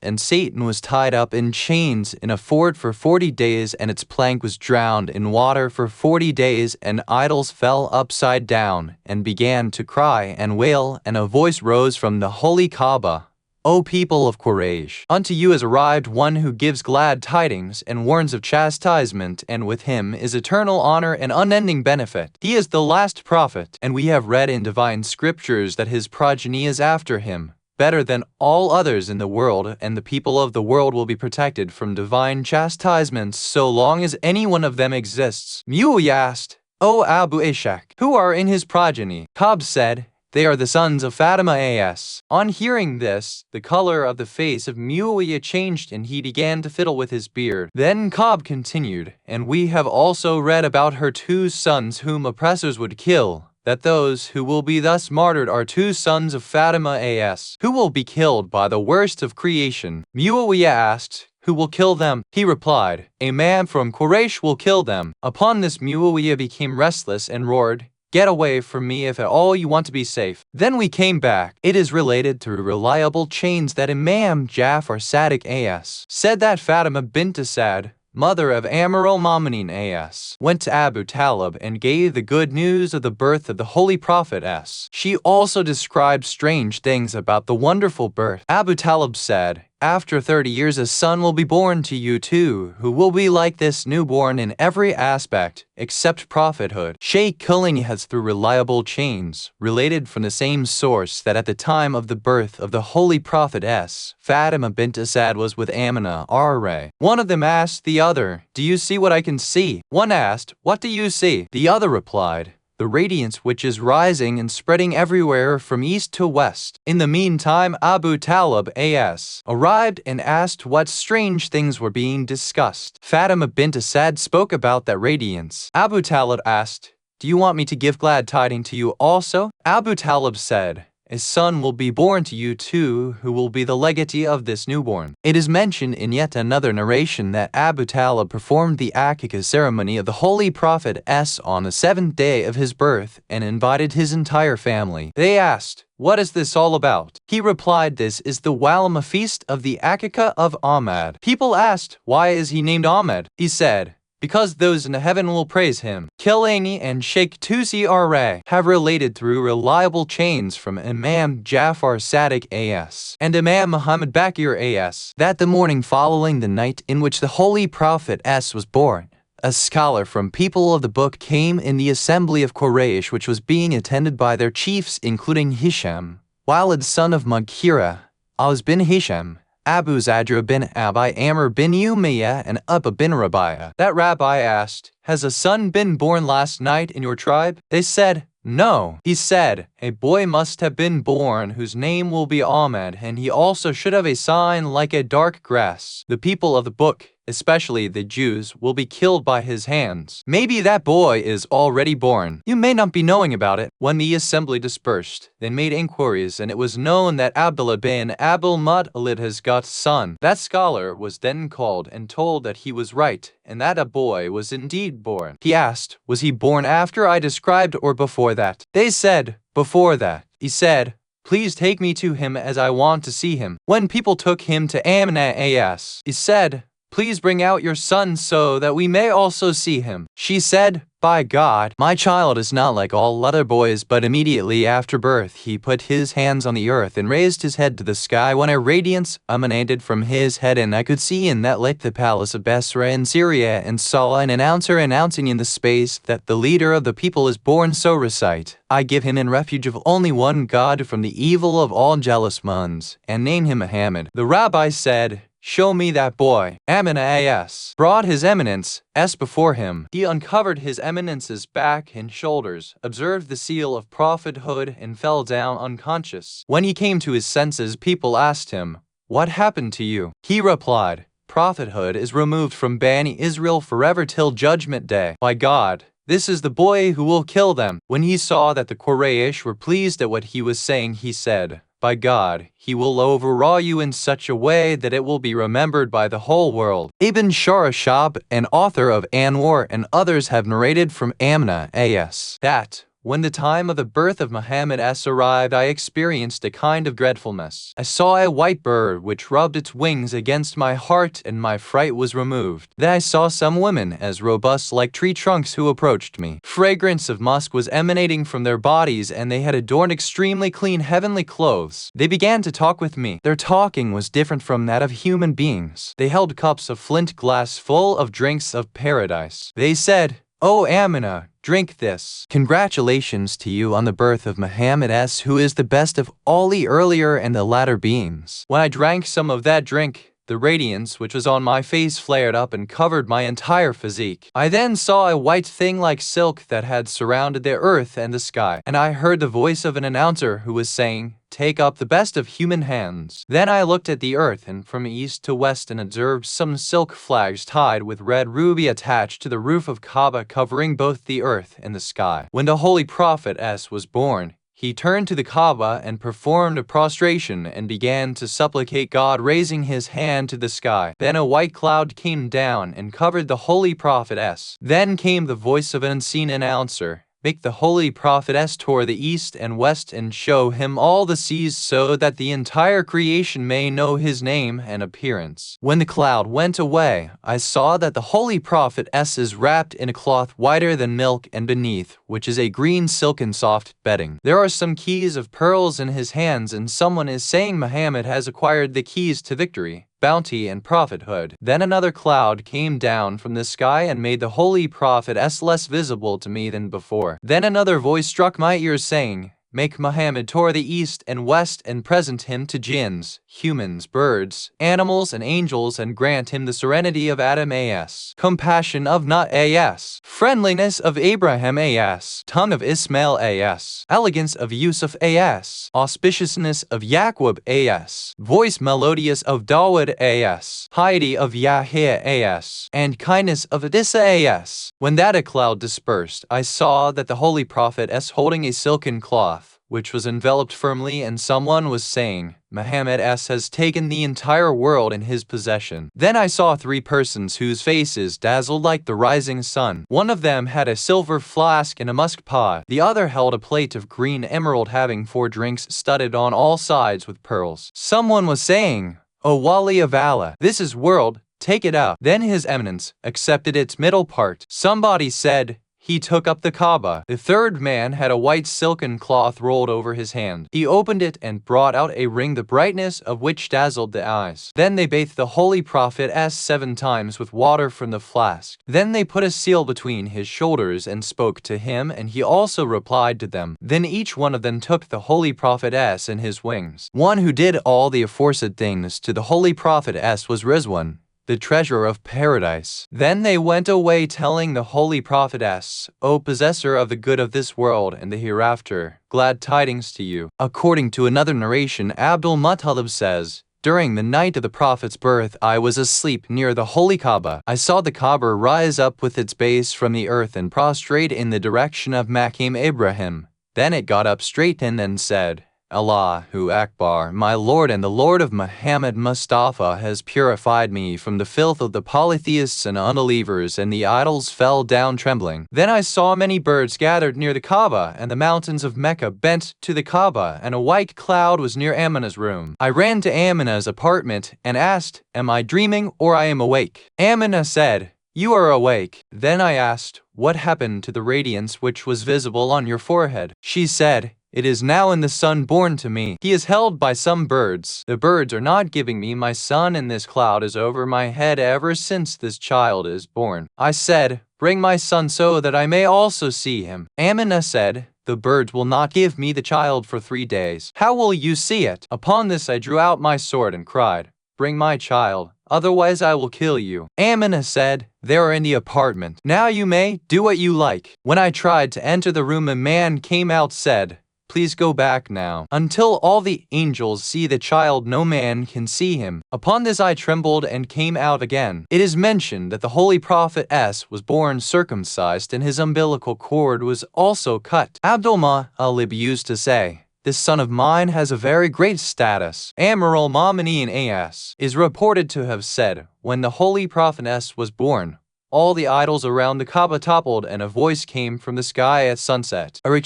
and Satan was tied up in chains in a fort for 40 days, and its plank was drowned in water for 40 days, and idols fell upside down and began to cry and wail, and a voice rose from the Holy Kaaba, 'O people of Quraysh, unto you has arrived one who gives glad tidings and warns of chastisement, and with him is eternal honor and unending benefit. He is the last prophet, and we have read in divine scriptures that his progeny is after him, better than all others in the world, and the people of the world will be protected from divine chastisements so long as any one of them exists.' Muawiyah asked, 'O Abu Ishaq, who are in his progeny?' Ka'b said, They are the sons of Fatima as. On hearing this, the color of the face of Muawiyah changed and he began to fiddle with his beard. Then Ka'b continued, and we have also read about her 2 sons whom oppressors would kill, that those who will be thus martyred are 2 sons of Fatima as, who will be killed by the worst of creation. Muawiyah asked, who will kill them? He replied, a man from Quraysh will kill them. Upon this Muawiyah became restless and roared, get away from me if at all you want to be safe. Then we came back. It is related through reliable chains that Imam Ja'far Sadiq as said that Fatima bint Asad, mother of Amir al-Mu'minin as, went to Abu Talib and gave the good news of the birth of the Holy Prophet s. She also described strange things about the wonderful birth. Abu Talib said, after 30 years a son will be born to you too, who will be like this newborn in every aspect, except prophethood. Shaykh Kulini has through reliable chains, related from the same source that at the time of the birth of the Holy Prophet s, Fatima bint Asad was with Amina r. One of them asked the other, do you see what I can see? One asked, what do you see? The other replied, the radiance which is rising and spreading everywhere from east to west. In the meantime, Abu Talib as arrived and asked what strange things were being discussed. Fatima bint Asad spoke about that radiance. Abu Talib asked, do you want me to give glad tidings to you also? Abu Talib said, a son will be born to you too, who will be the legatee of this newborn. It is mentioned in yet another narration that Abu Talib performed the Aqiqah ceremony of the Holy Prophet s on the 7th day of his birth and invited his entire family. They asked, what is this all about? He replied, this is the Walima feast of the Aqiqah of Ahmad. People asked, why is he named Ahmad? He said, because those in heaven will praise him. Kilani and Sheikh Tusi R. have related through reliable chains from Imam Ja'far Sadiq as and Imam Muhammad Baqir as that the morning following the night in which the Holy Prophet s was born, a scholar from people of the book came in the assembly of Quraysh which was being attended by their chiefs including Hisham, Walid son of Mughira, Aus bin Hisham, Abu Zadra bin Abi Amr bin Umayyah and Abba bin Rabi'ah. That rabbi asked, has a son been born last night in your tribe? They said, no. He said, a boy must have been born whose name will be Ahmed, and he also should have a sign like a dark grass. The people of the book, especially the Jews, will be killed by his hands. Maybe that boy is already born. You may not be knowing about it. When the assembly dispersed, they made inquiries, and it was known that Abdullah bin Abdul Muttalib has got a son. That scholar was then called and told that he was right, and that a boy was indeed born. He asked, was he born after I described or before that? They said, before that. He said, please take me to him as I want to see him. When people took him to Amina as, he said, please bring out your son so that we may also see him. She said, by God, my child is not like all other boys, but immediately after birth he put his hands on the earth and raised his head to the sky when a radiance emanated from his head, and I could see in that like the palace of Basra in Syria, and saw an announcer announcing in the space that the leader of the people is born, so recite, I give him in refuge of only one God from the evil of all jealous ones, and name him Muhammad. The rabbi said, show me that boy. Amina as brought his eminence s before him. He uncovered his eminence's back and shoulders, observed the seal of prophethood, and fell down unconscious. When he came to his senses, people asked him, what happened to you? He replied, prophethood is removed from Bani Israel forever till judgment day. By God, this is the boy who will kill them. When he saw that the Quraysh were pleased at what he was saying, he said, by God, he will overawe you in such a way that it will be remembered by the whole world. Ibn Sharashab, an author of Anwar, and others have narrated from Amina as that, when the time of the birth of Muhammad s arrived, I experienced a kind of dreadfulness. I saw a white bird which rubbed its wings against my heart, and my fright was removed. Then I saw some women as robust like tree trunks who approached me. Fragrance of musk was emanating from their bodies, and they had adorned extremely clean heavenly clothes. They began to talk with me. Their talking was different from that of human beings. They held cups of flint glass full of drinks of paradise. They said, O Amina, drink this. Congratulations to you on the birth of Muhammad s, who is the best of all the earlier and the latter beings. When I drank some of that drink, The radiance which was on my face flared up and covered my entire physique. I then saw a white thing like silk that had surrounded the earth and the sky, and I heard the voice of an announcer who was saying, "Take up the best of human hands." Then I looked at the earth and from east to west and observed some silk flags tied with red ruby attached to the roof of Kaaba, covering both the earth and the sky. When the Holy Prophet S was born, he turned to the Kaaba and performed a prostration and began to supplicate God, raising his hand to the sky. Then a white cloud came down and covered the Holy Prophet S. Then came the voice of an unseen announcer, "Make the Holy Prophet S toward the east and west and show him all the seas so that the entire creation may know his name and appearance." When the cloud went away, I saw that the Holy Prophet S is wrapped in a cloth whiter than milk and beneath, which is a green silken soft bedding. There are some keys of pearls in his hands, and someone is saying Muhammad has acquired the keys to victory, bounty, and prophethood. Then another cloud came down from the sky and made the Holy Prophet S less visible to me than before. Then another voice struck my ears saying, "Make Muhammad toward the east and west and present him to jinns, humans, birds, animals, and angels, and grant him the serenity of Adam as, compassion of Nuh as, friendliness of Abraham as, tongue of Ismail as, elegance of Yusuf as, auspiciousness of Yaqub as, voice melodious of Dawud as, piety of Yahya as, and kindness of Adissa as." When that a cloud dispersed, I saw that the Holy Prophet S holding a silken cloth, which was enveloped firmly, and someone was saying, "Muhammad S has taken the entire world in his possession." Then I saw three persons whose faces dazzled like the rising sun. One of them had a silver flask and a musk pot. The other held a plate of green emerald having 4 drinks studded on all sides with pearls. Someone was saying, "O Wali of Allah, this is world, take it up." Then His Eminence accepted its middle part. Somebody said, "He took up the Kaaba." The third man had a white silken cloth rolled over his hand. He opened it and brought out a ring, the brightness of which dazzled the eyes. Then they bathed the Holy Prophet S 7 times with water from the flask. Then they put a seal between his shoulders and spoke to him, and he also replied to them. Then each one of them took the Holy Prophet S in his wings. One who did all the aforesaid things to the Holy Prophet S was Rizwan, the treasurer of paradise. Then they went away telling the Holy Prophet S, "O possessor of the good of this world and the hereafter, glad tidings to you." According to another narration, Abdul-Muttalib says, "During the night of the Prophet's birth, I was asleep near the Holy Kaaba. I saw the Kaaba rise up with its base from the earth and prostrate in the direction of Maqam Ibrahim. Then it got up straight and then said, 'Allahu Akbar, my Lord and the Lord of Muhammad Mustafa has purified me from the filth of the polytheists and unbelievers,' and the idols fell down trembling. Then I saw many birds gathered near the Kaaba, and the mountains of Mecca bent to the Kaaba, and a white cloud was near Amina's room. I ran to Amina's apartment and asked, 'Am I dreaming or I am awake?' Amina said, 'You are awake.' Then I asked, 'What happened to the radiance which was visible on your forehead?' She said, 'It is now in the son born to me. He is held by some birds. The birds are not giving me my son, and this cloud is over my head ever since this child is born.' I said, 'Bring my son so that I may also see him.' Amina said, 'The birds will not give me the child for 3 days. How will you see it?' Upon this I drew out my sword and cried, 'Bring my child, otherwise I will kill you.' Amina said, 'They are in the apartment. Now you may do what you like.' When I tried to enter the room, a man came out, said, 'Please go back now. Until all the angels see the child, no man can see him.' Upon this I trembled and came out again. It is mentioned that the Holy Prophet S was born circumcised, and his umbilical cord was also cut. Abdul-Muttalib used to say, 'This son of mine has a very great status.' Amir al-Mu'mineen as is reported to have said, when the Holy Prophet S was born, all the idols around the Kaaba toppled, and a voice came from the sky at sunset. The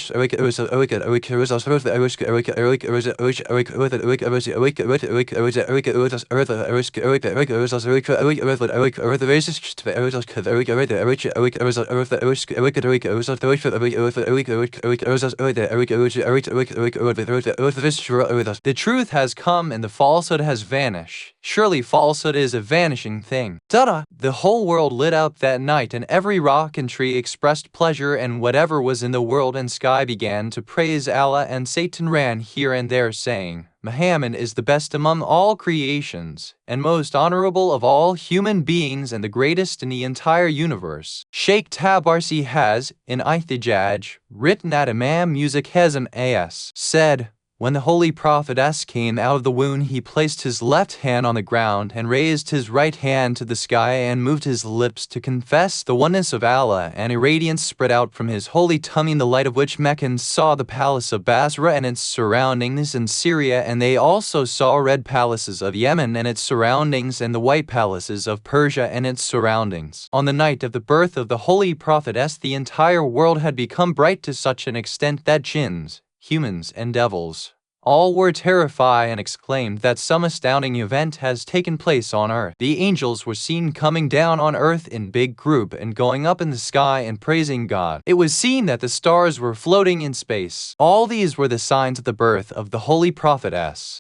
truth has come and the falsehood has vanished. Surely falsehood is a vanishing thing. Ta-da! The whole world lit up that night, and every rock and tree expressed pleasure, and whatever was in the world and sky began to praise Allah, and Satan ran here and there, saying, Muhammad is the best among all creations, and most honorable of all human beings, and the greatest in the entire universe. Sheikh Tabarsi has, in Ihtijaj, written that Imam Music Hazm A.S. said, when the Holy Prophet came out of the womb, he placed his left hand on the ground and raised his right hand to the sky and moved his lips to confess the oneness of Allah, and a radiance spread out from his holy tummy, in the light of which Meccans saw the palace of Basra and its surroundings in Syria, and they also saw red palaces of Yemen and its surroundings, and the white palaces of Persia and its surroundings. On the night of the birth of the Holy Prophet, the entire world had become bright to such an extent that jinns, humans, and devils all were terrified and exclaimed that some astounding event has taken place on earth. The angels were seen coming down on earth in big group and going up in the sky and praising God. It was seen that the stars were floating in space. All these were the signs of the birth of the Holy Prophet.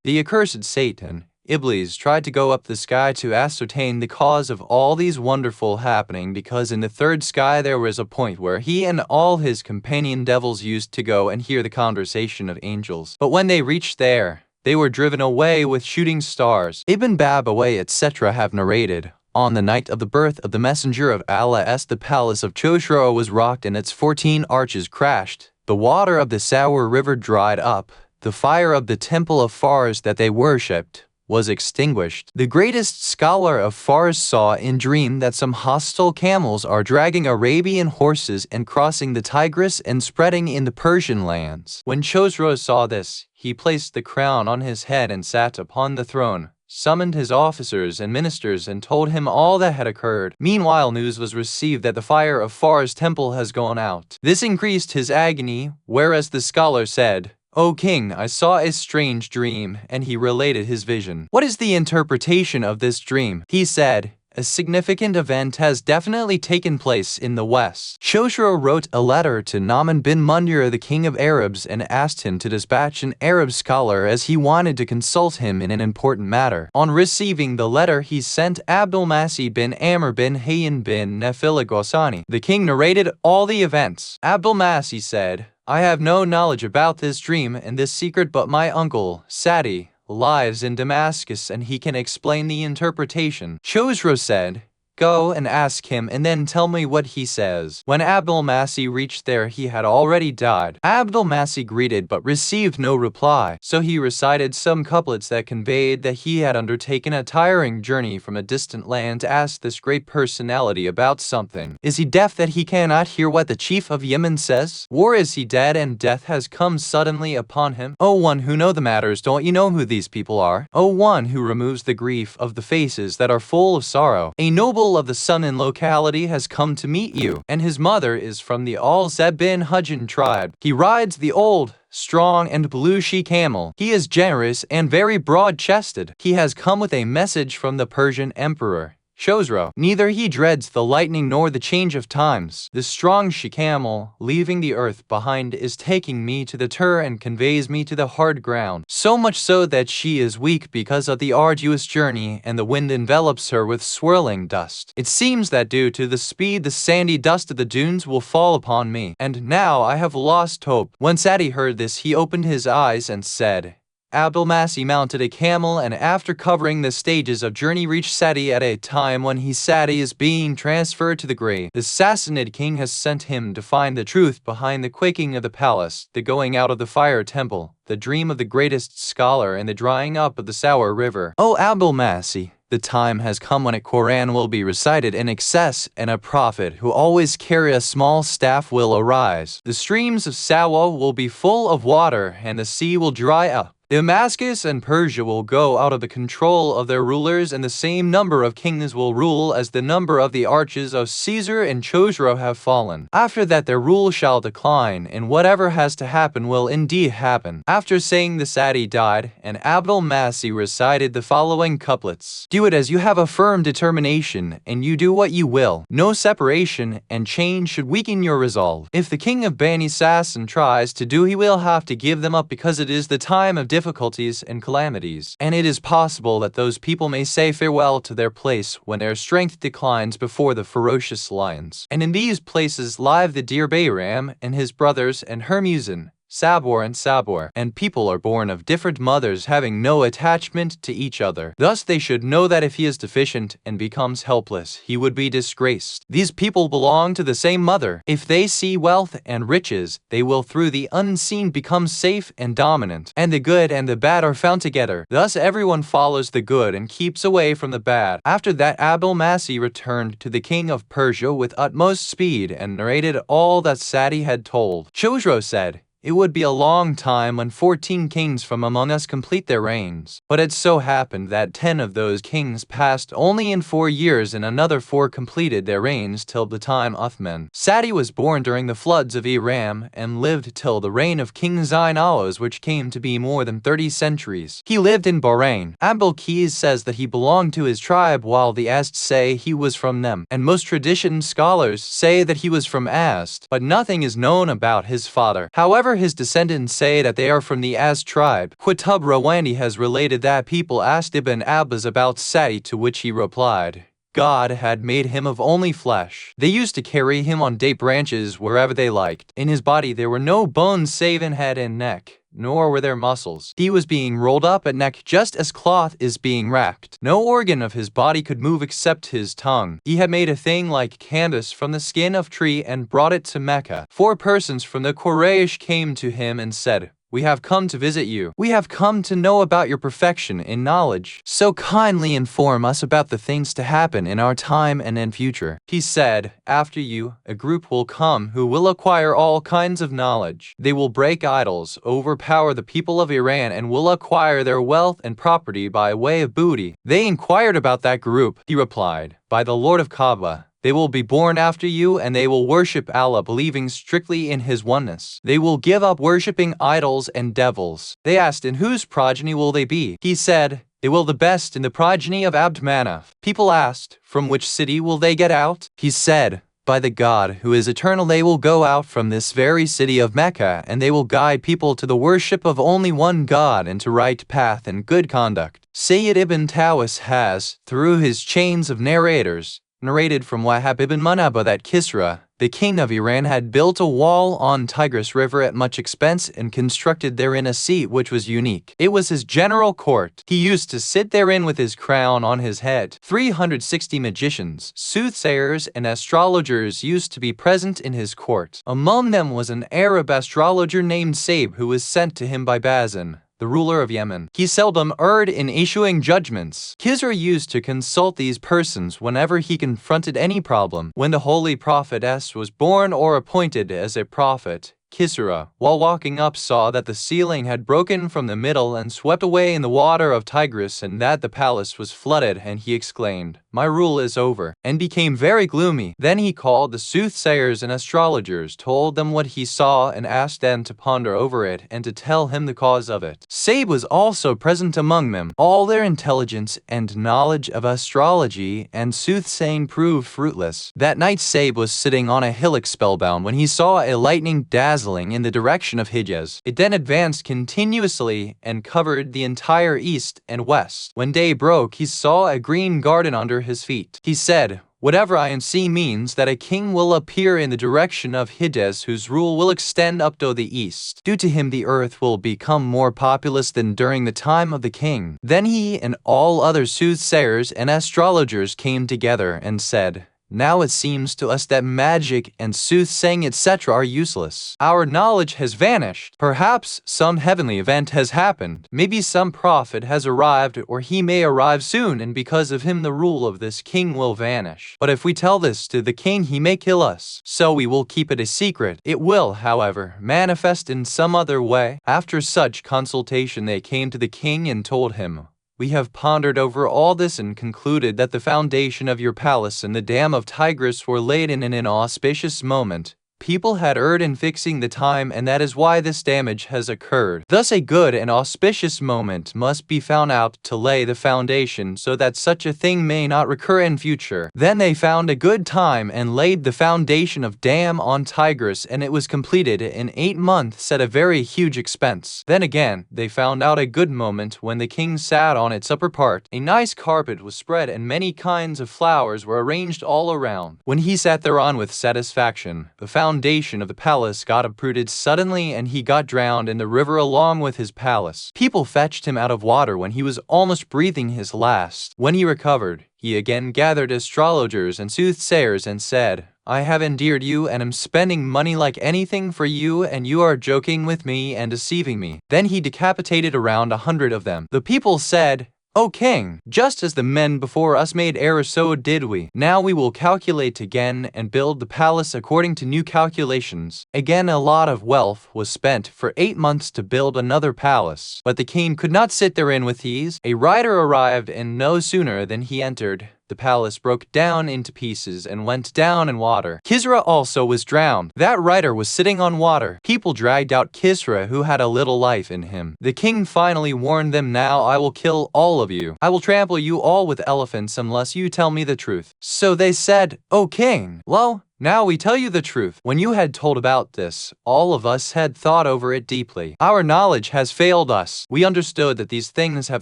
The accursed Satan, Iblis, tried to go up the sky to ascertain the cause of all these wonderful happening, because in the third sky there was a point where he and all his companion devils used to go and hear the conversation of angels. But when they reached there, they were driven away with shooting stars. Ibn Babawayh etc. have narrated, on the night of the birth of the Messenger of Allah, the palace of Chosroe was rocked and its 14 arches crashed. The water of the Sour River dried up. The fire of the temple of Fars that they worshipped was extinguished. The greatest scholar of Fars saw in dream that some hostile camels are dragging Arabian horses and crossing the Tigris and spreading in the Persian lands. When Chosroe saw this, he placed the crown on his head and sat upon the throne, summoned his officers and ministers, and told him all that had occurred. Meanwhile, news was received that the fire of Fars' temple has gone out. This increased his agony, whereas the scholar said, O king, I saw a strange dream, and he related his vision. What is the interpretation of this dream? He said, a significant event has definitely taken place in the West. Chosroe wrote a letter to Naaman bin Mundir, the king of Arabs, and asked him to dispatch an Arab scholar as he wanted to consult him in an important matter. On receiving the letter, he sent Abdul-Masih bin Amr bin Hayyan bin Nafil al-Ghassani. The king narrated all the events. Abdul-Masih said, I have no knowledge about this dream and this secret, but my uncle, Sadi, lives in Damascus and he can explain the interpretation. Chosroe said, Go and ask him and then tell me what he says. When Abdul-Masih reached there, he had already died. Abdul-Masih greeted but received no reply, so he recited some couplets that conveyed that he had undertaken a tiring journey from a distant land to ask this great personality about something. Is he deaf that he cannot hear what the chief of Yemen says? Or is he dead and death has come suddenly upon him? O one who know the matters, don't you know who these people are? O one who removes the grief of the faces that are full of sorrow. A noble of the Sunan locality has come to meet you, and his mother is from the Al-Zeb bin Hujjan tribe. He rides the old, strong, and blue she-camel. He is generous and very broad-chested. He has come with a message from the Persian emperor, Chosroe. Neither he dreads the lightning nor the change of times. The strong she-camel, leaving the earth behind, is taking me to the Tur and conveys me to the hard ground, so much so that she is weak because of the arduous journey, and the wind envelops her with swirling dust. It seems that due to the speed, the sandy dust of the dunes will fall upon me, and now I have lost hope. When Sadi heard this, he opened his eyes and said, Abdul-Masih mounted a camel and after covering the stages of journey reached Sadi at a time when Sadi is being transferred to the grave. The Sassanid king has sent him to find the truth behind the quaking of the palace, the going out of the fire temple, the dream of the greatest scholar, and the drying up of the Sour River. O Abdul-Masih, the time has come when a Quran will be recited in excess, and a prophet who always carry a small staff will arise. The streams of Sawa will be full of water, and the sea will dry up. Damascus and Persia will go out of the control of their rulers, and the same number of kings will rule as the number of the arches of Caesar and Chosroe have fallen. After that their rule shall decline, and whatever has to happen will indeed happen. After saying this, Sadi died, and Abdul-Masih recited the following couplets. Do it as you have a firm determination, and you do what you will. No separation and change should weaken your resolve. If the king of Bani Sassan tries to do, he will have to give them up, because it is the time of difficulties and calamities, and it is possible that those people may say farewell to their place when their strength declines before the ferocious lions. And in these places live the deer Bayram and his brothers and Hermusin, Sabor, and people are born of different mothers having no attachment to each other. Thus they should know that if he is deficient and becomes helpless, he would be disgraced. These people belong to the same mother. If they see wealth and riches, they will through the unseen become safe and dominant, and the good and the bad are found together. Thus everyone follows the good and keeps away from the bad. After that Abul-Masi returned to the king of Persia with utmost speed and narrated all that Sadi had told. Chosroe said, "It would be a long time when 14 kings from among us complete their reigns. But it so happened that 10 of those kings passed only in 4 years and another 4 completed their reigns till the time Uthman. Sadi was born during the floods of Iram and lived till the reign of King Zayn-al-Awaz, which came to be more than 30 centuries. He lived in Bahrain. Abul-Qis says that he belonged to his tribe while the Azd say he was from them, and most tradition scholars say that he was from Azd, but nothing is known about his father. However, his descendants say that they are from the Azd tribe. Qutb Rawandi has related that people asked Ibn Abbas about Sadi, to which he replied, God had made him of only flesh. They used to carry him on date branches wherever they liked. In his body there were no bones save in head and neck, nor were there muscles. He was being rolled up at neck just as cloth is being wrapped. No organ of his body could move except his tongue. He had made a thing like canvas from the skin of tree and brought it to Mecca. 4 persons from the Quraysh came to him and said, "We have come to visit you. We have come to know about your perfection in knowledge. So kindly inform us about the things to happen in our time and in future." He said, "After you, a group will come who will acquire all kinds of knowledge. They will break idols, overpower the people of Iran, and will acquire their wealth and property by way of booty." They inquired about that group. He replied, "By the Lord of Kaaba, they will be born after you, and they will worship Allah, believing strictly in His oneness. They will give up worshipping idols and devils." They asked, "In whose progeny will they be?" He said, "They will the best in the progeny of Abd Manaf." People asked, "From which city will they get out?" He said, "By the God who is eternal, they will go out from this very city of Mecca, and they will guide people to the worship of only one God and to right path and good conduct." Sayyid ibn Tawus has, through his chains of narrators, narrated from Wahab ibn Munabba that Kisra, the king of Iran, had built a wall on Tigris River at much expense and constructed therein a seat which was unique. It was his general court. He used to sit therein with his crown on his head. 360 magicians, soothsayers, and astrologers used to be present in his court. Among them was an Arab astrologer named Saib, who was sent to him by Bazan, the ruler of Yemen. He seldom erred in issuing judgments. Kisra used to consult these persons whenever he confronted any problem. When the Holy Prophet S was born or appointed as a prophet, Kisra, while walking up, saw that the ceiling had broken from the middle and swept away in the water of Tigris, and that the palace was flooded, and he exclaimed, "My rule is over," and became very gloomy. Then he called the soothsayers and astrologers, told them what he saw, and asked them to ponder over it and to tell him the cause of it. Saib was also present among them. All their intelligence and knowledge of astrology and soothsaying proved fruitless. That night Saib was sitting on a hillock spellbound when he saw a lightning dazzling in the direction of Hijaz. It then advanced continuously and covered the entire east and west. When day broke, he saw a green garden under his feet. He said, "Whatever I see means that a king will appear in the direction of Hijaz, whose rule will extend up to the east. Due to him the earth will become more populous than during the time of the king." Then he and all other soothsayers and astrologers came together and said, "Now it seems to us that magic and soothsaying etc. are useless. Our knowledge has vanished. Perhaps some heavenly event has happened. Maybe some prophet has arrived, or he may arrive soon, and because of him the rule of this king will vanish. But if we tell this to the king, he may kill us. So we will keep it a secret. It will, however, manifest in some other way." After such consultation they came to the king and told him, "We have pondered over all this and concluded that the foundation of your palace and the dam of Tigris were laid in an inauspicious moment, People had erred in fixing the time, and that is why this damage has occurred. Thus a good and auspicious moment must be found out to lay the foundation so that such a thing may not recur in future. Then they found a good time and laid the foundation of dam on Tigris, and it was completed in 8 months at a very huge expense. Then again, they found out a good moment when the king sat on its upper part. A nice carpet was spread and many kinds of flowers were arranged all around. When he sat thereon with satisfaction, the foundation of the palace got uprooted suddenly and he got drowned in the river along with his palace. People fetched him out of water when he was almost breathing his last. When he recovered, he again gathered astrologers and soothsayers and said, I have endeared you and am spending money like anything for you, and you are joking with me and deceiving me. Then he decapitated around 100 of them. The people said, O king, just as the men before us made error, so did we. Now we will calculate again and build the palace according to new calculations. Again a lot of wealth was spent for 8 months to build another palace. But the king could not sit therein with ease. A rider arrived, and no sooner than he entered, the palace broke down into pieces and went down in water. Kisra also was drowned. That rider was sitting on water. People dragged out Kisra, who had a little life in him. The king finally warned them, Now I will kill all of you. I will trample you all with elephants unless you tell me the truth. So they said, O king, lo, now we tell you the truth. When you had told about this, all of us had thought over it deeply. Our knowledge has failed us. We understood that these things have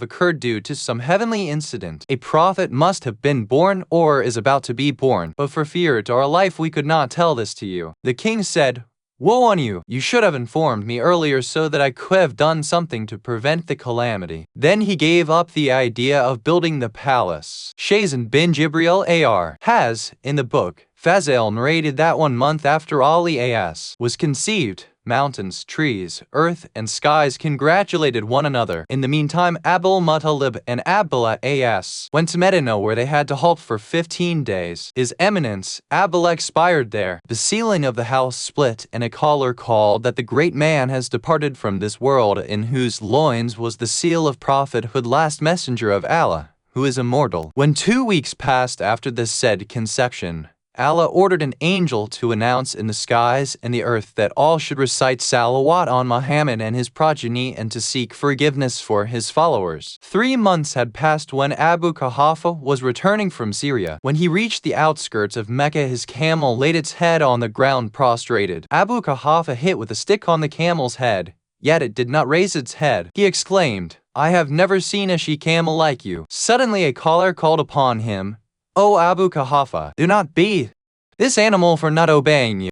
occurred due to some heavenly incident. A prophet must have been born or is about to be born, but for fear to our life we could not tell this to you. The king said, Woe on you! You should have informed me earlier so that I could have done something to prevent the calamity. Then he gave up the idea of building the palace. Shazan bin Jibril Ar has, in the book, Fazil narrated that 1 month after Ali As was conceived, mountains, trees, earth, and skies congratulated one another. In the meantime, Abul Muttalib and Abdullah As went to Medina, where they had to halt for 15 days. His Eminence, Abdullah, expired there. The ceiling of the house split, and a caller called that the great man has departed from this world, in whose loins was the seal of prophethood, last messenger of Allah, who is immortal. When 2 weeks passed after this said conception, Allah ordered an angel to announce in the skies and the earth that all should recite salawat on Muhammad and his progeny and to seek forgiveness for his followers. 3 months had passed when Abu Quhafa was returning from Syria. When he reached the outskirts of Mecca, his camel laid its head on the ground prostrated. Abu Quhafa hit with a stick on the camel's head, yet it did not raise its head. He exclaimed, I have never seen a she-camel like you. Suddenly a caller called upon him, O Abu Quhafa, do not beat this animal for not obeying you.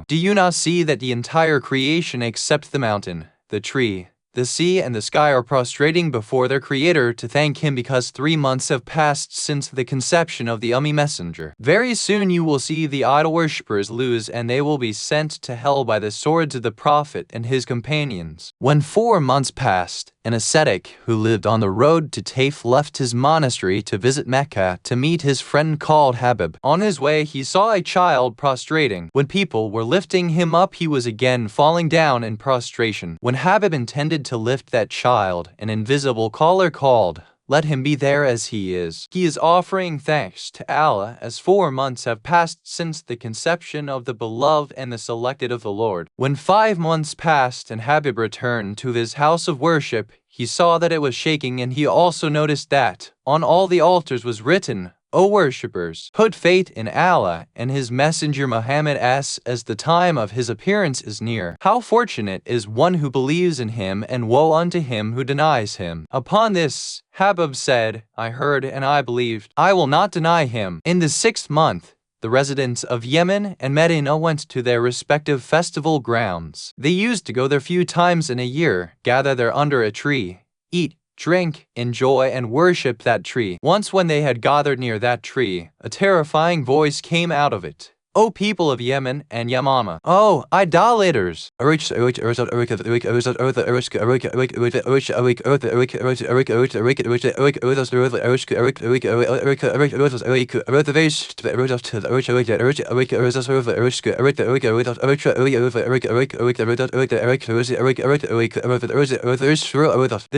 Do you not see that the entire creation except the mountain, the tree, the sea, and the sky are prostrating before their creator to thank him because 3 months have passed since the conception of the Ummi messenger? Very soon you will see the idol worshippers lose, and they will be sent to hell by the swords of the Prophet and his companions. When 4 months passed, an ascetic who lived on the road to Taif left his monastery to visit Mecca to meet his friend called Habib. On his way, he saw a child prostrating. When people were lifting him up, he was again falling down in prostration. When Habib intended to lift that child, an invisible caller called, Let him be there as he is. He is offering thanks to Allah, as 4 months have passed since the conception of the beloved and the selected of the Lord. When 5 months passed and Habib returned to his house of worship, he saw that it was shaking, and he also noticed that on all the altars was written, O worshippers, put faith in Allah and His Messenger Muhammad as the time of his appearance is near. How fortunate is one who believes in him, and woe unto him who denies him. Upon this, Habib said, I heard and I believed. I will not deny him. In the 6th month, the residents of Yemen and Medina went to their respective festival grounds. They used to go there few times in a year, gather there under a tree, eat, drink, enjoy, and worship that tree. Once when they had gathered near that tree, a terrifying voice came out of it. O people of Yemen and Yamama, O idolaters! The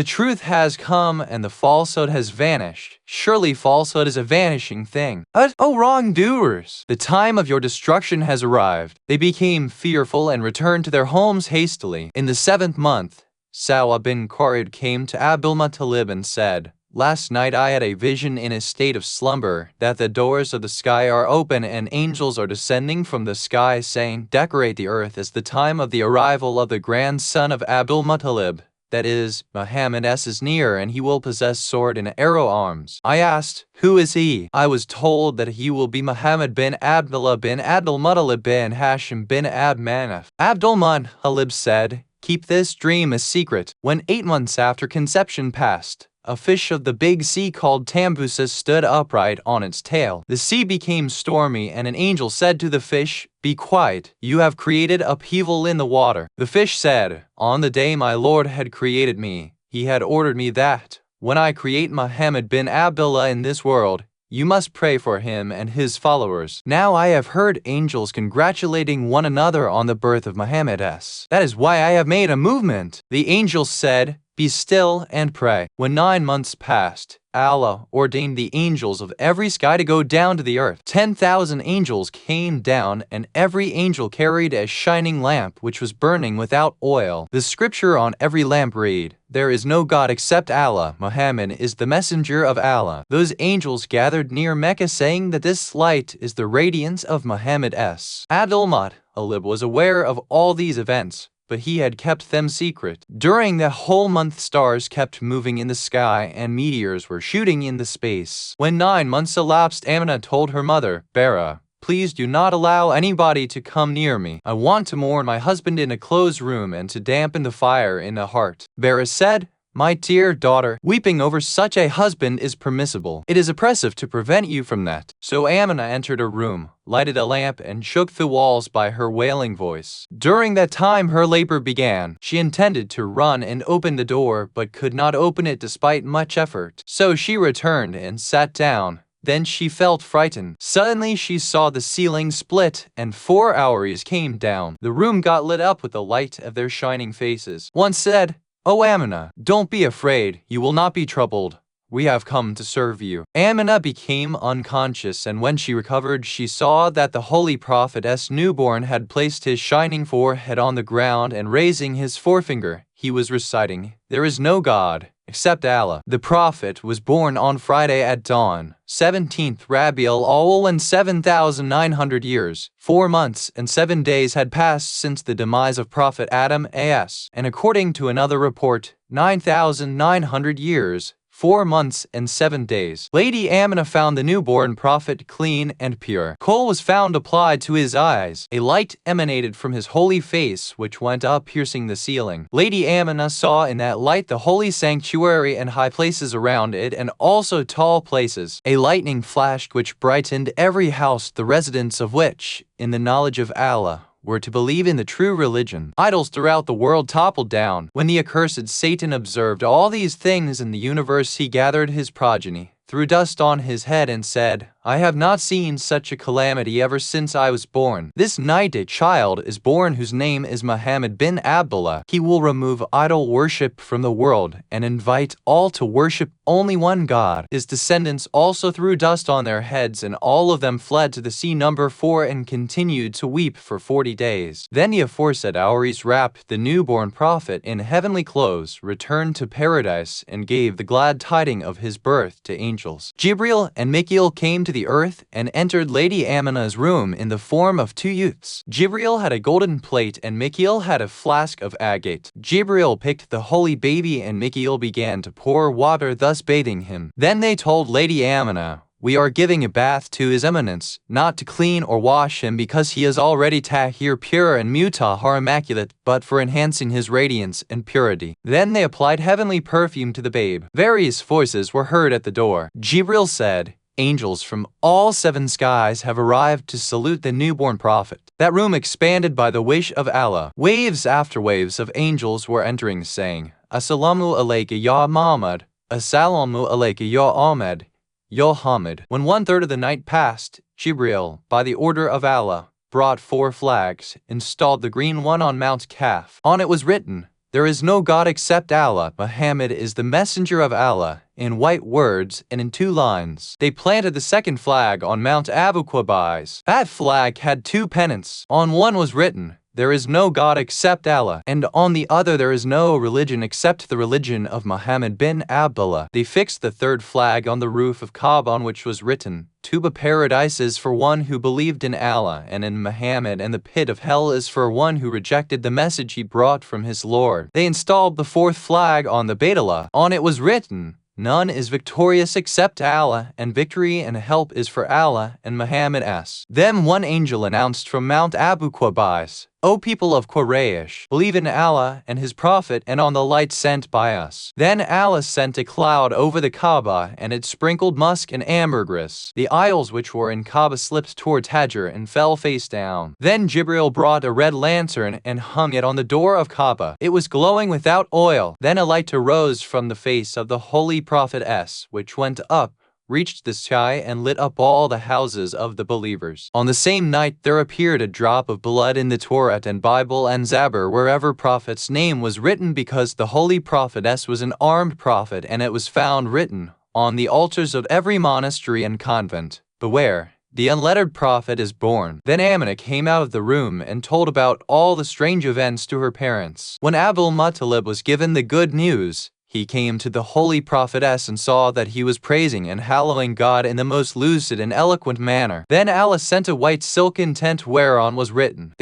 truth has come and the falsehood has vanished. Surely falsehood is a vanishing thing. O wrongdoers! The time of your destruction has arrived. They became fearful and returned to their homes hastily. In the 7th month, Sawa bin Qarid came to Abdul-Muttalib and said, "Last night I had a vision in a state of slumber, that the doors of the sky are open and angels are descending from the sky saying, 'Decorate the earth as the time of the arrival of the grandson of Abdul-Muttalib.' That is, Muhammad is near and he will possess sword and arrow arms." I asked, "Who is he?" I was told that he will be Muhammad bin Abdullah bin Abdul-Muttalib bin Hashim bin Abd Manaf. Abdul-Muttalib said, "Keep this dream a secret." When 8 months after conception passed, a fish of the big sea called Tambusa stood upright on its tail. The sea became stormy and an angel said to the fish, "Be quiet, you have created upheaval in the water." The fish said, "On the day my Lord had created me, he had ordered me that, when I create Muhammad bin Abdullah in this world, you must pray for him and his followers." Now I have heard angels congratulating one another on the birth of Muhammad. That is why I have made a movement. The angels said, "Be still and pray." When 9 months passed, Allah ordained the angels of every sky to go down to the earth. 10,000 angels came down, and every angel carried a shining lamp which was burning without oil. The scripture on every lamp read, "There is no God except Allah. Muhammad is the messenger of Allah." Those angels gathered near Mecca saying that this light is the radiance of Muhammad. Abdul-Muttalib was aware of all these events, but he had kept them secret. During the whole month stars kept moving in the sky and meteors were shooting in the space. When 9 months elapsed, Amina told her mother, "Bara, please do not allow anybody to come near me. I want to mourn my husband in a closed room and to dampen the fire in the heart." Bara said, "My dear daughter, weeping over such a husband is permissible. It is oppressive to prevent you from that." So Amina entered a room, lighted a lamp, and shook the walls by her wailing voice. During that time her labor began. She intended to run and open the door, but could not open it despite much effort. So she returned and sat down. Then she felt frightened. Suddenly she saw the ceiling split and 4 Houris came down. The room got lit up with the light of their shining faces. One said, "Oh Amina, don't be afraid, you will not be troubled. We have come to serve you." Amina became unconscious, and when she recovered, she saw that the Holy Prophet's newborn had placed his shining forehead on the ground and raising his forefinger, he was reciting, "There is no God except Allah." The Prophet was born on Friday at dawn, 17th Rabiul Awwal, in 7,900 years. 4 months and 7 days had passed since the demise of Prophet Adam and according to another report, 9,900 years. 4 months and 7 days. Lady Amina found the newborn prophet clean and pure. Kohl was found applied to his eyes. A light emanated from his holy face which went up piercing the ceiling. Lady Amina saw in that light the holy sanctuary and high places around it, and also tall places. A lightning flashed which brightened every house, the residents of which, in the knowledge of Allah, were to believe in the true religion. Idols throughout the world toppled down. When the accursed Satan observed all these things in the universe, he gathered his progeny, threw dust on his head and said, "I have not seen such a calamity ever since I was born. This night a child is born whose name is Muhammad bin Abdullah. He will remove idol worship from the world and invite all to worship only one God." His descendants also threw dust on their heads, and all of them fled to the sea number 4 and continued to weep for 40 days. Then the aforesaid Houris wrapped the newborn prophet in heavenly clothes, returned to paradise, and gave the glad tidings of his birth to angels. Jibril and Mikhail came to the earth and entered Lady Amina's room in the form of 2 youths. Jibril had a golden plate and Mikhail had a flask of agate. Jibril picked the holy baby and Mikhail began to pour water, thus bathing him. Then they told Lady Amina, "We are giving a bath to His Eminence, not to clean or wash him because he is already tahir, pure, and mutahhar, immaculate, but for enhancing his radiance and purity." Then they applied heavenly perfume to the babe. Various voices were heard at the door. Jibril said, "Angels from all 7 skies have arrived to salute the newborn prophet." That room expanded by the wish of Allah. Waves after waves of angels were entering, saying, "Assalamu alayka ya Muhammad, Assalamu alayka ya Ahmed, ya Hamid." When 1/3 of the night passed, Jibril, by the order of Allah, brought 4 flags, installed the green one on Mount Kaf. On it was written, "There is no God except Allah. Muhammad is the messenger of Allah," in white words and in 2 lines. They planted the second flag on Mount Abu Qubays. That flag had 2 pennants. On one was written, "There is no God except Allah," and on the other, "There is no religion except the religion of Muhammad bin Abdullah." They fixed the third flag on the roof of Kaaba, on which was written, "Tuba paradise is for one who believed in Allah and in Muhammad, and the pit of hell is for one who rejected the message he brought from his Lord." They installed the fourth flag on the Baytullah. On it was written, "None is victorious except Allah, and victory and help is for Allah and Muhammad s." Then one angel announced from Mount Abu Qubays, "O people of Quraysh, believe in Allah and His Prophet and on the light sent by us." Then Allah sent a cloud over the Kaaba, and it sprinkled musk and ambergris. The idols which were in Kaaba slipped towards Hajar and fell face down. Then Jibril brought a red lantern and hung it on the door of Kaaba. It was glowing without oil. Then a light arose from the face of the Holy Prophet which went up, reached the sky, and lit up all the houses of the believers. On the same night there appeared a drop of blood in the Torah and Bible and Zabur wherever Prophet's name was written, because the Holy Prophet was an armed prophet, and it was found written on the altars of every monastery and convent, "Beware, the unlettered prophet is born." Then Amina came out of the room and told about all the strange events to her parents. When Abdul-Muttalib was given the good news, he came to the Holy Prophet and saw that he was praising and hallowing God in the most lucid and eloquent manner. Then Allah sent a white silken tent whereon was written,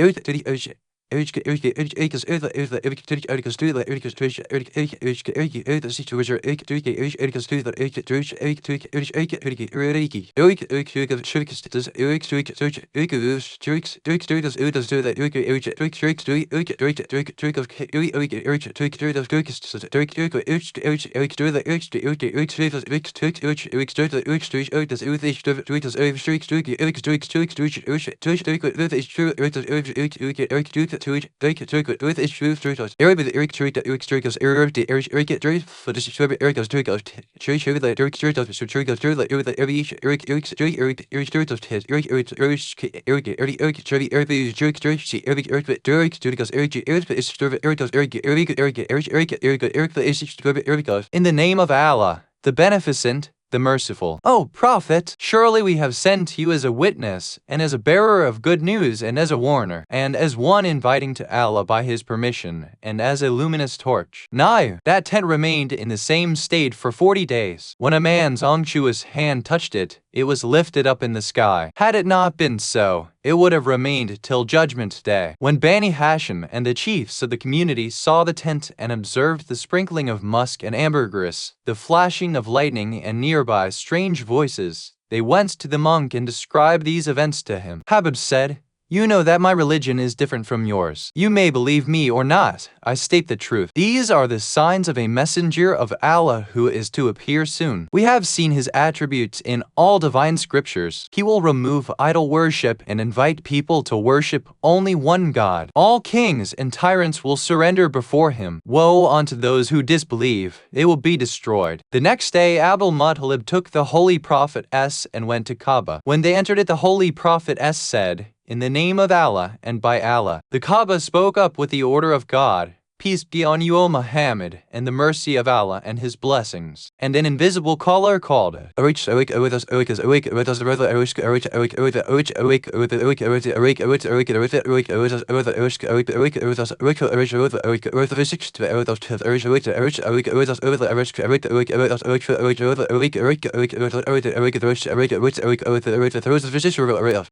"In the name of Allah, the Beneficent, the Merciful. O Prophet, surely we have sent you as a witness, and as a bearer of good news, and as a warner, and as one inviting to Allah by His permission, and as a luminous torch." Now, that tent remained in the same state for 40 days. When a man's unctuous hand touched it, it was lifted up in the sky. Had it not been so, it would have remained till Judgment Day. When Bani Hashim and the chiefs of the community saw the tent and observed the sprinkling of musk and ambergris, the flashing of lightning, and nearby strange voices, they went to the monk and described these events to him. Habib said, "You know that my religion is different from yours. You may believe me or not. I state the truth. These are the signs of a messenger of Allah who is to appear soon. We have seen his attributes in all divine scriptures. He will remove idol worship and invite people to worship only one God. All kings and tyrants will surrender before him. Woe unto those who disbelieve. They will be destroyed." The next day, Abdul-Muttalib took the Holy Prophet and went to Kaaba. When they entered it, the Holy Prophet said, "In the name of Allah and by Allah." The Kaaba spoke up with the order of God, "Peace be on you, O Muhammad, and the mercy of Allah and His blessings." And an invisible caller called,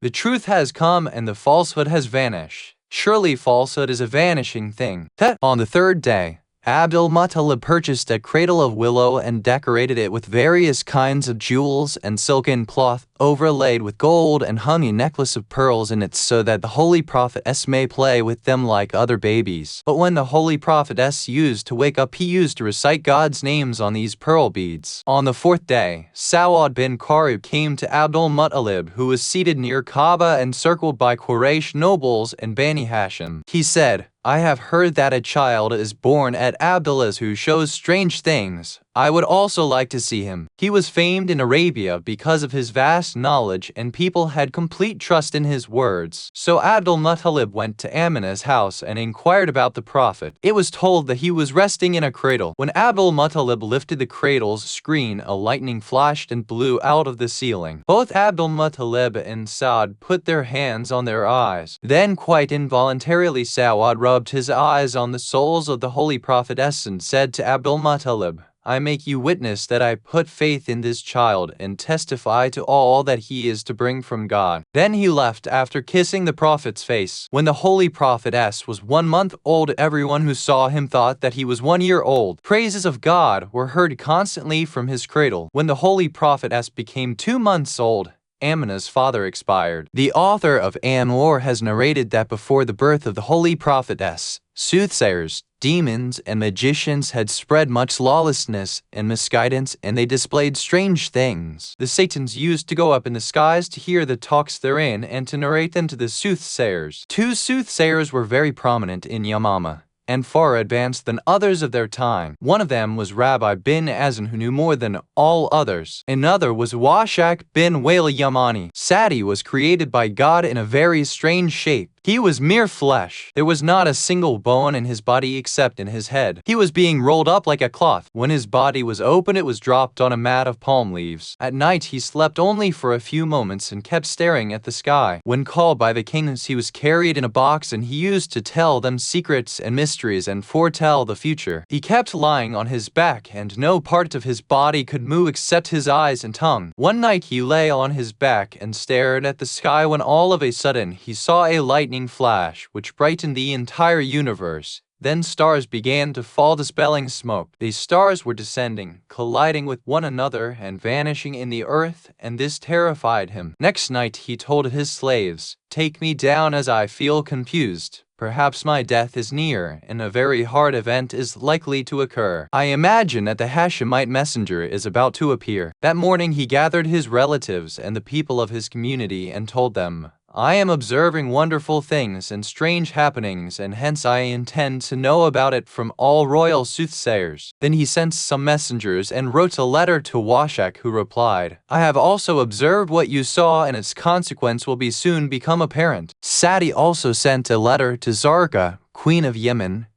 "The truth has come and the falsehood has vanished. Surely falsehood is a vanishing thing." On the third day, Abdul-Muttalib purchased a cradle of willow and decorated it with various kinds of jewels and silken cloth overlaid with gold, and hung a necklace of pearls in it so that the Holy Prophet may play with them like other babies. But when the Holy Prophet used to wake up, he used to recite God's names on these pearl beads. On the fourth day, Sawad bin Qarib came to Abdul-Muttalib, who was seated near Kaaba encircled by Quraysh nobles and Bani Hashim. He said, "I have heard that a child is born at Abdullah's who shows strange things. I would also like to see him. He was famed in Arabia because of his vast knowledge and people had complete trust in his words. So Abdul-Muttalib went to Amina's house and inquired about the Prophet. It was told that he was resting in a cradle. When Abdul-Muttalib lifted the cradle's screen, a lightning flashed and blew out of the ceiling. Both Abdul-Muttalib and Saad put their hands on their eyes. Then quite involuntarily Saad rubbed his eyes on the soles of the Holy Prophetess and said to Abdul-Muttalib, I make you witness that I put faith in this child and testify to all that he is to bring from God. Then he left after kissing the Prophet's face. When the Holy Prophetess was 1 month old, everyone who saw him thought that he was 1 year old. Praises of God were heard constantly from his cradle. When the Holy Prophetess became 2 months old, Amina's father expired. The author of Amor has narrated that before the birth of the Holy Prophetess, soothsayers, demons, and magicians had spread much lawlessness and misguidance, and they displayed strange things. The Satans used to go up in the skies to hear the talks therein and to narrate them to the soothsayers. 2 soothsayers were very prominent in Yamama and far advanced than others of their time. One of them was Rabbi bin Azan, who knew more than all others. Another was Washak bin Wail Yamani. Sadi was created by God in a very strange shape. He was mere flesh. There was not a single bone in his body except in his head. He was being rolled up like a cloth. When his body was open, it was dropped on a mat of palm leaves. At night, he slept only for a few moments and kept staring at the sky. When called by the kings, he was carried in a box and he used to tell them secrets and mysteries and foretell the future. He kept lying on his back and no part of his body could move except his eyes and tongue. One night he lay on his back and stared at the sky when all of a sudden he saw a lightning flash which brightened the entire universe. Then stars began to fall, dispelling smoke. These stars were descending, colliding with one another and vanishing in the earth, and this terrified him. Next night he told his slaves, "Take me down as I feel confused. Perhaps my death is near, and a very hard event is likely to occur. I imagine that the Hashemite messenger is about to appear." That morning he gathered his relatives and the people of his community and told them, "I am observing wonderful things and strange happenings, and hence I intend to know about it from all royal soothsayers." Then he sent some messengers and wrote a letter to Washak, who replied, "I have also observed what you saw, and its consequence will be soon become apparent." Sadi also sent a letter to Zarqa, queen of Yemen,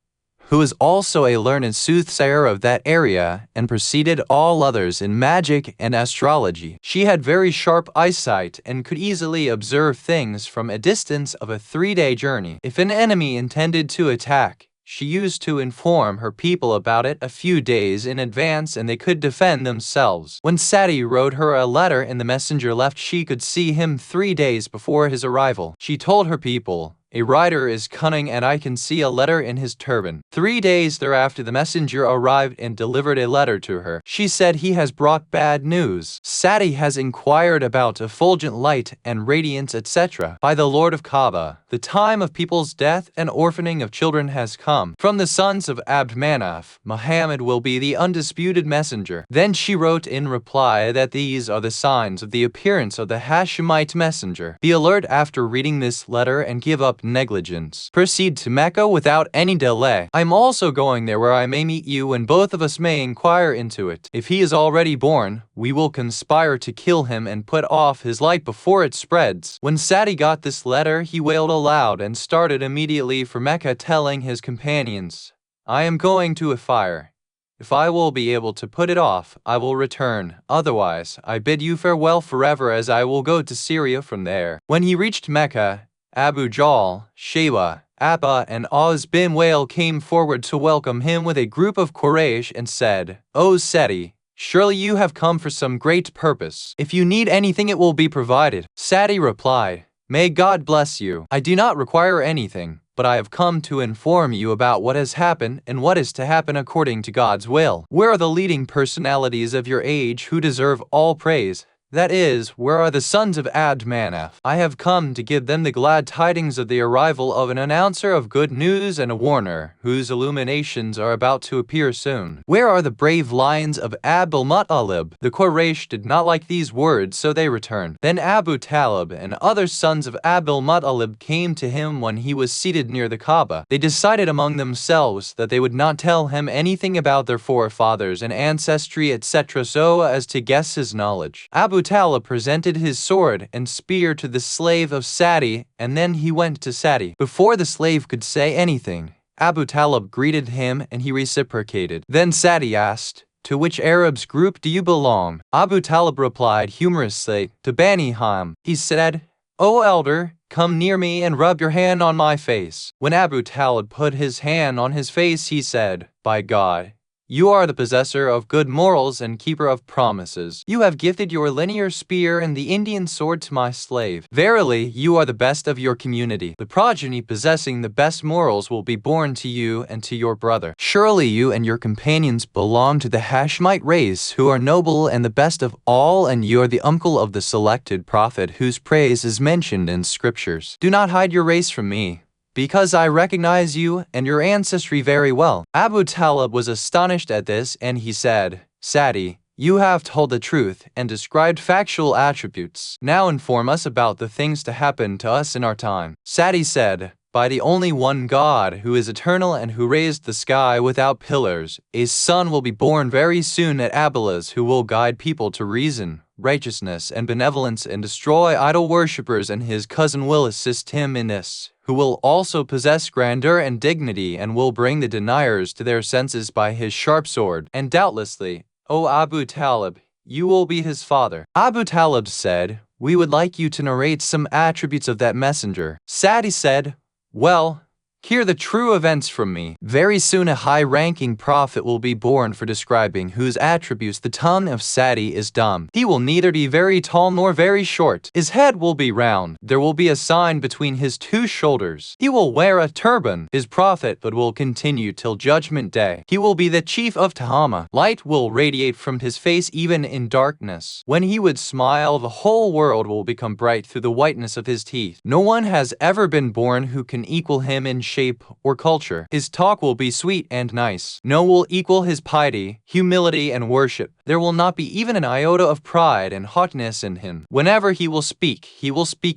who is also a learned soothsayer of that area and preceded all others in magic and astrology. She had very sharp eyesight and could easily observe things from a distance of a 3-day journey. If an enemy intended to attack, she used to inform her people about it a few days in advance and they could defend themselves. When Sadi wrote her a letter and the messenger left, she could see him 3 days before his arrival. She told her people, "A rider is cunning and I can see a letter in his turban." 3 days thereafter the messenger arrived and delivered a letter to her. She said, "He has brought bad news. Sadi has inquired about effulgent light and radiance, etc. By the Lord of Kaaba, the time of people's death and orphaning of children has come. From the sons of Abd Manaf, Muhammad will be the undisputed messenger." Then she wrote in reply that these are the signs of the appearance of the Hashemite messenger. Be alert after reading this letter and give up negligence. Proceed to Mecca without any delay. I'm also going there where I may meet you and both of us may inquire into it. If he is already born, we will conspire to kill him and put off his light before it spreads. When Sadi got this letter, he wailed aloud and started immediately for Mecca, telling his companions, "I am going to a fire. If I will be able to put it off, I will return. Otherwise, I bid you farewell forever, as I will go to Syria from there." When he reached Mecca, Abu Jahl, Sheba, Abba, and Oz bin Wail came forward to welcome him with a group of Quraysh and said, "O Sadi, surely you have come for some great purpose. If you need anything, it will be provided." Sadi replied, "May God bless you. I do not require anything, but I have come to inform you about what has happened and what is to happen according to God's will. Where are the leading personalities of your age who deserve all praise? That is, where are the sons of Abd Manaf? I have come to give them the glad tidings of the arrival of an announcer of good news and a warner, whose illuminations are about to appear soon. Where are the brave lions of Abd al-Muttalib? The Quraysh did not like these words, so they returned. Then Abu Talib and other sons of Abd al-Muttalib came to him when he was seated near the Kaaba. They decided among themselves that they would not tell him anything about their forefathers and ancestry, etc., so as to guess his knowledge. Abu Talib presented his sword and spear to the slave of Sadi, and then he went to Sadi. Before the slave could say anything, Abu Talib greeted him and he reciprocated. Then Sadi asked, "To which Arab's group do you belong?" Abu Talib replied humorously, "To Bani Ham." He said, "O elder, come near me and rub your hand on my face." When Abu Talib put his hand on his face, he said, "By God, you are the possessor of good morals and keeper of promises. You have gifted your linear spear and the Indian sword to my slave. Verily, you are the best of your community. The progeny possessing the best morals will be born to you and to your brother. Surely you and your companions belong to the Hashemite race, who are noble and the best of all, and you are the uncle of the selected prophet, whose praise is mentioned in scriptures. Do not hide your race from me, because I recognize you and your ancestry very well." Abu Talib was astonished at this, and he said, "Sadi, you have told the truth and described factual attributes. Now inform us about the things to happen to us in our time." Sadi said, "By the only one God, who is eternal and who raised the sky without pillars, a son will be born very soon at Abilas, who will guide people to reason, righteousness, and benevolence, and destroy idol worshippers, and his cousin will assist him in this, who will also possess grandeur and dignity, and will bring the deniers to their senses by his sharp sword. And doubtlessly, O Abu Talib, you will be his father." Abu Talib said, "We would like you to narrate some attributes of that messenger." Sadi said, "Well, hear the true events from me. Very soon a high-ranking prophet will be born, for describing whose attributes the tongue of Sadi is dumb. He will neither be very tall nor very short. His head will be round. There will be a sign between his two shoulders. He will wear a turban. His prophet but will continue till judgment day. He will be the chief of Tahama. Light will radiate from his face even in darkness. When he would smile, the whole world will become bright through the whiteness of his teeth. No one has ever been born who can equal him in shape or culture. His talk will be sweet and nice. No one will equal his piety, humility, and worship. There will not be even an iota of pride and haughtiness in him. Whenever he will speak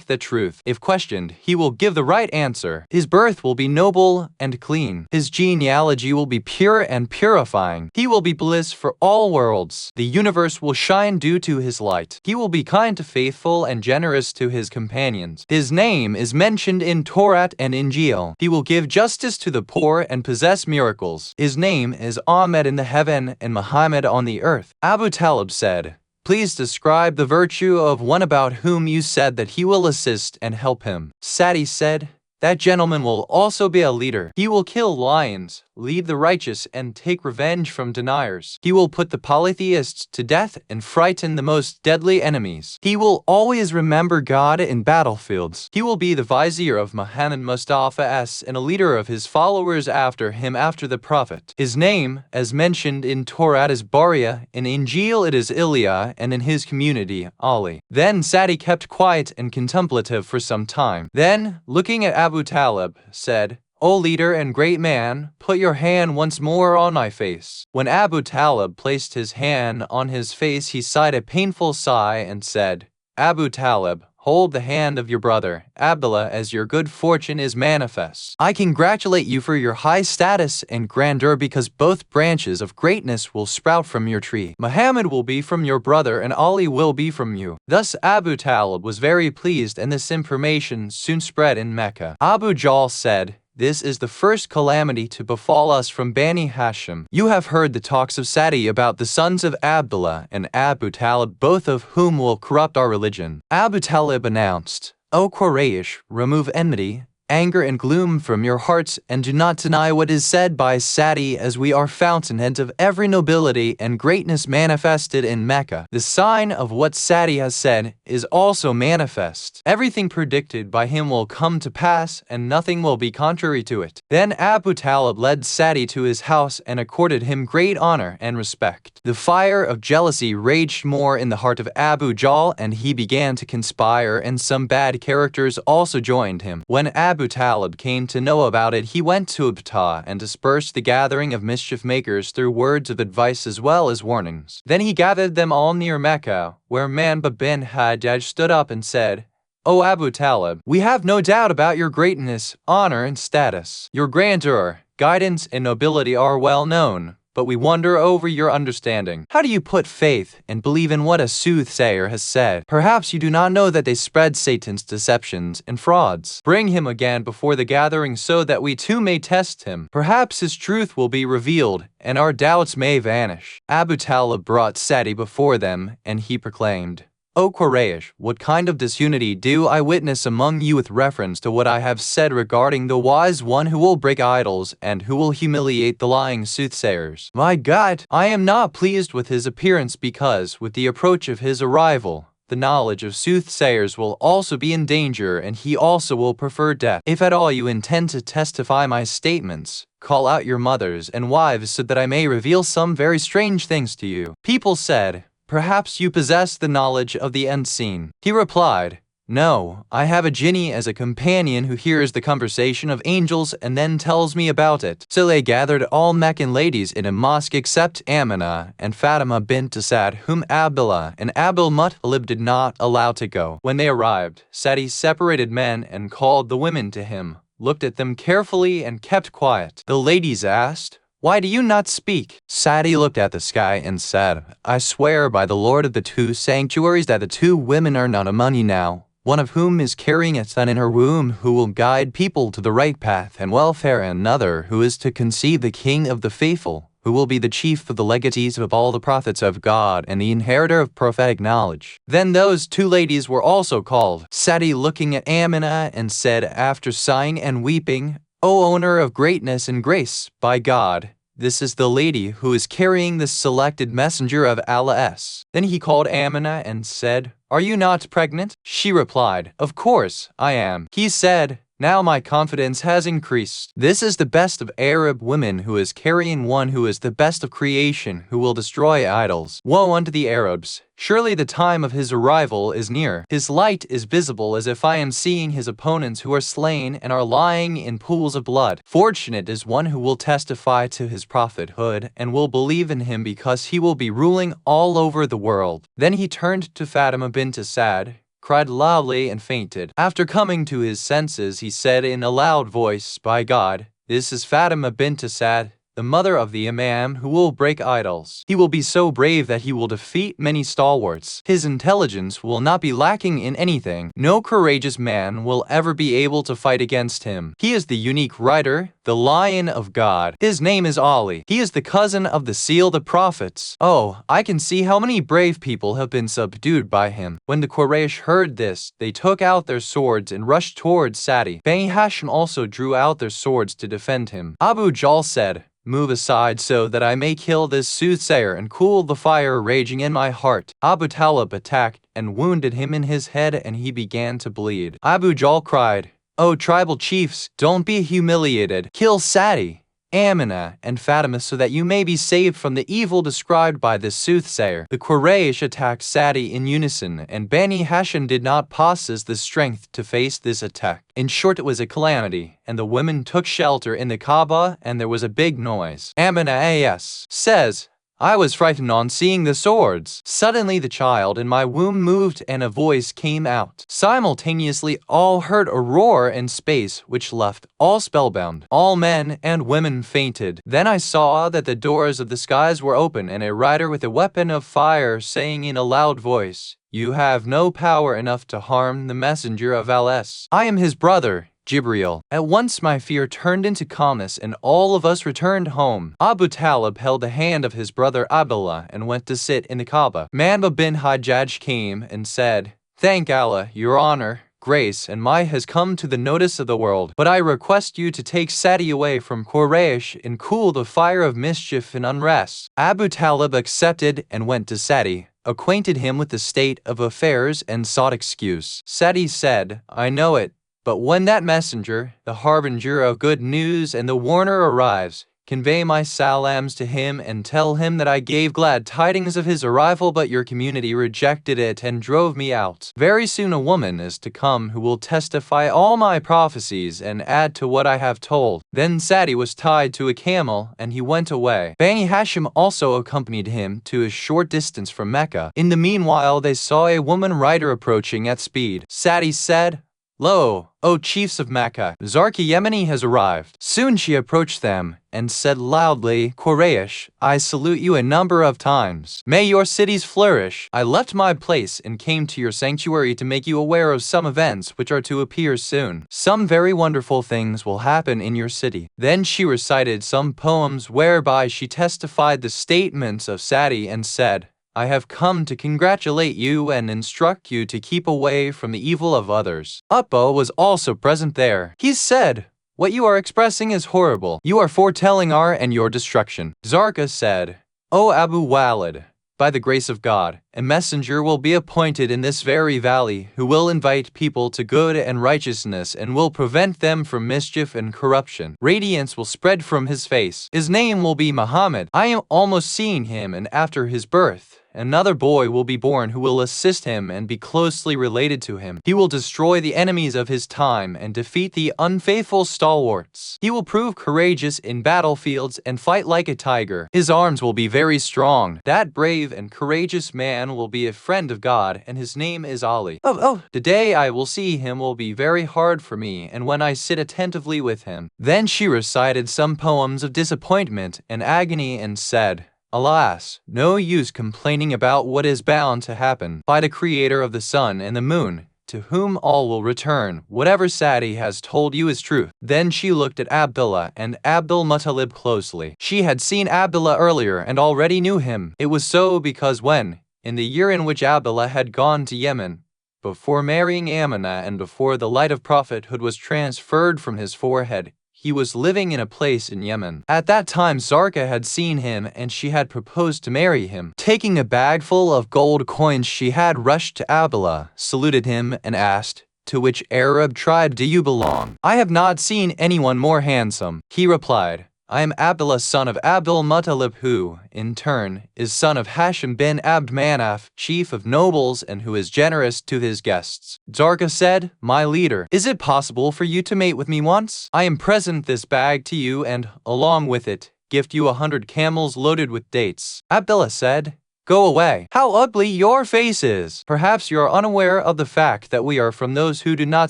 the truth. If questioned, he will give the right answer. His birth will be noble and clean. His genealogy will be pure and purifying. He will be bliss for all worlds. The universe will shine due to his light. He will be kind to faithful and generous to his companions. His name is mentioned in Torah and Injil. He will give justice to the poor and possess miracles. His name is Ahmed in the heaven and Muhammad on the earth." Abu Talib said, "Please describe the virtue of one about whom you said that he will assist and help him." Sadi said, "That gentleman will also be a leader. He will kill lions, lead the righteous, and take revenge from deniers. He will put the polytheists to death and frighten the most deadly enemies. He will always remember God in battlefields. He will be the vizier of Muhammad Mustafa S and a leader of his followers after him after the Prophet. His name, as mentioned in Torah, is Baria, in Injil it is Ilya, and in his community, Ali." Then Sadi kept quiet and contemplative for some time. Then, looking at Abu Talib, said, "O leader and great man, put your hand once more on my face." When Abu Talib placed his hand on his face, he sighed a painful sigh and said, "Abu Talib, hold the hand of your brother, Abdullah, as your good fortune is manifest. I congratulate you for your high status and grandeur, because both branches of greatness will sprout from your tree. Muhammad will be from your brother and Ali will be from you." Thus Abu Talib was very pleased, and this information soon spread in Mecca. Abu Jahl said, "This is the first calamity to befall us from Bani Hashim. You have heard the talks of Sadi about the sons of Abdullah and Abu Talib, both of whom will corrupt our religion." Abu Talib announced, "O Quraysh, remove enmity, anger and gloom from your hearts, and do not deny what is said by Sati, as we are fountainheads of every nobility and greatness manifested in Mecca. The sign of what Sati has said is also manifest. Everything predicted by him will come to pass, and nothing will be contrary to it. Then Abu Talib led Sati to his house and accorded him great honor and respect. The fire of jealousy raged more in the heart of Abu Jahl, and he began to conspire, and some bad characters also joined him. When Abu Talib came to know about it, he went to Abtah and dispersed the gathering of mischief makers through words of advice as well as warnings. Then he gathered them all near Mecca, where Manba bin Hajjaj stood up and said, "O Abu Talib, we have no doubt about your greatness, honor, and status. Your grandeur, guidance, and nobility are well known, but we wonder over your understanding. How do you put faith and believe in what a soothsayer has said? Perhaps you do not know that they spread Satan's deceptions and frauds. Bring him again before the gathering so that we too may test him. Perhaps his truth will be revealed, and our doubts may vanish." Abu Talib brought Sati before them, and he proclaimed, "O Quraysh, what kind of disunity do I witness among you with reference to what I have said regarding the wise one who will break idols and who will humiliate the lying soothsayers? My God, I am not pleased with his appearance because, with the approach of his arrival, the knowledge of soothsayers will also be in danger, and he also will prefer death. If at all you intend to testify my statements, call out your mothers and wives so that I may reveal some very strange things to you." People said, "Perhaps you possess the knowledge of the unseen." He replied, "No, I have a jinni as a companion who hears the conversation of angels and then tells me about it." So they gathered all Meccan ladies in a mosque except Amina and Fatima bint Asad, whom Abdullah and Abdul Muttalib did not allow to go. When they arrived, Sati separated men and called the women to him, looked at them carefully, and kept quiet. The ladies asked, "Why do you not speak?" Sati looked at the sky and said, "I swear by the Lord of the two sanctuaries that the two women are not among you now, one of whom is carrying a son in her womb who will guide people to the right path and welfare, and another who is to conceive the king of the faithful, who will be the chief of the legatees of all the prophets of God and the inheritor of prophetic knowledge." Then those two ladies were also called. Sati, looking at Amina, and said after sighing and weeping, "O owner of greatness and grace, by God, this is the lady who is carrying the selected messenger of Allah." Then he called Amina and said, "Are you not pregnant?" She replied, "Of course, I am." He said, "Now my confidence has increased. This is the best of Arab women who is carrying one who is the best of creation, who will destroy idols. Woe unto the Arabs! Surely the time of his arrival is near. His light is visible as if I am seeing his opponents who are slain and are lying in pools of blood. Fortunate is one who will testify to his prophethood and will believe in him, because he will be ruling all over the world." Then he turned to Fatima bint Asad, cried loudly, and fainted. After coming to his senses, he said in a loud voice, "By God, this is Fatima bint Asad, the mother of the Imam who will break idols. He will be so brave that he will defeat many stalwarts. His intelligence will not be lacking in anything. No courageous man will ever be able to fight against him. He is the unique rider, the Lion of God. His name is Ali. He is the cousin of the sealed of prophets. Oh, I can see how many brave people have been subdued by him." When the Quraysh heard this, they took out their swords and rushed towards Sati. Bani Hashim also drew out their swords to defend him. Abu Jahl said, "Move aside so that I may kill this soothsayer and cool the fire raging in my heart." Abu Talib attacked and wounded him in his head, and he began to bleed. Abu Jahl cried, "O tribal chiefs, don't be humiliated. Kill Sati, Amina, and Fatima so that you may be saved from the evil described by this soothsayer." The Quraysh attacked Sati in unison, and Bani Hashim did not possess the strength to face this attack. In short, it was a calamity, and the women took shelter in the Kaaba, and there was a big noise. Amina says, "I was frightened on seeing the swords. Suddenly the child in my womb moved and a voice came out. Simultaneously all heard a roar in space which left all spellbound. All men and women fainted. Then I saw that the doors of the skies were open, and a rider with a weapon of fire saying in a loud voice, 'You have no power enough to harm the messenger of Allah. I am his brother, Jibreel.' At once my fear turned into calmness, and all of us returned home. Abu Talib held the hand of his brother Abdullah and went to sit in the Kaaba. Manba bin Hajjaj came and said, 'Thank Allah, your honor, grace and might has come to the notice of the world. But I request you to take Sadi away from Quraysh and cool the fire of mischief and unrest. Abu Talib accepted and went to Sadi, acquainted him with the state of affairs, and sought excuse. Sadi said, I know it, but when that messenger, the harbinger of good news and the warner arrives, convey my salams to him and tell him that I gave glad tidings of his arrival, but your community rejected it and drove me out. Very soon a woman is to come who will testify all my prophecies and add to what I have told. Then Sadi was tied to a camel and he went away. Bani Hashim also accompanied him to a short distance from Mecca. In the meanwhile they saw a woman rider approaching at speed. Sadi said, Lo, O chiefs of Mecca, Zarqa Yemeni has arrived. Soon she approached them and said loudly, Quraysh, I salute you a number of times. May your cities flourish. I left my place and came to your sanctuary to make you aware of some events which are to appear soon. Some very wonderful things will happen in your city. Then she recited some poems whereby she testified the statements of Sadi and said, I have come to congratulate you and instruct you to keep away from the evil of others. Utbah was also present there. He said, What you are expressing is horrible. You are foretelling our and your destruction. Zarqa said, O Abu Walid, by the grace of God, a messenger will be appointed in this very valley who will invite people to good and righteousness and will prevent them from mischief and corruption. Radiance will spread from his face. His name will be Muhammad. I am almost seeing him, and after his birth, another boy will be born who will assist him and be closely related to him. He will destroy the enemies of his time and defeat the unfaithful stalwarts. He will prove courageous in battlefields and fight like a tiger. His arms will be very strong. That brave and courageous man will be a friend of God, and his name is Ali. The day I will see him will be very hard for me, and when I sit attentively with him. Then she recited some poems of disappointment and agony and said, Alas, no use complaining about what is bound to happen. By the Creator of the sun and the moon, to whom all will return, whatever Sadi has told you is truth. Then she looked at Abdullah and Abdul Muttalib closely. She had seen Abdullah earlier and already knew him. It was so because when, in the year in which Abdullah had gone to Yemen, before marrying Amina and before the light of prophethood was transferred from his forehead, he was living in a place in Yemen. At that time Zarqa had seen him and she had proposed to marry him. Taking a bag full of gold coins, she had rushed to Abdullah, saluted him and asked, To which Arab tribe do you belong? I have not seen anyone more handsome. He replied, I am Abdullah son of Abdul Muttalib, who, in turn, is son of Hashim bin Abd Manaf, chief of nobles and who is generous to his guests. Zarqa said, My leader, is it possible for you to mate with me once? I am present this bag to you and, along with it, gift you 100 camels loaded with dates. Abdullah said, Go away. How ugly your face is! Perhaps you are unaware of the fact that we are from those who do not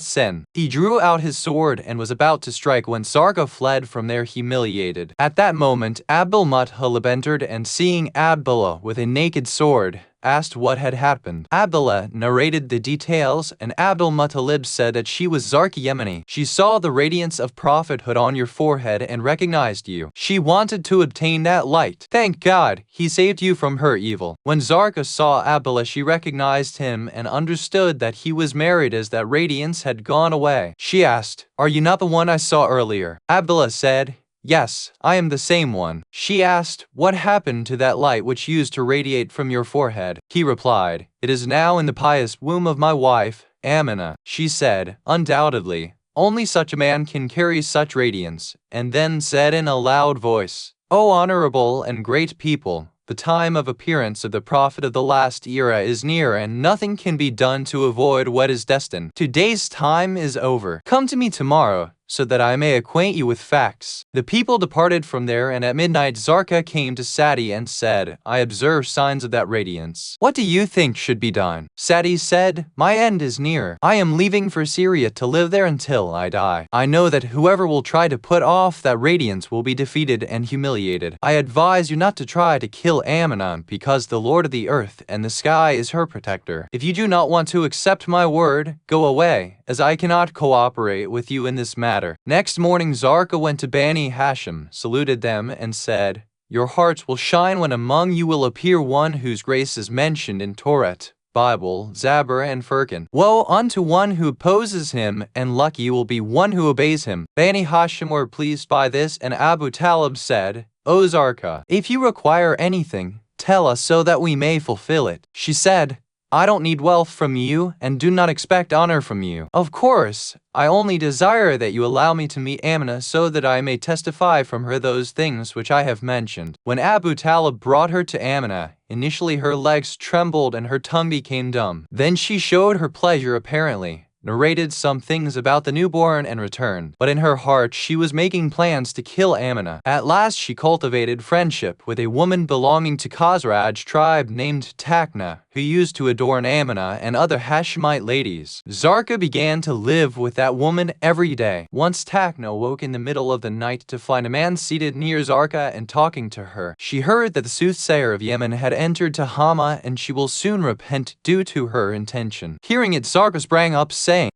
sin. He drew out his sword and was about to strike when Zarqa fled from there humiliated. At that moment, Abdul Muttalib entered and seeing Abdullah with a naked sword, asked what had happened. Abdullah narrated the details and Abdul Muttalib said that she was Zarqa Yemeni. She saw the radiance of prophethood on your forehead and recognized you. She wanted to obtain that light. Thank God, he saved you from her evil. When Zarqa saw Abdullah, she recognized him and understood that he was married as that radiance had gone away. She asked, Are you not the one I saw earlier? Abdullah said, Yes, I am the same one. She asked, What happened to that light which used to radiate from your forehead? He replied, It is now in the pious womb of my wife, Amina. She said, Undoubtedly, only such a man can carry such radiance, and then said in a loud voice, O honorable and great people, the time of appearance of the prophet of the last era is near and nothing can be done to avoid what is destined. Today's time is over. Come to me tomorrow, so that I may acquaint you with facts. The people departed from there, and at midnight Zarqa came to Sadi and said, I observe signs of that radiance. What do you think should be done? Sadi said, My end is near. I am leaving for Syria to live there until I die. I know that whoever will try to put off that radiance will be defeated and humiliated. I advise you not to try to kill Amina, because the Lord of the earth and the sky is her protector. If you do not want to accept my word, go away, as I cannot cooperate with you in this matter. Next morning Zarqa went to Bani Hashim, saluted them, and said, Your hearts will shine when among you will appear one whose grace is mentioned in Torah, Bible, Zabur and Furqan. Woe unto one who opposes him, and lucky will be one who obeys him. Bani Hashim were pleased by this, and Abu Talib said, O Zarqa, if you require anything, tell us so that we may fulfill it. She said, I don't need wealth from you and do not expect honor from you. Of course, I only desire that you allow me to meet Amina so that I may testify from her those things which I have mentioned. When Abu Talib brought her to Amina, initially her legs trembled and her tongue became dumb. Then she showed her pleasure apparently, narrated some things about the newborn and returned. But in her heart she was making plans to kill Amina. At last she cultivated friendship with a woman belonging to Khazraj tribe named Takna, who used to adorn Amina and other Hashemite ladies. Zarqa began to live with that woman every day. Once Takna woke in the middle of the night to find a man seated near Zarqa and talking to her. She heard that the soothsayer of Yemen had entered to Hama and she will soon repent due to her intention. Hearing it, Zarqa sprang up saying,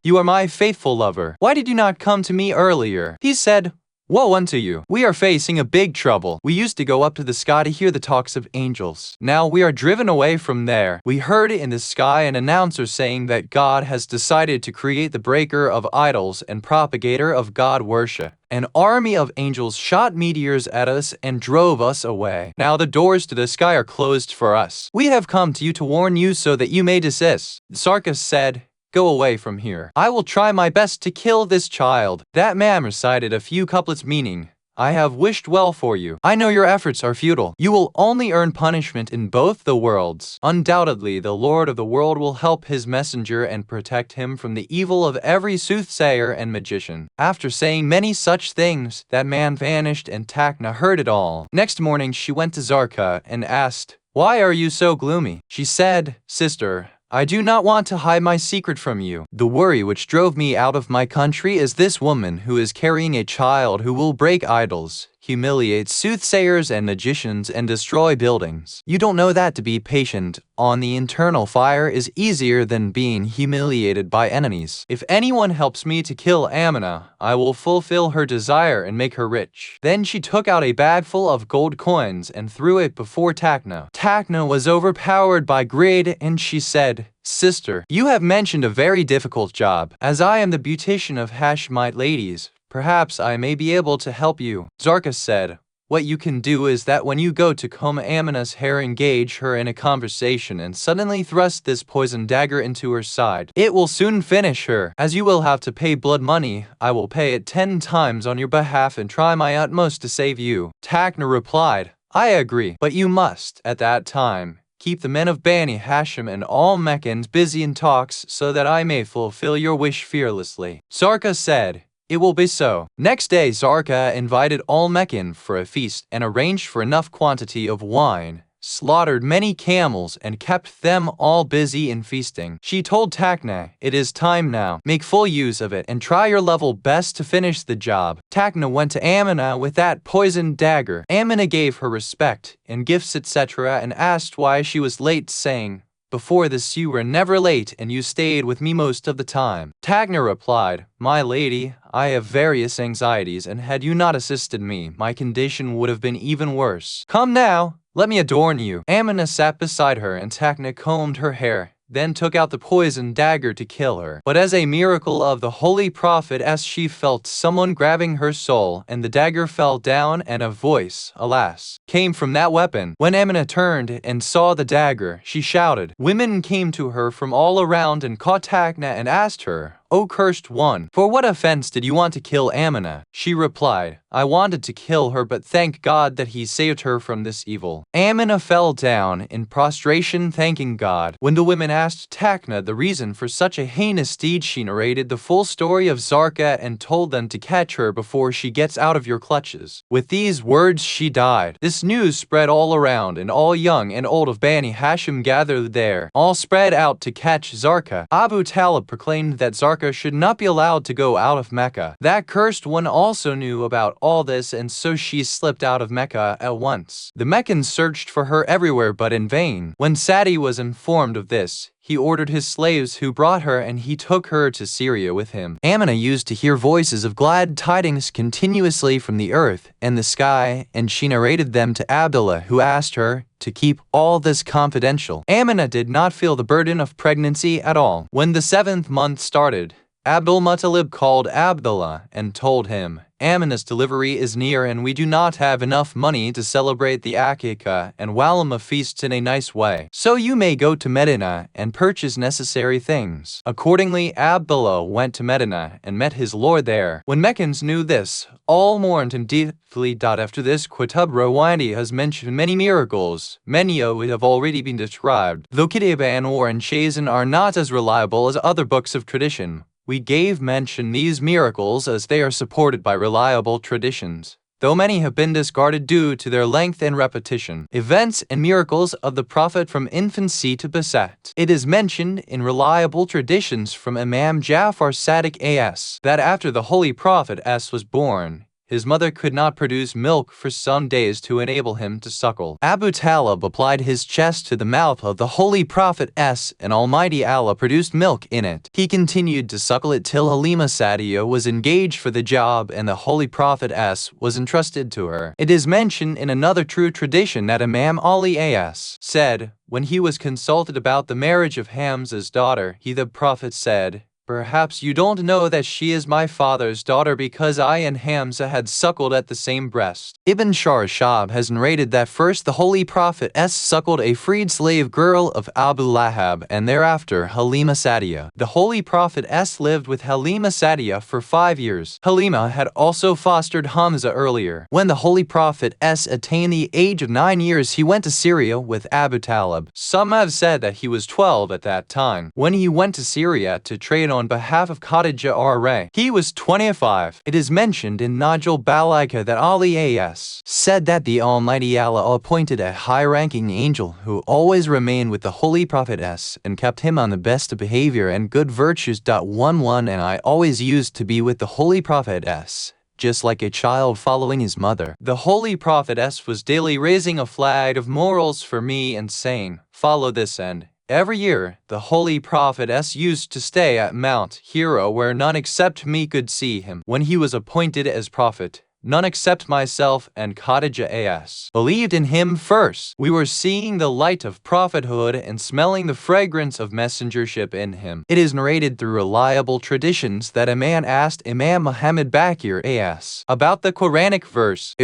You are my faithful lover. Why did you not come to me earlier? He said, Woe unto you. We are facing a big trouble. We used to go up to the sky to hear the talks of angels. Now we are driven away from there. We heard in the sky an announcer saying that God has decided to create the breaker of idols and propagator of God worship. An army of angels shot meteors at us and drove us away. Now the doors to the sky are closed for us. We have come to you to warn you so that you may desist. Zarqa said, Go away from here. I will try my best to kill this child. That man recited a few couplets meaning, I have wished well for you. I know your efforts are futile. You will only earn punishment in both the worlds. Undoubtedly, the Lord of the world will help his messenger and protect him from the evil of every soothsayer and magician. After saying many such things, that man vanished and Takna heard it all. Next morning, she went to Zarqa and asked, Why are you so gloomy? She said, Sister, I do not want to hide my secret from you. The worry which drove me out of my country is this woman who is carrying a child who will break idols, humiliate soothsayers and magicians, and destroy buildings. You don't know that to be patient on the internal fire is easier than being humiliated by enemies. If anyone helps me to kill Amina, I will fulfill her desire and make her rich. Then she took out a bag full of gold coins and threw it before Takna. Takna was overpowered by greed and she said, Sister, you have mentioned a very difficult job. As I am the beautician of Hashemite ladies, perhaps I may be able to help you. Zarqa said, What you can do is that when you go to comb Amina's hair, engage her in a conversation and suddenly thrust this poisoned dagger into her side. It will soon finish her. As you will have to pay blood money, I will pay it 10 times on your behalf and try my utmost to save you. Takna replied, I agree, but you must, at that time, keep the men of Bani Hashim and all Meccans busy in talks so that I may fulfill your wish fearlessly. Zarqa said, It will be so. Next day, Zarqa invited all Meccan for a feast and arranged for enough quantity of wine, slaughtered many camels, and kept them all busy in feasting. She told Takna, It is time now. Make full use of it and try your level best to finish the job. Takna went to Amina with that poisoned dagger. Amina gave her respect and gifts etc. and asked why she was late, saying, Before this you were never late and you stayed with me most of the time. Takna replied, My lady, I have various anxieties and had you not assisted me, my condition would have been even worse. Come now, let me adorn you. Amina sat beside her and Takna combed her hair, then took out the poisoned dagger to kill her. But as a miracle of the Holy Prophet, as she felt someone grabbing her soul, and the dagger fell down, and a voice, alas, came from that weapon. When Amina turned and saw the dagger, she shouted. Women came to her from all around and caught Takna and asked her, O cursed one, for what offense did you want to kill Amina? She replied, I wanted to kill her, but thank God that he saved her from this evil. Amina fell down in prostration, thanking God. When the women asked Takna the reason for such a heinous deed, she narrated the full story of Zarqa and told them to catch her before she gets out of your clutches. With these words she died. This news spread all around, and all young and old of Bani Hashim gathered there. All spread out to catch Zarqa. Abu Talib proclaimed that Zarqa should not be allowed to go out of Mecca. That cursed one also knew about all this, and so she slipped out of Mecca at once. The Meccans searched for her everywhere but in vain. When Sadi was informed of this, he ordered his slaves who brought her, and he took her to Syria with him. Amina used to hear voices of glad tidings continuously from the earth and the sky, and she narrated them to Abdullah, who asked her to keep all this confidential. Amina did not feel the burden of pregnancy at all. When the 7th month started, Abdul-Muttalib called Abdullah and told him, Amina's delivery is near and we do not have enough money to celebrate the Aqiqah and Walima feasts in a nice way. So you may go to Medina and purchase necessary things. Accordingly, Abdullah went to Medina and met his lord there. When Meccans knew this, all mourned him deeply. After this, Qutb Rawandi has mentioned many miracles. Many of which have already been described. Though Kitab Anwar and Shazan are not as reliable as other books of tradition, we gave mention these miracles as they are supported by reliable traditions, though many have been discarded due to their length and repetition. Events and miracles of the Prophet from infancy to Basat. It is mentioned in reliable traditions from Imam Jafar Sadiq A.S. that after the Holy Prophet S. was born, his mother could not produce milk for some days to enable him to suckle. Abu Talib applied his chest to the mouth of the Holy Prophet S, and Almighty Allah produced milk in it. He continued to suckle it till Halima Sadiya was engaged for the job and the Holy Prophet S was entrusted to her. It is mentioned in another true tradition that Imam Ali A.S. said, when he was consulted about the marriage of Hamza's daughter, the Prophet said, perhaps you don't know that she is my father's daughter because I and Hamza had suckled at the same breast. Ibn Shar-Shab has narrated that first the Holy Prophet S suckled a freed slave girl of Abu Lahab and thereafter Halima Sadiya. The Holy Prophet S lived with Halima Sadiya for 5 years. Halima had also fostered Hamza earlier. When the Holy Prophet S attained the age of 9 years, he went to Syria with Abu Talib. Some have said that he was 12 at that time. When he went to Syria to trade on behalf of Khadija R.A., he was 25. It is mentioned in Najul Balika that Ali A.S. said that the Almighty Allah appointed a high-ranking angel who always remained with the Holy Prophet S and kept him on the best of behavior and good virtues. 11 And I always used to be with the Holy Prophet S, just like a child following his mother. The Holy Prophet S was daily raising a flag of morals for me and saying, follow this end. Every year, the Holy Prophet S used to stay at Mount Hira where none except me could see him. When he was appointed as prophet, none except myself and Khadija A.S. believed in him first. We were seeing the light of prophethood and smelling the fragrance of messengership in him. It is narrated through reliable traditions that a man asked Imam Muhammad Baqir A.S. about the Quranic verse.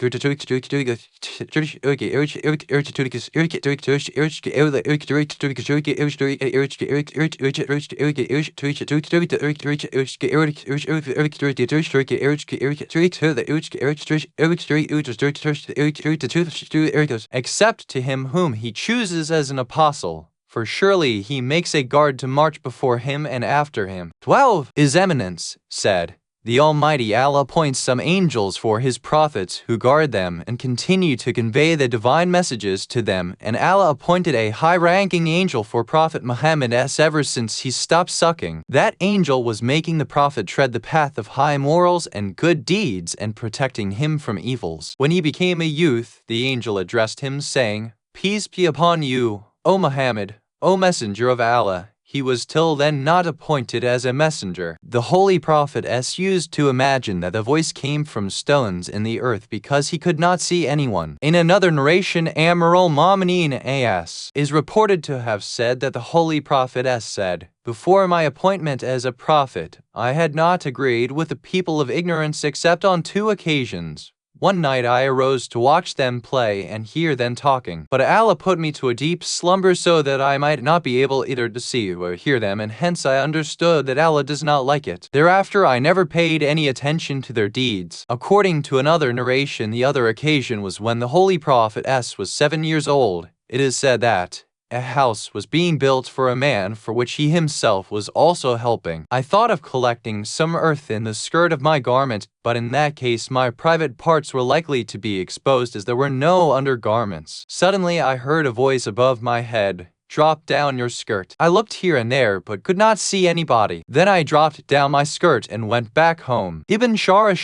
Except to him whom he chooses as an apostle, for surely he makes a guard to march before him and after him. 12 His Eminence said, the Almighty Allah appoints some angels for His prophets who guard them and continue to convey the divine messages to them, and Allah appointed a high-ranking angel for Prophet Muhammad S ever since he stopped sucking. That angel was making the Prophet tread the path of high morals and good deeds and protecting him from evils. When he became a youth, the angel addressed him saying, peace be upon you, O Muhammad, O Messenger of Allah. He was till then not appointed as a messenger. The Holy Prophet S used to imagine that the voice came from stones in the earth because he could not see anyone. In another narration, Amir al-Mu'minin A.S. is reported to have said that the Holy Prophet S said, before my appointment as a prophet, I had not agreed with the people of ignorance except on 2 occasions. One night I arose to watch them play and hear them talking, but Allah put me to a deep slumber so that I might not be able either to see or hear them, and hence I understood that Allah does not like it. Thereafter I never paid any attention to their deeds. According to another narration, the other occasion was when the Holy Prophet S was 7 years old. It is said that a house was being built for a man for which he himself was also helping. I thought of collecting some earth in the skirt of my garment, but in that case my private parts were likely to be exposed as there were no undergarments. Suddenly I heard a voice above my head. drop down your skirt." I looked here and there but could not see anybody. Then I dropped down my skirt and went back home. Ibn Shah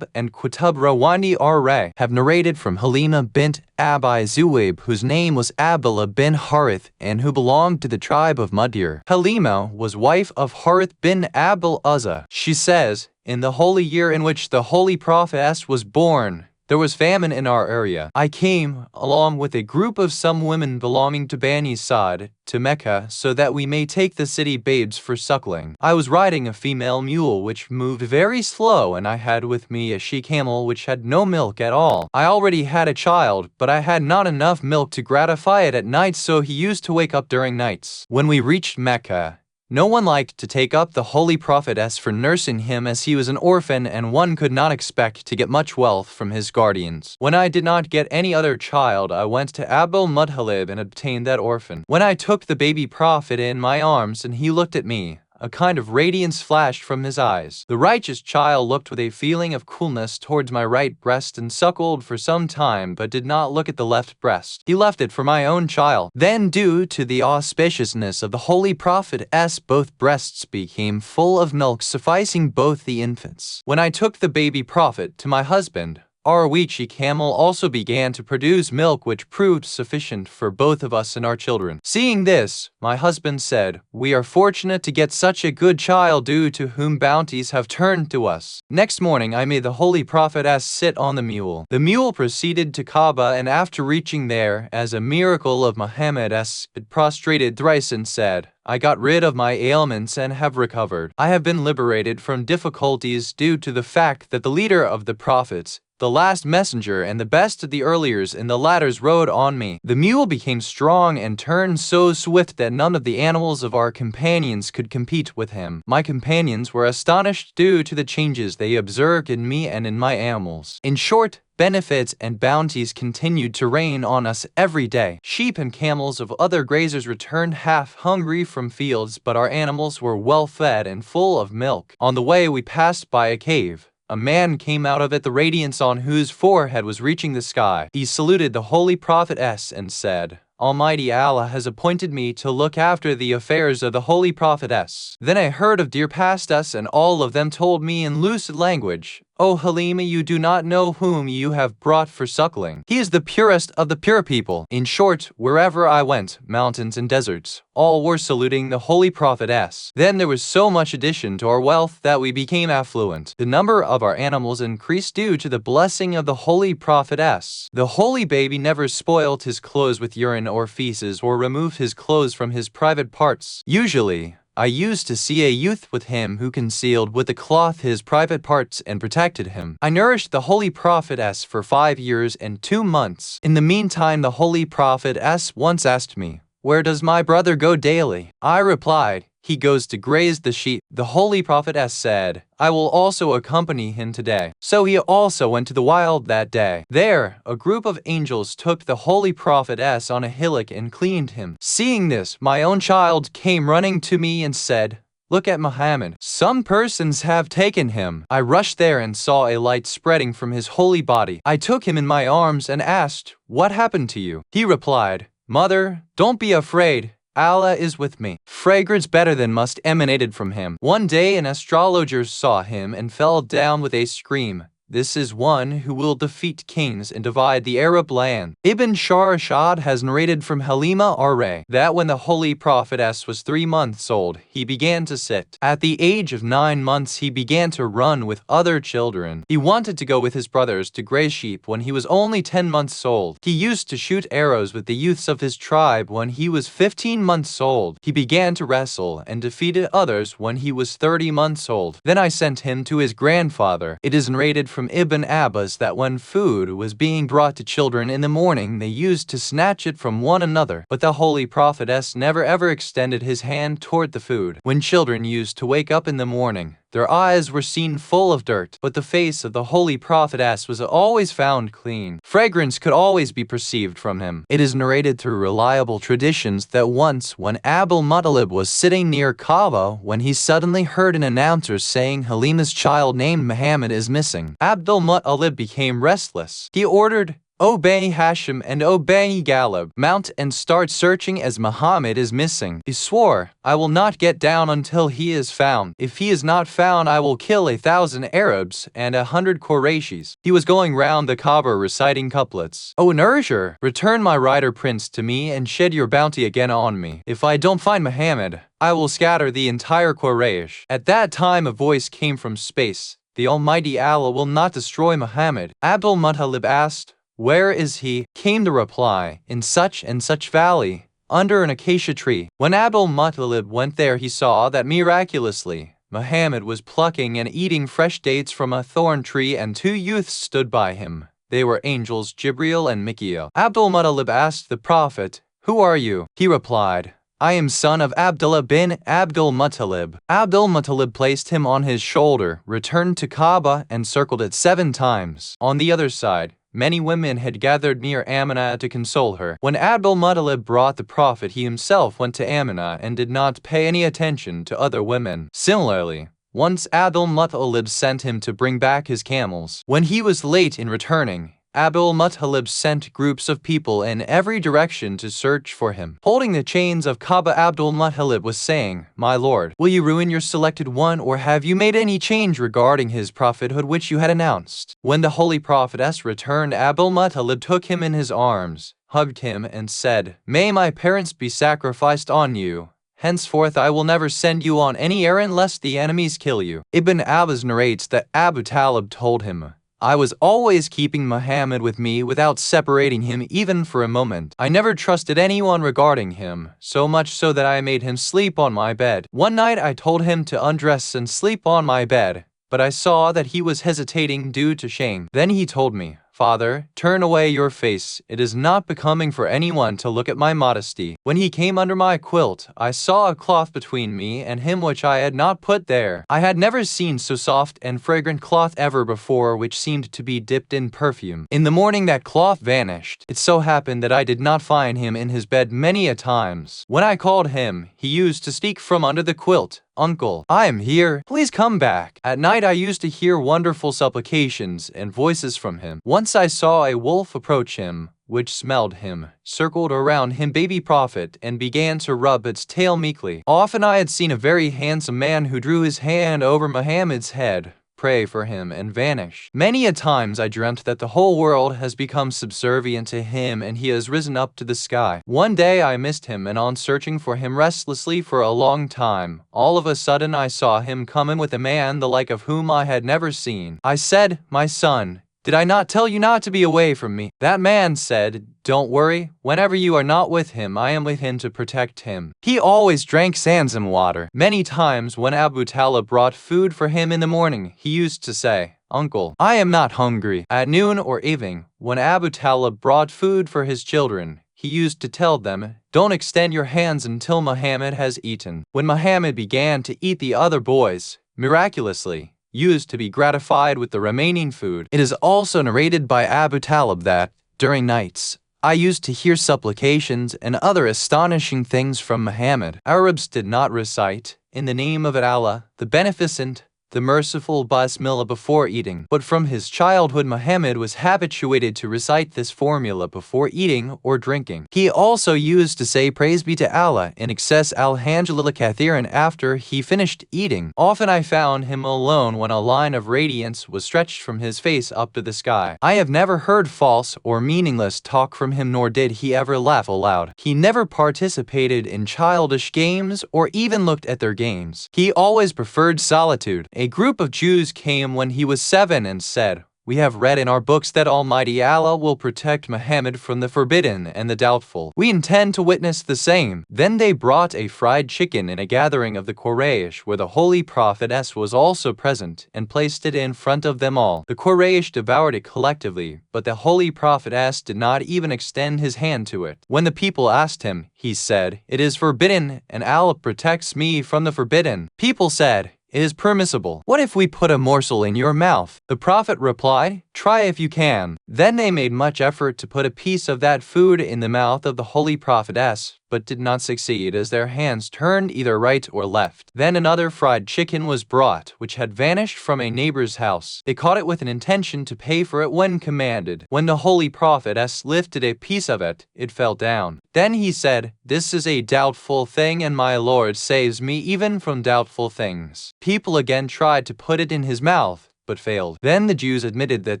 and Qutb Rawandi R.A. have narrated from Halima bint Abi Zuwaib, whose name was Abdullah bin Harith and who belonged to the tribe of Mudir. Halima was wife of Harith bin Abdul Uzza. She says, "In the holy year in which the Holy Prophet was born, there was famine in our area. I came, along with a group of some women belonging to Bani Sa'd, to Mecca so that we may take the city babes for suckling. I was riding a female mule which moved very slow, and I had with me a she-camel which had no milk at all. I already had a child, but I had not enough milk to gratify it at night, so he used to wake up during nights. When we reached Mecca, no one liked to take up the Holy Prophetess for nursing him, as he was an orphan and one could not expect to get much wealth from his guardians. When I did not get any other child, I went to Abul Muttalib and obtained that orphan. When I took the baby prophet in my arms and he looked at me, a kind of radiance flashed from his eyes. The righteous child looked with a feeling of coolness towards my right breast and suckled for some time, but did not look at the left breast. He left it for my own child. Then, due to the auspiciousness of the Holy Prophetess, both breasts became full of milk, sufficing both the infants. When I took the baby prophet to my husband, our Wichi camel also began to produce milk, which proved sufficient for both of us and our children. Seeing this, my husband said, "We are fortunate to get such a good child, due to whom bounties have turned to us." Next morning, I made the Holy Prophetess sit on the mule. The mule proceeded to Kaaba, and after reaching there, as a miracle of Muhammad, it prostrated thrice and said, "I got rid of my ailments and have recovered. I have been liberated from difficulties due to the fact that the leader of the prophets, the last messenger and the best of the earliers and the latters, rode on me." The mule became strong and turned so swift that none of the animals of our companions could compete with him. My companions were astonished due to the changes they observed in me and in my animals. In short, benefits and bounties continued to rain on us every day. Sheep and camels of other grazers returned half hungry from fields, but our animals were well fed and full of milk. On the way we passed by a cave. A man came out of it, the radiance on whose forehead was reaching the sky. He saluted the Holy Prophetess and said, "Almighty Allah has appointed me to look after the affairs of the Holy Prophetess." Then I heard of deer past us, and all of them told me in lucid language, "O Halima, you do not know whom you have brought for suckling. He is the purest of the pure people." In short, wherever I went, mountains and deserts, all were saluting the Holy Prophetess. Then there was so much addition to our wealth that we became affluent. The number of our animals increased due to the blessing of the Holy Prophetess. The holy baby never spoilt his clothes with urine or feces or removed his clothes from his private parts. Usually, I used to see a youth with him who concealed with a cloth his private parts and protected him. I nourished the Holy Prophetess for 5 years and 2 months. In the meantime, the Holy Prophetess once asked me, "Where does my brother go daily?" I replied, "He goes to graze the sheep." The Holy Prophetess said, "I will also accompany him today." So he also went to the wild that day. There, a group of angels took the Holy Prophetess on a hillock and cleaned him. Seeing this, my own child came running to me and said, "Look at Muhammad. Some persons have taken him." I rushed there and saw a light spreading from his holy body. I took him in my arms and asked, "What happened to you?" He replied, "Mother, don't be afraid. Allah is with me." Fragrance better than musk emanated from him. One day an astrologer saw him and fell down with a scream. This is one who will defeat kings and divide the Arab land. Ibn Shah has narrated from Halima R.A. that when the Holy Prophetess was 3 months old, he began to sit. At the age of 9 months, he began to run with other children. He wanted to go with his brothers to graze sheep when he was only 10 months old. He used to shoot arrows with the youths of his tribe when he was 15 months old. He began to wrestle and defeated others when he was 30 months old. Then I sent him to his grandfather. It is narrated from Ibn Abbas that when food was being brought to children in the morning, they used to snatch it from one another. But the Holy Prophetess never ever extended his hand toward the food. When children used to wake up in the morning, their eyes were seen full of dirt, but the face of the Holy Prophetess was always found clean. Fragrance could always be perceived from him. It is narrated through reliable traditions that once, when Abul Muttalib was sitting near Kaaba, when he suddenly heard an announcer saying Halima's child named Muhammad is missing, Abdul Muttalib became restless. He ordered O Bani Hashim and O Bani Ghalib, mount and start searching as Muhammad is missing. He swore, I will not get down until he is found. If he is not found, I will kill 1,000 Arabs and 100 Qurayshis. He was going round the Kaaba reciting couplets. O Nourisher, return my rider prince to me and shed your bounty again on me. If I don't find Muhammad, I will scatter the entire Quraysh. At that time a voice came from space. The Almighty Allah will not destroy Muhammad. Abdul Muttalib asked, where is he? Came the reply, in such and such valley, under an acacia tree. When Abdul Muttalib went there, he saw that miraculously Muhammad was plucking and eating fresh dates from a thorn tree, and 2 youths stood by him. They were angels Jibril and Mikael. Abdul Muttalib asked the Prophet, who are you? He replied, I am son of Abdullah bin Abdul Muttalib. Abdul Muttalib placed him on his shoulder, returned to Kaaba, and circled it 7 times. On the other side, many women had gathered near Amina to console her. When Abdul Muttalib brought the Prophet, he himself went to Amina and did not pay any attention to other women. Similarly, once Abdul Muttalib sent him to bring back his camels. When he was late in returning, Abdul Muttalib sent groups of people in every direction to search for him. Holding the chains of Kaaba, Abdul Muttalib was saying, my lord, will you ruin your selected one, or have you made any change regarding his prophethood which you had announced? When the Holy Prophetess returned, Abdul Muttalib took him in his arms, hugged him, and said, may my parents be sacrificed on you. Henceforth I will never send you on any errand lest the enemies kill you. Ibn Abbas narrates that Abu Talib told him, I was always keeping Muhammad with me without separating him even for a moment. I never trusted anyone regarding him, so much so that I made him sleep on my bed. One night I told him to undress and sleep on my bed, but I saw that he was hesitating due to shame. Then he told me, Father, turn away your face. It is not becoming for anyone to look at my modesty. When he came under my quilt, I saw a cloth between me and him which I had not put there. I had never seen so soft and fragrant cloth ever before, which seemed to be dipped in perfume. In the morning that cloth vanished. It so happened that I did not find him in his bed many a times. When I called him, he used to speak from under the quilt. Uncle, I am here. Please come back. At night I used to hear wonderful supplications and voices from him. Once I saw a wolf approach him, which smelled him, circled around him baby prophet, and began to rub its tail meekly. Often I had seen a very handsome man who drew his hand over Muhammad's head, pray for him, and vanish. Many a times I dreamt that the whole world has become subservient to him and he has risen up to the sky. One day I missed him, and on searching for him restlessly for a long time, all of a sudden I saw him coming with a man the like of whom I had never seen. I said, my son, did I not tell you not to be away from me? That man said, don't worry, whenever you are not with him, I am with him to protect him. He always drank Zamzam water. Many times when Abu Talib brought food for him in the morning, he used to say, Uncle, I am not hungry. At noon or evening, when Abu Talib brought food for his children, he used to tell them, don't extend your hands until Muhammad has eaten. When Muhammad began to eat, the other boys, miraculously, used to be gratified with the remaining food. It is also narrated by Abu Talib that, during nights, I used to hear supplications and other astonishing things from Muhammad. Arabs did not recite, in the name of Allah, the Beneficent, the merciful Bismillah before eating, but from his childhood Muhammad was habituated to recite this formula before eating or drinking. He also used to say praise be to Allah in excess Alhamdulillah Kathiran after he finished eating. Often I found him alone when a line of radiance was stretched from his face up to the sky. I have never heard false or meaningless talk from him, nor did he ever laugh aloud. He never participated in childish games or even looked at their games. He always preferred solitude. A group of Jews came when he was 7 and said, we have read in our books that Almighty Allah will protect Muhammad from the forbidden and the doubtful. We intend to witness the same. Then they brought a fried chicken in a gathering of the Quraysh where the Holy Prophetess was also present, and placed it in front of them all. The Quraysh devoured it collectively, but the Holy Prophetess did not even extend his hand to it. When the people asked him, he said, it is forbidden, and Allah protects me from the forbidden. People said, it is permissible. What if we put a morsel in your mouth? The Prophet replied, try if you can. Then they made much effort to put a piece of that food in the mouth of the Holy Prophetess, but did not succeed as their hands turned either right or left. Then another fried chicken was brought, which had vanished from a neighbor's house. They caught it with an intention to pay for it when commanded. When the Holy Prophet lifted a piece of it, it fell down. Then he said, "This is a doubtful thing, and my Lord saves me even from doubtful things." People again tried to put it in his mouth, but failed. Then the Jews admitted that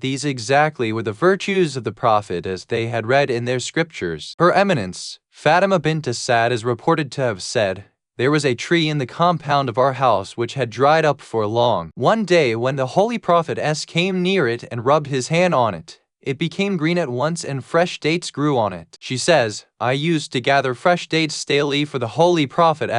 these exactly were the virtues of the Prophet as they had read in their scriptures. Her Eminence, Fatima bint Asad, is reported to have said, "There was a tree in the compound of our house which had dried up for long. One day when the Holy Prophet came near it and rubbed his hand on it, it became green at once and fresh dates grew on it." She says, "I used to gather fresh dates daily for the Holy Prophet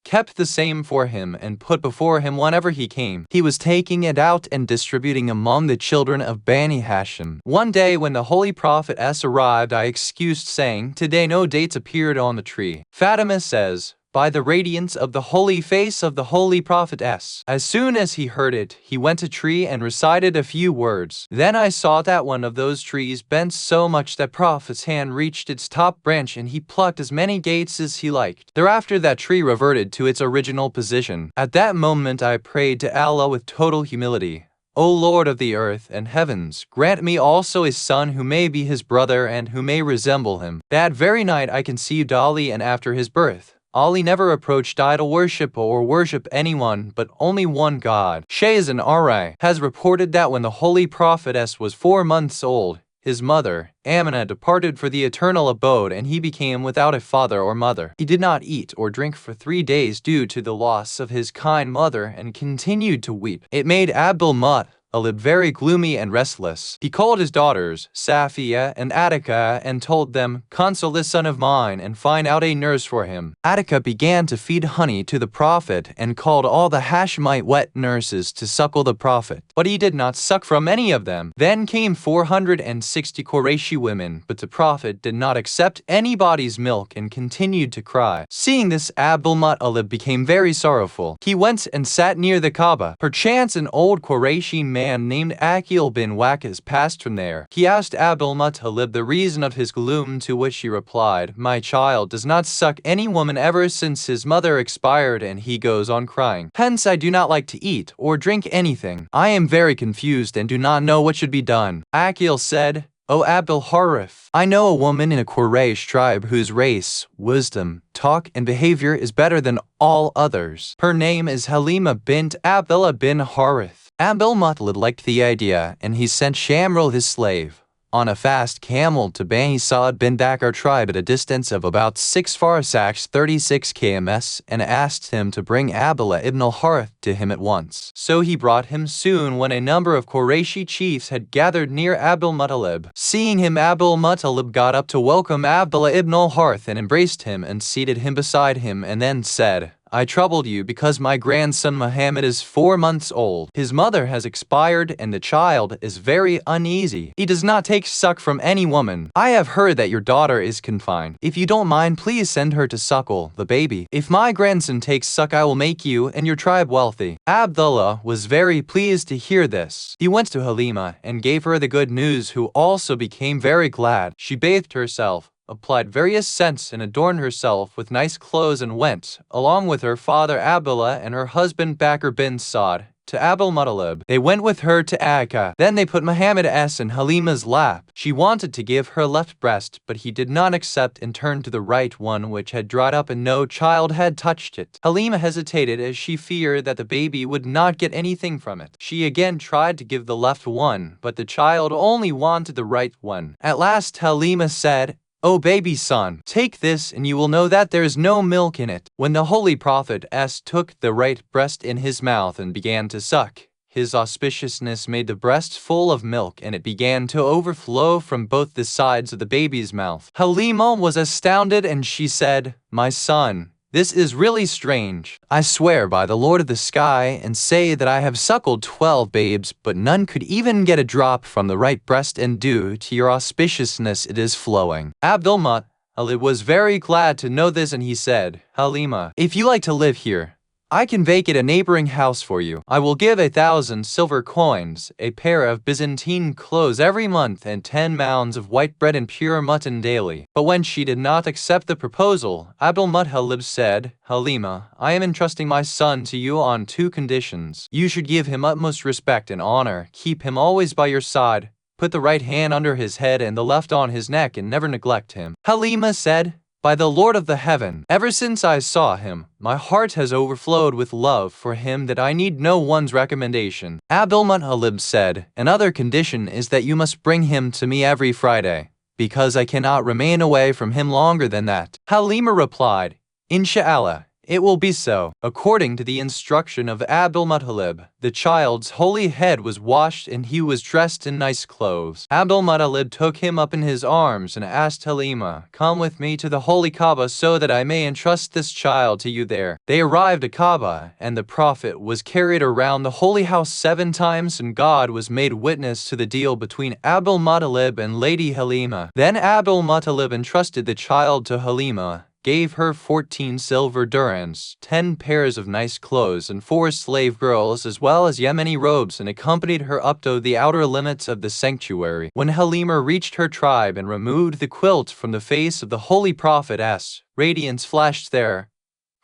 kept the same for him and put before him whenever he came. He was taking it out and distributing among the children of Bani Hashim. One day when the Holy Prophet arrived, I excused, saying, 'Today no dates appeared on the tree.'" Fatima says, "By the radiance of the holy face of the Holy Prophet as soon as he heard it, he went to a tree and recited a few words. Then I saw that one of those trees bent so much that Prophet's hand reached its top branch and he plucked as many dates as he liked. Thereafter that tree reverted to its original position. At that moment I prayed to Allah with total humility, 'O Lord of the earth and heavens, grant me also a son who may be his brother and who may resemble him.' That very night I conceived Ali, and after his birth, Ali never approached idol worship or worship anyone but only one God." Shayzan Arai has reported that when the Holy Prophet was 4 months old, his mother, Amina, departed for the eternal abode and he became without a father or mother. He did not eat or drink for 3 days due to the loss of his kind mother and continued to weep. It made Abdul-Muttalib very gloomy and restless. He called his daughters, Safiya and Attika, and told them, "Console this son of mine and find out a nurse for him." Attika began to feed honey to the Prophet and called all the Hashemite wet nurses to suckle the Prophet, but he did not suck from any of them. Then came 460 Qurayshi women, but the Prophet did not accept anybody's milk and continued to cry. Seeing this, Abdul-Muttalib became very sorrowful. He went and sat near the Kaaba. Perchance an old Qurayshi man named Aqil bin Waqas passed from there. He asked Abdul-Muttalib the reason of his gloom, to which he replied, "My child does not suck any woman ever since his mother expired," and he goes on crying. "Hence I do not like to eat or drink anything. I am very confused and do not know what should be done." Aqil said, "O Abdul Harith, I know a woman in a Quraysh tribe whose race, wisdom, talk, and behavior is better than all others. Her name is Halima bint Abdullah bin Harith." Abdul-Muttalib liked the idea, and he sent Shamrul, his slave, on a fast camel to Bani Sa'd bin Baqir tribe at a distance of about 6 farsakhs 36 kms and asked him to bring Abdullah ibn al-Harith to him at once. So he brought him soon when a number of Qurayshi chiefs had gathered near Abdul-Muttalib. Seeing him, Abdul-Muttalib got up to welcome Abdullah ibn al-Harith and embraced him and seated him beside him and then said, "I troubled you because my grandson Muhammad is 4 months old. His mother has expired and the child is very uneasy. He does not take suck from any woman. I have heard that your daughter is confined. If you don't mind, please send her to suckle the baby. If my grandson takes suck, I will make you and your tribe wealthy." Abdullah was very pleased to hear this. He went to Halima and gave her the good news, who also became very glad. She bathed herself, applied various scents, and adorned herself with nice clothes and went, along with her father Abdullah and her husband Baqir bin Sa'd, to Abdul-Muttalib. They went with her to Akka. Then they put Muhammad in Halima's lap. She wanted to give her left breast, but he did not accept and turned to the right one, which had dried up and no child had touched it. Halima hesitated as she feared that the baby would not get anything from it. She again tried to give the left one, but the child only wanted the right one. At last Halima said, "O baby son, take this and you will know that there is no milk in it." When the Holy Prophet took the right breast in his mouth and began to suck, his auspiciousness made the breast full of milk and it began to overflow from both the sides of the baby's mouth. Halima was astounded and she said, "My son, this is really strange. I swear by the Lord of the sky and say that I have suckled 12 babes, but none could even get a drop from the right breast, and due to your auspiciousness it is flowing." Abdul-Muttalib was very glad to know this and he said, "Halima, if you like to live here, I can vacate a neighboring house for you. I will give 1,000 silver coins, a pair of Byzantine clothes every month, and 10 mounds of white bread and pure mutton daily. But when she did not accept the proposal, Abdul-Muttalib said, Halima, I am entrusting my son to you on 2 conditions. You should give him utmost respect and honor, keep him always by your side, put the right hand under his head and the left on his neck, and never neglect him. Halima said, By the Lord of the heaven, ever since I saw him, my heart has overflowed with love for him that I need no one's recommendation. Abdul-Muttalib said, Another condition is that you must bring him to me every Friday, because I cannot remain away from him longer than that. Halima replied, Inshallah, it will be so. According to the instruction of Abdul-Muttalib, the child's holy head was washed and he was dressed in nice clothes. Abdul-Muttalib took him up in his arms and asked Halima, Come with me to the holy Kaaba so that I may entrust this child to you there. They arrived at Kaaba, and the Prophet was carried around the holy house 7 times, and God was made witness to the deal between Abdul-Muttalib and Lady Halima. Then Abdul-Muttalib entrusted the child to Halima, gave her 14 silver dirhams, 10 pairs of nice clothes, and 4 slave girls, as well as Yemeni robes, and accompanied her up to the outer limits of the sanctuary. When Halima reached her tribe and removed the quilt from the face of the Holy Prophetess, radiance flashed there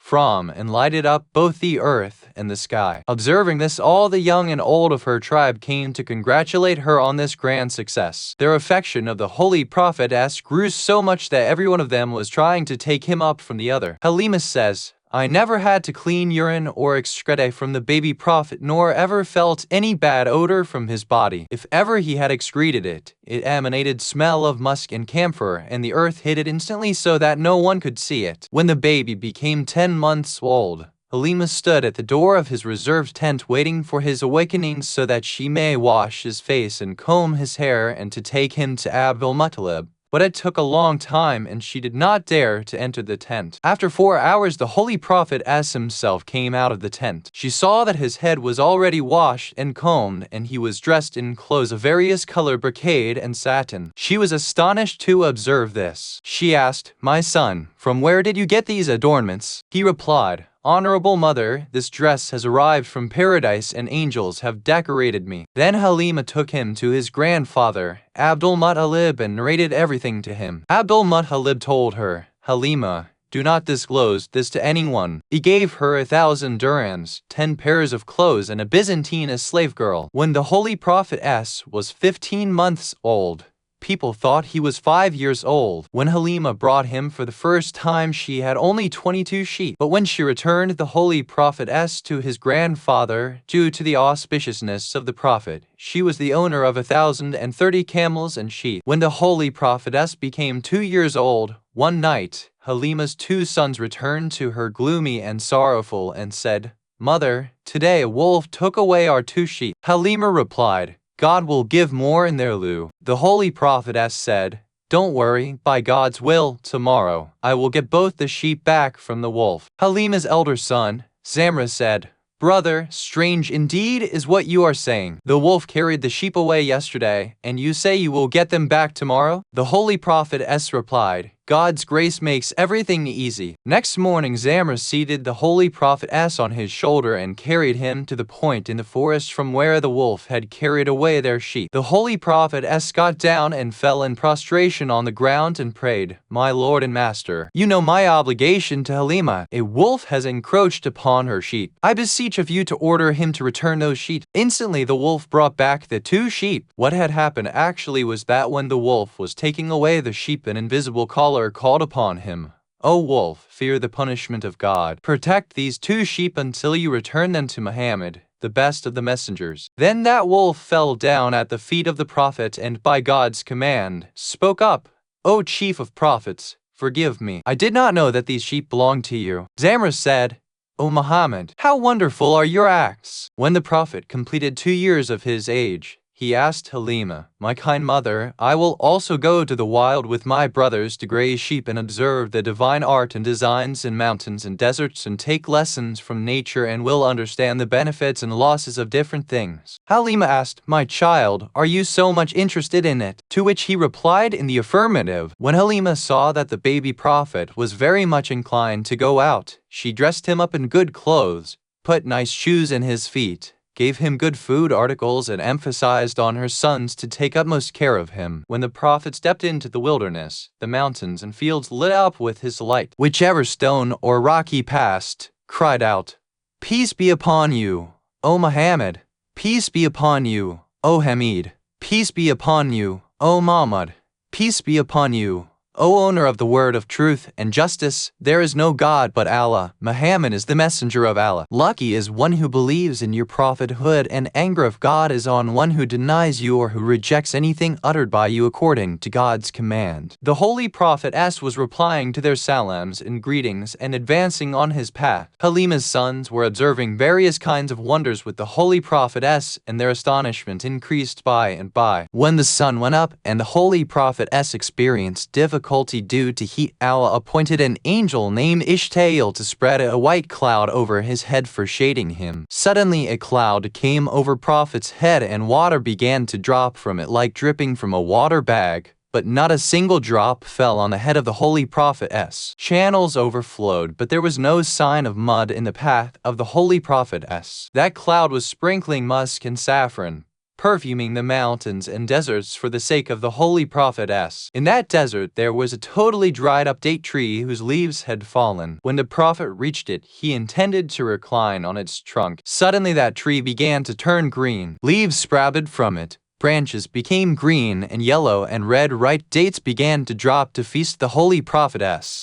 from and lighted up both the earth and the sky. Observing this, all the young and old of her tribe came to congratulate her on this grand success. Their affection of the Holy Prophetess grew so much that every one of them was trying to take him up from the other. Halima says, I never had to clean urine or excrete from the baby prophet, nor ever felt any bad odor from his body. If ever he had excreted it, it emanated smell of musk and camphor, and the earth hid it instantly so that no one could see it. When the baby became 10 months old, Halima stood at the door of his reserved tent waiting for his awakening so that she may wash his face and comb his hair and to take him to Abdul-Muttalib. But it took a long time, and she did not dare to enter the tent. After 4 hours, the Holy Prophet himself came out of the tent. She saw that his head was already washed and combed, and he was dressed in clothes of various color, brocade and satin. She was astonished to observe this. She asked, My son, from where did you get these adornments? He replied, Honorable mother, this dress has arrived from paradise and angels have decorated me. Then Halima took him to his grandfather, Abdul-Muttalib, and narrated everything to him. Abdul-Muttalib told her, Halima, do not disclose this to anyone. He gave her 1,000 dirhams, 10 pairs of clothes, and a Byzantine slave girl. When the Holy Prophet was 15 months old, people thought he was 5 years old. When Halima brought him for the first time, she had only 22 sheep. But when she returned the Holy Prophet to his grandfather, due to the auspiciousness of the Prophet, she was the owner of 1,030 camels and sheep. When the Holy Prophetess became 2 years old, one night, Halima's 2 sons returned to her gloomy and sorrowful and said, Mother, today a wolf took away our 2 sheep. Halima replied, God will give more in their lieu. The Holy Prophetess said, Don't worry, by God's will, tomorrow, I will get both the sheep back from the wolf. Halima's elder son, Zamra, said, Brother, strange indeed is what you are saying. The wolf carried the sheep away yesterday, and you say you will get them back tomorrow? The Holy Prophet replied, God's grace makes everything easy. Next morning, Zamra seated the Holy Prophet on his shoulder and carried him to the point in the forest from where the wolf had carried away their sheep. The Holy Prophet got down and fell in prostration on the ground and prayed, My Lord and Master, you know my obligation to Halima. A wolf has encroached upon her sheep. I beseech of you to order him to return those sheep. Instantly the wolf brought back the 2 sheep. What had happened actually was that when the wolf was taking away the sheep, an invisible caller called upon him, O wolf, fear the punishment of God. Protect these 2 sheep until you return them to Muhammad, the best of the messengers. Then that wolf fell down at the feet of the Prophet and by God's command spoke up, O chief of prophets, forgive me. I did not know that these sheep belonged to you. Zamra said, O Muhammad, how wonderful are your acts. When the Prophet completed 2 years of his age, he asked Halima, My kind mother, I will also go to the wild with my brothers to graze sheep and observe the divine art and designs in mountains and deserts and take lessons from nature and will understand the benefits and losses of different things. Halima asked, My child, are you so much interested in it? To which he replied in the affirmative. When Halima saw that the baby prophet was very much inclined to go out, she dressed him up in good clothes, put nice shoes in his feet, gave him good food articles, and emphasized on her sons to take utmost care of him. When the Prophet stepped into the wilderness, the mountains and fields lit up with his light. Whichever stone or rock he passed, cried out, "Peace be upon you, O Muhammad! Peace be upon you, O Hamid! Peace be upon you, O Muhammad! Peace be upon you, O owner of the word of truth and justice. There is no God but Allah. Muhammad is the messenger of Allah. Lucky is one who believes in your prophethood, and anger of God is on one who denies you or who rejects anything uttered by you according to God's command." The Holy Prophet was replying to their salams and greetings and advancing on his path. Halima's sons were observing various kinds of wonders with the Holy Prophet, and their astonishment increased by and by. When the sun went up and the Holy Prophet experienced difficulty due to heat, Allah appointed an angel named Ishtael to spread a white cloud over his head for shading him. Suddenly a cloud came over Prophet's head and water began to drop from it like dripping from a water bag. But not a single drop fell on the head of the Holy Prophet. Channels overflowed, but there was no sign of mud in the path of the Holy Prophet. That cloud was sprinkling musk and saffron, perfuming the mountains and deserts for the sake of the Holy Prophet. In that desert there was a totally dried up date tree whose leaves had fallen. When the Prophet reached it, he intended to recline on its trunk. Suddenly that tree began to turn green. Leaves sprouted from it. Branches became green and yellow, and red ripe dates began to drop to feast the Holy Prophet.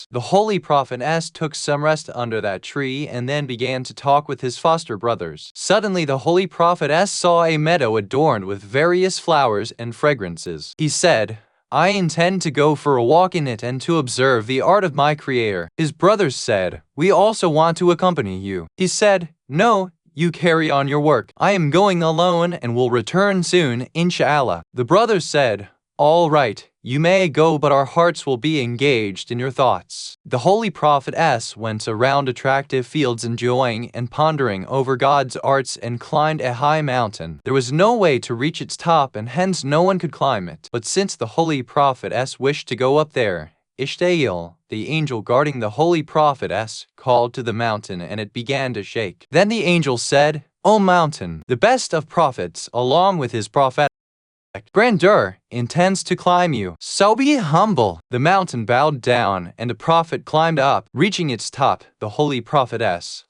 The Holy Prophet took some rest under that tree and then began to talk with his foster brothers. Suddenly the Holy Prophet saw a meadow adorned with various flowers and fragrances. He said, "I intend to go for a walk in it and to observe the art of my Creator." His brothers said, "We also want to accompany you." He said, "No, you carry on your work. I am going alone and will return soon, inshallah." The brothers said, "All right, you may go, but our hearts will be engaged in your thoughts." The Holy Prophet went around attractive fields enjoying and pondering over God's arts and climbed a high mountain. There was no way to reach its top and hence no one could climb it. But since the Holy Prophet wished to go up there, Ishtael, the angel guarding the Holy Prophet, called to the mountain and it began to shake. Then the angel said, "O mountain, the best of prophets, along with his prophetic grandeur, intends to climb you. So be humble." The mountain bowed down and the Prophet climbed up. Reaching its top, the Holy Prophet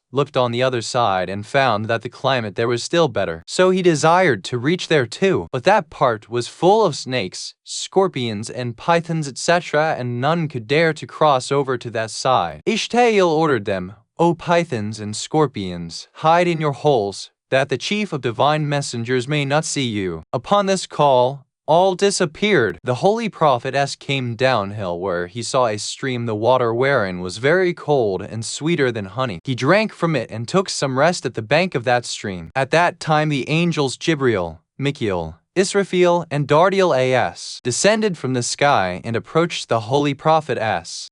looked on the other side and found that the climate there was still better. So he desired to reach there too, but that part was full of snakes, scorpions, and pythons, etc., and none could dare to cross over to that side. Ishtael ordered them, "O pythons and scorpions, hide in your holes, that the chief of divine messengers may not see you." Upon this call, all disappeared. The Holy Prophet came downhill where he saw a stream, the water wherein was very cold and sweeter than honey. He drank from it and took some rest at the bank of that stream. At that time the angels Jibril, Mikael, Israfil, and Dardiel descended from the sky and approached the Holy Prophet.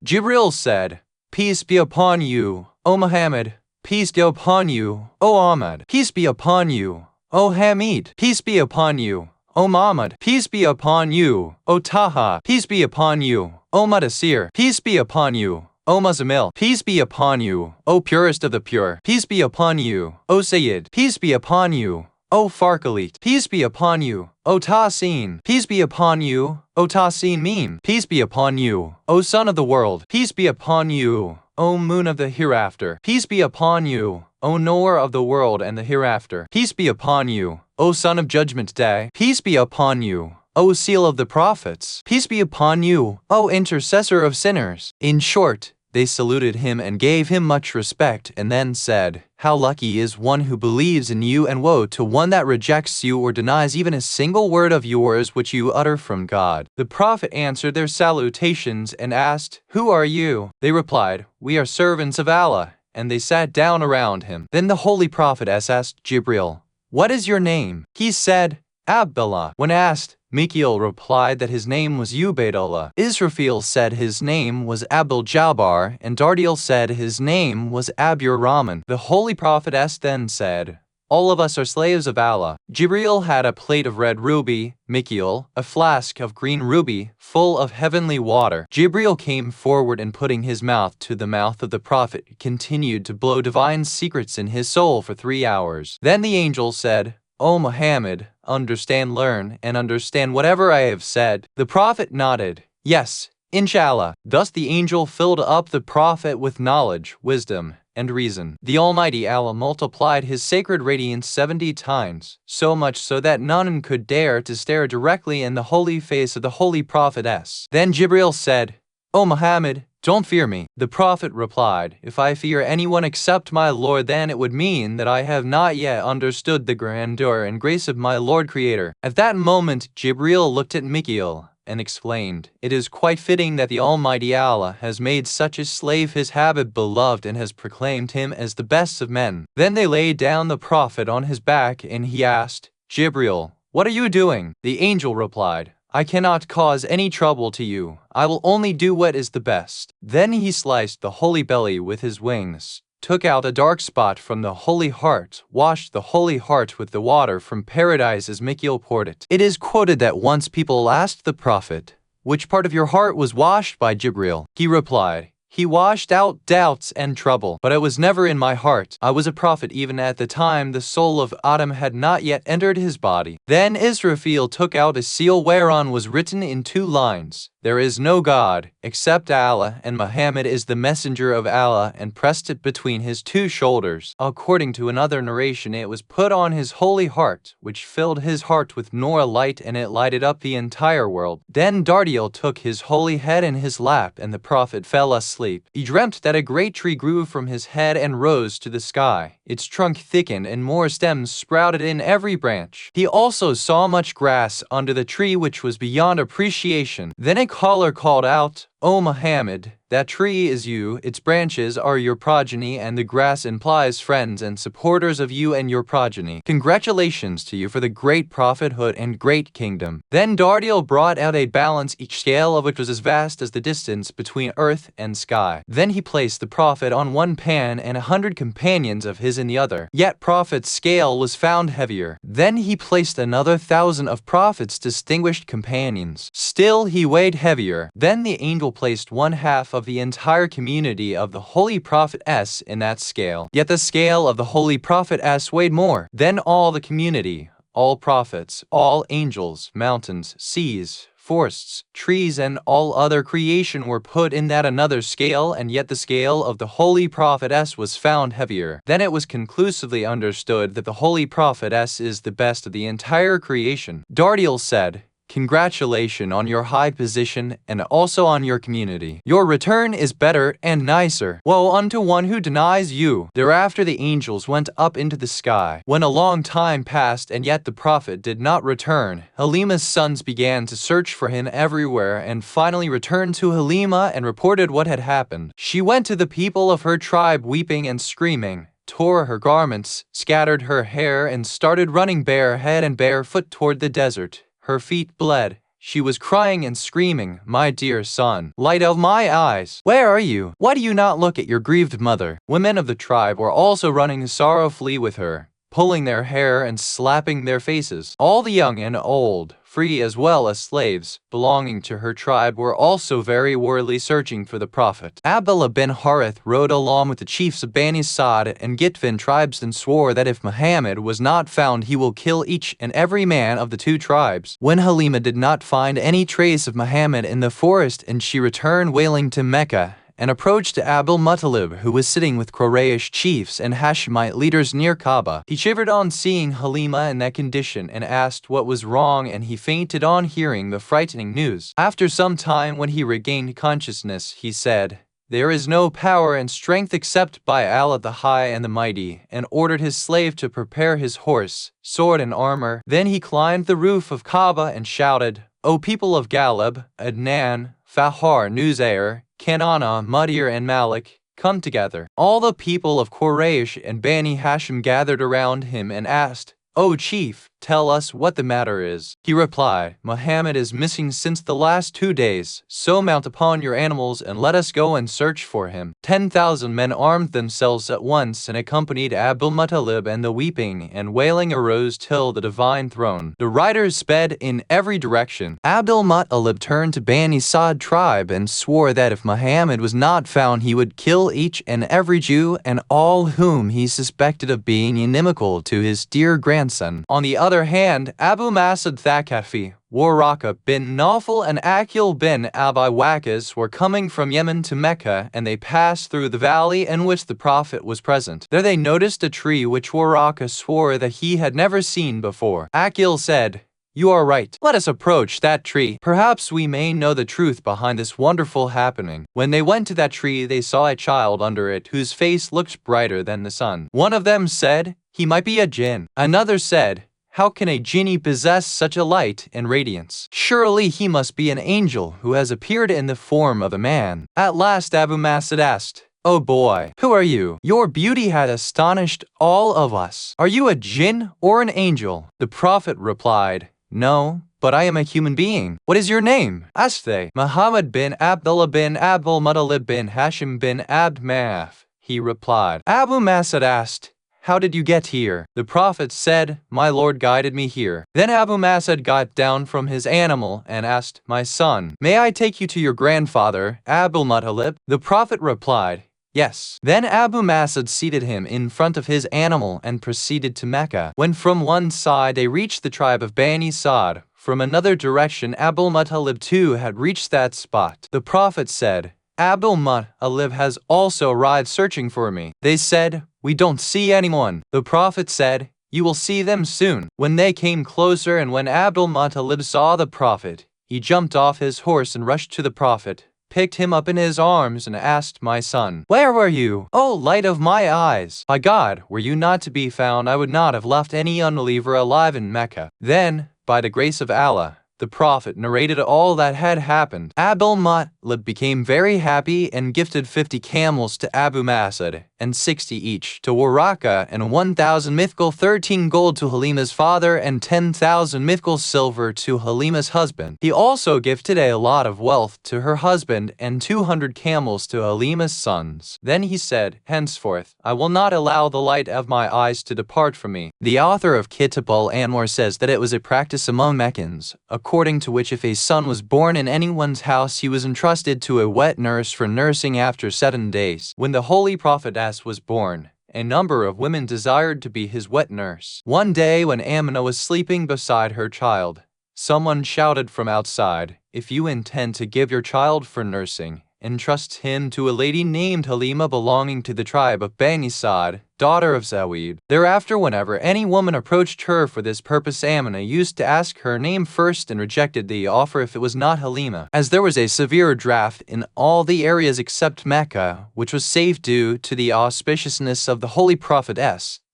Jibril said, "Peace be upon you, O Muhammad. Peace be upon you, O Ahmad. Peace be upon you, O Hamid. Peace be upon you, O Muhammad. Peace be upon you, O Taha. Peace be upon you, O Mudassir. Peace be upon you, O Muzammil. Peace be upon you, O purest of the pure. Peace be upon you, O Sayyid. Peace be upon you, O Farkalit. Peace be upon you, O Tasin. Peace be upon you, O Tasin Meme. Peace be upon you, O Son of the World. Peace be upon you, O Moon of the Hereafter. Peace be upon you, O Knower of the world and the hereafter. Peace be upon you, O Son of Judgment Day. Peace be upon you, O Seal of the Prophets. Peace be upon you, O Intercessor of sinners. In short, they saluted him and gave him much respect, and then said, "How lucky is one who believes in you, and woe to one that rejects you or denies even a single word of yours which you utter from God." The Prophet answered their salutations and asked, "Who are you?" They replied, "We are servants of Allah," and they sat down around him. Then the Holy Prophet asked Jibril, "What is your name?" He said, "Abdullah." When asked, Mikael replied that his name was Ubaidullah. Israfil said his name was Abdul Jabbar, and Dardiel said his name was Abdur Rahman. The Holy Prophet then said, All of us are slaves of Allah. Jibril had a plate of red ruby, Mikhail, a flask of green ruby, full of heavenly water. Jibril came forward and putting his mouth to the mouth of the Prophet, continued to blow divine secrets in his soul for 3 hours. Then the angel said, "O Muhammad, understand, learn, and understand whatever I have said." The Prophet nodded, "Yes, Inshallah." Thus the angel filled up the Prophet with knowledge, wisdom, and reason. The Almighty Allah multiplied his sacred radiance 70 times, so much so that none could dare to stare directly in the holy face of the Holy Prophetess. Then Jibril said, "O Muhammad, don't fear me." The Prophet replied, "If I fear anyone except my Lord, then it would mean that I have not yet understood the grandeur and grace of my Lord Creator." At that moment, Jibril looked at Mikhail and explained, "It is quite fitting that the Almighty Allah has made such a slave his Habib beloved and has proclaimed him as the best of men." Then they laid down the Prophet on his back and he asked, "Jibril, what are you doing?" The angel replied, "I cannot cause any trouble to you. I will only do what is the best." Then he sliced the holy belly with his wings, took out a dark spot from the holy heart, washed the holy heart with the water from paradise as Mikhail poured it. It is quoted that once people asked the Prophet, "Which part of your heart was washed by Jibril?" He replied, "He washed out doubts and trouble, but it was never in my heart. I was a prophet even at the time the soul of Adam had not yet entered his body." Then Israfil took out a seal whereon was written in 2 lines, "There is no God except Allah, and Muhammad is the messenger of Allah," and pressed it between his 2 shoulders. According to another narration, it was put on his holy heart, which filled his heart with Nur light, and it lighted up the entire world. Then Dardiel took his holy head in his lap, and the Prophet fell asleep. He dreamt that a great tree grew from his head and rose to the sky. Its trunk thickened, and more stems sprouted in every branch. He also saw much grass under the tree, which was beyond appreciation. Then a caller called out, "O Muhammad, that tree is you, its branches are your progeny, and the grass implies friends and supporters of you and your progeny. Congratulations to you for the great prophethood and great kingdom." Then Dardiel brought out a balance, each scale of which was as vast as the distance between earth and sky. Then he placed the Prophet on one pan and 100 companions of his in the other. Yet Prophet's scale was found heavier. Then he placed another 1,000 of Prophet's distinguished companions. Still he weighed heavier. Then the angel placed 1/2 of the entire community of the Holy Prophetess in that scale. Yet the scale of the Holy Prophetess weighed more. Then all the community, all prophets, all angels, mountains, seas, forests, trees, and all other creation were put in that another scale, and yet the scale of the Holy Prophetess was found heavier. Then it was conclusively understood that the Holy Prophetess is the best of the entire creation. Dardiel said, "Congratulations on your high position and also on your community. Your return is better and nicer. Woe unto one who denies you." Thereafter the angels went up into the sky. When a long time passed and yet the Prophet did not return, Halima's sons began to search for him everywhere and finally returned to Halima and reported what had happened. She went to the people of her tribe weeping and screaming, tore her garments, scattered her hair, and started running barehead and barefoot toward the desert. Her feet bled. She was crying and screaming, "My dear son, light of my eyes, where are you? Why do you not look at your grieved mother?" Women of the tribe were also running sorrowfully with her, pulling their hair and slapping their faces. All the young and old, free as well as slaves, belonging to her tribe were also very worriedly searching for the Prophet. Abdullah bin Harith rode along with the chiefs of Bani Sa'd and Gitfin tribes and swore that if Muhammad was not found he will kill each and every man of the 2 tribes. When Halima did not find any trace of Muhammad in the forest and she returned wailing to Mecca, and approached to Abdul Muttalib, who was sitting with Quraysh chiefs and Hashemite leaders near Kaaba. He shivered on seeing Halima in that condition and asked what was wrong, and he fainted on hearing the frightening news. After some time, when he regained consciousness, he said, "There is no power and strength except by Allah the High and the Mighty," and ordered his slave to prepare his horse, sword, and armor. Then he climbed the roof of Kaaba and shouted, "O people of Galib, Adnan, Fahar, Nuzair, Kanana, Mudir, and Malik, come together." All the people of Quraysh and Bani Hashim gathered around him and asked, "O chief, tell us what the matter is." He replied, "Muhammad is missing since the last 2 days, so mount upon your animals and let us go and search for him." 10,000 men armed themselves at once and accompanied Abdul-Muttalib, and the weeping and wailing arose till the divine throne. The riders sped in every direction. Abdul-Muttalib turned to Bani Sa'd tribe and swore that if Muhammad was not found, he would kill each and every Jew and all whom he suspected of being inimical to his dear grandson. On the other hand, Abu Mas'ud Thaqafi, Waraka bin Nawfal, and Akil bin Abi Waqas were coming from Yemen to Mecca, and they passed through the valley in which the Prophet was present. There they noticed a tree which Waraka swore that he had never seen before. Akil said, "You are right. Let us approach that tree. Perhaps we may know the truth behind this wonderful happening." When they went to that tree, they saw a child under it whose face looked brighter than the sun. One of them said, "He might be a jinn." Another said, "How can a genie possess such a light and radiance? Surely he must be an angel who has appeared in the form of a man." At last Abu Mas'ud asked, "Oh boy, who are you? Your beauty had astonished all of us. Are you a jinn or an angel?" The Prophet replied, "No, but I am a human being." "What is your name?" asked they. "Muhammad bin Abdullah bin Abdul Muttalib bin Hashim bin Abd Manaf," he replied. Abu Mas'ud asked, "How did you get here?" The Prophet said, "My Lord guided me here." Then Abu Mas'ud got down from his animal and asked, "My son, may I take you to your grandfather, Abdul Muttalib?" The Prophet replied, "Yes." Then Abu Mas'ud seated him in front of his animal and proceeded to Mecca. When from one side they reached the tribe of Bani Sa'd, from another direction Abdul Muttalib too had reached that spot. The Prophet said, "Abdul Muttalib has also arrived searching for me." They said, "We don't see anyone." The Prophet said, "You will see them soon." When they came closer and when Abdul Muttalib saw the Prophet, he jumped off his horse and rushed to the Prophet, picked him up in his arms and asked, "My son, where were you? O light of my eyes! By God, were you not to be found, I would not have left any unbeliever alive in Mecca." Then, by the grace of Allah, the Prophet narrated all that had happened. Abdul Muttalib became very happy and gifted 50 camels to Abu Mas'ud, and 60 each to Waraka, and 1,000 mithqal 13 gold to Halima's father, and 10,000 mithqal silver to Halima's husband. He also gifted a lot of wealth to her husband and 200 camels to Halima's sons. Then he said, "Henceforth, I will not allow the light of my eyes to depart from me." The author of Kitab al-Anwar says that it was a practice among Meccans, according to which if a son was born in anyone's house, he was entrusted to a wet nurse for nursing after 7 days. When the Holy Prophet was born, a number of women desired to be his wet nurse. One day when Amina was sleeping beside her child, someone shouted from outside, "If you intend to give your child for nursing, entrust him to a lady named Halima belonging to the tribe of Bani Sa'd, daughter of Zawid." Thereafter, whenever any woman approached her for this purpose, Amina used to ask her name first and rejected the offer if it was not Halima. As there was a severe drought in all the areas except Mecca, which was safe due to the auspiciousness of the Holy Prophet,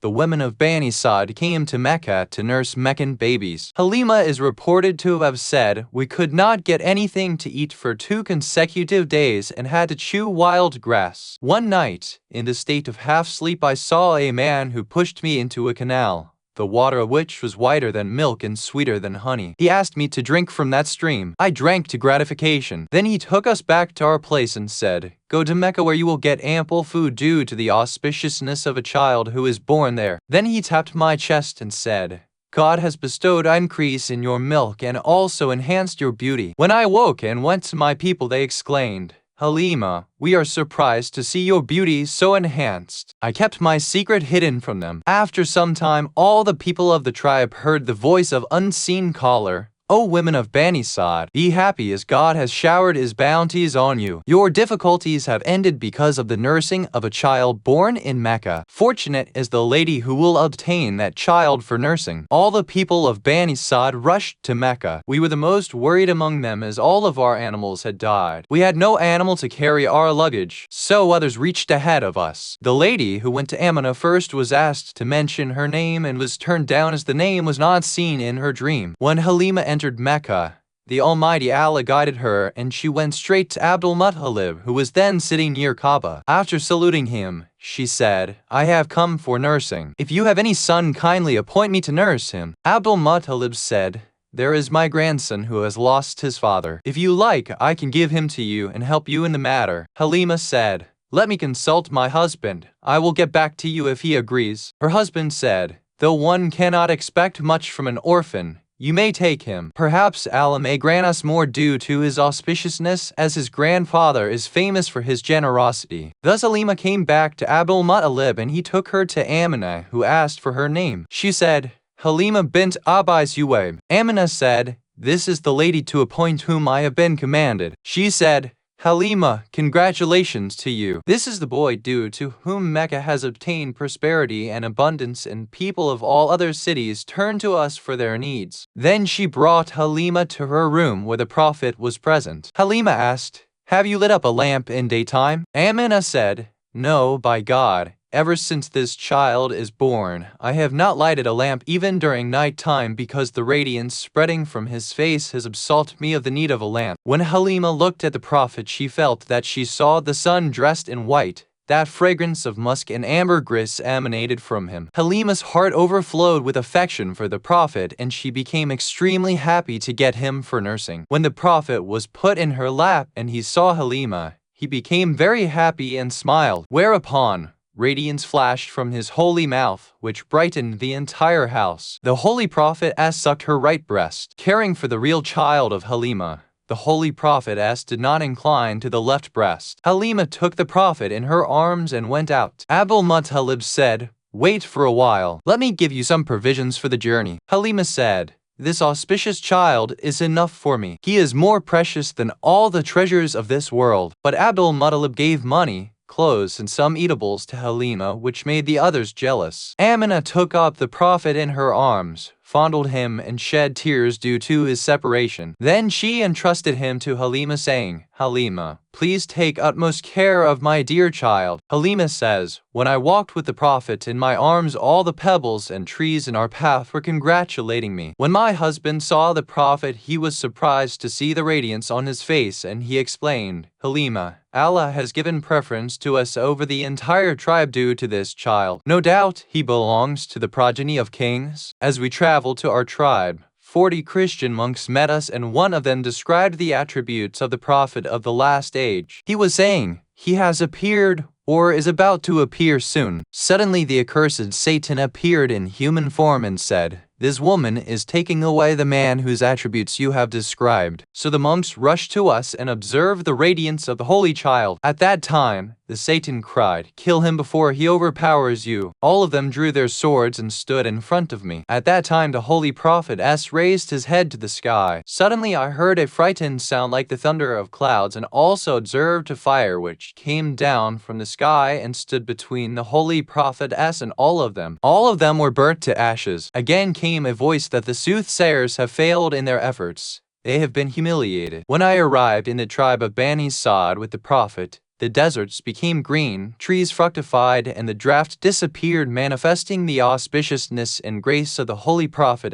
the women of Bani Sa'd came to Mecca to nurse Meccan babies. Halima is reported to have said, "We could not get anything to eat for 2 consecutive days and had to chew wild grass. One night, in the state of half-sleep, I saw a man who pushed me into a canal, the water of which was whiter than milk and sweeter than honey. He asked me to drink from that stream. I drank to gratification. Then he took us back to our place and said, 'Go to Mecca where you will get ample food due to the auspiciousness of a child who is born there.' Then he tapped my chest and said, 'God has bestowed increase in your milk and also enhanced your beauty.' When I woke and went to my people, they exclaimed, 'Halima, we are surprised to see your beauty so enhanced.' I kept my secret hidden from them. After some time, all the people of the tribe heard the voice of unseen caller, 'O women of Bani Sa'd, be happy as God has showered his bounties on you. Your difficulties have ended because of the nursing of a child born in Mecca. Fortunate is the lady who will obtain that child for nursing.' All the people of Bani Sa'd rushed to Mecca. We were the most worried among them as all of our animals had died. We had no animal to carry our luggage, so others reached ahead of us. The lady who went to Amina first was asked to mention her name and was turned down as the name was not seen in her dream. When Halima entered Mecca, The Almighty Allah guided her and she went straight to Abdul-Muttalib, who was then sitting near Kaaba. After saluting him, she said, "I have come for nursing. If you have any son, kindly appoint me to nurse him." Abdul-Muttalib said, "There is my grandson who has lost his father. If you like, I can give him to you and help you in the matter." Halima said, "Let me consult my husband. I will get back to you if he agrees." Her husband said, "Though one cannot expect much from an orphan, you may take him. Perhaps Allah may grant us more due to his auspiciousness, as his grandfather is famous for his generosity." Thus Halima came back to Abdul-Muttalib and he took her to Amina, who asked for her name. She said, "Halima bint Abis Uwayb." Amina said, "This is the lady to appoint whom I have been commanded." She said, "Halima, congratulations to you. This is the boy due to whom Mecca has obtained prosperity and abundance, and people of all other cities turn to us for their needs." Then she brought Halima to her room where the Prophet was present. Halima asked, "Have you lit up a lamp in daytime?" Amina said, "No, by God. Ever since this child is born, I have not lighted a lamp even during night time, because the radiance spreading from his face has absolved me of the need of a lamp." When Halima looked at the Prophet, she felt that she saw the sun dressed in white. That fragrance of musk and ambergris emanated from him. Halima's heart overflowed with affection for the Prophet and she became extremely happy to get him for nursing. When the Prophet was put in her lap and he saw Halima, he became very happy and smiled, whereupon radiance flashed from his holy mouth, which brightened the entire house. The Holy Prophet sucked her right breast. Caring for the real child of Halima, the Holy Prophet did not incline to the left breast. Halima took the Prophet in her arms and went out. Abdul-Muttalib said, "Wait for a while. Let me give you some provisions for the journey." Halima said, "This auspicious child is enough for me. He is more precious than all the treasures of this world." But Abdul-Muttalib gave money, clothes, and some eatables to Halima, which made the others jealous. Amina took up the Prophet in her arms, fondled him, and shed tears due to his separation. Then she entrusted him to Halima, saying, "Halima, please take utmost care of my dear child." Halima says, "When I walked with the Prophet in my arms, all the pebbles and trees in our path were congratulating me. When my husband saw the Prophet, he was surprised to see the radiance on his face, and he explained, 'Halima, Allah has given preference to us over the entire tribe due to this child. No doubt he belongs to the progeny of kings.' As we traveled to our tribe, 40 Christian monks met us, and one of them described the attributes of the Prophet of the last age. He was saying, 'He has appeared or is about to appear soon.' Suddenly the accursed Satan appeared in human form and said, 'This woman is taking away the man whose attributes you have described.' So the monks rushed to us and observed the radiance of the Holy Child. At that time, the Satan cried, 'Kill him before he overpowers you.' All of them drew their swords and stood in front of me. At that time the Holy Prophet raised his head to the sky. Suddenly I heard a frightened sound like the thunder of clouds, and also observed a fire which came down from the sky and stood between the Holy Prophet and all of them. All of them were burnt to ashes. Again came a voice that the soothsayers have failed in their efforts. They have been humiliated. When I arrived in the tribe of Bani Sa'd with the Prophet, the deserts became green, trees fructified, and the drought disappeared, manifesting the auspiciousness and grace of the Holy Prophet.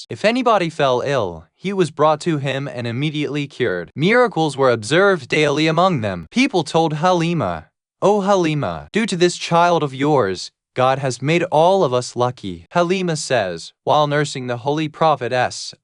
If anybody fell ill, he was brought to him and immediately cured. Miracles were observed daily among them. People told Halima, "O Halima, due to this child of yours, God has made all of us lucky." Halima says, "While nursing the Holy Prophet,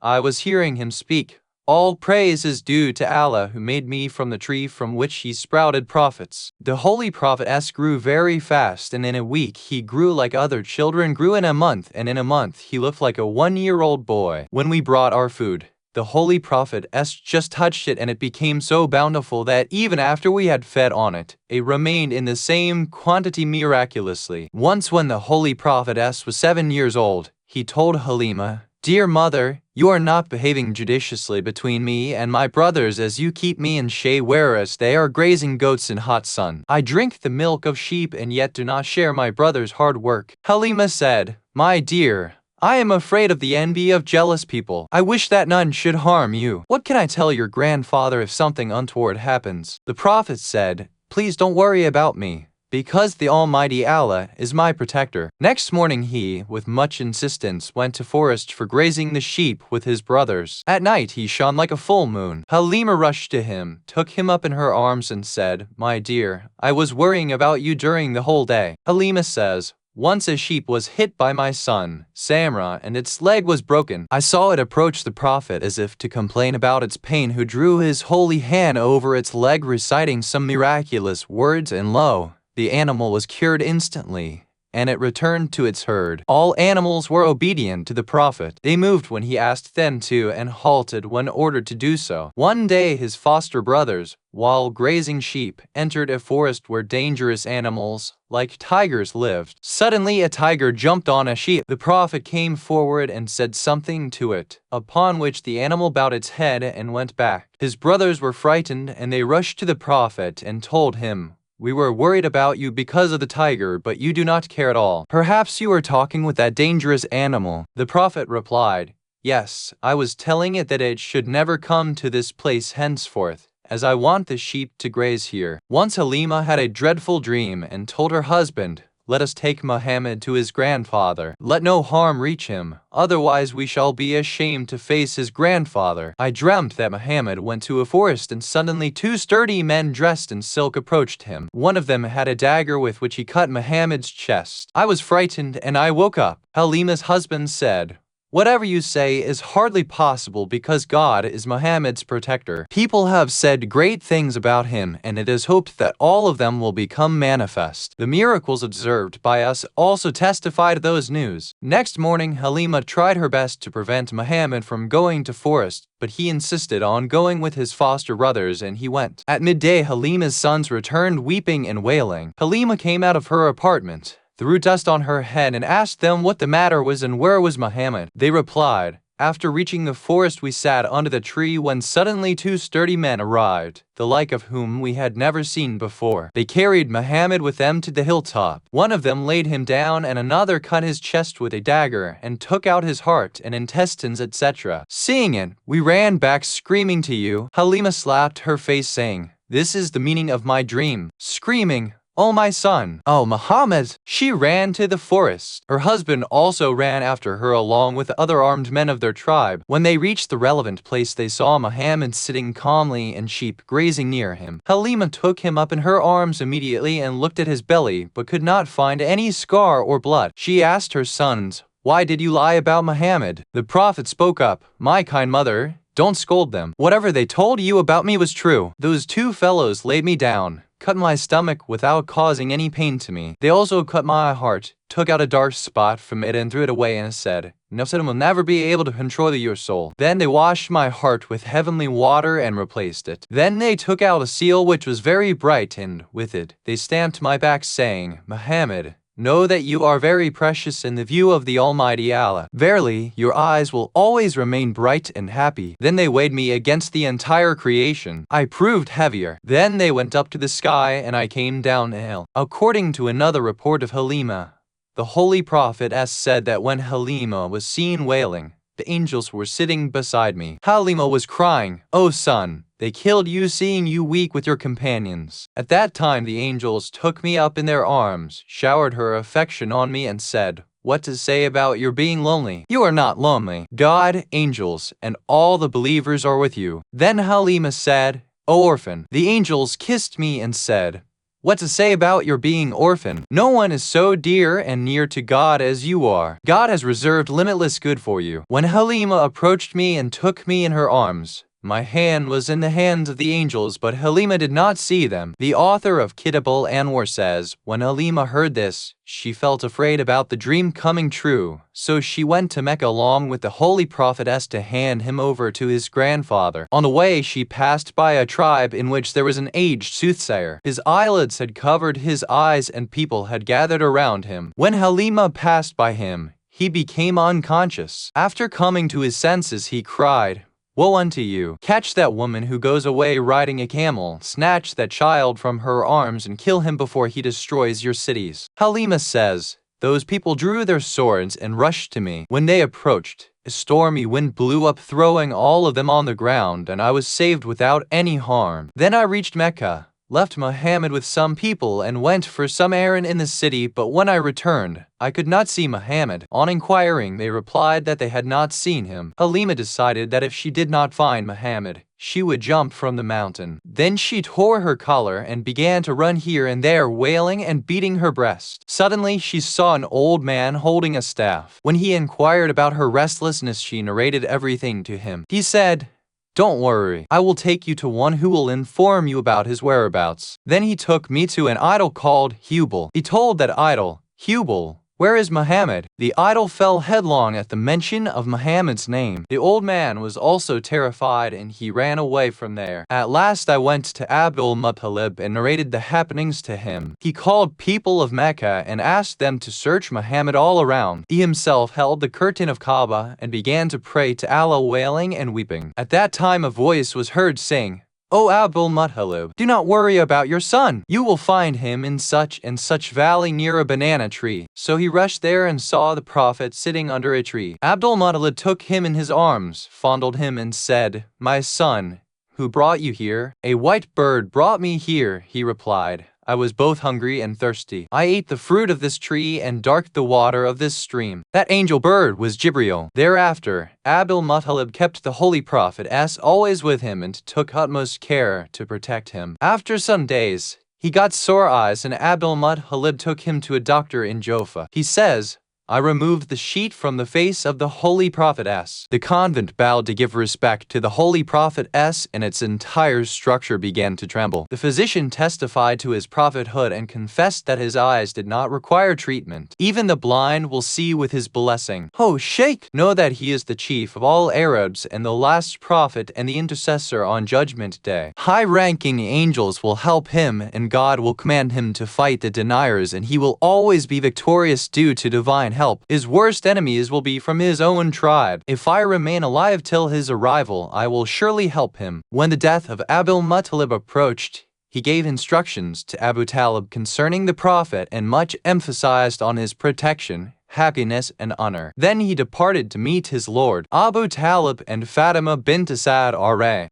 I was hearing him speak, 'All praise is due to Allah who made me from the tree from which he sprouted prophets.'" The Holy Prophet grew very fast, and in a week he grew like other children grew in a month, and in a month he looked like a 1-year-old boy. When we brought our food, the Holy Prophet just touched it and it became so bountiful that even after we had fed on it, it remained in the same quantity miraculously. Once when the Holy Prophet was 7 years old, he told Halima, "Dear mother, you are not behaving judiciously between me and my brothers, as you keep me in shade whereas they are grazing goats in hot sun. I drink the milk of sheep and yet do not share my brother's hard work." Halima said, "My dear, I am afraid of the envy of jealous people. I wish that none should harm you. What can I tell your grandfather if something untoward happens?" The Prophet said, "Please don't worry about me. because the Almighty Allah is my protector. Next morning he, with much insistence, went to forest for grazing the sheep with his brothers. At night he shone like a full moon. Halima rushed to him, took him up in her arms and said, "My dear, I was worrying about you during the whole day." Halima says, "Once a sheep was hit by my son, Samra, and its leg was broken. I saw it approach the Prophet as if to complain about its pain, who drew his holy hand over its leg reciting some miraculous words, and lo, the animal was cured instantly, and it returned to its herd. All animals were obedient to the Prophet. They moved when he asked them to and halted when ordered to do so. One day his foster brothers, while grazing sheep, entered a forest where dangerous animals, like tigers, lived. Suddenly a tiger jumped on a sheep. The Prophet came forward and said something to it, upon which the animal bowed its head and went back. His brothers were frightened, and they rushed to the Prophet and told him, "We were worried about you because of the tiger, but you do not care at all. Perhaps you are talking with that dangerous animal." The Prophet replied, "Yes, I was telling it that it should never come to this place henceforth, as I want the sheep to graze here." Once Halima had a dreadful dream and told her husband, "Let us take Muhammad to his grandfather. Let no harm reach him, otherwise we shall be ashamed to face his grandfather." I dreamt that Muhammad went to a forest, and suddenly 2 sturdy men dressed in silk approached him. One of them had a dagger with which he cut Muhammad's chest. I was frightened and I woke up. Halima's husband said, "Whatever you say is hardly possible because God is Muhammad's protector. People have said great things about him, and it is hoped that all of them will become manifest. The miracles observed by us also testify to those news." Next morning, Halima tried her best to prevent Muhammad from going to forest, but he insisted on going with his foster brothers, and he went. At midday, Halima's sons returned weeping and wailing. Halima came out of her apartment, threw dust on her head, and asked them what the matter was and where was Muhammad. They replied, "After reaching the forest we sat under the tree when suddenly 2 sturdy men arrived, the like of whom we had never seen before. They carried Muhammad with them to the hilltop. One of them laid him down, and another cut his chest with a dagger and took out his heart and intestines, etc. Seeing it, we ran back screaming to you." Halima slapped her face, saying, "This is the meaning of my dream." Screaming, "Oh my son, oh Muhammad!" she ran to the forest. Her husband also ran after her along with other armed men of their tribe. When they reached the relevant place, they saw Muhammad sitting calmly and sheep grazing near him. Halima took him up in her arms immediately and looked at his belly, but could not find any scar or blood. She asked her sons, "Why did you lie about Muhammad?" The Prophet spoke up, "My kind mother, don't scold them. Whatever they told you about me was true. Those 2 fellows laid me down, cut my stomach without causing any pain to me. They also cut my heart, took out a dark spot from it and threw it away, and said, 'Nafsan will never be able to control your soul.' Then they washed my heart with heavenly water and replaced it. Then they took out a seal which was very bright, and with it they stamped my back, saying, 'Muhammad, know that you are very precious in the view of the Almighty Allah. Verily, your eyes will always remain bright and happy.' Then they weighed me against the entire creation. I proved heavier. Then they went up to the sky, and I came down hill." According to another report of Halima, the Holy Prophet has said that when Halima was seen wailing, the angels were sitting beside me. Halima was crying, "O son, they killed you, seeing you weak with your companions." At that time the angels took me up in their arms, showered her affection on me, and said, "What to say about your being lonely? You are not lonely. God, angels, and all the believers are with you." Then Halima said, "O orphan." The angels kissed me and said, "What to say about your being orphan? No one is so dear and near to God as you are. God has reserved limitless good for you." When Halima approached me and took me in her arms, my hand was in the hands of the angels, but Halima did not see them. The author of Kitab al-Anwar says, when Halima heard this, she felt afraid about the dream coming true, so she went to Mecca along with the Holy Prophetess to hand him over to his grandfather. On the way, she passed by a tribe in which there was an aged soothsayer. His eyelids had covered his eyes and people had gathered around him. When Halima passed by him, he became unconscious. After coming to his senses, he cried, "Woe unto you! Catch that woman who goes away riding a camel, snatch that child from her arms and kill him before he destroys your cities." Halima says, "Those people drew their swords and rushed to me. When they approached, a stormy wind blew up, throwing all of them on the ground, and I was saved without any harm. Then I reached Mecca. left Muhammad with some people and went for some errand in the city, but when I returned, I could not see Muhammad. On inquiring, they replied that they had not seen him. Halima decided that if she did not find Muhammad, she would jump from the mountain. Then she tore her collar and began to run here and there, wailing and beating her breast. Suddenly, she saw an old man holding a staff. When he inquired about her restlessness, she narrated everything to him. He said, "Don't worry, I will take you to one who will inform you about his whereabouts." Then he took me to an idol called Hubal. He told that idol, "Hubal, where is Muhammad?" The idol fell headlong at the mention of Muhammad's name. The old man was also terrified and he ran away from there. At last I went to Abdul-Muttalib and narrated the happenings to him. He called people of Mecca and asked them to search Muhammad all around. He himself held the curtain of Kaaba and began to pray to Allah, wailing and weeping. At that time a voice was heard saying, "O Abdul-Muttalib, do not worry about your son. You will find him in such and such valley near a banana tree." So he rushed there and saw the Prophet sitting under a tree. Abdul-Muttalib took him in his arms, fondled him and said, "My son, who brought you here?" "A white bird brought me here," he replied. "I was both hungry and thirsty. I ate the fruit of this tree and drank the water of this stream." That angel bird was Jibreel. Thereafter, Abdul-Muttalib kept the Holy Prophet always with him and took utmost care to protect him. After some days, he got sore eyes and Abdul-Muttalib took him to a doctor in Jaffa. He says, "I removed the sheet from the face of the Holy Prophetess." The convent bowed to give respect to the Holy Prophetess and its entire structure began to tremble. The physician testified to his prophethood and confessed that his eyes did not require treatment. Even the blind will see with his blessing. "Oh, Sheikh, know that he is the chief of all Arabs and the last prophet and the intercessor on Judgment Day. High-ranking angels will help him and God will command him to fight the deniers and he will always be victorious due to divine help. His worst enemies will be from his own tribe. If I remain alive till his arrival, I will surely help him." When the death of Abdul-Muttalib approached, he gave instructions to Abu Talib concerning the Prophet and much emphasized on his protection, happiness and honor. Then he departed to meet his Lord. Abu Talib and Fatima bint Asad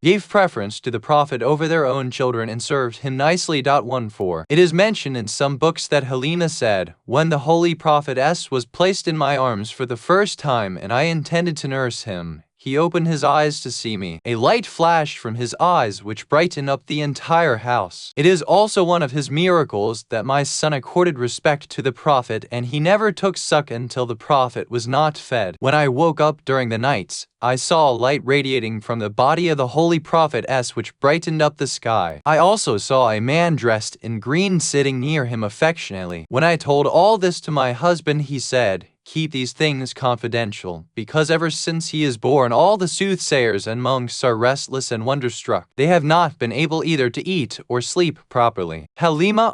gave preference to the Prophet over their own children and served him nicely. 14. It is mentioned in some books that Halima said, "When the Holy Prophetess was placed in my arms for the first time and I intended to nurse him, he opened his eyes to see me. A light flashed from his eyes which brightened up the entire house. It is also one of his miracles that my son accorded respect to the Prophet and he never took suck until the Prophet was not fed. When I woke up during the nights, I saw a light radiating from the body of the Holy Prophetess which brightened up the sky. I also saw a man dressed in green sitting near him affectionately. When I told all this to my husband, he said, 'Keep these things confidential, because ever since he is born all the soothsayers and monks are restless and wonderstruck. They have not been able either to eat or sleep properly.'" Halima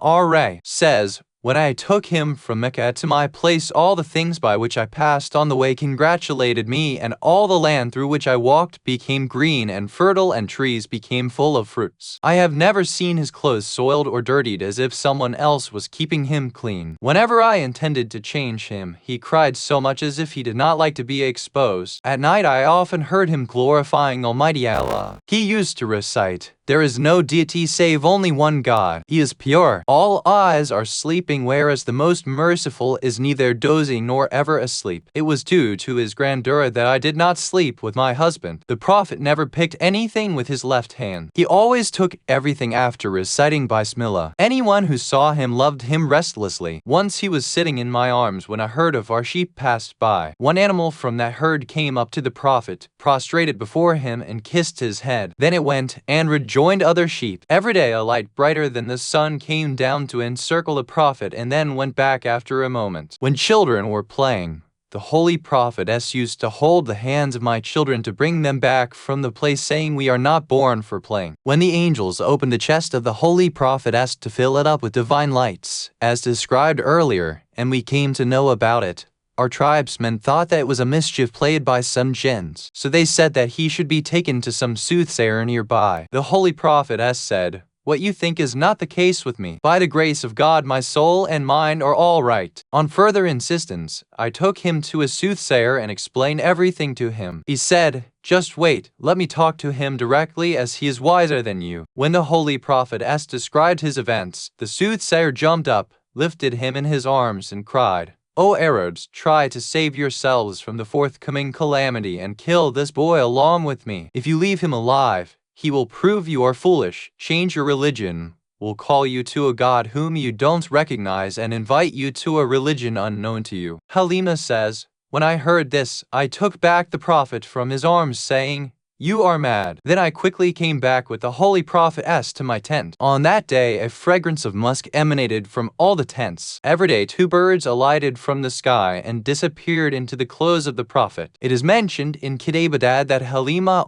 says, "When I took him from Mecca to my place, all the things by which I passed on the way congratulated me, and all the land through which I walked became green and fertile and trees became full of fruits. I have never seen his clothes soiled or dirtied as if someone else was keeping him clean. Whenever I intended to change him, he cried so much as if he did not like to be exposed. At night I often heard him glorifying Almighty Allah. He used to recite, 'There is no deity save only one God. He is pure. All eyes are sleeping, whereas the most merciful is neither dozing nor ever asleep.' It was due to his grandeur that I did not sleep with my husband. The Prophet never picked anything with his left hand. He always took everything after reciting Bismillah. Anyone who saw him loved him restlessly. Once he was sitting in my arms when a herd of our sheep passed by. One animal from that herd came up to the Prophet, prostrated before him and kissed his head. Then it went and rejoined other sheep. Every day a light brighter than the sun came down to encircle the Prophet and then went back after a moment. When children were playing, the Holy Prophetess used to hold the hands of my children to bring them back from the place, saying, 'We are not born for playing.' When the angels opened the chest of the Holy Prophetess to fill it up with divine lights, as described earlier, and we came to know about it, our tribesmen thought that it was a mischief played by some jinns, so they said that he should be taken to some soothsayer nearby. The Holy Prophetess said, what you think is not the case with me. By the grace of God, my soul and mind are all right. On further insistence, I took him to a soothsayer and explained everything to him. He said, "Just wait, let me talk to him directly as he is wiser than you." When the Holy Prophet described his events, the soothsayer jumped up, lifted him in his arms, and cried, "O Arabs, try to save yourselves from the forthcoming calamity and kill this boy along with me. If you leave him alive, he will prove you are foolish, change your religion, will call you to a God whom you don't recognize and invite you to a religion unknown to you." Halima says, "When I heard this, I took back the Prophet from his arms, saying, 'You are mad.' Then I quickly came back with the Holy Prophet to my tent. On that day, a fragrance of musk emanated from all the tents. Every day, 2 birds alighted from the sky and disappeared into the clothes of the Prophet. It is mentioned in Kitabadad that Halima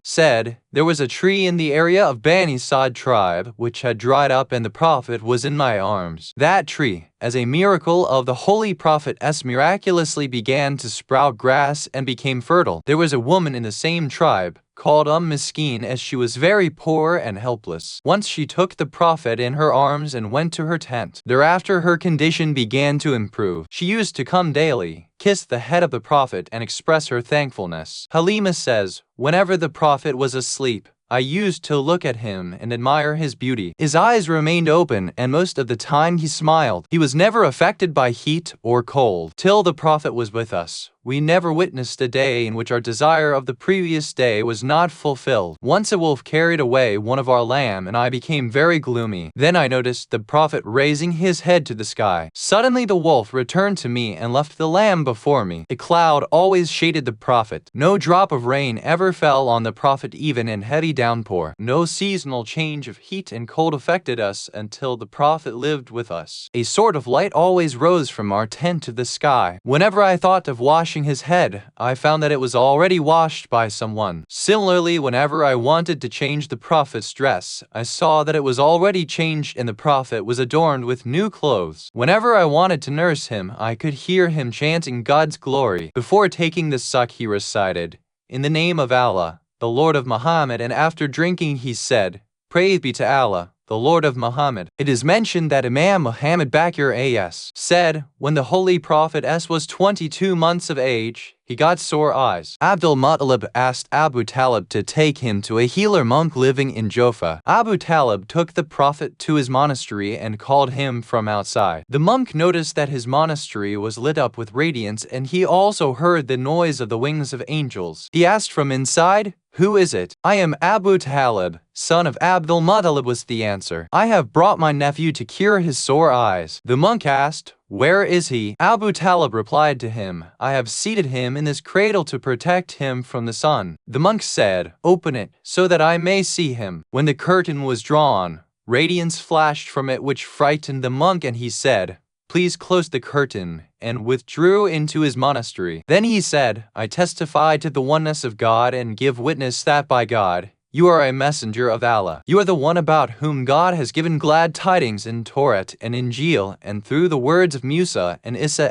said, "There was a tree in the area of Bani Sa'd tribe which had dried up, and the Prophet was in my arms. That tree, as a miracle of the Holy Prophet miraculously began to sprout grass and became fertile. There was a woman in the same tribe, called Miskeen, as she was very poor and helpless. Once she took the Prophet in her arms and went to her tent. Thereafter her condition began to improve. She used to come daily, kiss the head of the Prophet, and express her thankfulness." Halima says, "Whenever the Prophet was asleep, I used to look at him and admire his beauty. His eyes remained open, and most of the time he smiled. He was never affected by heat or cold. Till the Prophet was with us, we never witnessed a day in which our desire of the previous day was not fulfilled. Once a wolf carried away one of our lamb, and I became very gloomy. Then I noticed the Prophet raising his head to the sky. Suddenly the wolf returned to me and left the lamb before me. A cloud always shaded the Prophet. No drop of rain ever fell on the Prophet, even in heavy downpour. No seasonal change of heat and cold affected us until the Prophet lived with us. A sort of light always rose from our tent to the sky. Whenever I thought of washing his head, I found that it was already washed by someone. Similarly, whenever I wanted to change the Prophet's dress, I saw that it was already changed and the Prophet was adorned with new clothes. Whenever I wanted to nurse him, I could hear him chanting God's glory. Before taking the suck, he recited, 'In the name of Allah, the Lord of Muhammad,' and after drinking he said, 'Praise be to Allah, the Lord of Muhammad.'" It is mentioned that Imam Muhammad Baqir said, "When the Holy Prophet was 22 months of age, he got sore eyes. Abdul Muttalib asked Abu Talib to take him to a healer monk living in Jaffa. Abu Talib took the Prophet to his monastery and called him from outside. The monk noticed that his monastery was lit up with radiance, and he also heard the noise of the wings of angels. He asked from inside, "Who is it?" "I am Abu Talib, son of Abdul Muttalib," was the answer. "I have brought my nephew to cure his sore eyes." The monk asked, "Where is he?" Abu Talib replied to him, "I have seated him in this cradle to protect him from the sun." The monk said, "Open it, so that I may see him." When the curtain was drawn, radiance flashed from it which frightened the monk, and he said, "Please close the curtain," and withdrew into his monastery. Then he said, "I testify to the oneness of God and give witness that by God, you are a messenger of Allah. You are the one about whom God has given glad tidings in Torah and Injil and through the words of Musa and Isa.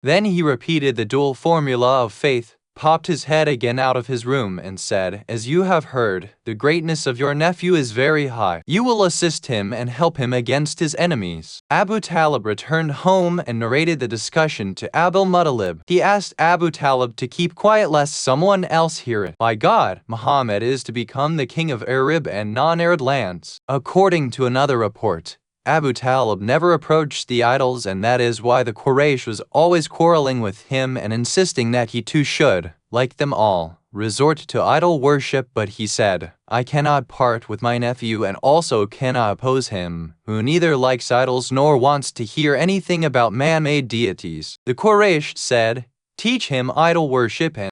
Then he repeated the dual formula of faith, popped his head again out of his room, and said, "As you have heard, the greatness of your nephew is very high. You will assist him and help him against his enemies." Abu Talib returned home and narrated the discussion to Abdul Muttalib. He asked Abu Talib to keep quiet lest someone else hear it. "By God, Muhammad is to become the king of Arab and non-Arab lands." According to another report, Abu Talib never approached the idols, and that is why the Quraysh was always quarreling with him and insisting that he too should, like them all, resort to idol worship. But he said, "I cannot part with my nephew and also cannot oppose him, who neither likes idols nor wants to hear anything about man-made deities." The Quraysh said, "Teach him idol worship and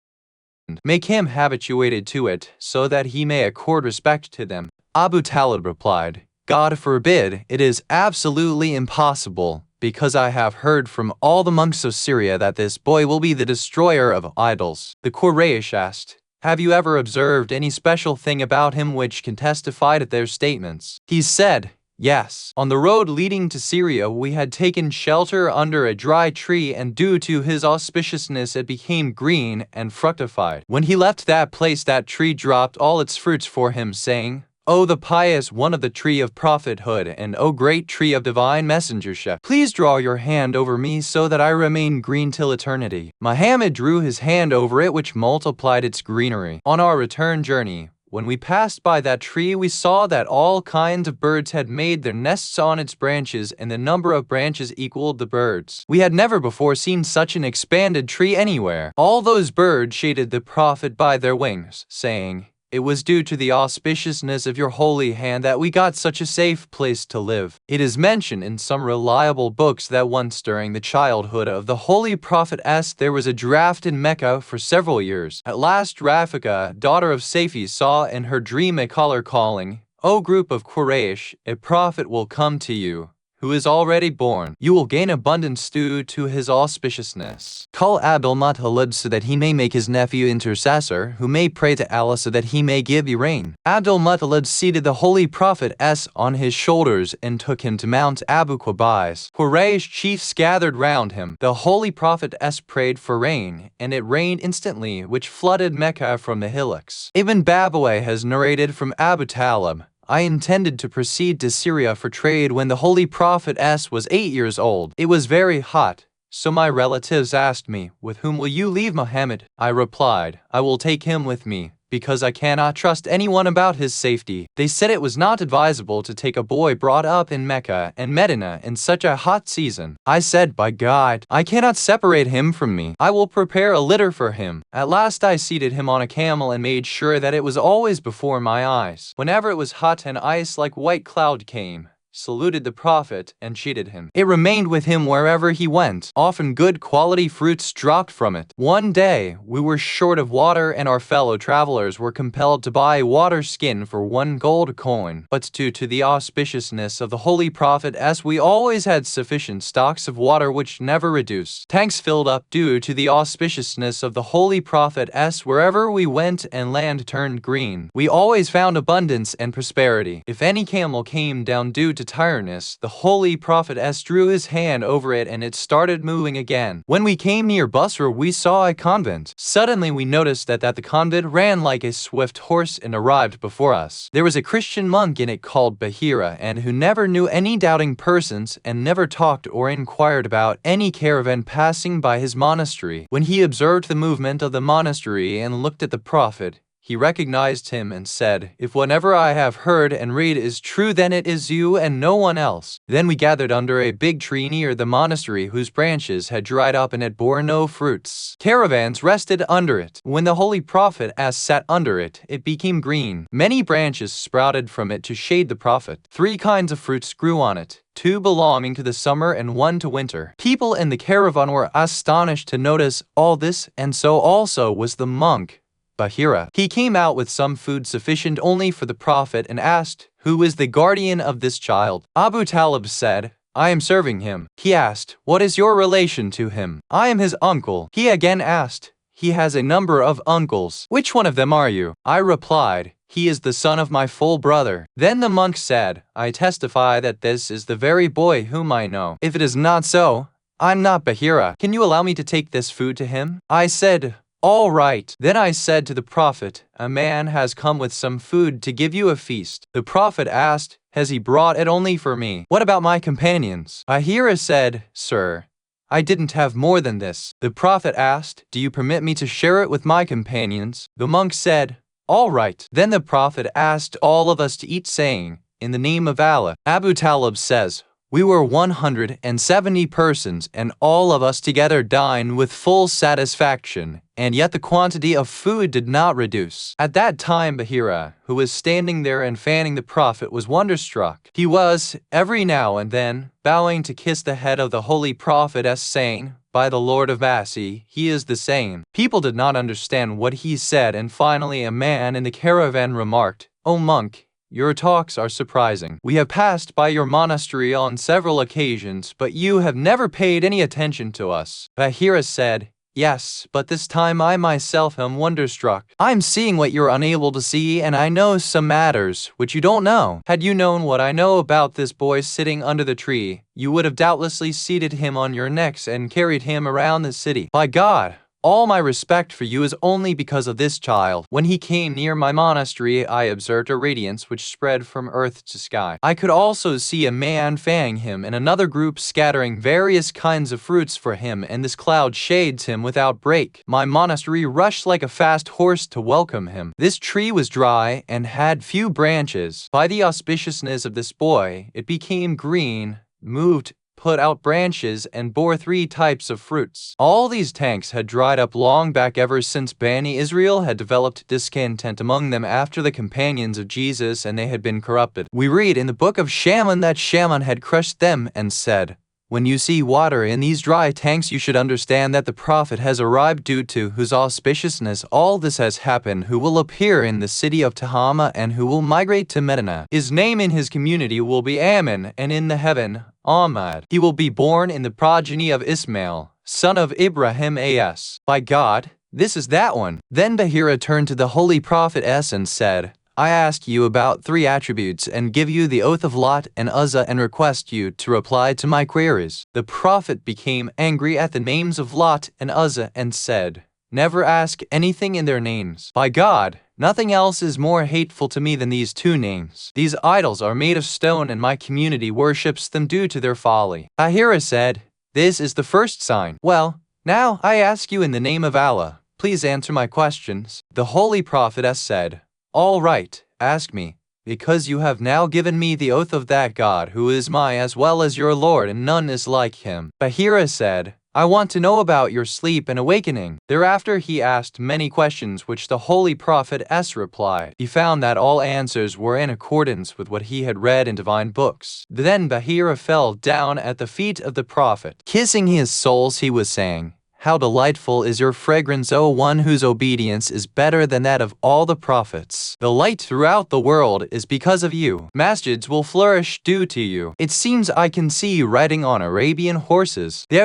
make him habituated to it, so that he may accord respect to them." Abu Talib replied, "God forbid, it is absolutely impossible, because I have heard from all the monks of Syria that this boy will be the destroyer of idols." The Quraysh asked, "Have you ever observed any special thing about him which can testify to their statements?" He said, "Yes. On the road leading to Syria we had taken shelter under a dry tree, and due to his auspiciousness it became green and fructified. When he left that place, that tree dropped all its fruits for him, saying, O the pious one of the tree of prophethood, and O great tree of divine messengership, please draw your hand over me so that I remain green till eternity. Muhammad drew his hand over it, which multiplied its greenery. On our return journey, when we passed by that tree, we saw that all kinds of birds had made their nests on its branches, and the number of branches equaled the birds. We had never before seen such an expanded tree anywhere. All those birds shaded the Prophet by their wings, saying, "It was due to the auspiciousness of your holy hand that we got such a safe place to live." It is mentioned in some reliable books that once during the childhood of the Holy Prophet there was a drought in Mecca for several years. At last Rafika, daughter of Safi, saw in her dream a caller calling, "O group of Quraysh, a prophet will come to you, who is already born. You will gain abundance due to his auspiciousness. Call Allamah Al-Qulub so that he may make his nephew intercessor, who may pray to Allah so that he may give you rain." Allamah Al-Qulub seated the Holy Prophet on his shoulders and took him to Mount Abu Qubays. Quraysh chiefs gathered round him. The Holy Prophet prayed for rain, and it rained instantly, which flooded Mecca from the hillocks. Ibn Babawayh has narrated from Abu Talib, "I intended to proceed to Syria for trade when the Holy Prophet was 8 years old. It was very hot, so my relatives asked me, 'With whom will you leave Muhammad?' I replied, 'I will take him with me, because I cannot trust anyone about his safety.' They said it was not advisable to take a boy brought up in Mecca and Medina in such a hot season. I said, 'By God, I cannot separate him from me. I will prepare a litter for him.' At last I seated him on a camel and made sure that it was always before my eyes. Whenever it was hot and ice like white cloud came, saluted the Prophet, and cheated him. It remained with him wherever he went. Often good quality fruits dropped from it. One day, we were short of water and our fellow travelers were compelled to buy water skin for 1 gold coin. But due to the auspiciousness of the Holy Prophet we always had sufficient stocks of water which never reduced. Tanks filled up due to the auspiciousness of the Holy Prophet wherever we went, and land turned green. We always found abundance and prosperity. If any camel came down due to tiredness, the Holy Prophet drew his hand over it and it started moving again. When we came near Basra, we saw a convent. Suddenly we noticed that the convent ran like a swift horse and arrived before us. There was a Christian monk in it called Baqir, and who never knew any doubting persons and never talked or inquired about any caravan passing by his monastery. When he observed the movement of the monastery and looked at the Prophet, he recognized him and said, "If whatever I have heard and read is true, then it is you and no one else." Then we gathered under a big tree near the monastery whose branches had dried up and it bore no fruits. Caravans rested under it. When the Holy Prophet sat under it, it became green. Many branches sprouted from it to shade the Prophet. 3 kinds of fruits grew on it, 2 belonging to the summer and 1 to winter. People in the caravan were astonished to notice all this, and so also was the monk Baqir. He came out with some food sufficient only for the Prophet and asked, "Who is the guardian of this child?" Abu Talib said, "I am serving him." He asked, "What is your relation to him?" "I am his uncle." He again asked, "He has a number of uncles. Which one of them are you?" I replied, "He is the son of my full brother." Then the monk said, "I testify that this is the very boy whom I know. If it is not so, I'm not Baqir. Can you allow me to take this food to him?" I said, "All right." Then I said to the Prophet, "A man has come with some food to give you a feast." The Prophet asked, "Has he brought it only for me? What about my companions?" Baqir said, "Sir, I didn't have more than this." The Prophet asked, "Do you permit me to share it with my companions?" The monk said, "All right." Then the Prophet asked all of us to eat, saying, "In the name of Allah." Abu Talib says, "We were 170 persons, and all of us together dined with full satisfaction, and yet the quantity of food did not reduce." At that time Baqir, who was standing there and fanning the Prophet, was wonderstruck. He was, every now and then, bowing to kiss the head of the Holy Prophet saying, "By the Lord of Basi, he is the same." People did not understand what he said, and finally a man in the caravan remarked, "O monk, your talks are surprising. We have passed by your monastery on several occasions, but you have never paid any attention to us." Baqir said, "Yes, but this time I myself am wonderstruck. I'm seeing what you're unable to see, and I know some matters which you don't know. Had you known what I know about this boy sitting under the tree, you would have doubtlessly seated him on your necks and carried him around the city. By God, All my respect for you is only because of this child. When he came near my monastery, I observed a radiance which spread from earth to sky. I could also see a man fanning him and another group scattering various kinds of fruits for him, and this cloud shades him without break. My monastery rushed like a fast horse to welcome him. This tree was dry and had few branches. By the auspiciousness of this boy, it became green, moved, put out branches, and bore 3 types of fruits. All these tanks had dried up long back ever since Bani Israel had developed discontent among them after the companions of Jesus, and they had been corrupted. We read in the book of Shaman that Shaman had crushed them and said, "When you see water in these dry tanks, you should understand that the prophet has arrived, due to whose auspiciousness all this has happened, who will appear in the city of Tahama and who will migrate to Medina. His name in his community will be Ammon, and in the heaven, Ahmad. He will be born in the progeny of Ismail, son of Ibrahim as. By God, this is that one." Then Bahira turned to the holy prophet and said, "I ask you about 3 attributes and give you the oath of Lot and Uzzah and request you to reply to my queries." The prophet became angry at the names of Lot and Uzzah and said, "Never ask anything in their names. By God, nothing else is more hateful to me than these 2 names. These idols are made of stone and my community worships them due to their folly." Bahira said, "This is the first sign. Well, now I ask you in the name of Allah, please answer my questions." The holy prophetess said, "All right, ask me, because you have now given me the oath of that God who is my as well as your Lord, and none is like him." Bahira said, "I want to know about your sleep and awakening." Thereafter he asked many questions which the holy prophet replied. He found that all answers were in accordance with what he had read in divine books. Then Bahira fell down at the feet of the prophet. Kissing his soles, he was saying, "How delightful is your fragrance, O one whose obedience is better than that of all the prophets. The light throughout the world is because of you. Masjids will flourish due to you. It seems I can see you riding on Arabian horses." The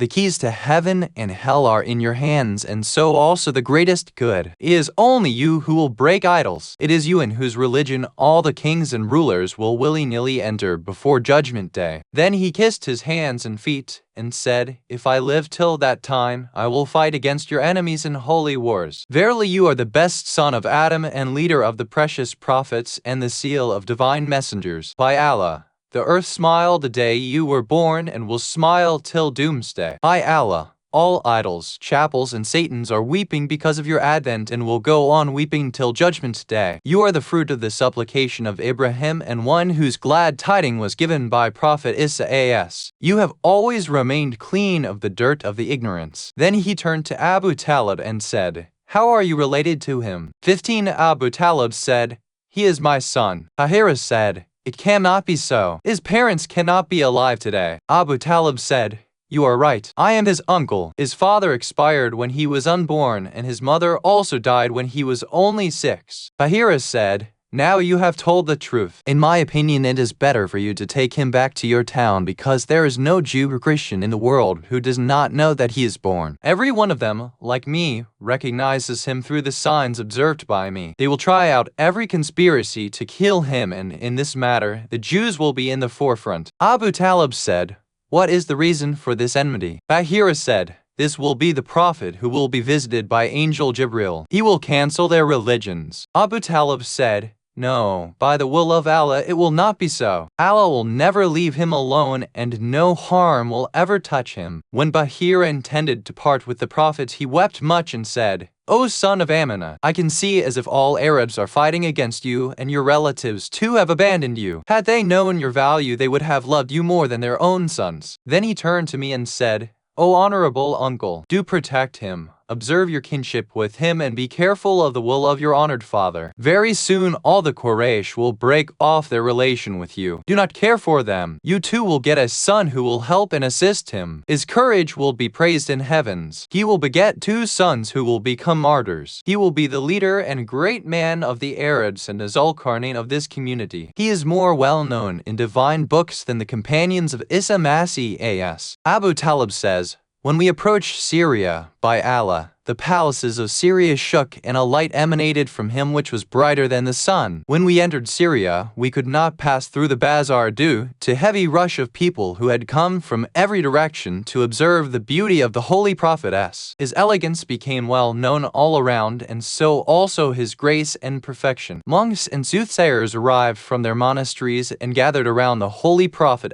keys to heaven and hell are in your hands, and so also the greatest good. It is only you who will break idols. It is you in whose religion all the kings and rulers will willy-nilly enter before Judgment Day. Then he kissed his hands and feet and said, "If I live till that time, I will fight against your enemies in holy wars. Verily you are the best son of Adam and leader of the precious prophets and the seal of divine messengers. By Allah, the earth smiled the day you were born and will smile till doomsday. By Allah, all idols, chapels, and Satans are weeping because of your advent and will go on weeping till Judgment Day. You are the fruit of the supplication of Ibrahim and one whose glad tiding was given by Prophet Isa as. You have always remained clean of the dirt of the ignorance." Then he turned to Abu Talib and said, "How are you related to him?" 15 Abu Talib said, "He is my son." Bahira said, "It cannot be so. His parents cannot be alive today." Abu Talib said, "You are right. I am his uncle. His father expired when he was unborn, and his mother also died when he was only 6. Bahira said, "Now you have told the truth. In my opinion, it is better for you to take him back to your town, because there is no Jew or Christian in the world who does not know that he is born. Every one of them, like me, recognizes him through the signs observed by me. They will try out every conspiracy to kill him, and in this matter, the Jews will be in the forefront." Abu Talib said, "What is the reason for this enmity?" Bahira said, "This will be the prophet who will be visited by Angel Jibril. He will cancel their religions." Abu Talib said, "No, by the will of Allah, it will not be so. Allah will never leave him alone, and no harm will ever touch him." When Bahira intended to part with the prophet, he wept much and said, "O son of Amina, I can see as if all Arabs are fighting against you, and your relatives too have abandoned you. Had they known your value, they would have loved you more than their own sons." Then he turned to me and said, "O honorable uncle, do protect him. Observe your kinship with him and be careful of the will of your honored father. Very soon all the Quraysh will break off their relation with you. Do not care for them. You too will get a son who will help and assist him. His courage will be praised in heavens. He will beget 2 sons who will become martyrs. He will be the leader and great man of the Arabs and the Zulkarnain of this community. He is more well known in divine books than the companions of Isa Masih as." Abu Talib says, When we approached Syria, by Allah, the palaces of Syria shook, and a light emanated from him which was brighter than the sun. When we entered Syria, we could not pass through the bazaar due to heavy rush of people who had come from every direction to observe the beauty of the Holy Prophet. His elegance became well known all around, and so also his grace and perfection. Monks and soothsayers arrived from their monasteries and gathered around the Holy Prophet.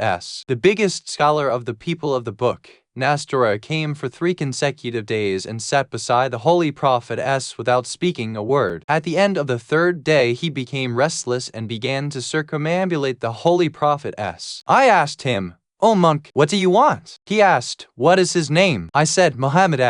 The biggest scholar of the people of the book, Nastura, came for 3 consecutive days and sat beside the Holy Prophet without speaking a word. At the end of the 3rd day, he became restless and began to circumambulate the Holy Prophet. I asked him, "O monk, what do you want?" He asked, "What is his name?" I said, "Muhammad."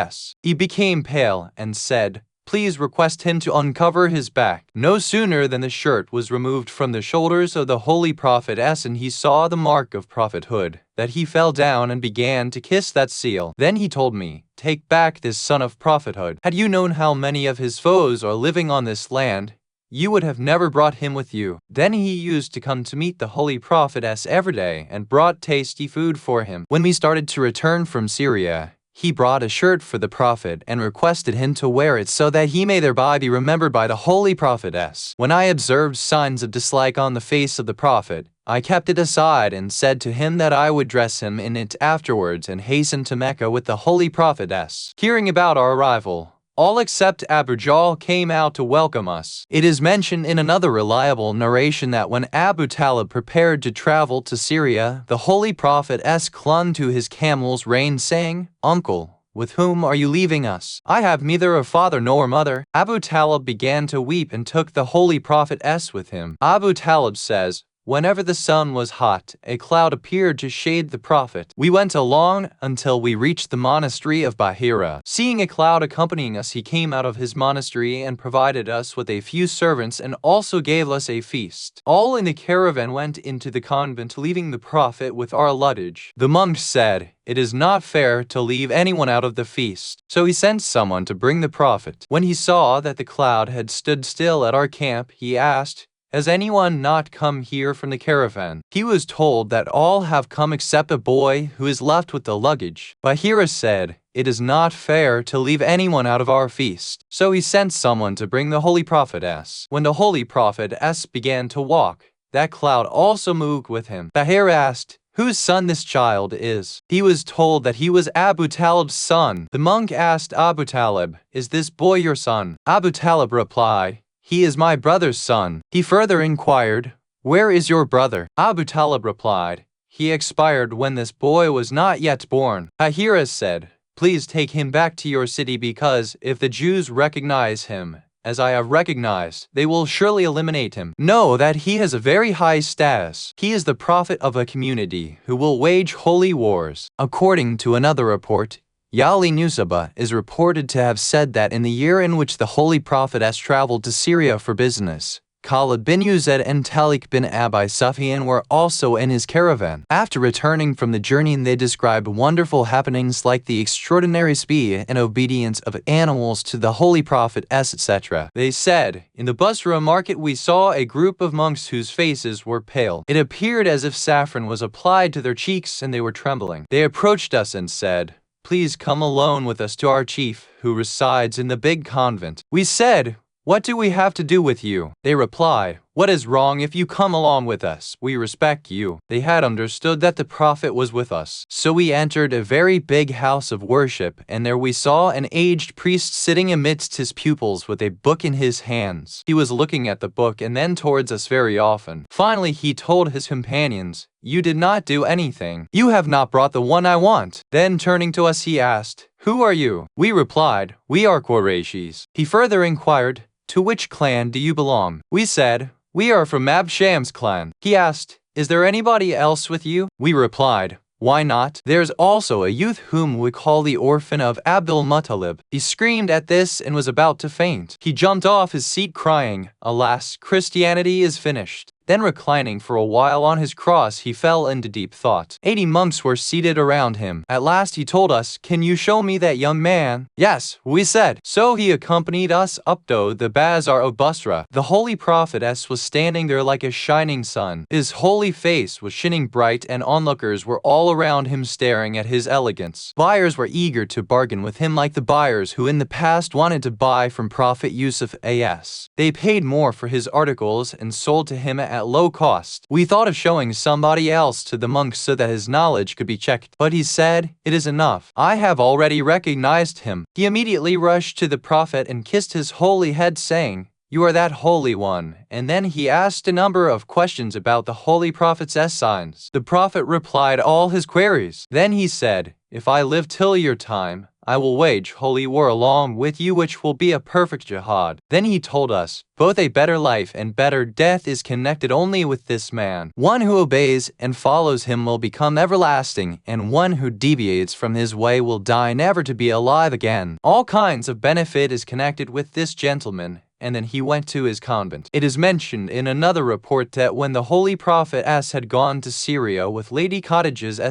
He became pale and said, "Please request him to uncover his back." No sooner than the shirt was removed from the shoulders of the Holy Prophet and he saw the mark of prophethood, that he fell down and began to kiss that seal. Then he told me, "Take back this son of prophethood. Had you known how many of his foes are living on this land, you would have never brought him with you." Then he used to come to meet the Holy Prophet every day and brought tasty food for him. When we started to return from Syria, he brought a shirt for the Prophet and requested him to wear it so that he may thereby be remembered by the Holy Prophet. When I observed signs of dislike on the face of the Prophet, I kept it aside and said to him that I would dress him in it afterwards and hasten to Mecca with the Holy Prophet. Hearing about our arrival, all except Abu Jahl came out to welcome us. It is mentioned in another reliable narration that when Abu Talib prepared to travel to Syria, the Holy Prophet clung to his camel's rein, saying, "Uncle, with whom are you leaving us? I have neither a father nor mother." Abu Talib began to weep and took the Holy Prophet with him. Abu Talib says, "Whenever the sun was hot, a cloud appeared to shade the Prophet. We went along until we reached the monastery of Baqir. Seeing a cloud accompanying us, he came out of his monastery and provided us with a few servants and also gave us a feast. All in the caravan went into the convent, leaving the Prophet with our luggage. The monk said, 'It is not fair to leave anyone out of the feast.' So he sent someone to bring the Prophet. When he saw that the cloud had stood still at our camp, he asked, 'Has anyone not come here from the caravan?' He was told that all have come except a boy who is left with the luggage. Baqir said, 'It is not fair to leave anyone out of our feast.' So he sent someone to bring the Holy Prophet. When the Holy Prophet began to walk, that cloud also moved with him. Baqir asked, 'Whose son this child is?' He was told that he was Abu Talib's son. The monk asked Abu Talib, 'Is this boy your son?' Abu Talib replied, 'He is my brother's son.' He further inquired, 'Where is your brother?' Abu Talib replied, 'He expired when this boy was not yet born.' Baqir said, 'Please take him back to your city, because if the Jews recognize him, as I have recognized, they will surely eliminate him. Know that he has a very high status. He is the prophet of a community who will wage holy wars.' According to another report, Yali Nusaba is reported to have said that in the year in which the Holy Prophet traveled to Syria for business, Khalid bin Uzed and Talik bin Abi Sufyan were also in his caravan. After returning from the journey, they described wonderful happenings like the extraordinary speed and obedience of animals to the Holy Prophet, etc. They said, "In the Basra market we saw a group of monks whose faces were pale. It appeared as if saffron was applied to their cheeks and they were trembling. They approached us and said, 'Please come alone with us to our chief, who resides in the big convent.' We said, 'What do we have to do with you?' They replied, 'What is wrong if you come along with us? We respect you.' They had understood that the Prophet was with us. So we entered a very big house of worship, and there we saw an aged priest sitting amidst his pupils with a book in his hands. He was looking at the book and then towards us very often. Finally he told his companions, 'You did not do anything. You have not brought the one I want.' Then turning to us he asked, 'Who are you?' We replied, 'We are Qurayshis.' He further inquired, 'To which clan do you belong?' We said, 'We are from Absham's clan.' He asked, 'Is there anybody else with you?' We replied, 'Why not? There's also a youth whom we call the orphan of Abdul Muttalib.' He screamed at this and was about to faint. He jumped off his seat crying, 'Alas, Christianity is finished.' Then reclining for a while on his cross, he fell into deep thought. 80 monks were seated around him. At last he told us, "Can you show me that young man?" "Yes," we said. So he accompanied us up to the bazaar of Basra. The holy prophetess was standing there like a shining sun. His holy face was shining bright, and onlookers were all around him staring at his elegance. Buyers were eager to bargain with him like the buyers who in the past wanted to buy from Prophet Yusuf as. They paid more for his articles and sold to him at low cost. We thought of showing somebody else to the monk so that his knowledge could be checked, but he said, "It is enough. I have already recognized him." He immediately rushed to the prophet and kissed his holy head, saying, "You are that holy one." And then he asked a number of questions about the holy prophet's signs. The prophet replied all his queries. Then he said, "If I live till your time, I will wage holy war along with you, which will be a perfect jihad." Then he told us, both a better life and better death is connected only with this man. One who obeys and follows him will become everlasting, and one who deviates from his way will die never to be alive again. All kinds of benefit is connected with this gentleman. And then he went to his convent. It is mentioned in another report that when the Holy Prophet had gone to Syria with Lady Khadija's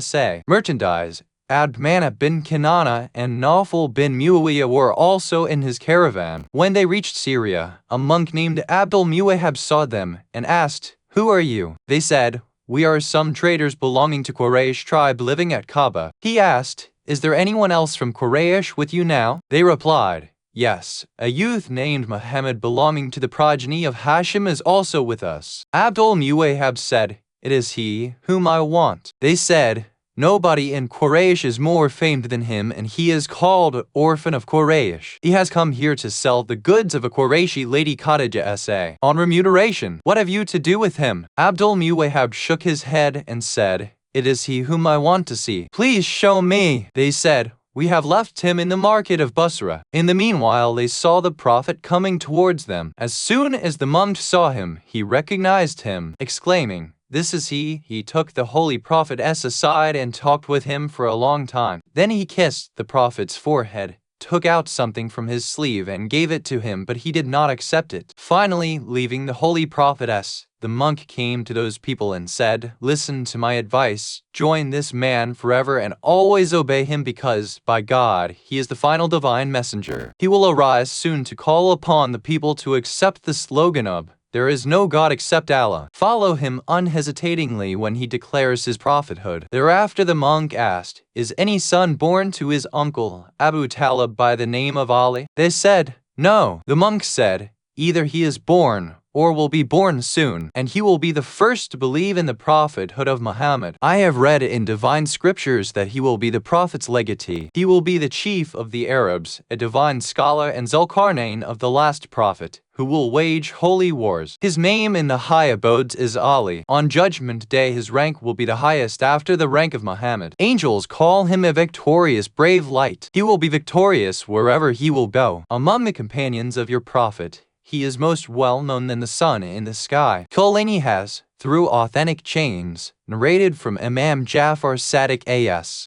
merchandise, Abdmanah bin Kinana and Nawfal bin Muawiyah were also in his caravan. When they reached Syria, a monk named Abdul Muwahhab saw them and asked, "Who are you?" They said, "We are some traders belonging to Quraysh tribe living at Kaaba." He asked, "Is there anyone else from Quraysh with you now?" They replied, "Yes, a youth named Muhammad belonging to the progeny of Hashim is also with us." Abdul Muwahhab said, "It is he whom I want." They said, "Nobody in Quraysh is more famed than him, and he is called Orphan of Quraysh. He has come here to sell the goods of a Qurayshi Lady Khadija on remuneration. What have you to do with him?" Abdul Muwahhab shook his head and said, "It is he whom I want to see. Please show me." They said, "We have left him in the market of Basra." In the meanwhile, they saw the prophet coming towards them. As soon as the monk saw him, he recognized him, exclaiming, "This is he." He took the holy prophet aside and talked with him for a long time. Then he kissed the prophet's forehead, took out something from his sleeve and gave it to him, but he did not accept it. Finally, leaving the holy prophetess, the monk came to those people and said, "Listen to my advice. Join this man forever and always obey him because, by God, he is the final divine messenger. He will arise soon to call upon the people to accept the slogan of, 'There is no God except Allah.' Follow him unhesitatingly when he declares his prophethood." Thereafter the monk asked, "Is any son born to his uncle, Abu Talib, by the name of Ali?" They said, "No." The monk said, "Either he is born or will be born soon, and he will be the first to believe in the prophethood of Muhammad. I have read in divine scriptures that he will be the prophet's legatee. He will be the chief of the Arabs, a divine scholar and Zulkarnain of the last prophet, who will wage holy wars. His name in the high abodes is Ali. On Judgment Day his rank will be the highest after the rank of Muhammad. Angels call him a victorious brave light. He will be victorious wherever he will go. Among the companions of your prophet, he is most well known than the sun in the sky." Kulani has, through authentic chains, narrated from Imam Jafar Sadiq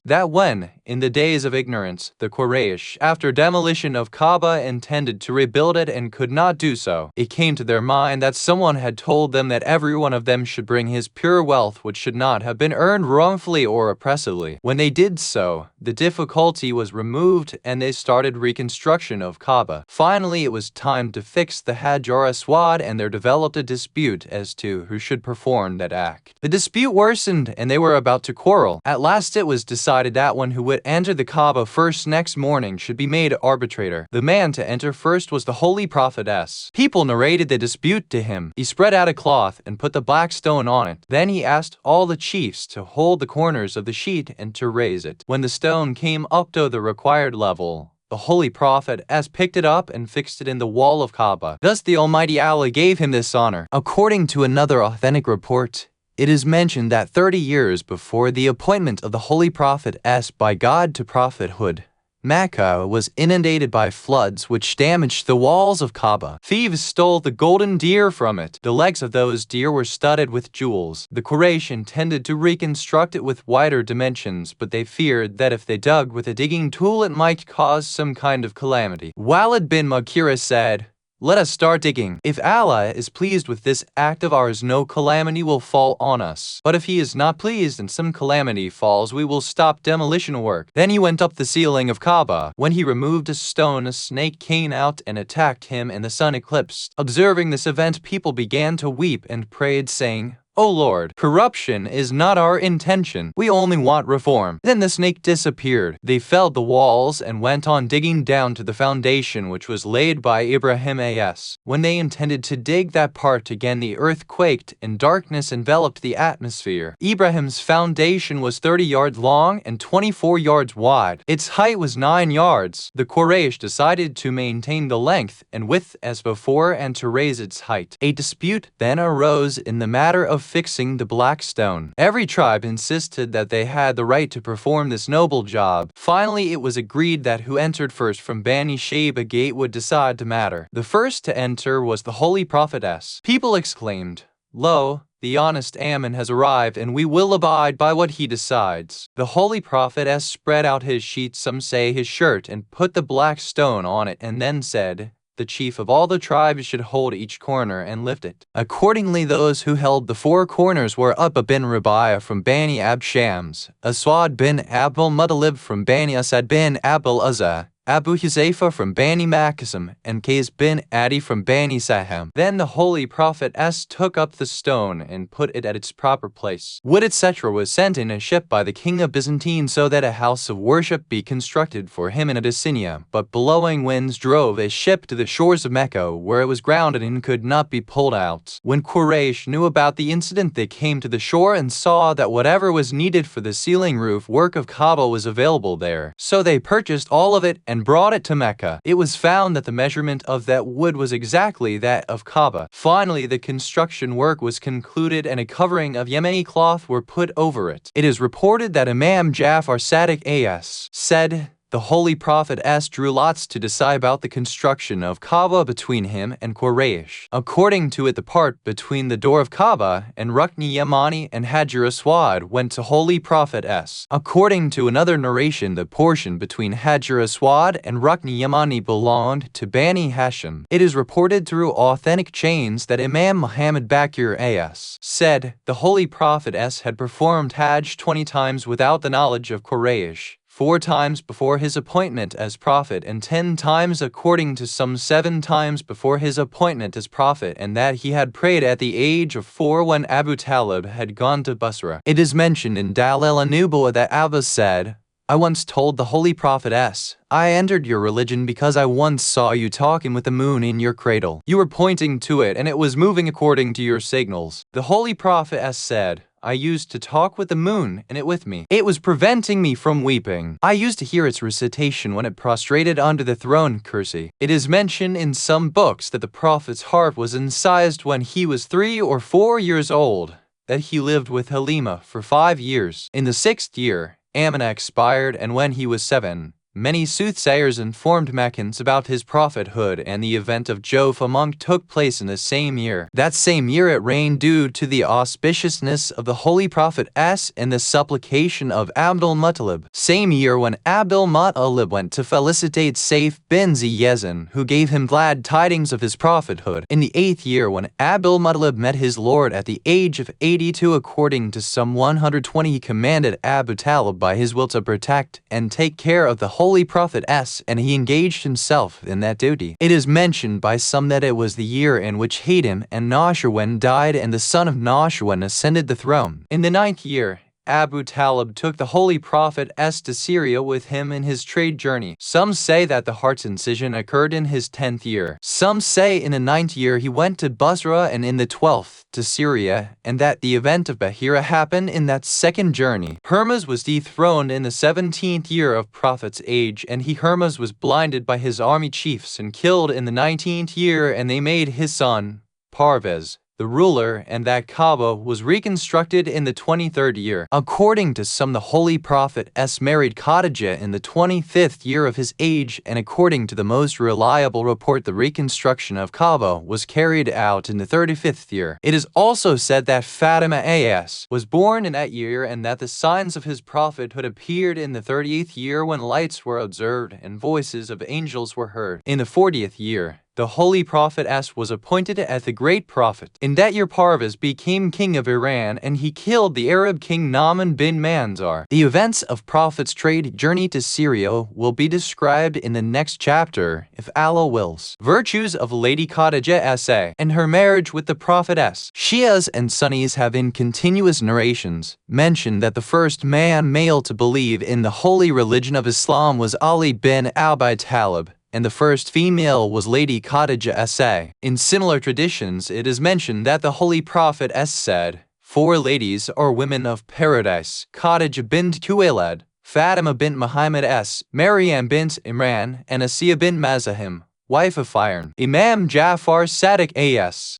that when, in the days of ignorance, the Quraysh, after demolition of Kaaba, intended to rebuild it and could not do so, it came to their mind that someone had told them that every one of them should bring his pure wealth which should not have been earned wrongfully or oppressively. When they did so, the difficulty was removed and they started reconstruction of Kaaba. Finally, it was time to fix the Hajar Aswad, and there developed a dispute as to who should perform that act. The dispute worsened and they were about to quarrel. At last it was decided that one who would enter the Kaaba first next morning should be made arbitrator. The man to enter first was the holy prophetess. People narrated the dispute to him. He spread out a cloth and put the black stone on it. Then he asked all the chiefs to hold the corners of the sheet and to raise it. When the stone came up to the required level, the holy prophet picked it up and fixed it in the wall of Kaaba. Thus the Almighty Allah gave him this honor. According to another authentic report, it is mentioned that 30 years before the appointment of the Holy Prophet by God to prophethood, Mecca was inundated by floods which damaged the walls of Kaaba. Thieves stole the golden deer from it. The legs of those deer were studded with jewels. The Quraysh intended to reconstruct it with wider dimensions, but they feared that if they dug with a digging tool it might cause some kind of calamity. Walid bin Baqir said, Let us start digging. If Allah is pleased with this act of ours, no calamity will fall on us. But if He is not pleased and some calamity falls, we will stop demolition work. Then he went up the ceiling of Kaaba. When he removed a stone, a snake came out and attacked him, and the sun eclipsed. Observing this event, people began to weep and prayed, saying, "O Lord, corruption is not our intention. We only want reform." Then the snake disappeared. They felled the walls and went on digging down to the foundation which was laid by Ibrahim as. When they intended to dig that part again, the earth quaked and darkness enveloped the atmosphere. Ibrahim's foundation was 30 yards long and 24 yards wide. Its height was 9 yards. The Quraysh decided to maintain the length and width as before and to raise its height. A dispute then arose in the matter of fixing the black stone. Every tribe insisted that they had the right to perform this noble job. Finally, it was agreed that who entered first from Bani Shayba gate would decide the matter. The first to enter was the Holy Prophet S. People exclaimed, "Lo, the honest Ammon has arrived, and we will abide by what he decides." The Holy Prophet S spread out his sheet, some say his shirt, and put the black stone on it, and then said, "The chief of all the tribes should hold each corner and lift it." Accordingly, those who held the 4 corners were Utbah bin Rabi'ah from Bani Abshams, Aswad bin Abdul Muttalib from Bani Asad bin Abdul Uzza, Abu Huzaifa from Bani Makasim, and Qais bin Adi from Bani Saham. Then the Holy Prophet S took up the stone and put it at its proper place. Wood, etc. was sent in a ship by the king of Byzantine so that a house of worship be constructed for him in Abyssinia, but blowing winds drove a ship to the shores of Mecca, where it was grounded and could not be pulled out. When Quraysh knew about the incident, they came to the shore and saw that whatever was needed for the ceiling roof work of Kaaba was available there. So they purchased all of it and brought it to Mecca. It was found that the measurement of that wood was exactly that of Kaaba. Finally, the construction work was concluded and a covering of Yemeni cloth were put over it. It is reported that Imam Jafar Sadiq as said, "The Holy Prophet S drew lots to decide about the construction of Kaaba between him and Quraysh. According to it, the part between the door of Kaaba and Rukni Yamani and Hajar Aswad went to Holy Prophet S. According to another narration, the portion between Hajar Aswad and Rukni Yamani belonged to Bani Hashim. It is reported through authentic chains that Imam Muhammad Baqir as said, "The Holy Prophet S had performed Hajj 20 times without the knowledge of Quraysh, 4 times before his appointment as prophet, and 10 times according to some 7 times before his appointment as prophet, and that he had prayed at the age of 4 when Abu Talib had gone to Basra." It is mentioned in Dalil an-Nubuwah that Abbas said, "I once told the Holy Prophet S, I entered your religion because I once saw you talking with the moon in your cradle. You were pointing to it and it was moving according to your signals." The Holy Prophet S said, "I used to talk with the moon and it with me. It was preventing me from weeping. I used to hear its recitation when it prostrated under the throne kursi." It is mentioned in some books that the Prophet's heart was incised when he was 3 or 4 years old, that he lived with Halima for 5 years. In the 6th year, Ammon expired, and when he was 7, many soothsayers informed Meccans about his prophethood, and the event of Joffa monk took place in the same year. That same year it rained due to the auspiciousness of the Holy Prophet S and the supplication of Abdul Muttalib. Same year when Abdul Muttalib went to felicitate Saif bin Ziyazin, who gave him glad tidings of his prophethood. In the 8th year when Abdul Muttalib met his Lord at the age of 82, according to some 120, he commanded Abu Talib by his will to protect and take care of the Holy Prophet S, and he engaged himself in that duty. It is mentioned by some that it was the year in which Hatim and Nashirwan died, and the son of Nashirwan ascended the throne. In the 9th year, Abu Talib took the Holy Prophet S to Syria with him in his trade journey. Some say that the heart's incision occurred in his 10th year. Some say in the 9th year he went to Basra, and in the 12th to Syria, and that the event of Bahira happened in that second journey. Hermas was dethroned in the 17th year of Prophet's age, and Hermas was blinded by his army chiefs and killed in the 19th year, and they made his son Parvez the ruler, and that Kaaba was reconstructed in the 23rd year. According to some, the Holy Prophet S married Khadijah in the 25th year of his age, and according to the most reliable report, the reconstruction of Kaaba was carried out in the 35th year. It is also said that Fatima as was born in that year, and that the signs of his prophethood appeared in the 38th year, when lights were observed and voices of angels were heard. In the 40th year, the Holy Prophet was appointed as the great prophet. In that year Parvez became king of Iran and he killed the Arab king Naaman bin Manzar. The events of Prophet's trade journey to Syria will be described in the next chapter, if Allah wills. Virtues of Lady Khadija and her marriage with the Prophet. Shias and Sunnis have in continuous narrations mentioned that the first male to believe in the holy religion of Islam was Ali bin Abi Talib, and the first female was Lady Khadija. In similar traditions, it is mentioned that the Holy Prophet said, "Four ladies are women of paradise: Khadija bint Khuwaylid, Fatima bint Muhammad Maryam bint Imran, and Asiya bint Mazahim, wife of Iron." Imam Jafar Sadiq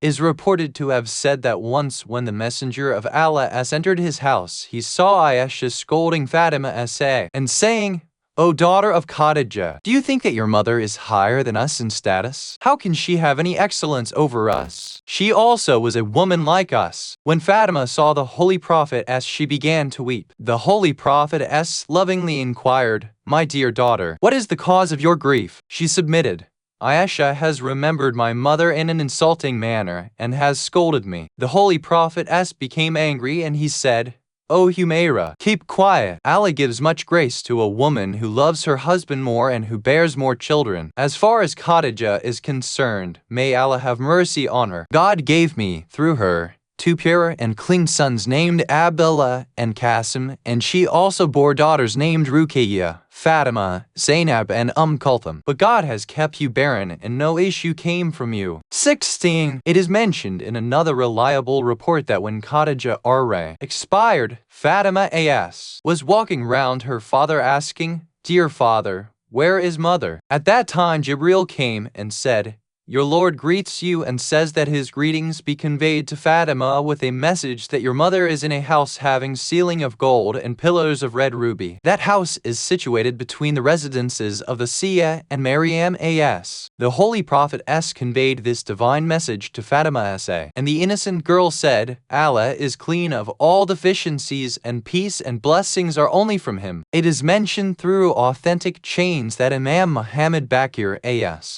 is reported to have said that once when the Messenger of Allah entered his house, he saw Aisha scolding Fatima and saying, "O daughter of Khadija, do you think that your mother is higher than us in status? How can she have any excellence over us? She also was a woman like us." When Fatima saw the Holy Prophet, she began to weep. The Holy Prophet lovingly inquired, "My dear daughter, what is the cause of your grief?" She submitted, "Aisha has remembered my mother in an insulting manner and has scolded me." The Holy Prophet became angry and he said, "O Humaira, keep quiet. Allah gives much grace to a woman who loves her husband more and who bears more children. As far as Khadija is concerned, may Allah have mercy on her. God gave me, through her, two pure and clean sons named Abdullah and Qasim, and she also bore daughters named Ruqayyah, Fatima, Zainab, and Kulthum. But God has kept you barren, and no issue came from you." 16. It is mentioned in another reliable report that when Khadija expired, Fatima was walking round her father asking, "Dear father, where is mother?" At that time Jibril came and said, "Your Lord greets you and says that his greetings be conveyed to Fatima with a message that your mother is in a house having ceiling of gold and pillars of red ruby. That house is situated between the residences of the Sia and Maryam The Holy Prophet conveyed this divine message to Fatima and the innocent girl said, "Allah is clean of all deficiencies and peace and blessings are only from him." It is mentioned through authentic chains that Imam Muhammad Baqir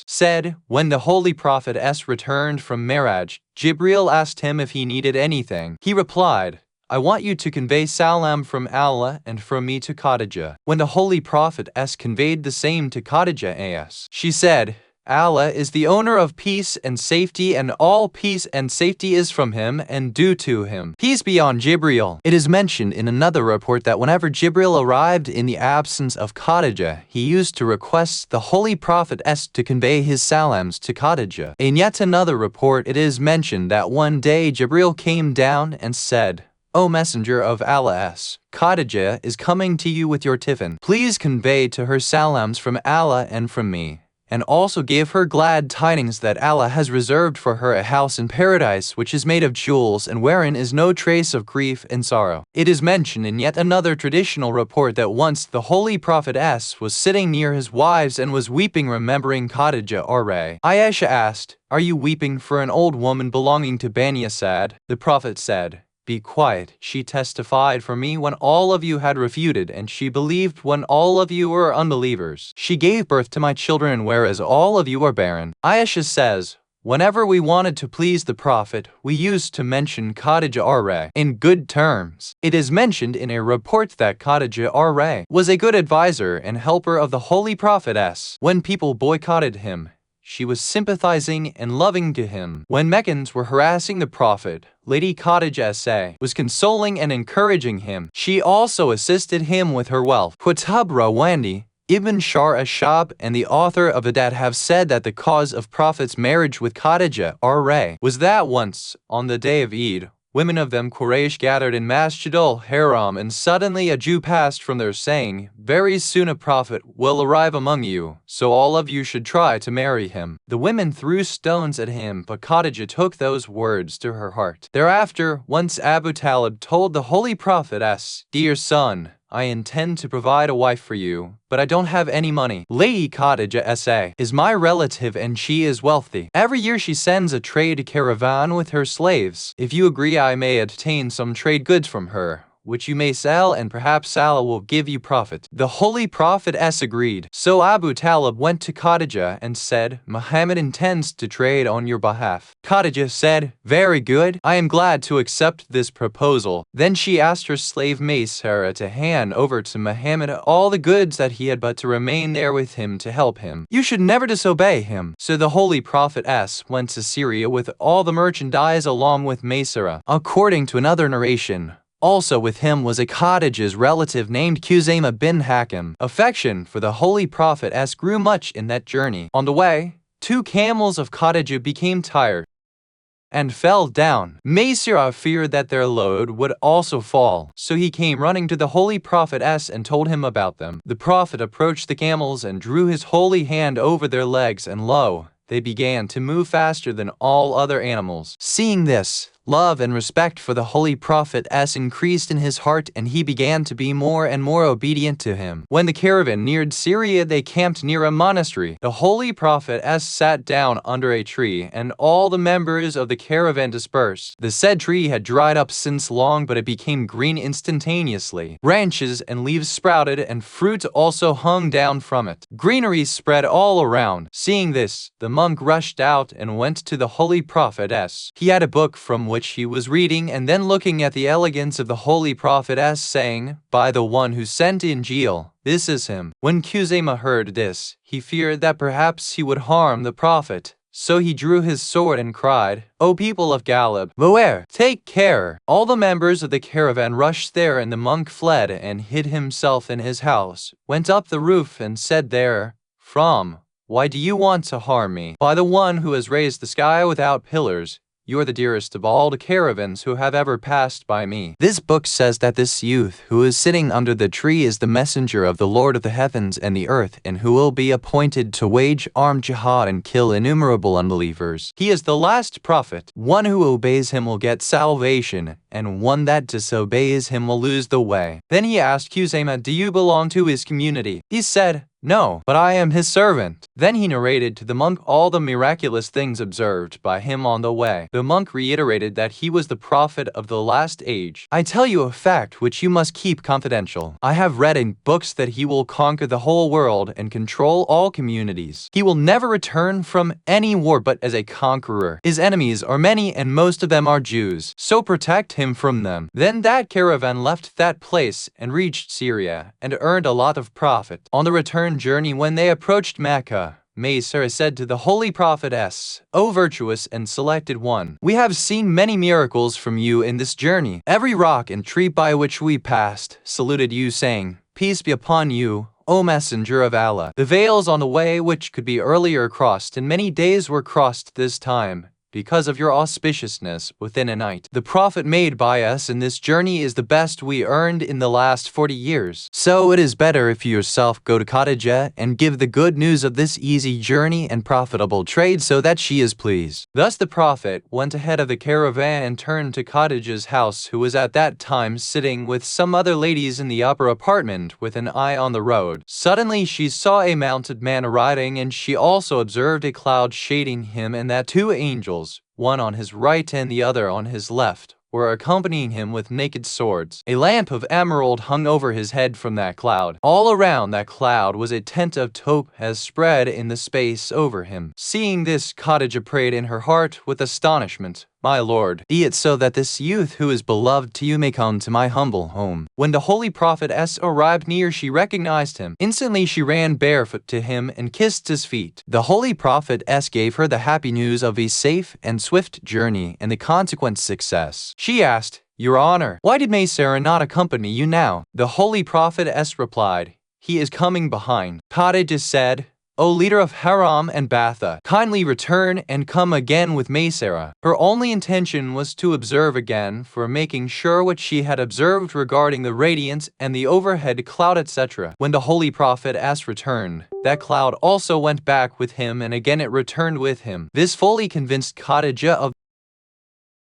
said, when the Holy Prophet returned from Miraj, Jibril asked him if he needed anything. He replied, "I want you to convey salam from Allah and from me to Khadija." When the Holy Prophet conveyed the same to Khadija she said, "Allah is the owner of peace and safety, and all peace and safety is from him and due to him. Peace be on Jibril." It is mentioned in another report that whenever Jibril arrived in the absence of Khadija, he used to request the Holy Prophet to convey his salams to Khadija. In yet another report it is mentioned that one day Jibril came down and said, "O Messenger of Allah, Khadija is coming to you with your tiffin. Please convey to her salams from Allah and from me, and also give her glad tidings that Allah has reserved for her a house in paradise which is made of jewels and wherein is no trace of grief and sorrow." It is mentioned in yet another traditional report that once the Holy Prophet was sitting near his wives and was weeping remembering Khadija. Aisha asked, "Are you weeping for an old woman belonging to Bani Asad?" The Prophet said, "Be quiet. She testified for me when all of you had refuted, and she believed when all of you were unbelievers. She gave birth to my children, whereas all of you are barren." Aisha says, "Whenever we wanted to please the Prophet, we used to mention Khadija in good terms." It is mentioned in a report that Khadija was a good advisor and helper of the Holy Prophet. When people boycotted him, she was sympathizing and loving to him. When Meccans were harassing the Prophet, Lady Khadija was consoling and encouraging him. She also assisted him with her wealth. Qutb Rawandi, Ibn Shar Ashab, and the author of Adat have said that the cause of Prophet's marriage with Khadija was that once, on the day of Eid, women of them Quraysh gathered in Masjid al-Haram, and suddenly a Jew passed from there saying, "Very soon a prophet will arrive among you, so all of you should try to marry him." The women threw stones at him, but Khadija took those words to her heart. Thereafter, once Abu Talib told the Holy Prophet, "Dear son, I intend to provide a wife for you, but I don't have any money. Lady Khadija is my relative and she is wealthy. Every year she sends a trade caravan with her slaves. If you agree, I may obtain some trade goods from her, which you may sell, and perhaps Allah will give you profit." The Holy Prophet agreed. So Abu Talib went to Khadija and said, "Muhammad intends to trade on your behalf." Khadija said, "Very good, I am glad to accept this proposal." Then she asked her slave Maysara to hand over to Muhammad all the goods that he had, but to remain there with him to help him. "You should never disobey him." So the Holy Prophet went to Syria with all the merchandise along with Maysara. According to another narration, also with him was a Khadija's relative named Khuzaimah bin Hakim. Affection for the Holy Prophet grew much in that journey. On the way, 2 camels of Khadija became tired and fell down. Maysara feared that their load would also fall, so he came running to the Holy Prophet and told him about them. The Prophet approached the camels and drew his holy hand over their legs, and lo, they began to move faster than all other animals. Seeing this, love and respect for the Holy Prophet increased in his heart, and he began to be more and more obedient to him. When the caravan neared Syria, they camped near a monastery. The Holy Prophet sat down under a tree, and all the members of the caravan dispersed. The said tree had dried up since long, but it became green instantaneously. Branches and leaves sprouted, and fruit also hung down from it. Greenery spread all around. Seeing this, the monk rushed out and went to the Holy Prophet. He had a book from which he was reading, and then looking at the elegance of the Holy Prophet saying, "By the one who sent Injil, this is him." When Khuzaimah heard this, he feared that perhaps he would harm the Prophet. So he drew his sword and cried, "O people of Ghalib, beware! Take care!" All the members of the caravan rushed there, and the monk fled and hid himself in his house, went up the roof and said there, "Why do you want to harm me? By the one who has raised the sky without pillars, you are the dearest of all the caravans who have ever passed by me." This book says that this youth who is sitting under the tree is the messenger of the Lord of the heavens and the earth, and who will be appointed to wage armed jihad and kill innumerable unbelievers. He is the last prophet. One who obeys him will get salvation, and one that disobeys him will lose the way. Then he asked Khuzaimah, "Do you belong to his community?" He said, "No, but I am his servant." Then he narrated to the monk all the miraculous things observed by him on the way. The monk reiterated that he was the prophet of the last age. "I tell you a fact which you must keep confidential. I have read in books that he will conquer the whole world and control all communities. He will never return from any war but as a conqueror. His enemies are many, and most of them are Jews, so protect him from them." Then that caravan left that place and reached Syria, and earned a lot of profit. On the return journey, when they approached Mecca, Maysara said to the Holy Prophet, "O virtuous and selected one, we have seen many miracles from you in this journey. Every rock and tree by which we passed saluted you, saying, 'Peace be upon you, O Messenger of Allah.' The veils on the way which could be earlier crossed in many days were crossed this time, because of your auspiciousness within a night. The profit made by us in this journey is the best we earned in the last 40 years. So it is better if you yourself go to Khadija and give the good news of this easy journey and profitable trade, so that she is pleased." Thus the Prophet went ahead of the caravan and turned to Khadija's house, who was at that time sitting with some other ladies in the upper apartment with an eye on the road. Suddenly she saw a mounted man riding, and she also observed a cloud shading him, and that 2 angels, one on his right and the other on his left, were accompanying him with naked swords. A lamp of emerald hung over his head from that cloud. All around that cloud was a tent of topaz spread in the space over him. Seeing this, Khadija prayed in her heart with astonishment, "My Lord, be it so that this youth who is beloved to you may come to my humble home." When the Holy Prophet arrived near, she recognized him. Instantly she ran barefoot to him and kissed his feet. The Holy Prophet gave her the happy news of a safe and swift journey and the consequent success. She asked, "Your Honor, why did Maysara not accompany you now?" The Holy Prophet replied, "He is coming behind." Khadija said, "O leader of Haram and Batha, kindly return and come again with Maysara." Her only intention was to observe again, for making sure what she had observed regarding the radiance and the overhead cloud, etc. When the Holy Prophet returned, that cloud also went back with him, and again it returned with him. This fully convinced Khadija of